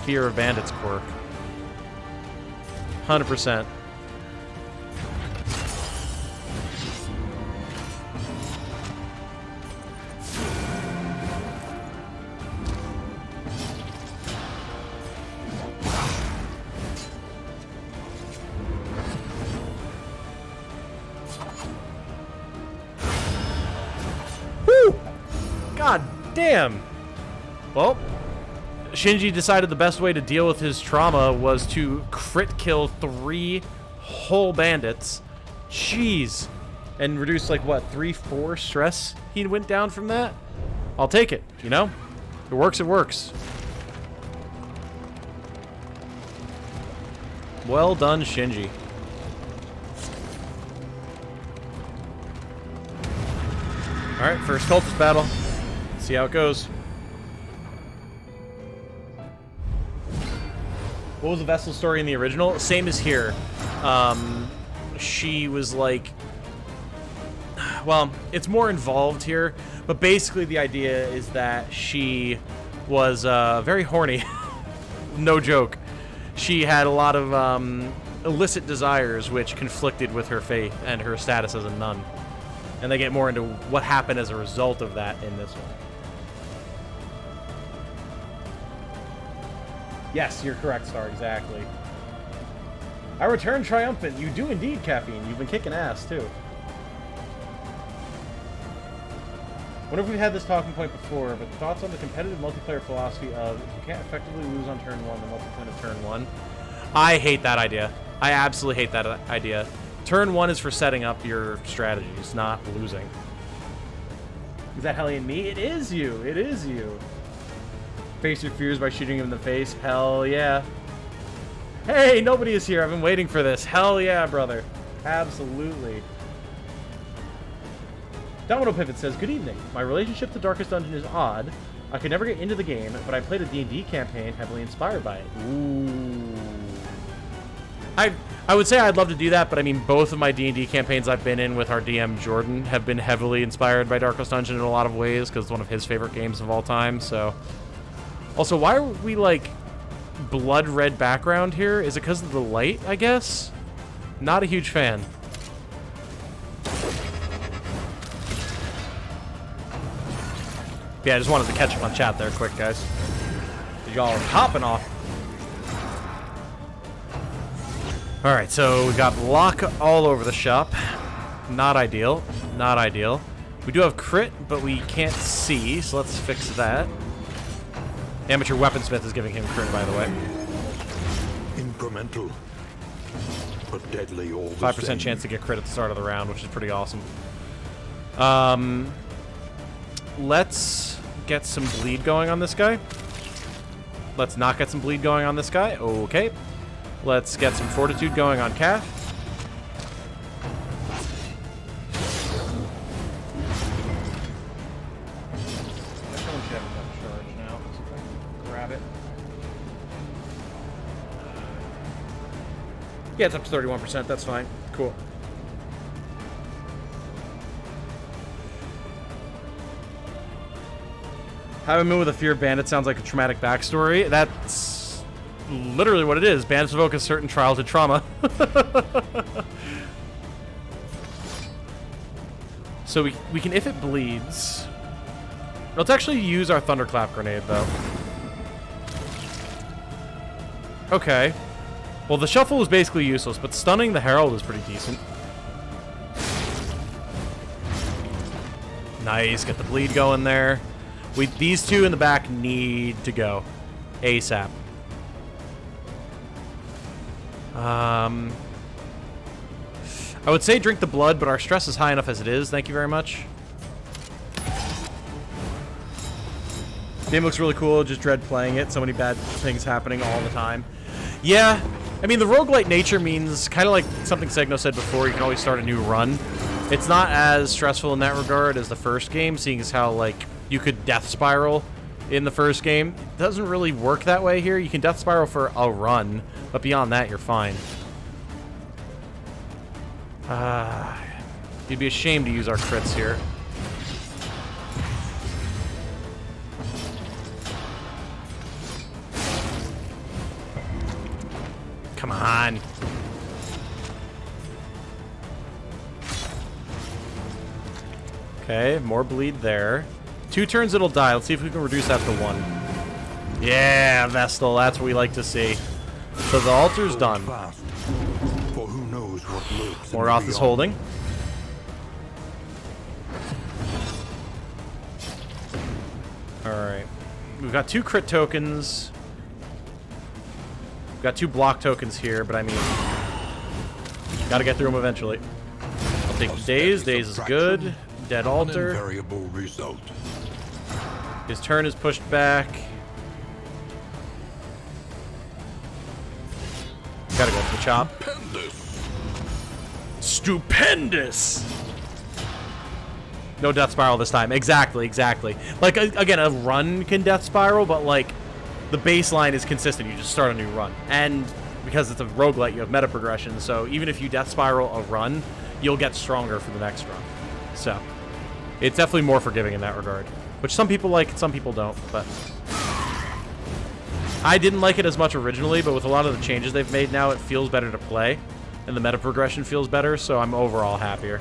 fear of bandits quirk. 100%. God damn. Well, Shinji decided the best way to deal with his trauma was to crit kill 3 whole bandits. Jeez. And reduce, like, what, 3-4 stress he went down from that? I'll take it, you know? If it works, it works. Well done, Shinji. Alright, first cultist battle. See how it goes. What was the Vessel story in the original? Same as here. She was like... Well, it's more involved here, but basically the idea is that she was very horny. No joke. She had a lot of illicit desires which conflicted with her faith and her status as a nun. And they get more into what happened as a result of that in this one. Yes, you're correct, Star, exactly. I return triumphant. You do indeed, Caffeine. You've been kicking ass, too. Wonder if we've had this talking point before, but thoughts on the competitive multiplayer philosophy of if you can't effectively lose on turn 1, then what's the point of turn 1? I hate that idea. I absolutely hate that idea. Turn 1 is for setting up your strategies, not losing. Is that Hellion me? It is you. It is you. Face your fears by shooting him in the face. Hell yeah. Hey, nobody is here. I've been waiting for this. Hell yeah, brother. Absolutely. Domino Pivot says, good evening. My relationship to Darkest Dungeon is odd. I could never get into the game, but I played a D&D campaign heavily inspired by it. Ooh. I would say I'd love to do that, but I mean, both of my D&D campaigns I've been in with our DM Jordan have been heavily inspired by Darkest Dungeon in a lot of ways, because it's one of his favorite games of all time, so... Also, why are we, like, blood red background here? Is it because of the light, I guess? Not a huge fan. Yeah, I just wanted to catch up on chat there quick, guys. Y'all are hopping off. Alright, so we got block all over the shop. Not ideal. Not ideal. We do have crit, but we can't see, so let's fix that. Amateur Weaponsmith is giving him crit, by the way.
Incremental. but deadly all the
5%
same.
chance to get crit at the start of the round, which is pretty awesome. Let's get some bleed going on this guy. Let's not get some bleed going on this guy. Okay. Let's get some fortitude going on Kath. Yeah, it's up to 31%. That's fine. Cool. Having been with a fear of bandits sounds like a traumatic backstory. That's literally what it is. Bandits evoke a certain childhood trauma. So we can, if it bleeds... Let's actually use our Thunderclap grenade, though. Okay. Well, the shuffle is basically useless, but stunning the Herald is pretty decent. Nice, get the bleed going there. These two in the back need to go ASAP. I would say drink the blood, but our stress is high enough as it is. Thank you very much. Game looks really cool. Just dread playing it. So many bad things happening all the time. Yeah. I mean, the roguelite nature means, kind of like something Segno said before, you can always start a new run. It's not as stressful in that regard as the first game, seeing as how, like, you could death spiral in the first game. It doesn't really work that way here. You can death spiral for a run, but beyond that, you're fine. You'd be ashamed to use our crits here. Come on. Okay, more bleed there. 2 turns it'll die. Let's see if we can reduce that to 1. Yeah, Vestal, that's what we like to see. So the altar's done.
Fast, for who knows what lurks in
Morgoth
the
is
beyond.
holding. Alright. We've got 2 crit tokens. We've got 2 block tokens here, but I mean... Gotta get through them eventually. I'll take the Daze. Daze is good. Dead
An
Altar.
invariable result.
His turn is pushed back. Gotta go for the chop. Stupendous! No death spiral this time. Exactly, exactly. Like, again, a run can death spiral, but, like, the baseline is consistent. You just start a new run. And because it's a roguelite, you have meta progression, so even if you death spiral a run, you'll get stronger for the next run. So, it's definitely more forgiving in that regard. Which some people like, some people don't, but... I didn't like it as much originally, but with a lot of the changes they've made now, it feels better to play. And the meta progression feels better, so I'm overall happier.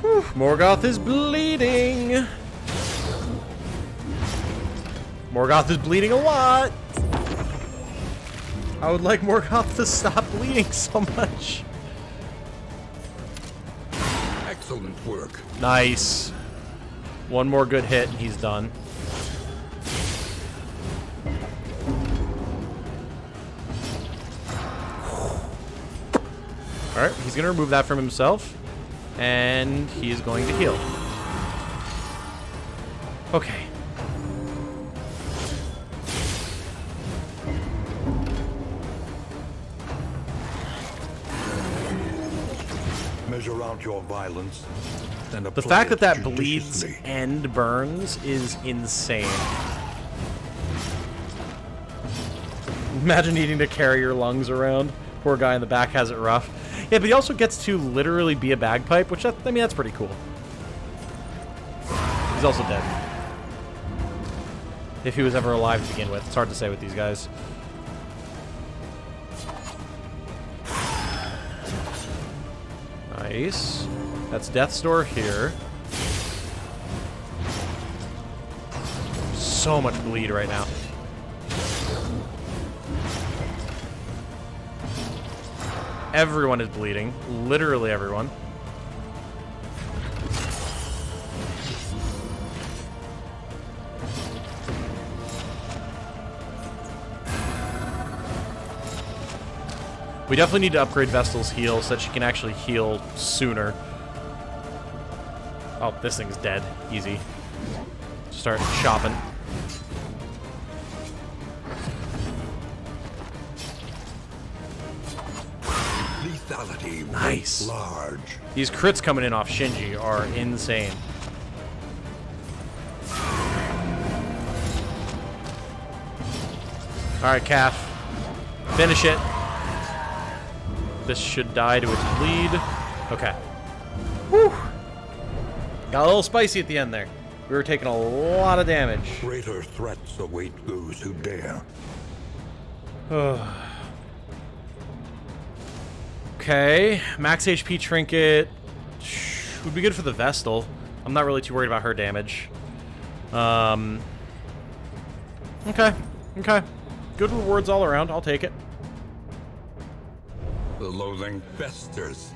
Whew, Morgoth is bleeding! Morgoth is bleeding a lot! I would like Morgoth to stop bleeding so much.
Excellent work.
Nice. One more good hit and he's done. Alright, he's going to remove that from himself. And he is going to heal. Okay.
Measure out your violence. Then
The
apply
fact
it
that bleeds
judiciously.
and burns is insane. Imagine needing to carry your lungs around. Poor guy in the back has it rough. Yeah, but he also gets to literally be a bagpipe, which, I mean, that's pretty cool. He's also dead. If he was ever alive to begin with. It's hard to say with these guys. Nice. That's Death's Door here. So much bleed right now. Everyone is bleeding. Literally everyone. We definitely need to upgrade Vestal's heal so that she can actually heal sooner. Oh, this thing's dead. Easy. Start shopping.
Lethality
Nice.
large.
These crits coming in off Shinji are insane. Alright, Calf. Finish it. This should die to its bleed. Okay. Whew. Got a little spicy at the end there. We were taking a lot of damage.
Greater threats await those who dare.
Okay. Max HP trinket would be good for the Vestal. I'm not really too worried about her damage. Okay. Okay. Good rewards all around. I'll take it.
The loathing festers.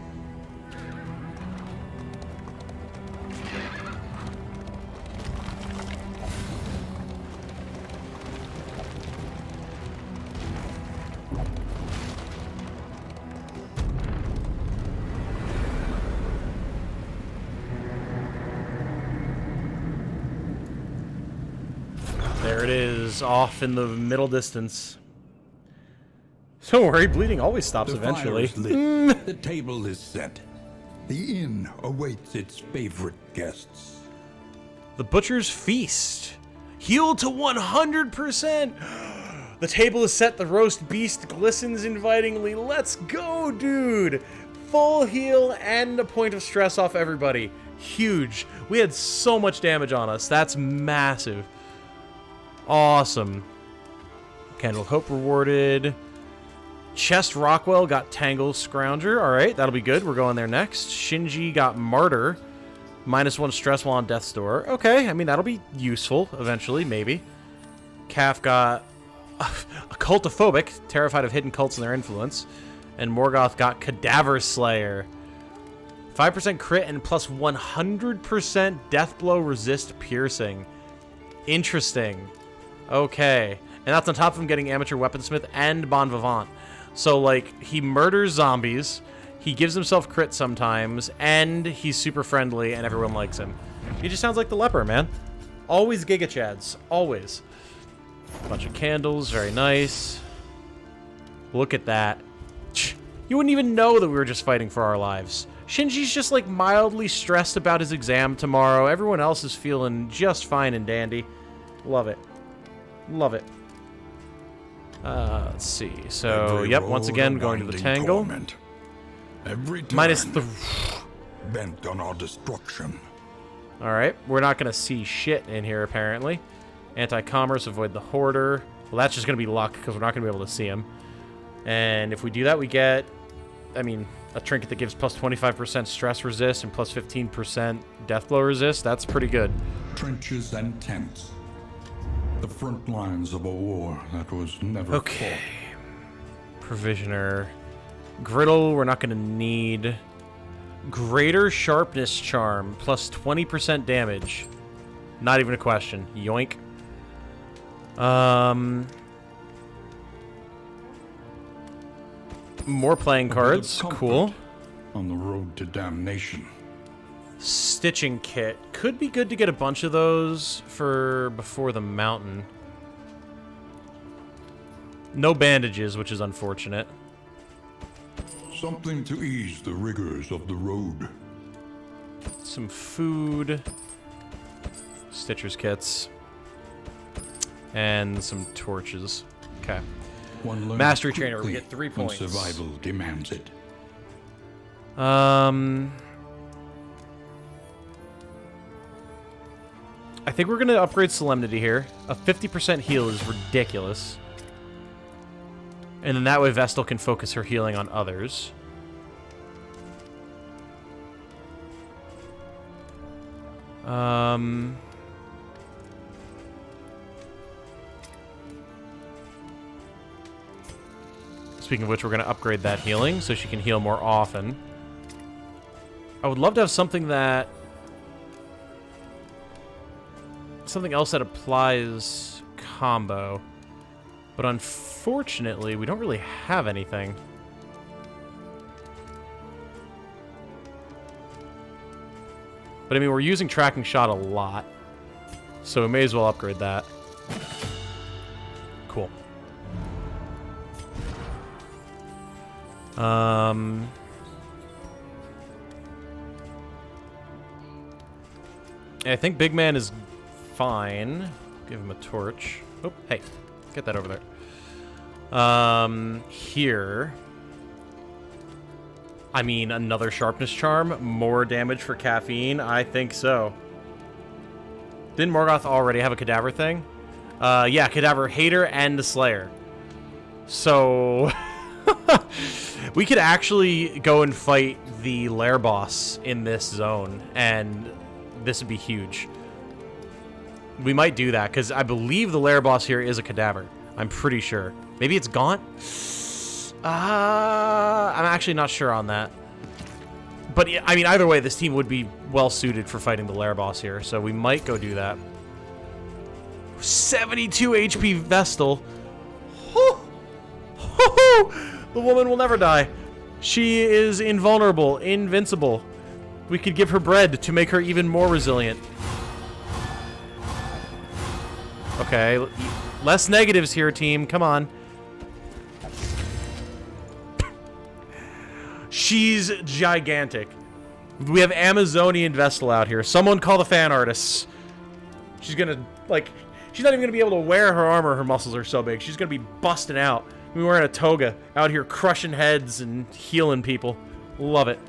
There it is, off in the middle distance. Don't worry, bleeding always stops
The
eventually.
fire is lit. The table is set. The inn awaits its favorite guests.
The Butcher's Feast. Heal to 100%! The table is set, the roast beast glistens invitingly. Let's go, dude! Full heal and a point of stress off everybody. Huge. We had so much damage on us. That's massive. Awesome. Candle of Hope rewarded. Chest Rockwell got Tangle Scrounger. Alright, that'll be good. We're going there next. Shinji got Martyr. -1 stress while on Death's Door. Okay, I mean, that'll be useful eventually, maybe. Calf got Occultophobic, terrified of hidden cults and their influence. And Morgoth got Cadaver Slayer. 5% crit and plus 100% Deathblow resist piercing. Interesting. Okay. And that's on top of him getting Amateur Weaponsmith and Bon Vivant. So, like, he murders zombies, he gives himself crit sometimes, and he's super friendly and everyone likes him. He just sounds like the leper, man. Always Giga Chads. Always. Bunch of candles. Very nice. Look at that. You wouldn't even know that we were just fighting for our lives. Shinji's just, like, mildly stressed about his exam tomorrow. Everyone else is feeling just fine and dandy. Love it. Love it. Let's see. So,
Every
yep, once
road
again,
a
going to the
winding
Tangle.
torment. Every turn
-3.
bent on our destruction.
Alright, we're not going to see shit in here, apparently. Anti-commerce, avoid the Hoarder. Well, that's just going to be luck, because we're not going to be able to see him. And if we do that, we get, I mean, a trinket that gives plus 25% stress resist and plus 15% death blow resist. That's pretty good.
Trenches and tents. The front lines of a war that was never
Okay.
fought.
Provisioner. Griddle, we're not going to need. Greater Sharpness Charm, plus 20% damage. Not even a question. Yoink. More playing
A bit of
cards.
comfort
Cool.
On the road to damnation.
Stitching Kit. Could be good to get a bunch of those for before the mountain. No bandages, which is unfortunate.
Something to ease the rigors of the road.
Some food. Stitcher's kits. And some torches. Okay.
One learns
Mastery Trainer, we
quickly
get 3
when
points.
survival demands it.
I think we're going to upgrade Solemnity here. A 50% heal is ridiculous. And then that way Vestal can focus her healing on others. Speaking of which, we're going to upgrade that healing so she can heal more often. I would love to have something that... something else that applies combo. But unfortunately, we don't really have anything. But I mean, we're using tracking shot a lot, so we may as well upgrade that. Cool. I think Big Man is fine. Give him a torch. Oh, hey, get that over there. Here. I mean, another sharpness charm, more damage for caffeine. I think so. Didn't Morgoth already have a cadaver thing? Yeah, cadaver hater and the slayer. So we could actually go and fight the lair boss in this zone, and this would be huge. We might do that, because I believe the lair boss here is a cadaver. I'm pretty sure. Maybe it's Gaunt? I'm actually not sure on that. But, I mean, either way, this team would be well-suited for fighting the lair boss here, so we might go do that. 72 HP Vestal. The woman will never die. She is invulnerable, invincible. We could give her bread to make her even more resilient. Okay, less negatives here, team. Come on. She's gigantic. We have Amazonian Vestal out here. Someone call the fan artists. She's gonna, like, she's not even gonna be able to wear her armor. Her muscles are so big. She's gonna be busting out. We're wearing a toga out here crushing heads and healing people. Love it.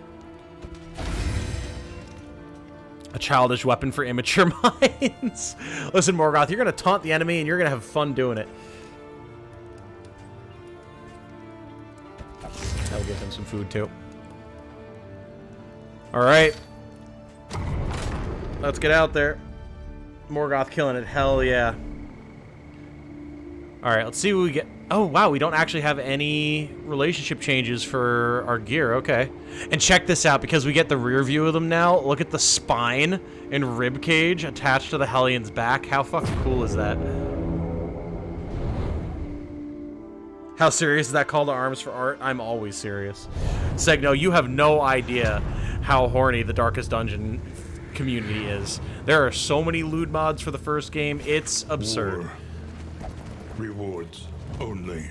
A childish weapon for immature minds. Listen, Morgoth, you're gonna taunt the enemy and you're gonna have fun doing it. That'll give him some food too. Alright. Let's get out there. Morgoth killing it. Hell yeah. Alright, let's see what we get. Oh, wow, we don't actually have any relationship changes for our gear. Okay. And check this out, because we get the rear view of them now. Look at the spine and rib cage attached to the Hellion's back. How fucking cool is that? How serious is that call to arms for art? I'm always serious. Segno, you have no idea how horny the Darkest Dungeon community is. There are so many lewd mods for the first game. It's absurd.
War. Rewards only.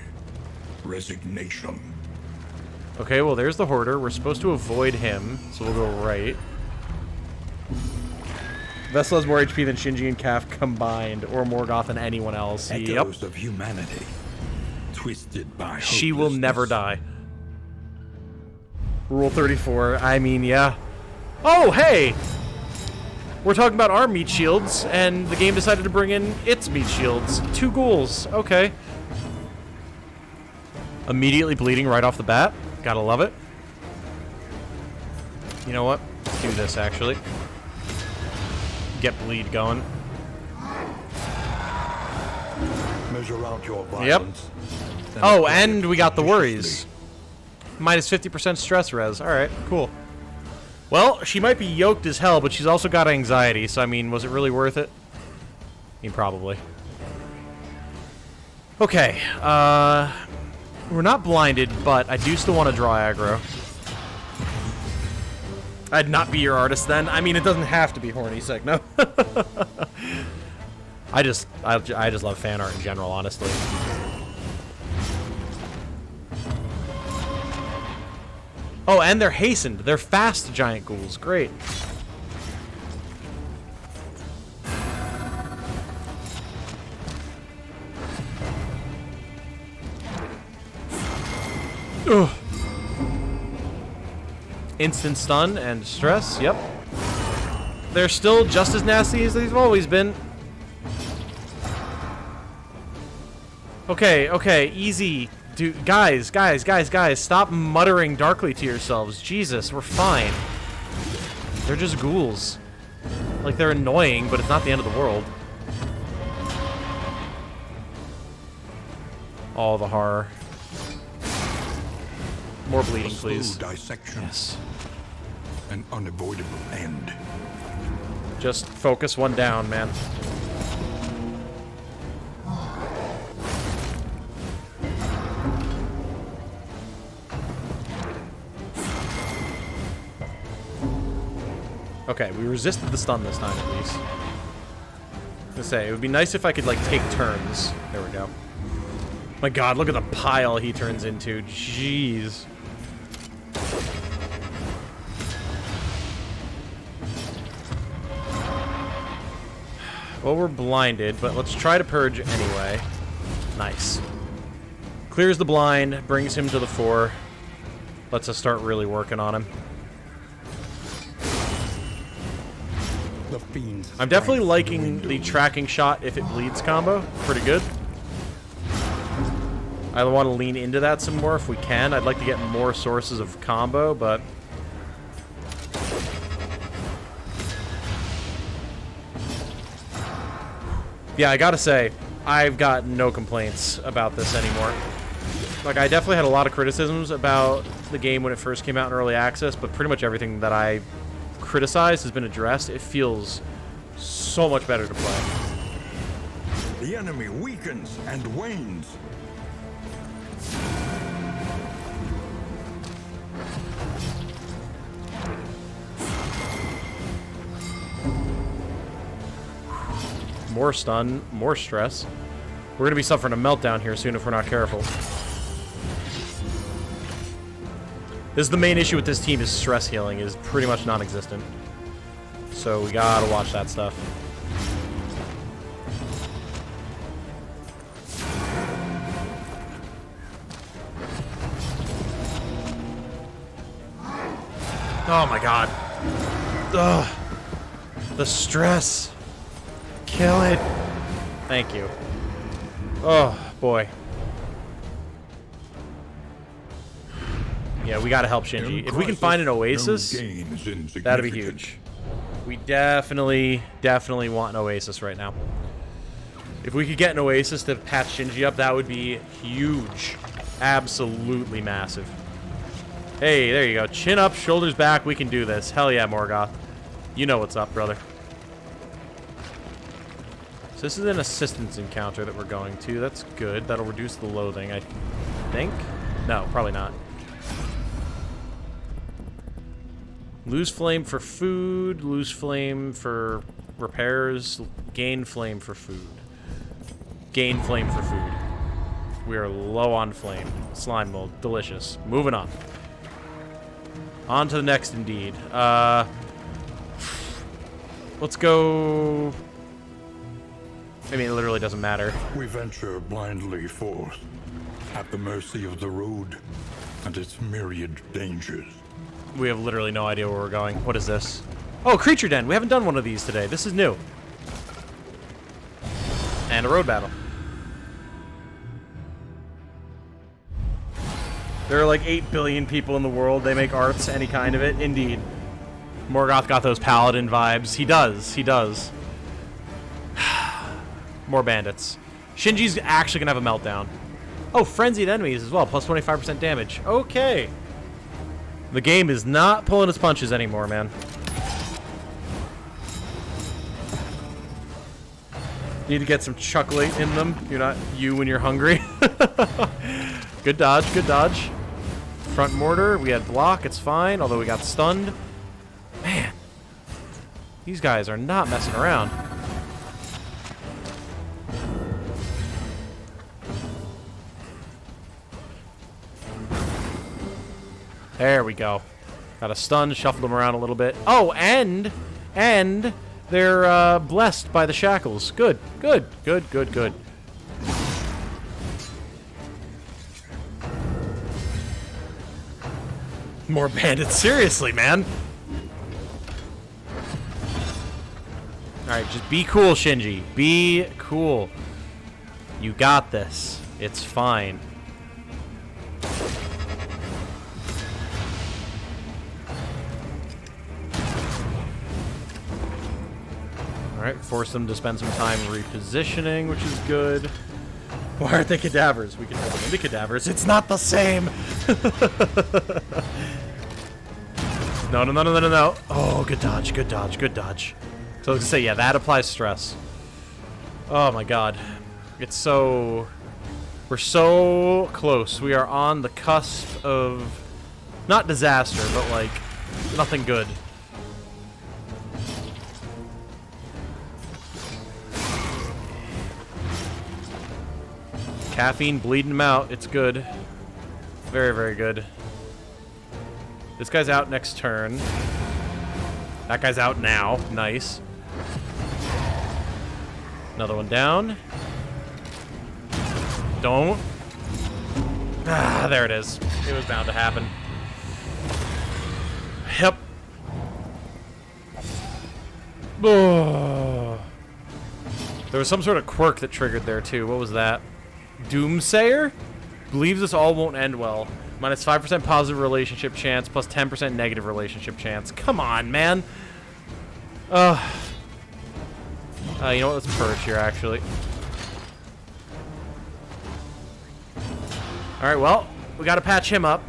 Resignation.
Okay, well, there's the Hoarder. We're supposed to avoid him, so we'll go right. Vestal has more HP than Shinji and Kaf combined, or Morgoth and anyone else.
Echoes of humanity. Twisted by
She will never die. Rule 34. I mean, yeah. Oh, hey! We're talking about our meat shields, and the game decided to bring in its meat shields. 2 ghouls. Okay. Immediately bleeding right off the bat. Gotta love it. You know what? Let's do this, actually. Get bleed going.
Measure out your violence.
Yep. Oh, and we got the worries. Minus 50% stress res. Alright, cool. Well, she might be yoked as hell, but she's also got anxiety, so I mean, was it really worth it? I mean, probably. Okay, we're not blinded, but I do still want to draw aggro. I'd not be your artist then. I mean, it doesn't have to be horny, Segno. I just love fan art in general, honestly. Oh, and they're hastened. They're fast giant ghouls. Great. Ugh. Instant stun and stress. Yep. They're still just as nasty as they've always been. Okay, okay, easy. Dude, guys, stop muttering darkly to yourselves. Jesus, we're fine. They're just ghouls. Like, they're annoying, but it's not the end of the world. All the horror. More bleeding, please.
Dissection.
Yes.
An unavoidable end.
Just focus one down, man. Okay, we resisted the stun this time at least. I was gonna say, it would be nice if I could, like, take turns. There we go. My god, look at the pile he turns into. Jeez. Well, we're blinded, but let's try to purge anyway. Nice. Clears the blind, brings him to the fore. Lets us start really working on him.
The fiend's
I'm definitely
strength
liking the
dwindles.
tracking shot if it bleeds combo. Pretty good. I want to lean into that some more if we can. I'd like to get more sources of combo, but... yeah, I gotta say, I've got no complaints about this anymore. Like, I definitely had a lot of criticisms about the game when it first came out in early access, but pretty much everything that I criticized has been addressed. It feels so much better to play.
The enemy weakens and wanes.
More stun, more stress. We're gonna be suffering a meltdown here soon if we're not careful. This is the main issue with this team, is stress healing is pretty much non-existent. So we gotta watch that stuff. Oh my god. Ugh. The stress. Kill it. Thank you. Oh, boy. Yeah, we gotta help Shinji. If we can find an oasis, that'd be huge. We definitely want an oasis right now. If we could get an oasis to patch Shinji up, that would be huge. Absolutely massive. Hey, there you go. Chin up, shoulders back. We can do this. Hell yeah, Morgoth. You know what's up, brother. So this is an assistance encounter that we're going to. That's good. That'll reduce the loathing, I think. No, probably not. Lose flame for food, lose flame for repairs, gain flame for food. Gain flame for food. We are low on flame. Slime mold, delicious. Moving on. On to the next, indeed. Let's go... I mean, it literally doesn't matter.
We venture blindly forth, at the mercy of the road and its myriad dangers.
We have literally no idea where we're going. What is this? Oh, Creature Den. We haven't done one of these today. This is new. And a road battle. There are like 8 billion people in the world. They make arts, any kind of it. Indeed. Morgoth got those paladin vibes. He does. He does. More bandits. Shinji's actually gonna have a meltdown. Oh, frenzied enemies as well. Plus 25% damage. Okay. The game is not pulling its punches anymore, man. Need to get some chocolate in them. You're not you when you're hungry. Good dodge, good dodge. Front mortar, we had block, it's fine, although we got stunned. Man. These guys are not messing around. There we go. Got a stun, shuffled them around a little bit. Oh, and they're blessed by the shackles. Good, good, good, good, good. More bandits, seriously, man. Alright, just be cool, Shinji. Be cool. You got this. It's fine. Alright, force them to spend some time repositioning, which is good. Why aren't they cadavers? We can turn them into cadavers. It's not the same! No, no, no, no, no, no. Oh, good dodge, good dodge, good dodge. So I was gonna say, yeah, that applies stress. Oh my god. It's so... We're so close. We are on the cusp of... Not disaster, but like, nothing good. Caffeine bleeding him out. It's good. Very, very good. This guy's out next turn. That guy's out now. Nice. Another one down. Don't. Ah, there it is. It was bound to happen. Yep. Oh. There was some sort of quirk that triggered there, too. What was that? Doomsayer? Believes this all won't end well. Minus 5% positive relationship chance, plus 10% negative relationship chance. Come on, man. You know what? Let's purge here, actually. Alright, well, we gotta patch him up.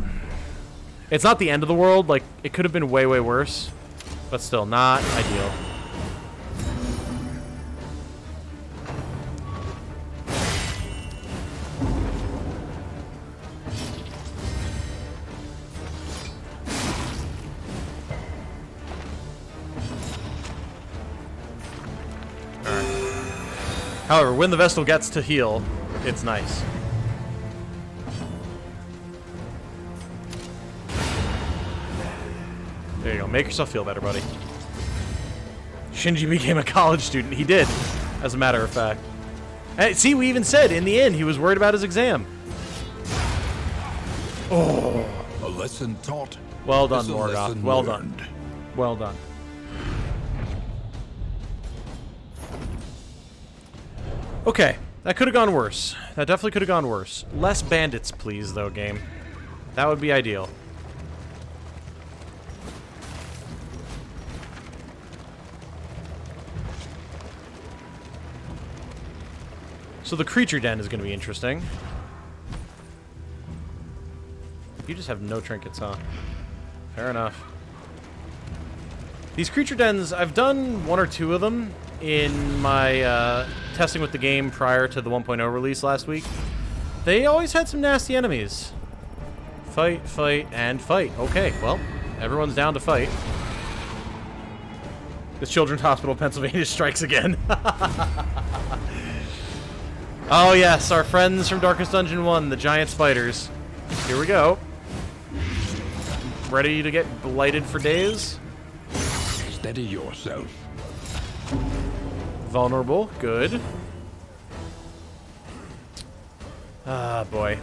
It's not the end of the world. Like, it could have been way, way worse. But still, not ideal. However, when the Vestal gets to heal, it's nice. There you go. Make yourself feel better, buddy. Shinji became a college student. He did, as a matter of fact. And see, we even said, in the end, he was worried about his exam. Oh.
A lesson taught.
Well done,
is a
Morgoth.
lesson
Well
learned.
done. Well done. Okay, that could have gone worse. That definitely could have gone worse. Less bandits, please, though, game. That would be ideal. So the creature den is going to be interesting. You just have no trinkets, huh? Fair enough. These creature dens, I've done one or two of them in my testing with the game prior to the 1.0 release last week. They always had some nasty enemies. Fight, fight, and fight. Okay, well, everyone's down to fight. This Children's Hospital of Pennsylvania strikes again. Oh yes, our friends from Darkest Dungeon 1, the giant spiders. Here we go. Ready to get blighted for days?
Steady yourself.
Vulnerable, good. Ah, boy.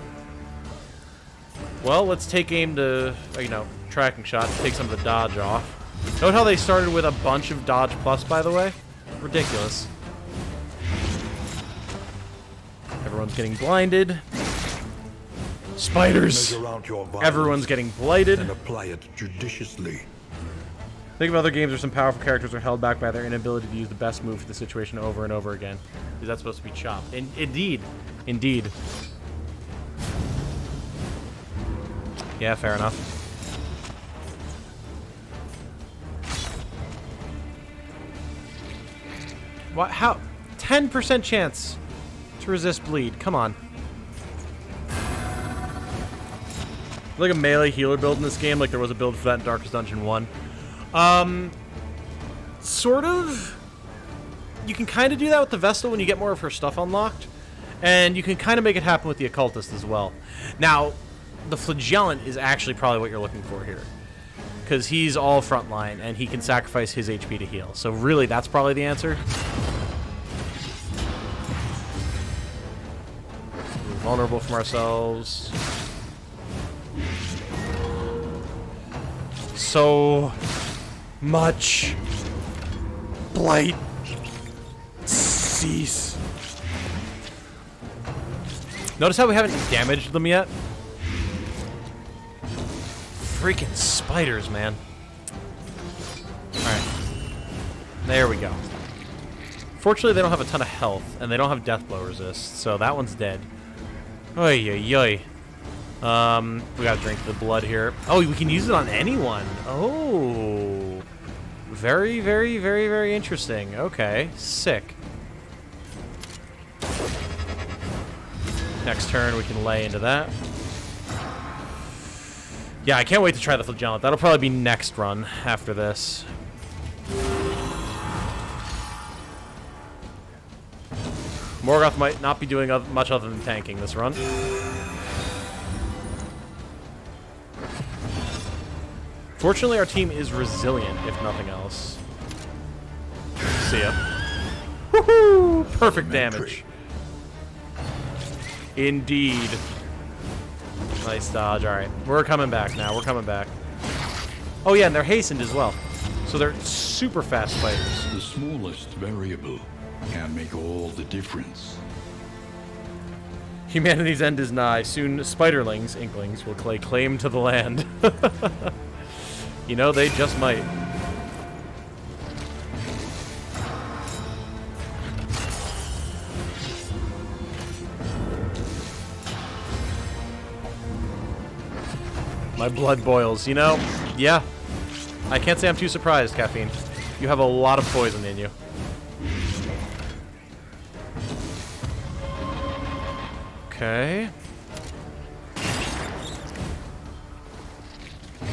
Well, let's take aim to, you know, tracking shots, take some of the dodge off. Note how they started with a bunch of dodge plus, by the way? Ridiculous. Everyone's getting blinded. Spiders!
Measure out your violence
Everyone's getting blighted.
and apply it judiciously.
Think of other games where some powerful characters are held back by their inability to use the best move for the situation over and over again. Is that supposed to be chopped? Indeed. Indeed. Yeah, fair enough. What? How? 10% chance to resist bleed. Come on. Like a melee healer build in this game, like there was a build for that in Darkest Dungeon 1. Sort of. You can kind of do that with the Vestal when you get more of her stuff unlocked. And you can kind of make it happen with the Occultist as well. Now, the Flagellant is actually probably what you're looking for here. Because he's all frontline, and he can sacrifice his HP to heal. So really, that's probably the answer. We're vulnerable from ourselves. So much blight. Cease. Notice how we haven't damaged them yet? Freaking spiders, man. Alright. There we go. Fortunately, they don't have a ton of health, and they don't have death blow resist, so that one's dead. Oy, oy, oy. We gotta drink the blood here. Oh, we can use it on anyone. Oh. Very, very, very, very interesting. Okay, sick. Next turn, we can lay into that. Yeah, I can't wait to try the Flagellant. That'll probably be next run after this. Morgoth might not be doing much other than tanking this run. Fortunately, our team is resilient, if nothing else. See ya. Woohoo! Perfect damage. Indeed. Nice dodge. Alright. We're coming back now. We're coming back. Oh yeah, and they're hastened as well. So they're super fast fighters.
The smallest variable can make all the difference.
Humanity's end is nigh. Soon spiderlings, inklings, will lay claim to the land. You know, they just might. My blood boils. You know, yeah. I can't say I'm too surprised, Caffeine. You have a lot of poison in you. Okay.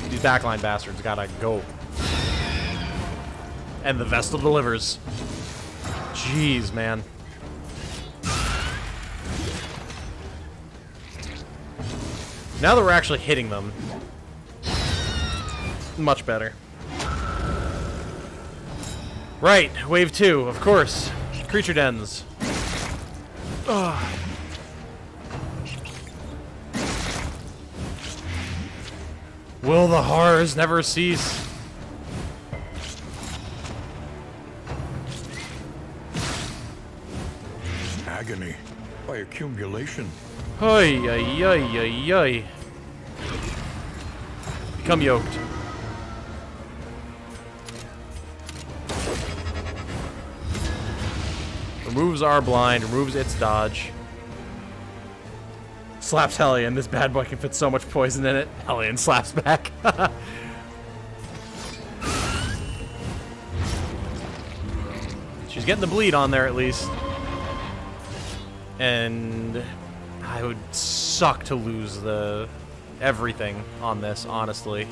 These backline bastards gotta go. And the Vestal delivers. Jeez, man. Now that we're actually hitting them, much better. Right, wave 2, of course. Creature dens. Ugh. Will the horrors never cease?
Agony by accumulation.
Ay, ay, ay, ay, ay. Become yoked. Removes our blind, removes its dodge. Slaps Hellion. This bad boy can fit so much poison in it. Hellion slaps back. She's getting the bleed on there at least. And I would suck to lose the everything on this, honestly.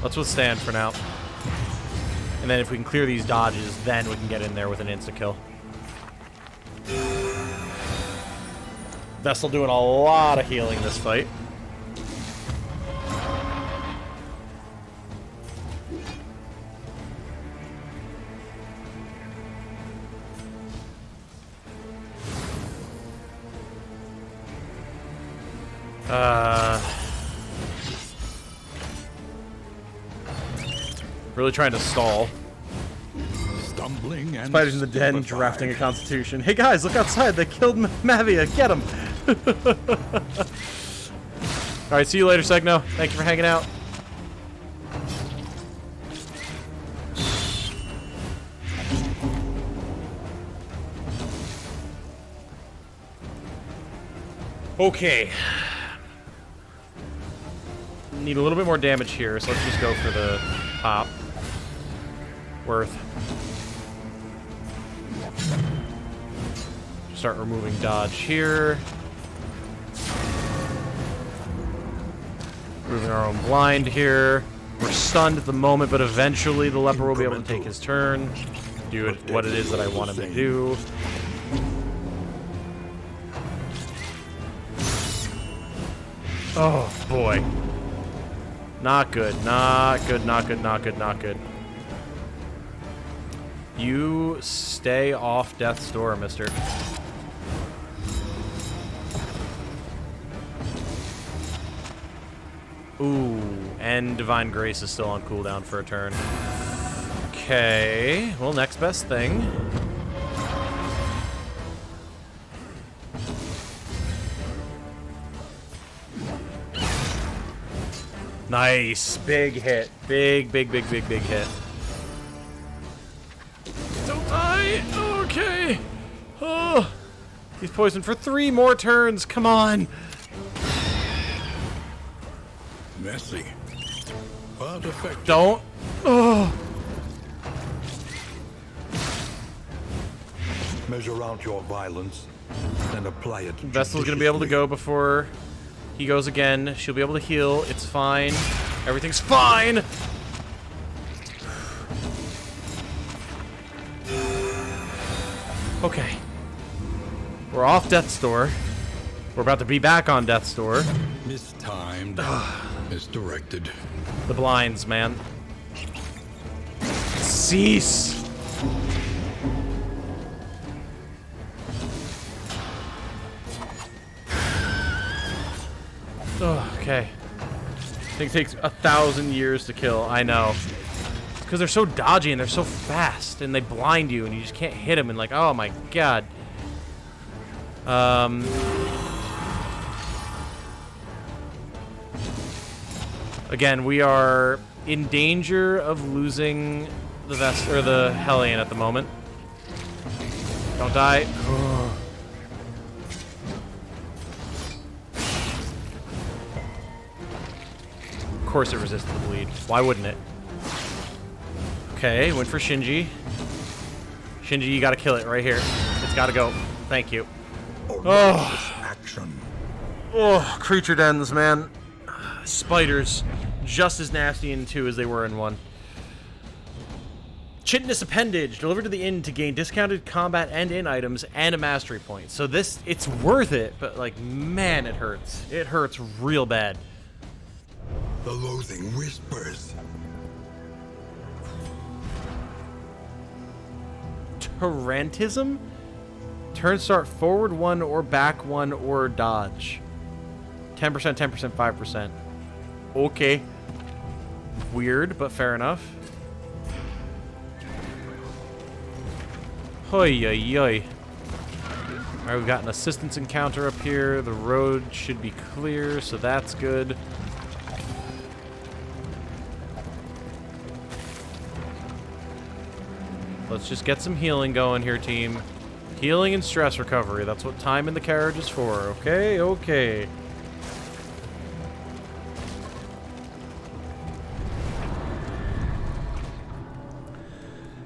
Let's withstand for now. And then if we can clear these dodges, then we can get in there with an insta-kill. Vestal doing a lot of healing this fight. Really trying to stall.
Stumbling and
Spiders in the den,
stupefied.
drafting a constitution. Hey guys, look outside! They killed Mavia. Get him! All right, see you later, Segno. Thank you for hanging out. Okay. Need a little bit more damage here, so let's just go for the pop. Worth. Start removing dodge here. Removing our own blind here. We're stunned at the moment, but eventually the leper will be able to take his turn. Do it, what it is that I want him to do. Oh, boy. Not good. Not good, not good, not good, not good. You stay off death's door, mister. Ooh, and Divine Grace is still on cooldown for a turn. Okay, well, next best thing. Nice, big hit. Big, big, big, big, big hit. Don't die! Okay! Oh, he's poisoned for 3 more turns, come on!
Messy, but effective.
Don't. Oh.
Measure out your violence and apply it.
Vestal's gonna be able to go before he goes again. She'll be able to heal. It's fine. Everything's fine! Okay. We're off Death's Door. We're about to be back on Death's Door.
Mistimed, misdirected.
The blinds, man. Cease! Oh, okay. Thing takes 1,000 years to kill. I know. Because they're so dodgy and they're so fast, and they blind you, and you just can't hit them. And like, oh my god. Again, we are in danger of losing the Vest or the Hellion at the moment. Don't die. Of course it resisted the bleed. Why wouldn't it? Okay, went for Shinji. Shinji, you gotta kill it right here. It's gotta go. Thank you. Oh,
action.
Oh, creature dens, man. Spiders, just as nasty in 2 as they were in 1. Chitinous appendage delivered to the inn to gain discounted combat and inn items and a mastery point. So this, it's worth it, but like, man, it hurts. It hurts real bad.
The loathing whispers.
Tarantism? Turn start forward 1 or back 1 or dodge. 10%, 10%, 5%. Okay. Weird, but fair enough. Hoi, yoi, yoi. Alright, we've got an assistance encounter up here. The road should be clear, so that's good. Let's just get some healing going here, team. Healing and stress recovery. That's what time in the carriage is for. Okay, okay.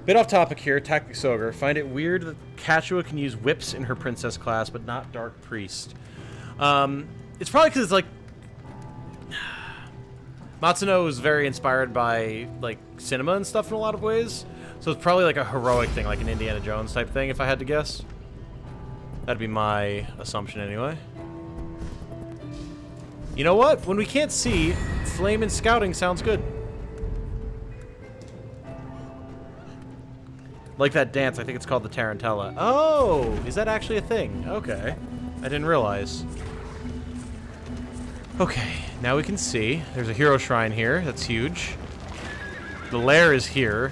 Bit off topic here, Tactics Ogre. Find it weird that Kachua can use whips in her princess class, but not Dark Priest. It's probably because it's like... Matsuno is very inspired by, like, cinema and stuff in a lot of ways. So it's probably like a heroic thing, like an Indiana Jones type thing, if I had to guess. That'd be my assumption anyway. You know what? When we can't see, flame and scouting sounds good. Like that dance, I think it's called the Tarantella. Oh, is that actually a thing? Okay. I didn't realize. Okay, now we can see. There's a hero shrine here. That's huge. The lair is here.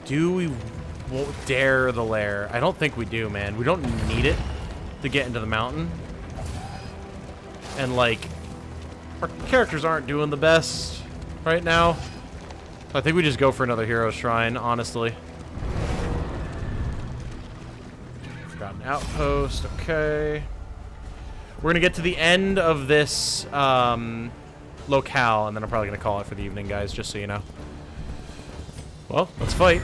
Do we dare the lair? I don't think we do, man. We don't need it to get into the mountain. And, like, our characters aren't doing the best right now. I think we just go for another hero shrine, honestly. Forgotten outpost, okay. We're gonna get to the end of this locale, and then I'm probably gonna call it for the evening, guys, just so you know. Well, let's fight.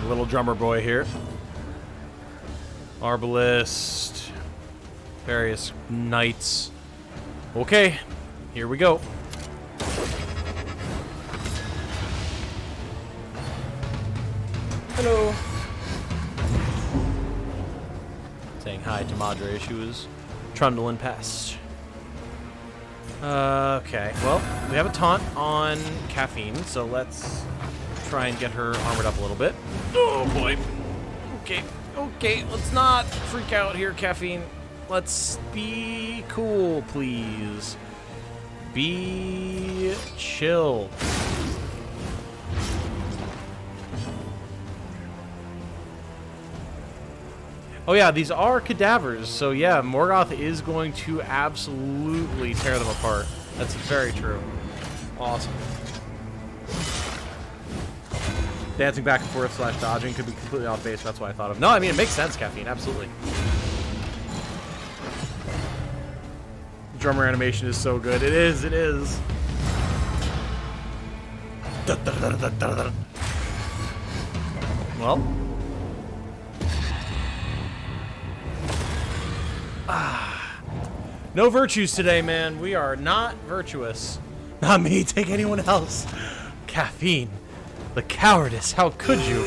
Little drummer boy here. Arbalist. Various knights. Okay, here we go. Hello. Saying hi to Madre. She was trundling past. Okay, well, we have a taunt on Caffeine, so let's try and get her armored up a little bit. Oh boy. Okay, okay, let's not freak out here, Caffeine. Let's be cool, please. Be chill. Oh yeah, these are cadavers, so yeah, Morgoth is going to absolutely tear them apart. That's very true. Awesome. Dancing back and forth / dodging could be completely off base. That's what I thought of. No, I mean, it makes sense, Caffeine. Absolutely. Drummer animation is so good. It is. It is. Well. No virtues today, man. We are not virtuous. Not me. Take anyone else. Caffeine. The cowardice. How could you?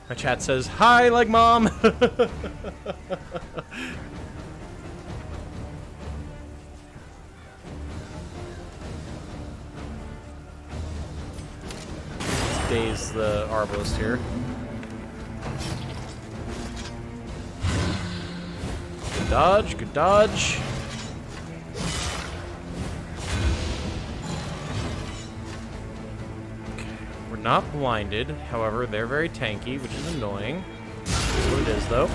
My chat says, hi, like mom. Daze the arbalist here. Good dodge, good dodge. Okay, we're not blinded. However, they're very tanky, which is annoying. That's what it is, though.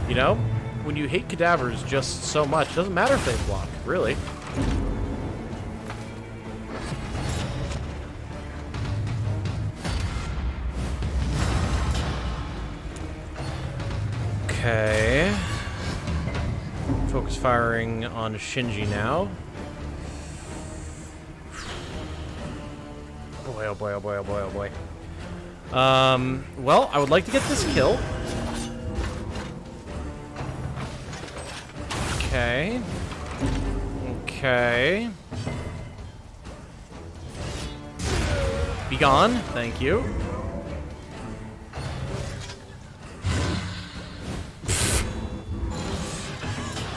You know, when you hate cadavers just so much, it doesn't matter if they block, really. Okay. Focus firing on Shinji now. Boy, oh boy, oh boy, oh boy, oh boy. Well, I would like to get this kill. Okay. Okay. Be gone. Thank you.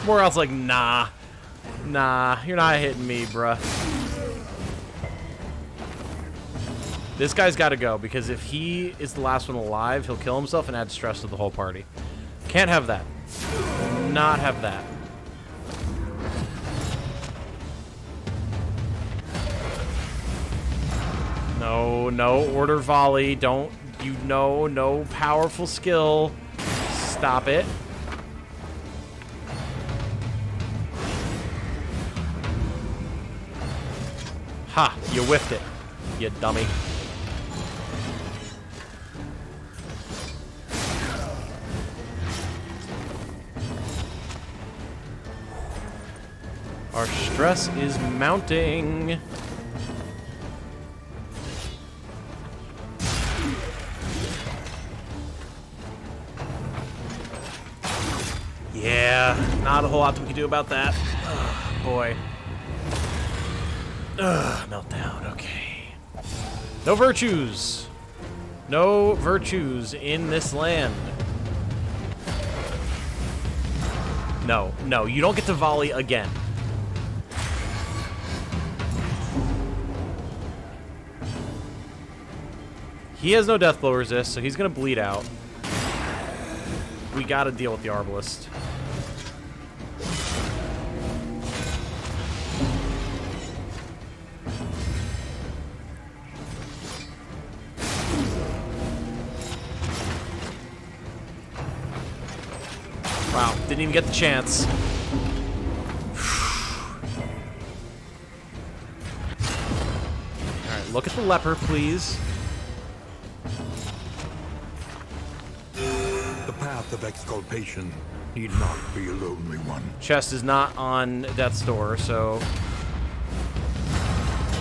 Morale's like, nah. Nah, you're not hitting me, bruh. This guy's got to go, because if he is the last one alive, he'll kill himself and add stress to the whole party. Can't have that. Not have that. No, no, order volley. Don't, you know, no powerful skill. Stop it. Ha! You whiffed it, you dummy. Our stress is mounting. Yeah, not a whole lot we can do about that. Oh, boy. Meltdown, okay. No virtues. No virtues in this land. No, no, you don't get to volley again. He has no death blow resist, so he's gonna bleed out. We gotta deal with the arbalist. Wow, didn't even get the chance. Alright, look at the leper, please.
The path of exculpation need not be a lonely one.
Chest is not on death's door, so...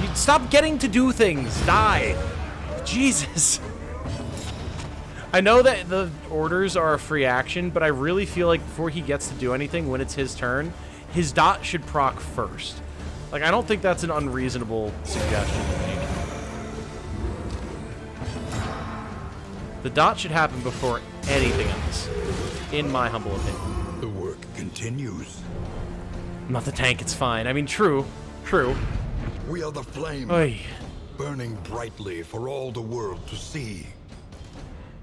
You stop getting to do things! Die! Jesus! I know that the orders are a free action, but I really feel like before he gets to do anything, when it's his turn, his dot should proc first. Like, I don't think that's an unreasonable suggestion to make. The dot should happen before anything else, in my humble opinion.
The work continues.
I'm not the tank, it's fine. I mean, true. True.
We are the flame,
Oy.
burning brightly for all the world to see.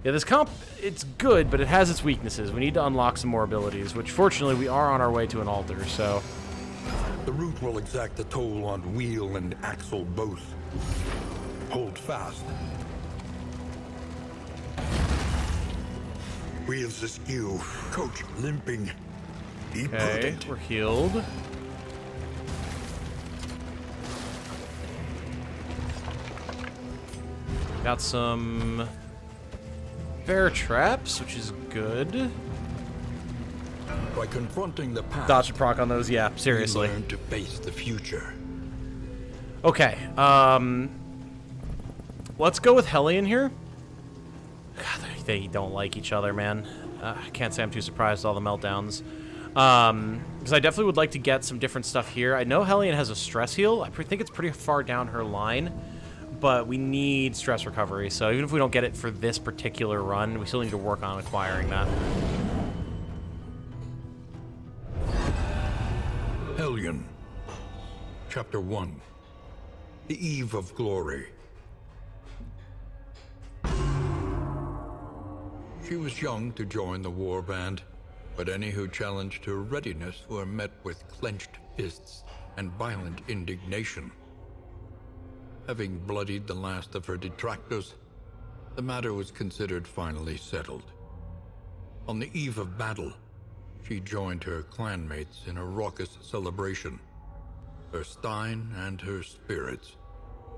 Yeah, this comp, it's good, but it has its weaknesses. We need to unlock some more abilities, which fortunately we are on our way to an altar, so...
The route will exact a toll on wheel and axle both. Hold fast. Wheels askew, coach limping. Be
Okay,
prudent.
we're healed. Got some... bear traps, which is good.
By confronting the past,
Dodge and proc on those, yeah,
we
seriously.
learn to face the future.
Okay, let's go with Hellion here. God, they don't like each other, man. I can't say I'm too surprised at all the meltdowns. Because I definitely would like to get some different stuff here. I know Hellion has a stress heal. I think it's pretty far down her line, but we need stress recovery. So even if we don't get it for this particular run, we still need to work on acquiring that.
Hellion, Chapter 1, The Eve of Glory. She was young to join the warband, but any who challenged her readiness were met with clenched fists and violent indignation. Having bloodied the last of her detractors, the matter was considered finally settled. On the eve of battle, she joined her clanmates in a raucous celebration, her stein and her spirits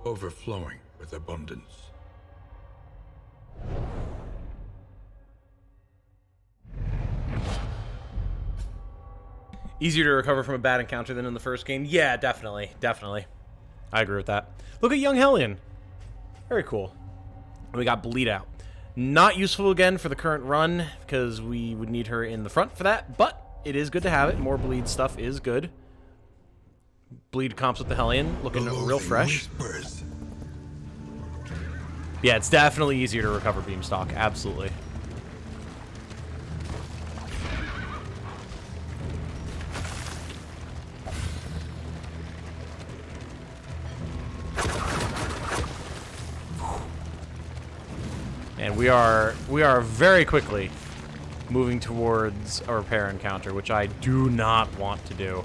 overflowing with abundance.
Easier to recover from a bad encounter than in the first game? Yeah, definitely. Definitely. I agree with that. Look at young Hellion. Very cool. We got Bleed Out. Not useful again for the current run, because we would need her in the front for that, but it is good to have it. More bleed stuff is good. Bleed comps with the Hellion, looking real fresh.
Whispers.
Yeah, it's definitely easier to recover Beamstock, absolutely. And we are very quickly moving towards a repair encounter, which I do not want to do.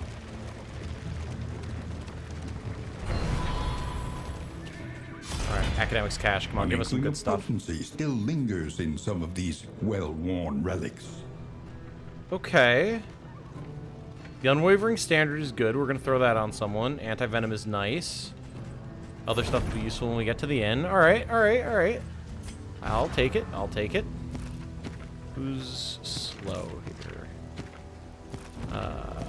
Alright, Academics Cache, come on, give us some good stuff.
Potency still lingers in some of these well-worn relics.
Okay. The Unwavering Standard is good. We're going to throw that on someone. Anti-Venom is nice. Other stuff will be useful when we get to the end. Alright, alright, alright. I'll take it. I'll take it. Who's slow here? Alright.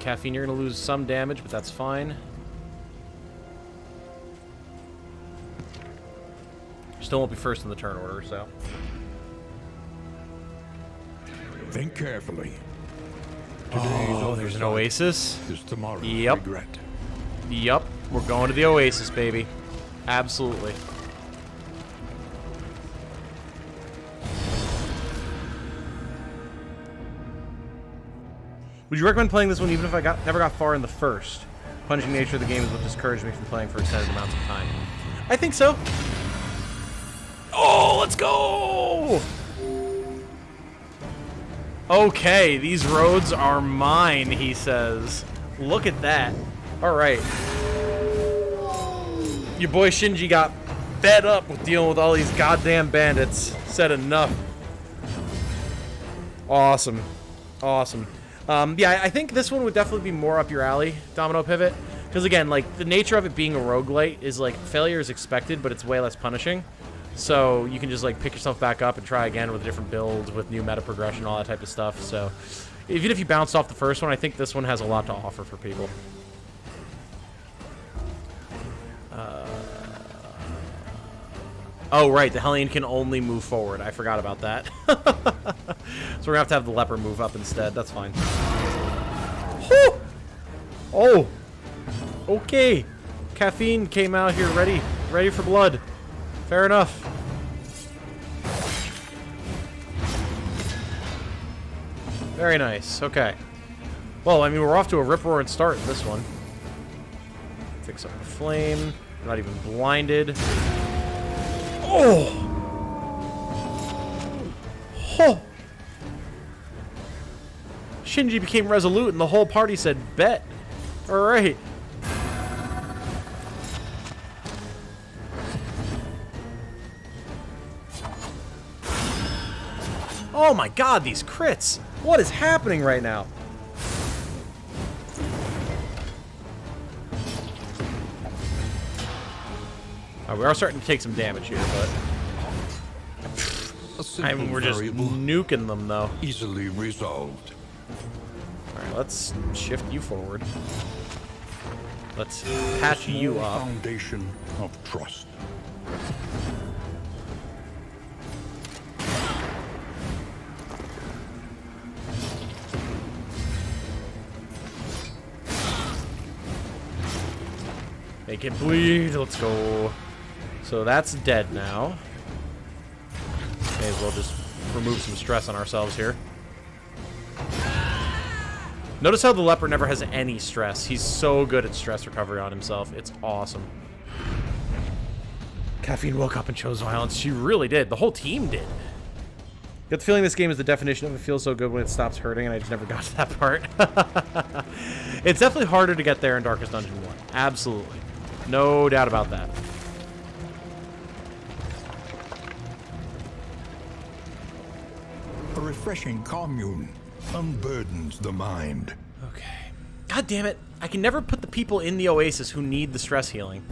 Caffeine, you're going to lose some damage, but that's fine. Still won't be first in the turn order, so.
Think carefully.
Oh, there's an oasis.
Is tomorrow's
Yep.
regret.
Yup. We're going to the oasis, baby. Absolutely. Would you recommend playing this one even if I never got far in the first? Punishing nature of the game is what discouraged me from playing for extended amounts of time. I think so. Oh, let's go! Okay, these roads are mine, he says. Look at that. Alright. Your boy Shinji got fed up with dealing with all these goddamn bandits. Said enough. Awesome. Awesome. Yeah, I think this one would definitely be more up your alley, Domino Pivot. Because again, like, the nature of it being a roguelite is, like, failure is expected, but it's way less punishing. So you can just, like, pick yourself back up and try again with a different build, with new meta progression, all that type of stuff. So even if you bounced off the first one, I think this one has a lot to offer for people. Oh, right, the Hellion can only move forward. I forgot about that. So we're going to have the Leper move up instead. That's fine. Whew! Oh! Okay. Caffeine came out here ready for blood. Fair enough. Very nice. Okay. Well, I mean, we're off to a rip-roaring start in this one. Fix up the flame. We're not even blinded. Oh! Oh! Shinji became resolute and the whole party said, bet. Alright. Oh my god, these crits! What is happening right now? We are starting to take some damage here, but...
A simple
we're just
variable,
nuking them, though.
easily resolved.
All right, let's shift you forward. Let's patch you
Small
up.
Foundation of trust.
Make it bleed. Let's go. So that's dead now. May as well just remove some stress on ourselves here. Notice how the leopard never has any stress. He's so good at stress recovery on himself. It's awesome. Caffeine woke up and chose violence. She really did. The whole team did. Got the feeling this game is the definition of it feels so good when it stops hurting, and I just never got to that part. It's definitely harder to get there in Darkest Dungeon 1. Absolutely. No doubt about that.
A refreshing commune unburdens the mind.
Okay. God damn it. I can never put the people in the Oasis who need the stress healing.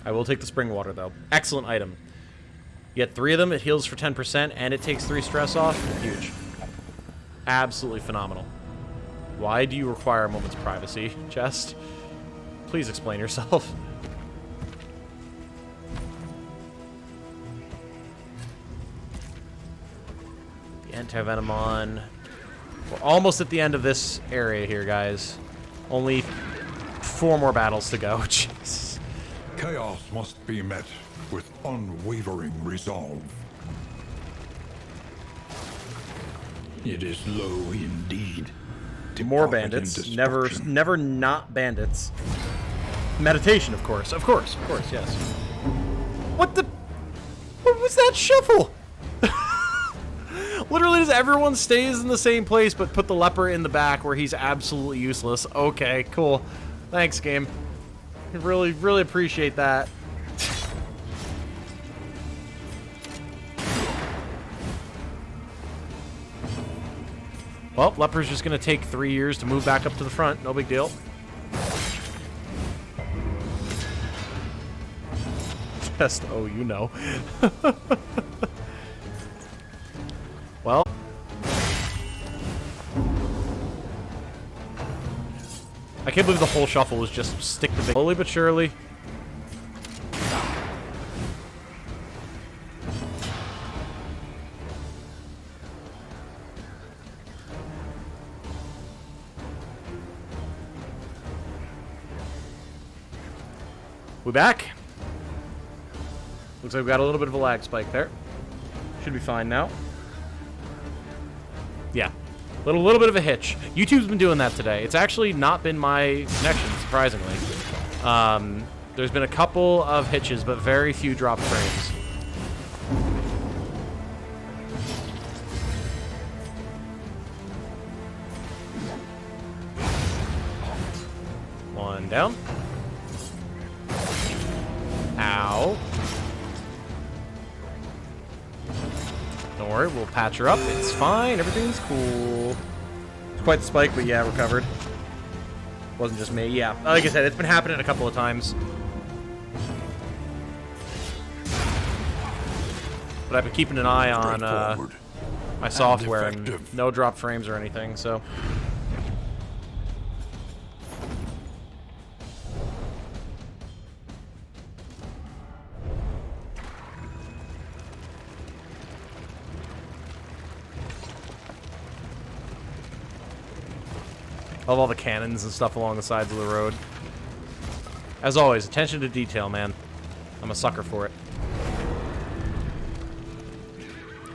I will take the spring water, though. Excellent item. You get 3 of them, it heals for 10%, and it takes 3 stress off. Huge. Absolutely phenomenal. Why do you require a moment's privacy, Chest? Please explain yourself. The anti-venom on. We're almost at the end of this area here, guys. Only 4 more battles to go. Jesus.
Chaos must be met with unwavering resolve. It is low indeed.
More
Departed in
bandits. Never
destruction.
not bandits. Meditation, of course. Of course, yes. What the... What was that shuffle? Literally, just everyone stays in the same place, but put the leper in the back where he's absolutely useless. Okay, cool. Thanks, game. I really, really appreciate that. Well, leper's just gonna take 3 years to move back up to the front. No big deal. Just, oh, you know. Well. I can't believe the whole shuffle was just stick the big. Slowly but surely. We back. Looks like we got a little bit of a lag spike there. Should be fine now. Yeah. Little bit of a hitch. YouTube's been doing that today. It's actually not been my connection, surprisingly. There's been a couple of hitches, but very few drop frames. One down. Ow. Don't worry, we'll patch her up. It's fine. Everything's cool. It's quite the spike, but yeah, recovered. Wasn't just me. Yeah, like I said, it's been happening a couple of times. But I've been keeping an eye on my software, and no drop frames or anything, so... I love all the cannons and stuff along the sides of the road. As always, attention to detail, man. I'm a sucker for it.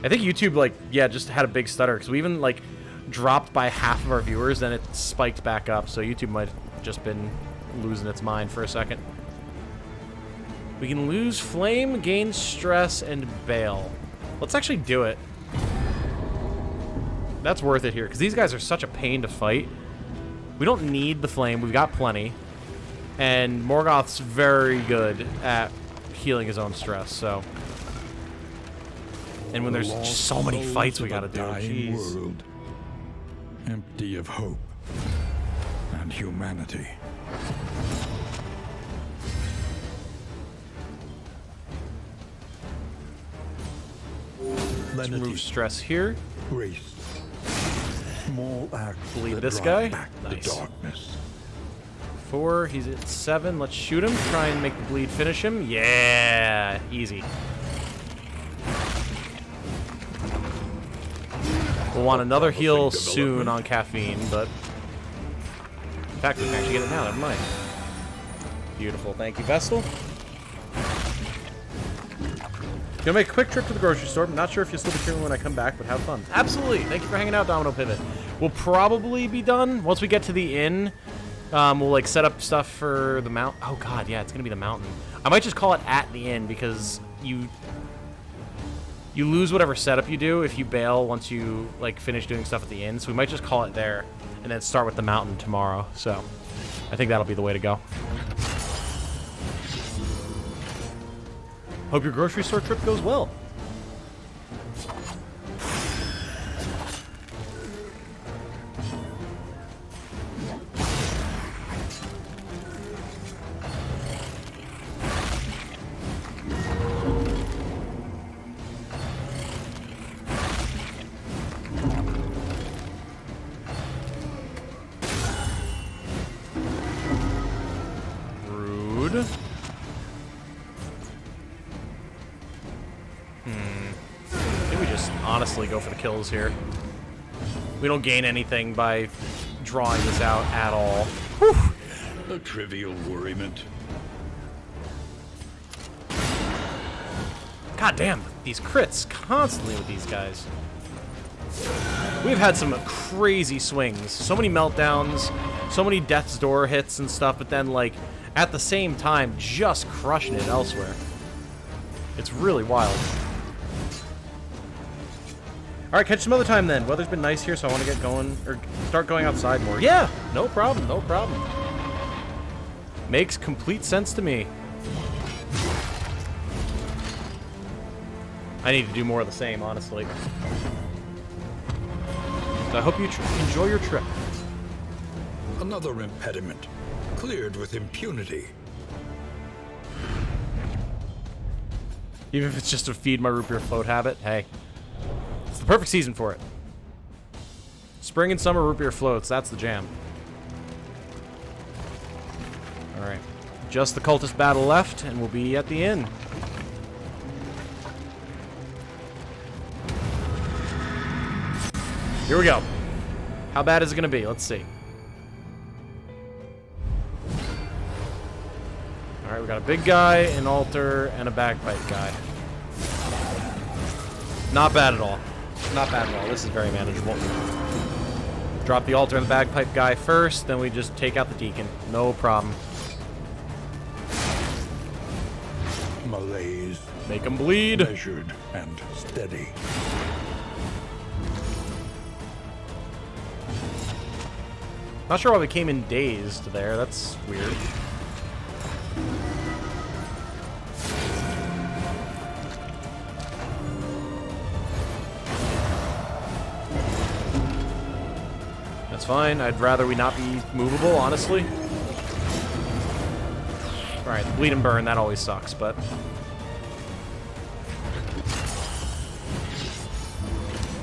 I think YouTube, like, yeah, just had a big stutter, because we even, like, dropped by half of our viewers, then it spiked back up, so YouTube might have just been losing its mind for a second. We can lose flame, gain stress, and bail. Let's actually do it. That's worth it here, because these guys are such a pain to fight. We don't need the flame. We've got plenty. And Morgoth's very good at healing his own stress, so... And when there's just so many fights we gotta do, jeez.
World, empty of hope and humanity.
Let's remove stress here.
Grace. Small acts
Bleed
that
this
drive
guy.
back
Nice.
the darkness.
4, he's at 7. Let's shoot him. Try and make the bleed finish him. Yeah, easy. We'll want another heal soon on caffeine, but in fact, we can actually get it now. Never mind. Beautiful. Thank you, Vestal. Gonna make a quick trip to the grocery store. I'm not sure if you'll still be here when I come back, but have fun. Absolutely. Thank you for hanging out, Domino Pivot. We'll probably be done once we get to the inn. We'll like set up stuff for the mount. Oh god, yeah, it's gonna be the mountain. I might just call it at the inn because you lose whatever setup you do if you bail once you like finish doing stuff at the inn. So we might just call it there and then start with the mountain tomorrow. So I think that'll be the way to go. Hope your grocery store trip goes well. Rude. I think we just honestly go for the kills here. We don't gain anything by drawing this out at all. Whew.
A trivial worriment.
God damn, these crits constantly with these guys. We've had some crazy swings. So many meltdowns, so many death's door hits and stuff, but then, like, at the same time, just crushing it elsewhere. It's really wild. Alright, catch some other time then. Weather's been nice here, so I want to get going, or start going outside more. Yeah, no problem, no problem. Makes complete sense to me. I need to do more of the same, honestly. So I hope you enjoy your trip.
Another impediment, cleared with impunity.
Even if it's just to feed my root beer float habit, hey. It's the perfect season for it. Spring and summer root beer floats, that's the jam. Alright. Just the cultist battle left, and we'll be at the inn. Here we go. How bad is it going to be? Let's see. Alright, we got a big guy, an altar, and a bagpipe guy. Not bad at all. Not bad at all. This is very manageable. Drop the altar and the bagpipe guy first, then we just take out the deacon. No problem.
Malaise.
Make him bleed.
Measured and steady.
Not sure why we came in dazed there. That's weird. That's fine. I'd rather we not be movable, honestly. Alright, bleed and burn, that always sucks, but...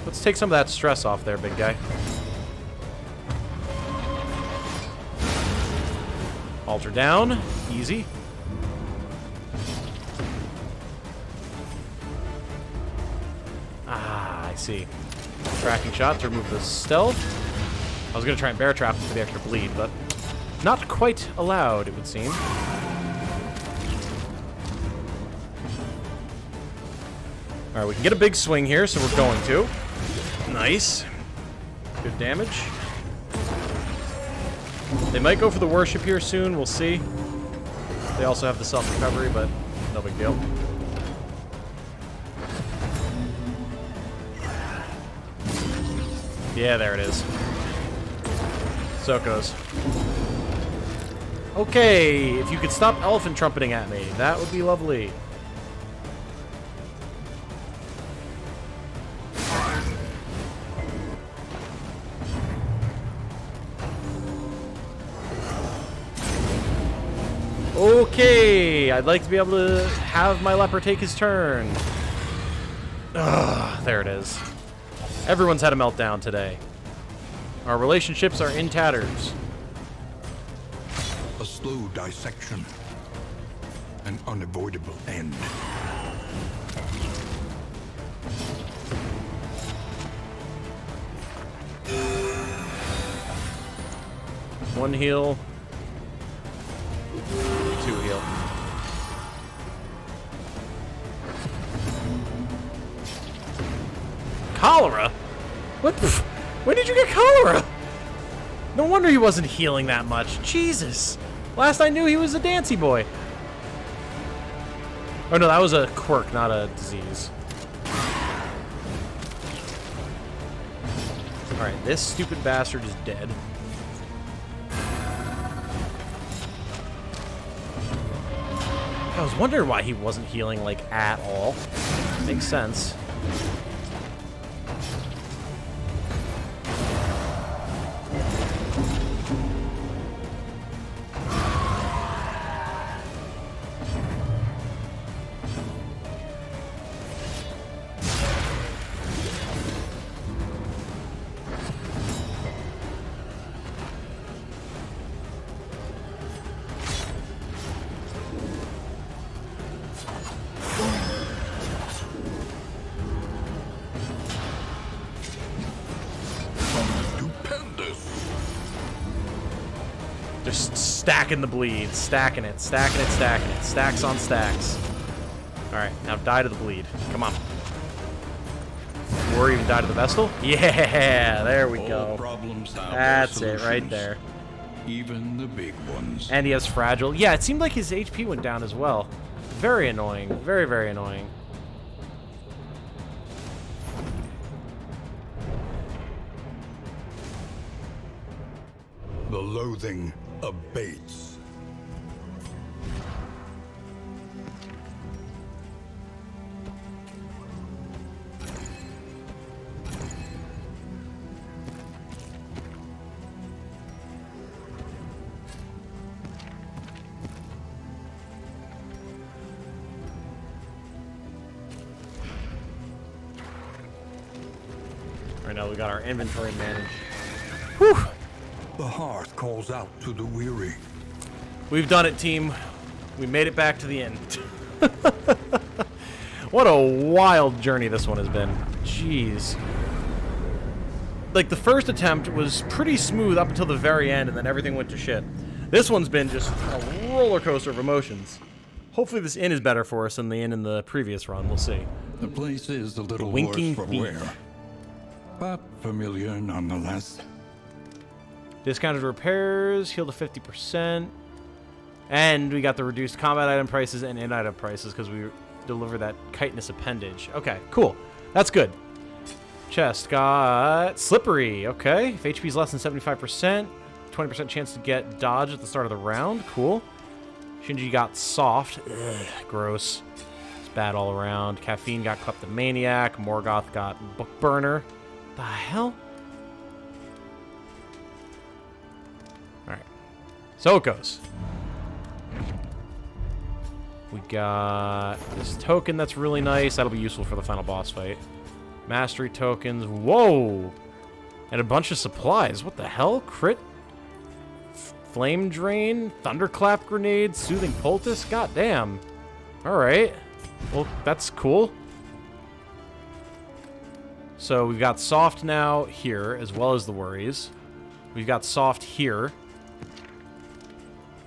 let's take some of that stress off there, big guy. Altar down. Easy. Ah, I see. Tracking shot to remove the stealth. I was going to try and bear trap him for the extra bleed, but not quite allowed, it would seem. Alright, we can get a big swing here, so we're going to. Nice. Good damage. They might go for the worship here soon, we'll see. They also have the self-recovery, but no big deal. Yeah, there it is. So it goes. Okay, if you could stop elephant trumpeting at me, that would be lovely. Okay, I'd like to be able to have my leper take his turn. Ugh, there it is. Everyone's had a meltdown today. Our relationships are in tatters.
A slow dissection. An unavoidable end.
One heal. Two heal. Cholera? What? When did you get cholera? No wonder he wasn't healing that much. Jesus. Last I knew he was a dancy boy. Oh no, that was a quirk, not a disease. Alright, this stupid bastard is dead. I was wondering why he wasn't healing, like, at all. Makes sense. Just stacking the bleed. Stacking it, stacking it, stacking it. Stacks on stacks. Alright, now die to the bleed. Come on. Or even die to the Vestal? Yeah, there we go.
Problems have
That's
their
it right
solutions,
there.
Even the big ones.
And he has fragile. Yeah, it seemed like his HP went down as well. Very annoying. Very, very annoying.
The loathing abates.
Right now we got our inventory managed. Whew!
The hearth calls out to the weary.
We've done it, team. We made it back to the end. What a wild journey this one has been. Jeez. Like, the first attempt was pretty smooth up until the very end, and then everything went to shit. This one's been just a roller coaster of emotions. Hopefully this inn is better for us than the inn in the previous run. We'll see.
The place is a little
Winking
worse for
Thief.
wear, but familiar nonetheless.
Discounted repairs, heal to 50%. And we got the reduced combat item prices and in-item prices because we deliver that chitinous appendage. Okay, cool. That's good. Chest got slippery. Okay, if HP is less than 75%, 20% chance to get dodge at the start of the round. Cool. Shinji got soft. Ugh, gross. It's bad all around. Caffeine got kleptomaniac. Morgoth got book burner. The hell? Alright. So it goes. We got this token that's really nice. That'll be useful for the final boss fight. Mastery tokens. Whoa! And a bunch of supplies. What the hell? Crit? Flame drain? Thunderclap grenade? Soothing poultice? God damn. Alright. Well, that's cool. So we've got soft now here, as well as the worries. We've got soft here.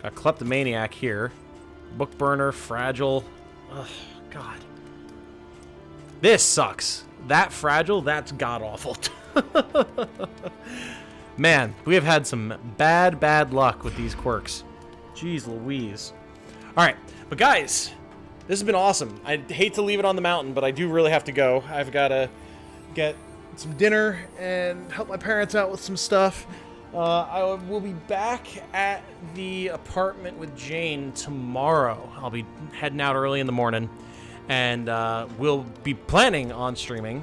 Got kleptomaniac here. Book burner, fragile. Ugh, God. This sucks. That fragile, that's god-awful. Man, we have had some bad luck with these quirks. Jeez Louise. Alright, but guys, this has been awesome. I hate to leave it on the mountain, but I do really have to go. I've got to get some dinner and help my parents out with some stuff. I will be back at the apartment with Jane tomorrow. I'll be heading out early in the morning, and we'll be planning on streaming.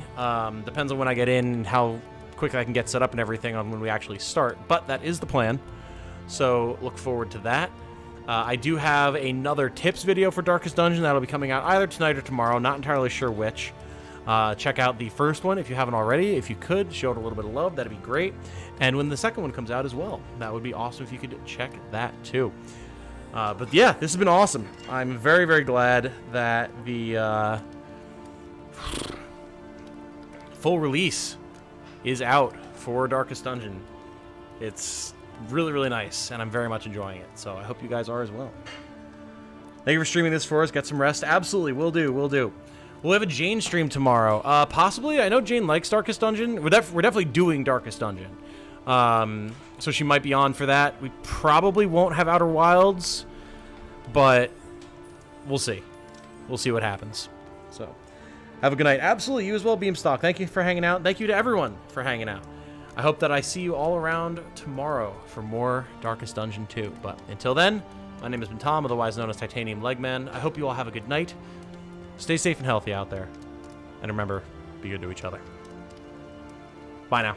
Depends on when I get in and how quick I can get set up and everything on when we actually start, but that is the plan. So look forward to that. I do have another tips video for Darkest Dungeon that'll be coming out either tonight or tomorrow. Not entirely sure which. Check out the first one if you haven't already. If you could, show it a little bit of love. That'd be great. And when the second one comes out as well, that would be awesome if you could check that too. But yeah, this has been awesome. I'm very, very glad that the full release is out for Darkest Dungeon. It's really, really nice, and I'm very much enjoying it. So I hope you guys are as well. Thank you for streaming this for us. Get some rest. Absolutely, will do. We'll have a Jane stream tomorrow. Possibly. I know Jane likes Darkest Dungeon. We're definitely doing Darkest Dungeon. So she might be on for that. We probably won't have Outer Wilds, but we'll see. We'll see what happens. So, have a good night. Absolutely, you as well, Beamstock. Thank you for hanging out. Thank you to everyone for hanging out. I hope that I see you all around tomorrow for more Darkest Dungeon 2. But until then, my name has been Tom, otherwise known as Titanium Legman. I hope you all have a good night. Stay safe and healthy out there. And remember, be good to each other. Bye now.